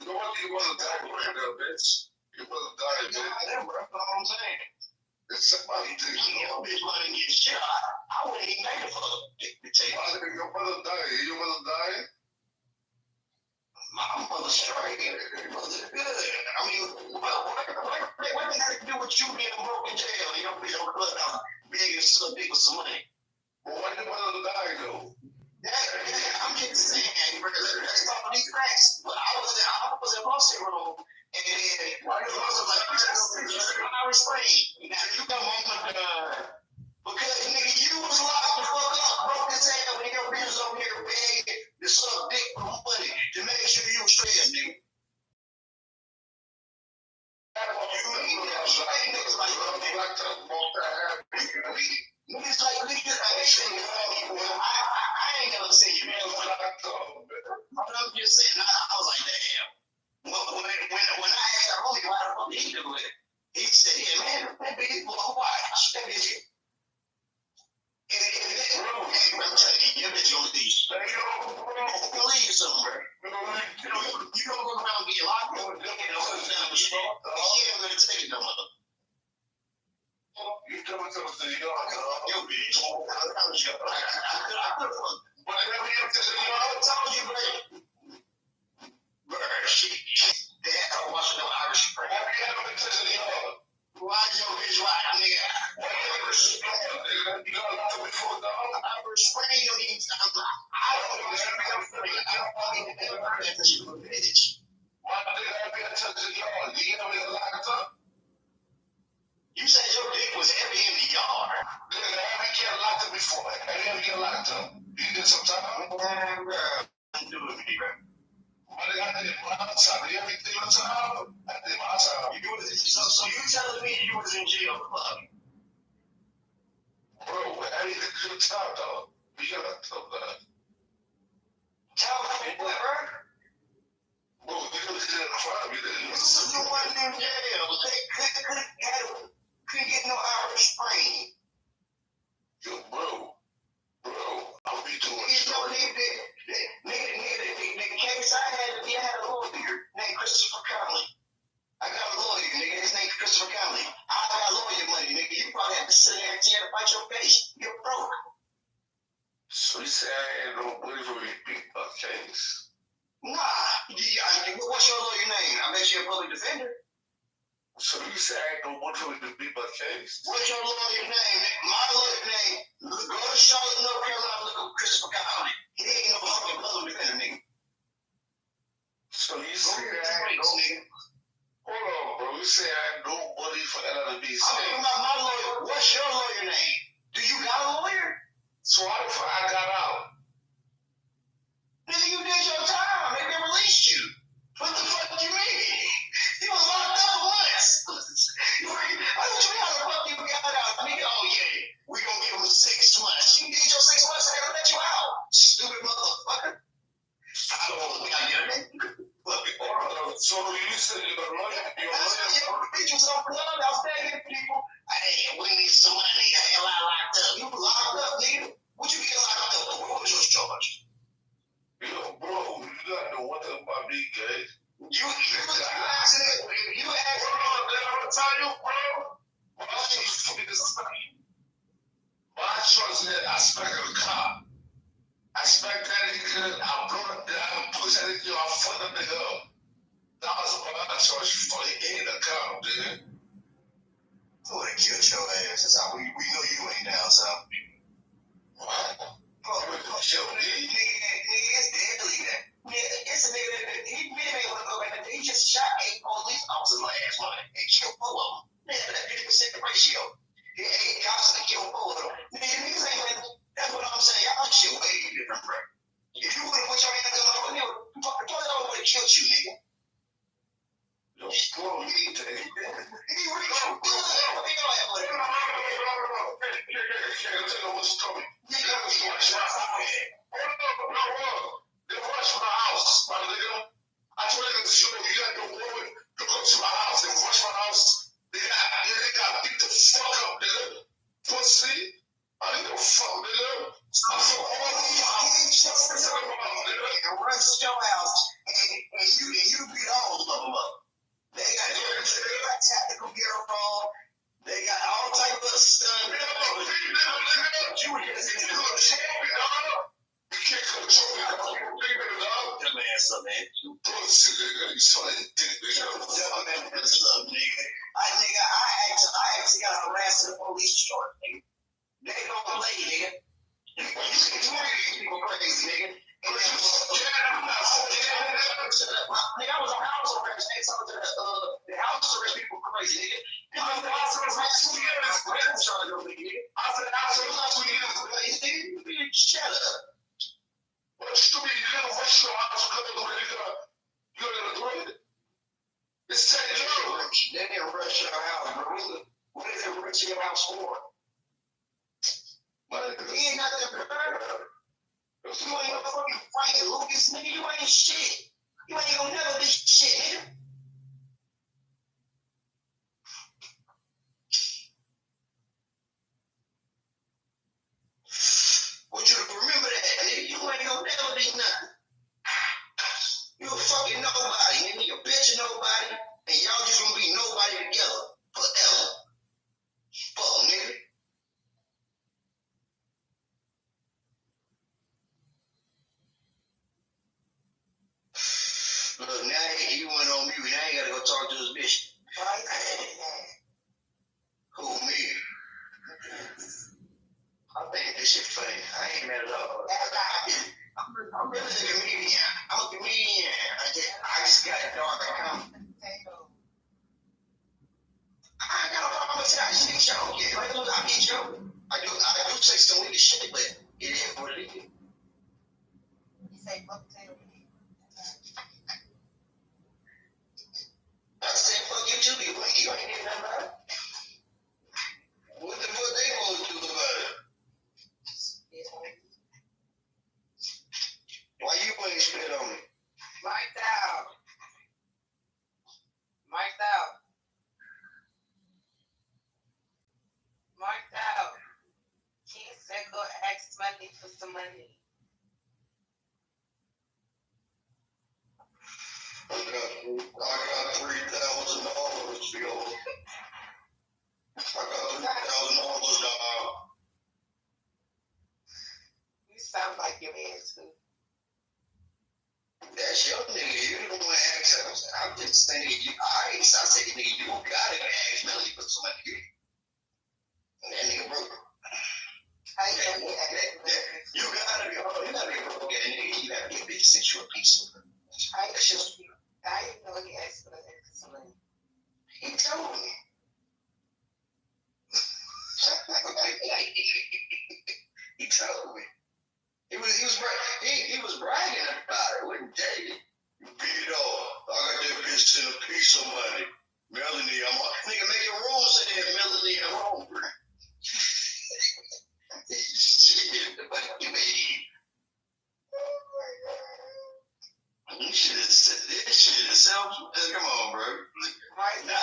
you know what? You want to die right now, bitch. You want to die, bitch. That's what I'm saying. If somebody did, bitch, money and get shot, I wouldn't even make it for the take. Your mother died. Your mother died? My mother's straight. Your mother's good. I mean, what did that do with you being broke in jail? You know, be on the clubhouse, begging some people some money. Well, why did your mother die, though? I'm just saying, let's talk about these facts. But I was in Boston room, and it was like, Irish Spring. Now you come on because nigga, you was locked the fuck up, broke as hell, nigga. Your bitch was over here begging to suck dick for money to make sure you was straight, nigga. Niggas like niggas like I ain't never seen you, man. But I'm just saying, I was like, damn. When I asked our homie why the fuck he do it, he said, yeah, man, that bitch was quiet. That bitch. I'm telling you, your bitch gonna leave. You'll leave somewhere. You don't go around being locked up. She ain't gonna take it no more. You coming to the yo, bitch. I told you, man. They had to watch the Irish Spring. Why your bitch right, nigga? Irish Spring don't even sound like. I don't know. Because you a bitch. Why did I be a touch of y'all? You know me locked up? You said your dick was heavy in the yard. Nigga, I haven't get locked up before. I didn't get locked up. You did some time? Man, bro. I'm doing me, bro. I did my time. Everything on time. I did my time. So you telling me you was in jail for fucking? Bro, I didn't get your time, dog. You gotta tell that. Tell me what, bro? Bro, you could have did a crime. You didn't. You wasn't in jail. Couldn't get no Irish Spring. Yo, bro, I'll be doing shit. You know, the case I had a lawyer named Christopher Conley. I got a lawyer, nigga. His name's Christopher Conley. I got lawyer money, nigga. You probably have to sit there and fight your case. You're broke. So you say I had no money for me? buck case. Nah. What's your lawyer name? I bet you're a public defender. So you say I ain't no one to be buck case? What's your lawyer name? My lawyer name. Go to Charlotte, North Carolina, look up Christopher Conley. He ain't no fucking public defender, nigga. So you say I ain't no... Hold on, bro. You say I ain't nobody for LLB State. I'm talking about my lawyer. What's your lawyer name? Do you got a lawyer? So how the fuck I got out? Nigga, you did your time. They released you. What the fuck do you mean? You was locked up once. I was trying how the fuck you got out. Nigga, oh yeah, we gonna give him 6 months. You did your 6 months, they're gonna let you out. Stupid motherfucker. I don't know what I get it. So you said you got money? You was on blood. I was begging people. Hey, we need some money. I locked up. You locked up, nigga. What you get locked up for? What was your charge? Yo, bro, you gotta know one thing about me, guys. You asking it. You asking bro, I'm gonna tell you, bro. My trust in that aspect of the car. I expect that nigga, I blow up there, I push that nigga, I fuck that nigga up. That was my choice for in the car, dude. I would have killed your ass. That's how we know you ain't down south. What? Kill me. Nigga, it's deadly. It's a nigga that he really ain't want to go back there. He just shot 8 police officers last month and killed 4 of them. Nigga, that 50% ratio. He 8 cops and killed 4 of them. Niggas ain't like, that's what I'm saying. Y'all shit way different, bro. If you would have put your hands on the nigga, fucking would have killed you, nigga. Yo, bro, he did. He really good. He don't have money. What's coming? Nigga, he watch my house. They watch my house, my nigga. I told you to show you got no woman to come to my house. They watch my house. They got beat the fuck up, nigga. Pussy. I didn't give a fuck, nigga. I'm so all over your house. And runs your house, and you beat all of them up. They got tactical gear on. They got all type of stuff. You were just in the you can't control me. That man, son, man. You pussy, nigga. You saw that dick, nigga. I actually got harassed in the police short, nigga. They don't play, nigga. You see, people crazy, nigga. Nigga, I was on house arrest. They told the house arrest people crazy, nigga. I was the house arrest like 2 years. I said the house arrest like 2 years. Nigga, shut up. What stupid you gonna rush your house because you're gonna do it? It's 10 years. They didn't rush your house, bro. What is it rush your house for? He ain't got that bird. You ain't no fucking Frank Lucas, nigga. You ain't shit. You ain't gonna never be shit, nigga. Want you to remember that, nigga. You ain't gonna never be nothing. You a fucking nobody, nigga. You a bitch of nobody, and y'all just gonna be nobody together forever. Fuck, nigga. Look, now he went on mute. Now he gotta go talk to his bitch. Who, me? I think this shit funny. I ain't mad at all. I'm really a comedian. I'm a comedian. I just got a dark account. I got a problem with that. I just think y'all get right. I get you. I do say some weird shit, but it is what it is. You say fuck potato. I said fuck you too. You ain't getting nothing about it. What the fuck they gonna do about it? Why you ain't spit on me? Mic'd out. Mic'd out. Mic'd out. He said go ask money for some money. I got $3,000 bill. I got $3,000 dog. You sound like your ass too. That's your nigga. You the one asking. I'm just saying, I said, nigga, you gotta ask Melly for some money. And that nigga broke. You gotta be broke. Yeah, nigga. You gotta be a bitch since you a piece of her. That's just. I didn't know he asked for some money. He told me. He told me. He was bragging about it. Wouldn't tell you. Beat it all. I got that bitch in a piece of money. Melanie, I'm on. Nigga, make your room say that Melanie, I'm hungry. Shit, what you mean? You should have said this shit itself. Come on, bro. Right now,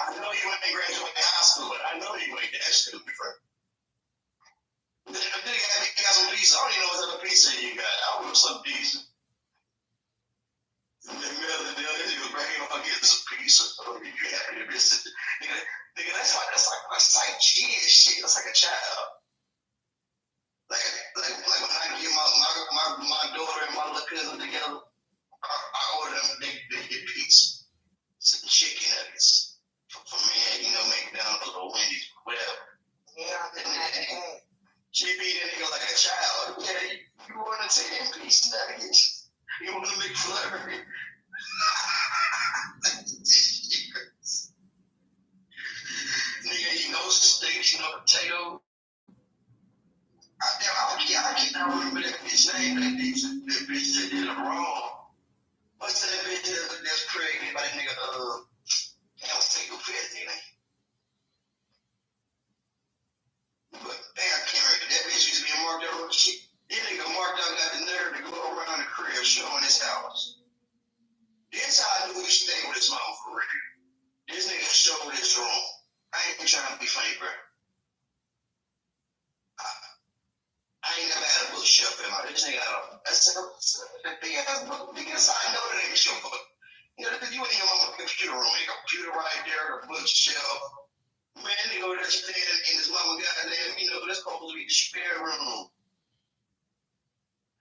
I know you ain't graduated high school, but I know you ain't that stupid, bro. Nigga, you got some pizza. I don't even know what type of pizza you got. I want some pizza. The middle of the day, you was bragging about getting some pizza. Oh, you happy to visit? Nigga, that's like kid shit. That's like a child. Like when I get my daughter and my little cousin together, I order them, they get pizza. Some chicken nuggets. For me, McDonald's or Wendy's, whatever. Yeah, and she beat that nigga like a child. Yeah, you want to take them piece nuggets. You want to McFlurry. Nigga, steaks, potato. I can't remember that bitch name. That bitch that did it wrong. What's that bitch that's pregnant by that nigga? I was taking fast, nigga. But I can't remember. That bitch used to be a marked out. This nigga marked out got the nerve to go around the crib showing his house. This how I knew he stayed with his mom for real. This nigga showed his room. I ain't trying to be funny, bro. I ain't never had a bookshelf in my this nigga. That's a big ass book because I know that ain't your book. You in your mama's computer room, your computer right there, the bookshelf. Man, nigga over there standing in his mama goddamn, that's supposed to be the spare room.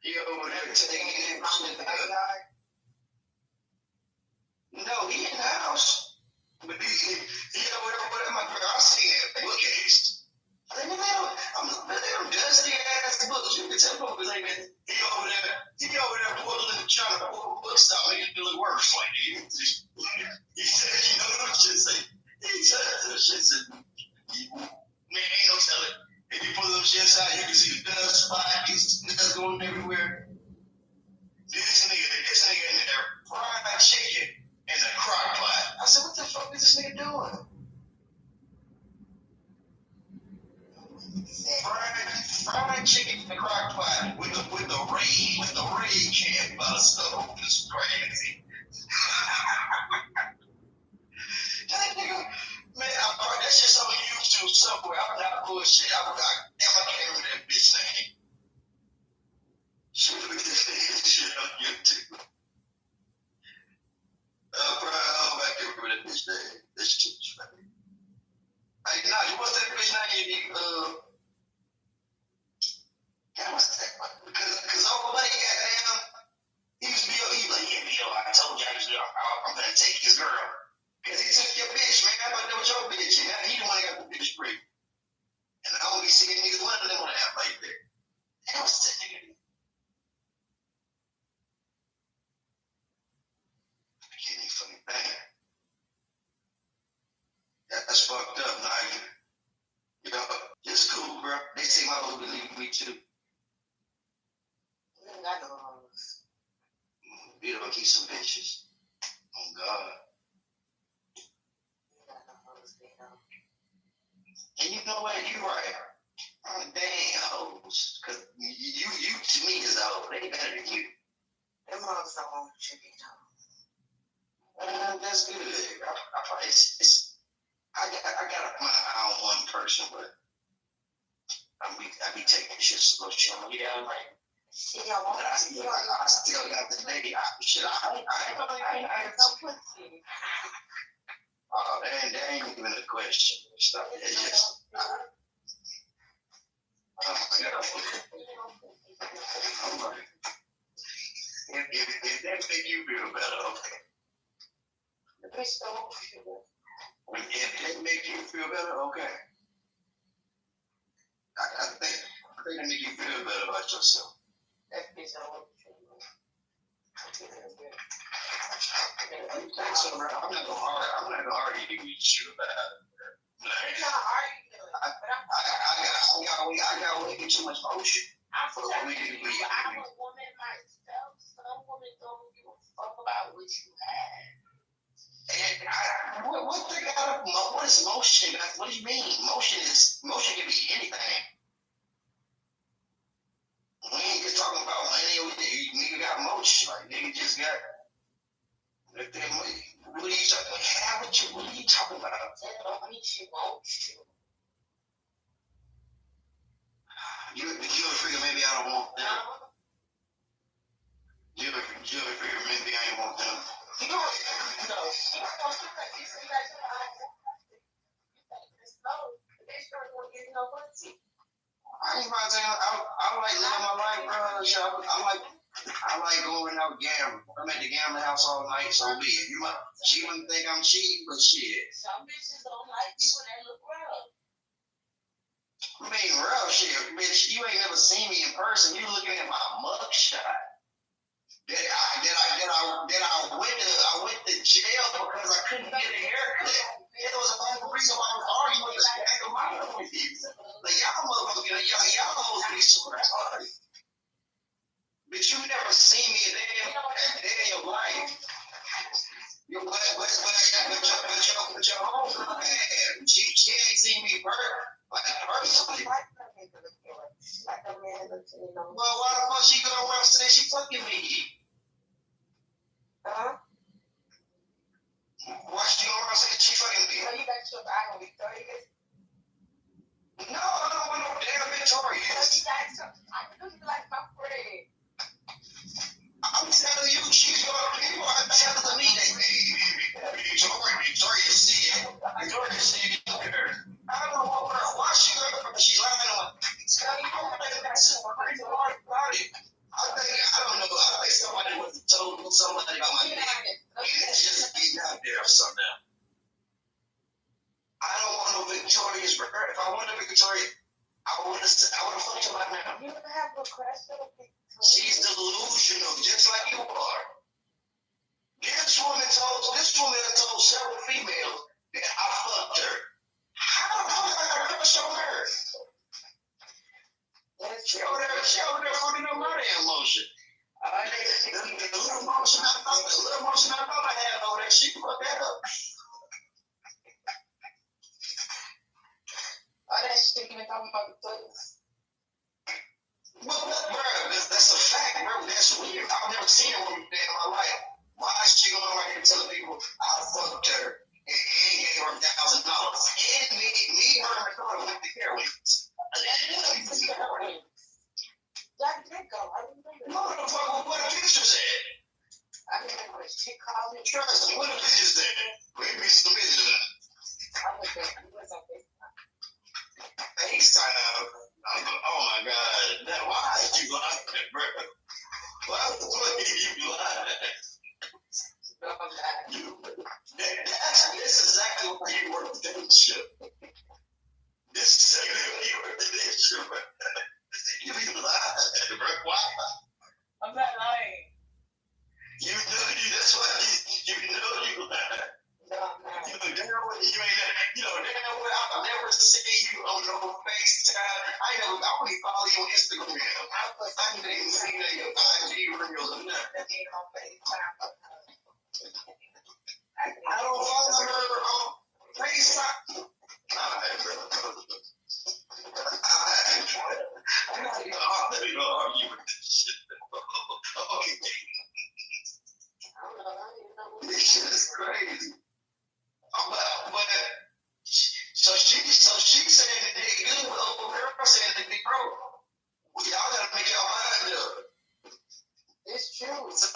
He over there taking it in. No, he in the house. But whatever my girl, I seen that bookcase. They don't dusty ass books. You can tell books ain't been. He over there pulling the trying to pull a book stop, make it feel worse. Like he said, what shit say? He said that shit said, man, ain't no telling. If you pull them shits out, you can see the dust spot, dust going everywhere. This nigga in there frying chicken in a crock pot. I said, what the fuck is this nigga doing? Fried chicken in the crock pot with the raid can by the stove. It's crazy. That nigga, man, that's just something you used to somewhere. I'm not bullshit. I can't remember that bitch name. She looked at this shit on YouTube. Bro, I can't remember that bitch name. This shit was funny. Hey, nah, what's that bitch name? Because all the money goddamn, he used to be like, yeah, Bill, I told you I'm gonna take his girl. Because he took your bitch, man. I'm gonna do with your bitch. And he the one that got the bitch free. And I only see niggas one of them on that right there. And I was that nigga. I can't even fucking bang. That's fucked up, nah. It's cool, bro. They say my little believe me too. I know. You don't keep some bitches. Oh God. And you know what? You right. They ain't hoes. Cause you to me is old. They better than you. Them hoes don't want you to be told. That's good. I got my eye on one person, but I be taking shit slow. Yeah, I'm like. But I still got the lady. I ain't no pussy. Oh, that ain't even a question. Stuff. It's just. If that make you feel better, okay. The bitch don't feel good. If that make you feel better, okay. I think that make you feel better about yourself. That bitch don't feel good. So, bro, I'm not gonna argue with you about it. It's not arguing, but I got way too much motion. I'm telling you, I'm a woman myself. Some women don't give a fuck about what you have. And what is motion? What do you mean? Motion can be anything. We ain't just talking about money. Nigga got motion. Like nigga just got. What are you talking about? What are you talking about? Tell me she wants to. You figure maybe I don't want them. You figure maybe I ain't want them. You know, no. You see that? I ain't about to say I like living my life, bro. I like going out gambling. I'm at the gambling house all night, so be it. She wouldn't think I'm cheating, but shit. Some bitches don't like you when they look rough. I mean, rough shit, bitch. You ain't never seen me in person. You looking at my mugshot. I went to jail because I couldn't get a haircut. It was a whole reason why I was arguing with this back of my with you. Like y'all motherfuckers, y'all hoes be so retarded. Bitch, you never seen me a day in your life. But your home, man, she ain't seen me personally. Well, why the fuck she go around saying she fucking me? Huh? Why she go around saying she fucking me? So you got your eye on Victorious? No, I don't want no damn Victorious. So you got some, I know you like my friend. I'm telling you, she's your people are telling me that Victoria said, I don't know why she she's lying on. I don't know. I think somebody was told somebody about my name. It's just getting out there or something. I don't want no Victoria's birth. If I wanted a Victoria, I would have fucked her by now. You don't have a crush on Victoria. She's delusional, just like you are. This woman has told several females that I fucked her. How I got a crush on her? She over there fucking up my damn motion. The little motion I thought I had over there, she fucked that up. All that shit even talking about the toilets. Well, bro, that's a fact, bro. That's weird. I've never seen a woman in my life. Why is she going around here telling people I fucked her and gave her $1,000? And me, her and my daughter went to heroin. Jack did go. I remember. Motherfucker, what the pictures at? I remember she called me. Trust me, what the pictures at? Bring me some pictures up. I was there. He was on FaceTime. FaceTime? Oh my God. Now, why did you lie, bro? Why the fuck did you lie? This is exactly why you work the day shift. This is exactly why you work the day shift. You lied, bro. Why? I'm not lying. You know that's why you know you lied. No, I'm not. You know, I'll never see you on no FaceTime. I only follow you on Instagram. I didn't even see that your IG reels or nothing. I don't follow her on FaceTime. Alright, bro. I'm not even argue with this shit. Okay. This shit is crazy. But so she said that they good, but old girl said that they broke. Well, y'all gotta make y'all mind up. It's true. So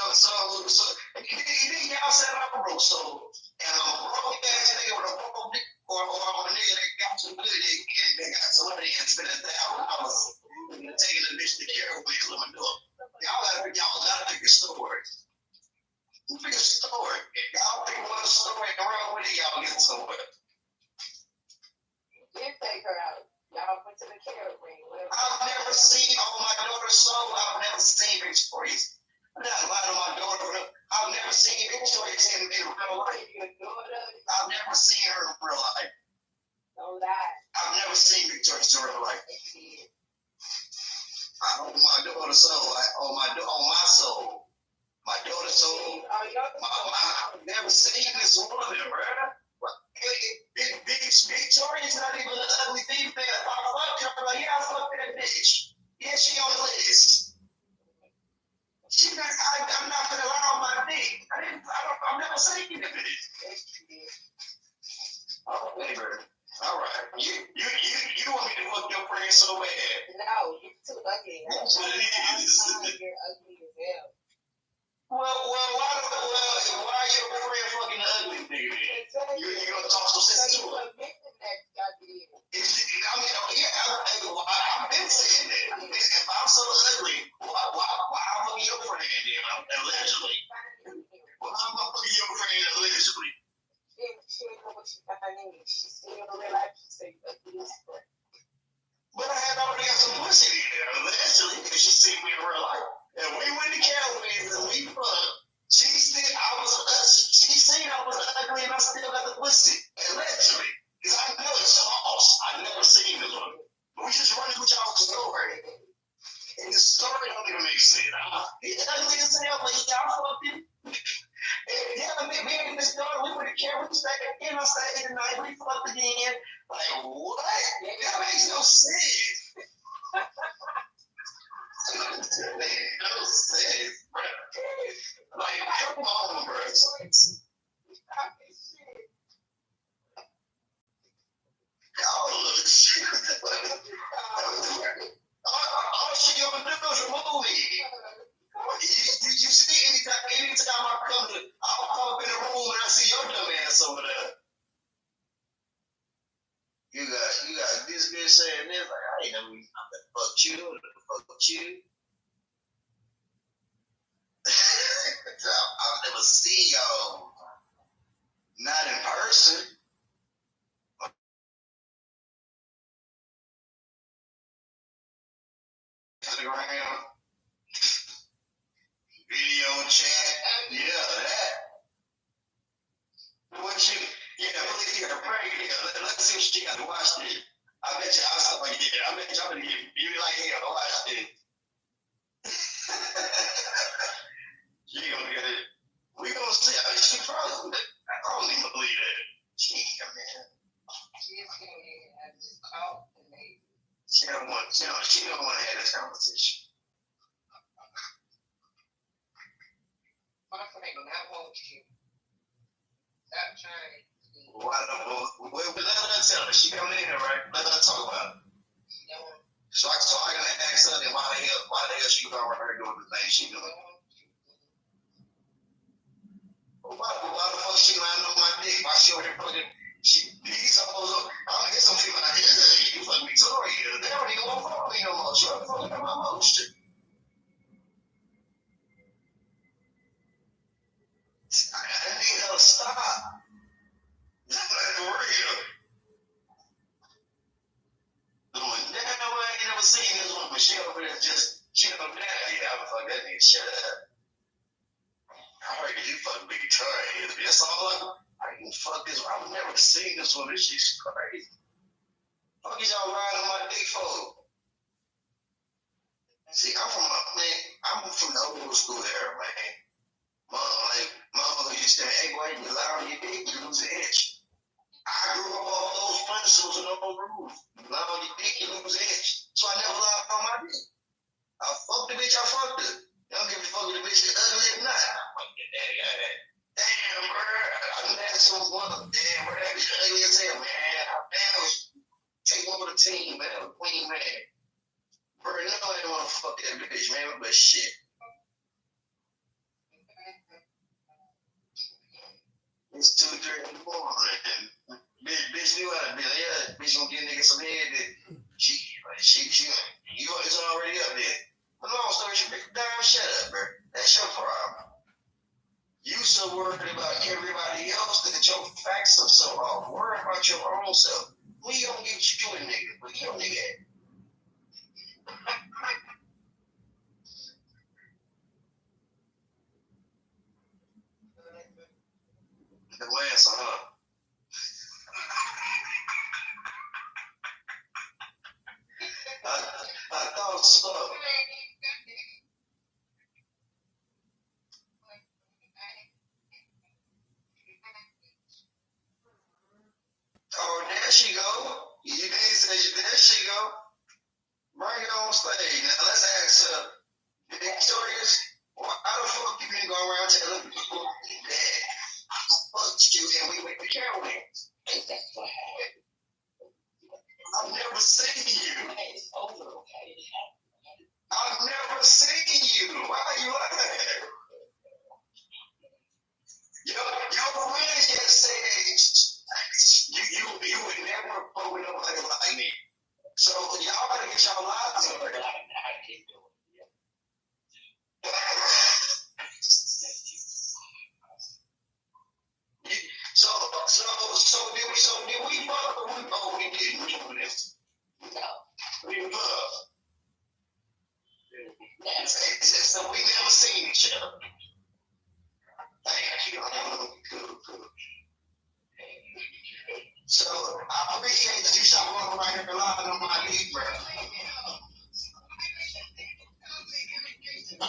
and then y'all said I'm broke. So and I'm a broke ass nigga with a broke dick, or a nigga that got some good dick and they got some money and spend $1,000 taking a out somewhere. Did take her out. Y'all went to the carrot ring. I've never seen on my daughter's soul. I've never seen Victoria's. I'm not lying on my daughter. I've never seen Victoria's in real life. I've never seen her in real life. Don't lie. I've never seen Victoria's in real life. On my daughter's soul. On my soul. My daughter's soul. I've never seen this woman, bro. Victoria's not even an ugly female. I fucked her, but yeah, I fucked that bitch. Yeah, she on the list. I'm not gonna lie on my dick. I've never seen the bitch. Oh, neighbor. All right. You want me to fuck your friend so bad? No, you're too ugly. That's what it is. You're ugly as hell. Well, why your friend fucking the ugly nigga then? You gonna talk some sense to her? I've been saying that. If I'm so ugly, why I'm fucking your friend then? Allegedly. Why am I fucking your friend allegedly? She didn't know what she got her name. She still in real life. She said, ugly as fuck. But I had already got some pussy there, allegedly, because she seen me in real life. And we went to Callaway's and we fucked. She seen I was ugly and I still got the pussy. Allegedly. Because I know it's false. I never seen this one. But we just running with y'all story. And the story don't even make sense. He's ugly as hell, but y'all fucked him. Yeah, me and this daughter, we went to Callaway's, we stayed again, I stayed the night, we fucked again. Like, what? That makes no sense. No sense, bro. Like, come on, bro. All she gonna do is remove me. You see, anytime I come up in the room and I see your dumb ass over there. You got this bitch saying this, like, I ain't never fuck you. I've never seen y'all. Not in person. Instagram. Video chat. Yeah, that. What you, please, let's see if she got to watch this. I bet you, I bet you I'm gonna get beauty like hell to watch this. She gonna get it. We gonna see. She probably, I don't even believe that. She don't want to have this conversation. My friend do not want you. Stop trying. Let her tell her. She coming in here, right? Let her talk about it. So I can ask her then why the hell she going right here doing the thing she doing. Why the fuck she lying on my dick? Why she over here fucking? He's supposed to. I get some people out here. You fuck Victoria. They don't even want to fuck me no more. She don't fucking my motion. I need her to stop. Like real. Doing damn well, I ain't never seen this woman. She over there she don't know yeah, I'm fuck that nigga. Shut up. I heard you fucking Victoria. That's all I can fuck this. I've never seen this woman. She's crazy. Fuck is y'all riding on my dick for? See, I'm from the old school era, man. My mother used to say, hey, boy, you lie on your dick, you lose an inch. I grew up on those principles and those rules. You lie on your dick, you lose an inch. So I never lied on my dick. I fucked the bitch, I fucked her. You don't give a fuck with the bitch, ugly or not. I fucked your daddy out of that. Damn, bro. I'm mad at someone. Damn, bro, that bitch ugly as hell, man. Take one for the team, man. Queen, man. Bro, no, I don't want to fuck that bitch, man, but shit. It's 2:30 in the morning. Bitch knew how to be. Yeah, bitch gonna get nigga some head that it's already up there. But long story short, damn, shut up, bro. That's your problem. You so worried about everybody else that your facts are so wrong. own self. Who you gonna get you a nigga? Who your nigga at? The answer, huh? I thought so. Oh, there she go. You didn't say there she go. Bring her on stage. Now let's ask her. Victorious, how the fuck you been going around telling people that I fucked you and we went to Carolyn? I've never seen you. I've never seen you. Why are you lying? Your friends just said you would never fuck with nobody like me. So y'all better get y'all lives in order. So did we fuck or we didn't do this? No. We love. So we never seen each other. Thank you. Cool. So I appreciate that you shot one right here live on my knee, bro. I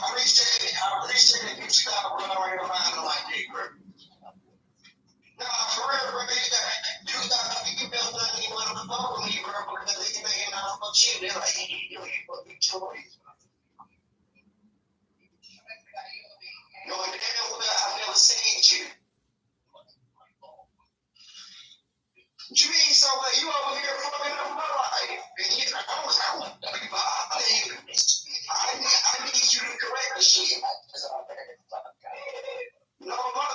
appreciate it. I appreciate it. You shot one right here live on my knee, bro. No, for real, bro. You better not even let them follow me, bro, because they thinking I'm fuck shit. They're like, you ain't fucking choice. No, and damn well I've never seen you. What you mean so what? You over here fucking up my life. And you know, I need you to correct the shit. No, my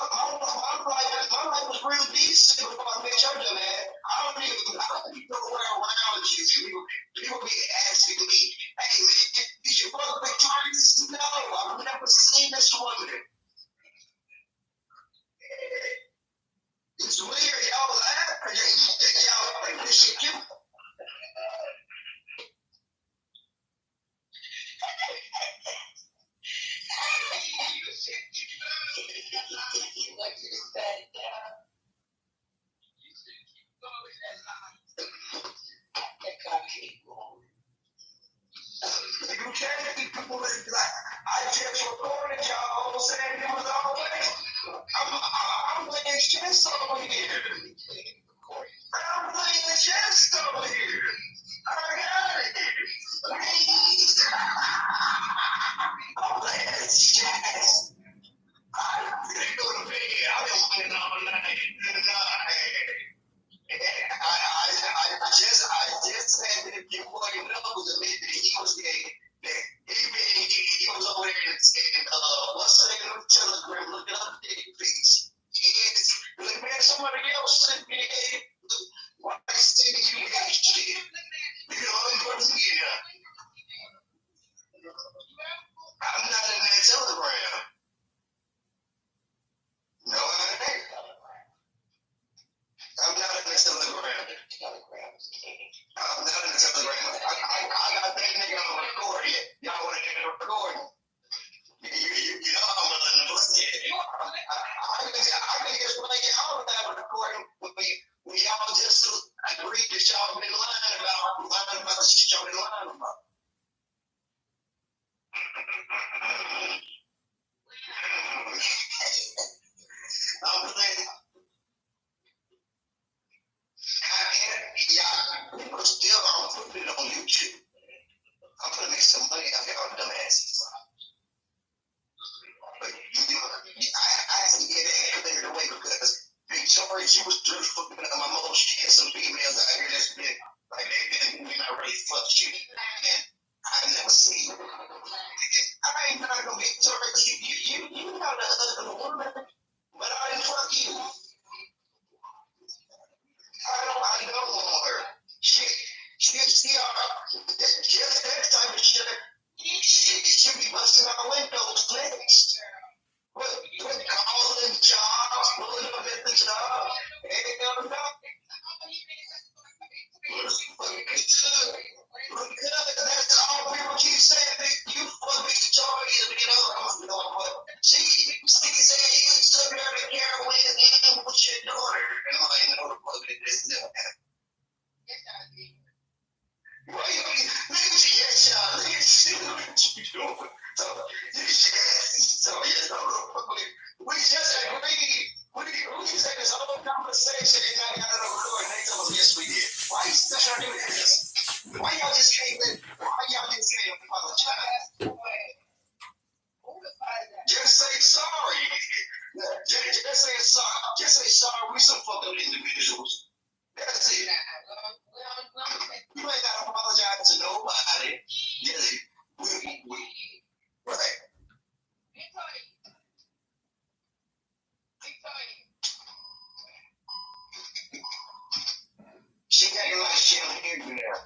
life was real decent before I met your dumb ass. I don't even know where around you. People be asking me, hey man, did you fuck Victorious? No, I've never seen this woman. It's weird, y'all laugh. Y'all think this shit cute. You can't be people like I just recorded y'all saying it was always. I'm playing chess over here. I'm playing chess over here. I got it. Please. I'm playing chess. I'm gonna go to bed. I've been playing all night. I just said that if you fucking knows that he was gay, that he was over there and what's the name of the Telegram looking up dick pics. Like, man, somebody else sent me why I sending you that shit? You know, I'm not in that Telegram. No, I ain't. I'm not in the Telegram. I'm not in the Telegram. I got that nigga on recording. Y'all want to get a recording? You know I'm willing to listen. I can just play y'all have a recording with me. We y'all just agreed that y'all been lying about the shit y'all been lying about. I'm playing. People still aren't putting it on YouTube. I'm gonna make some money out of y'all dumbasses. But I have to get that cleared away because Victoria, she was just fucking up my mom. She had some females out here that's been like they've been not really fuck shit. And I've never seen her. I ain't not gonna be Victoria. You know the other woman, but I didn't fuck you. I don't want her. She just that type of shit. She be busting out windows next. With calling jobs, pulling up at the job. doing. So we just agreed. We said this whole conversation and I got it on record and they told us yes we did. Why you still trying to do this? Why y'all just can't apologize? Just say sorry. Just say sorry. Just say sorry. We some fucked up individuals. That's it. You ain't gotta apologize to nobody. Right. She acting like she don't hear you now.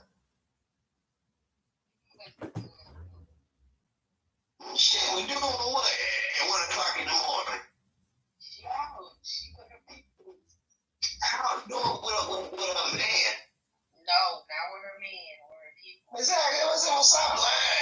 Shit, we doing what at 1 o'clock in the morning? How doing with a man? No, not with her man. With her people. Exactly. What's on stop lying?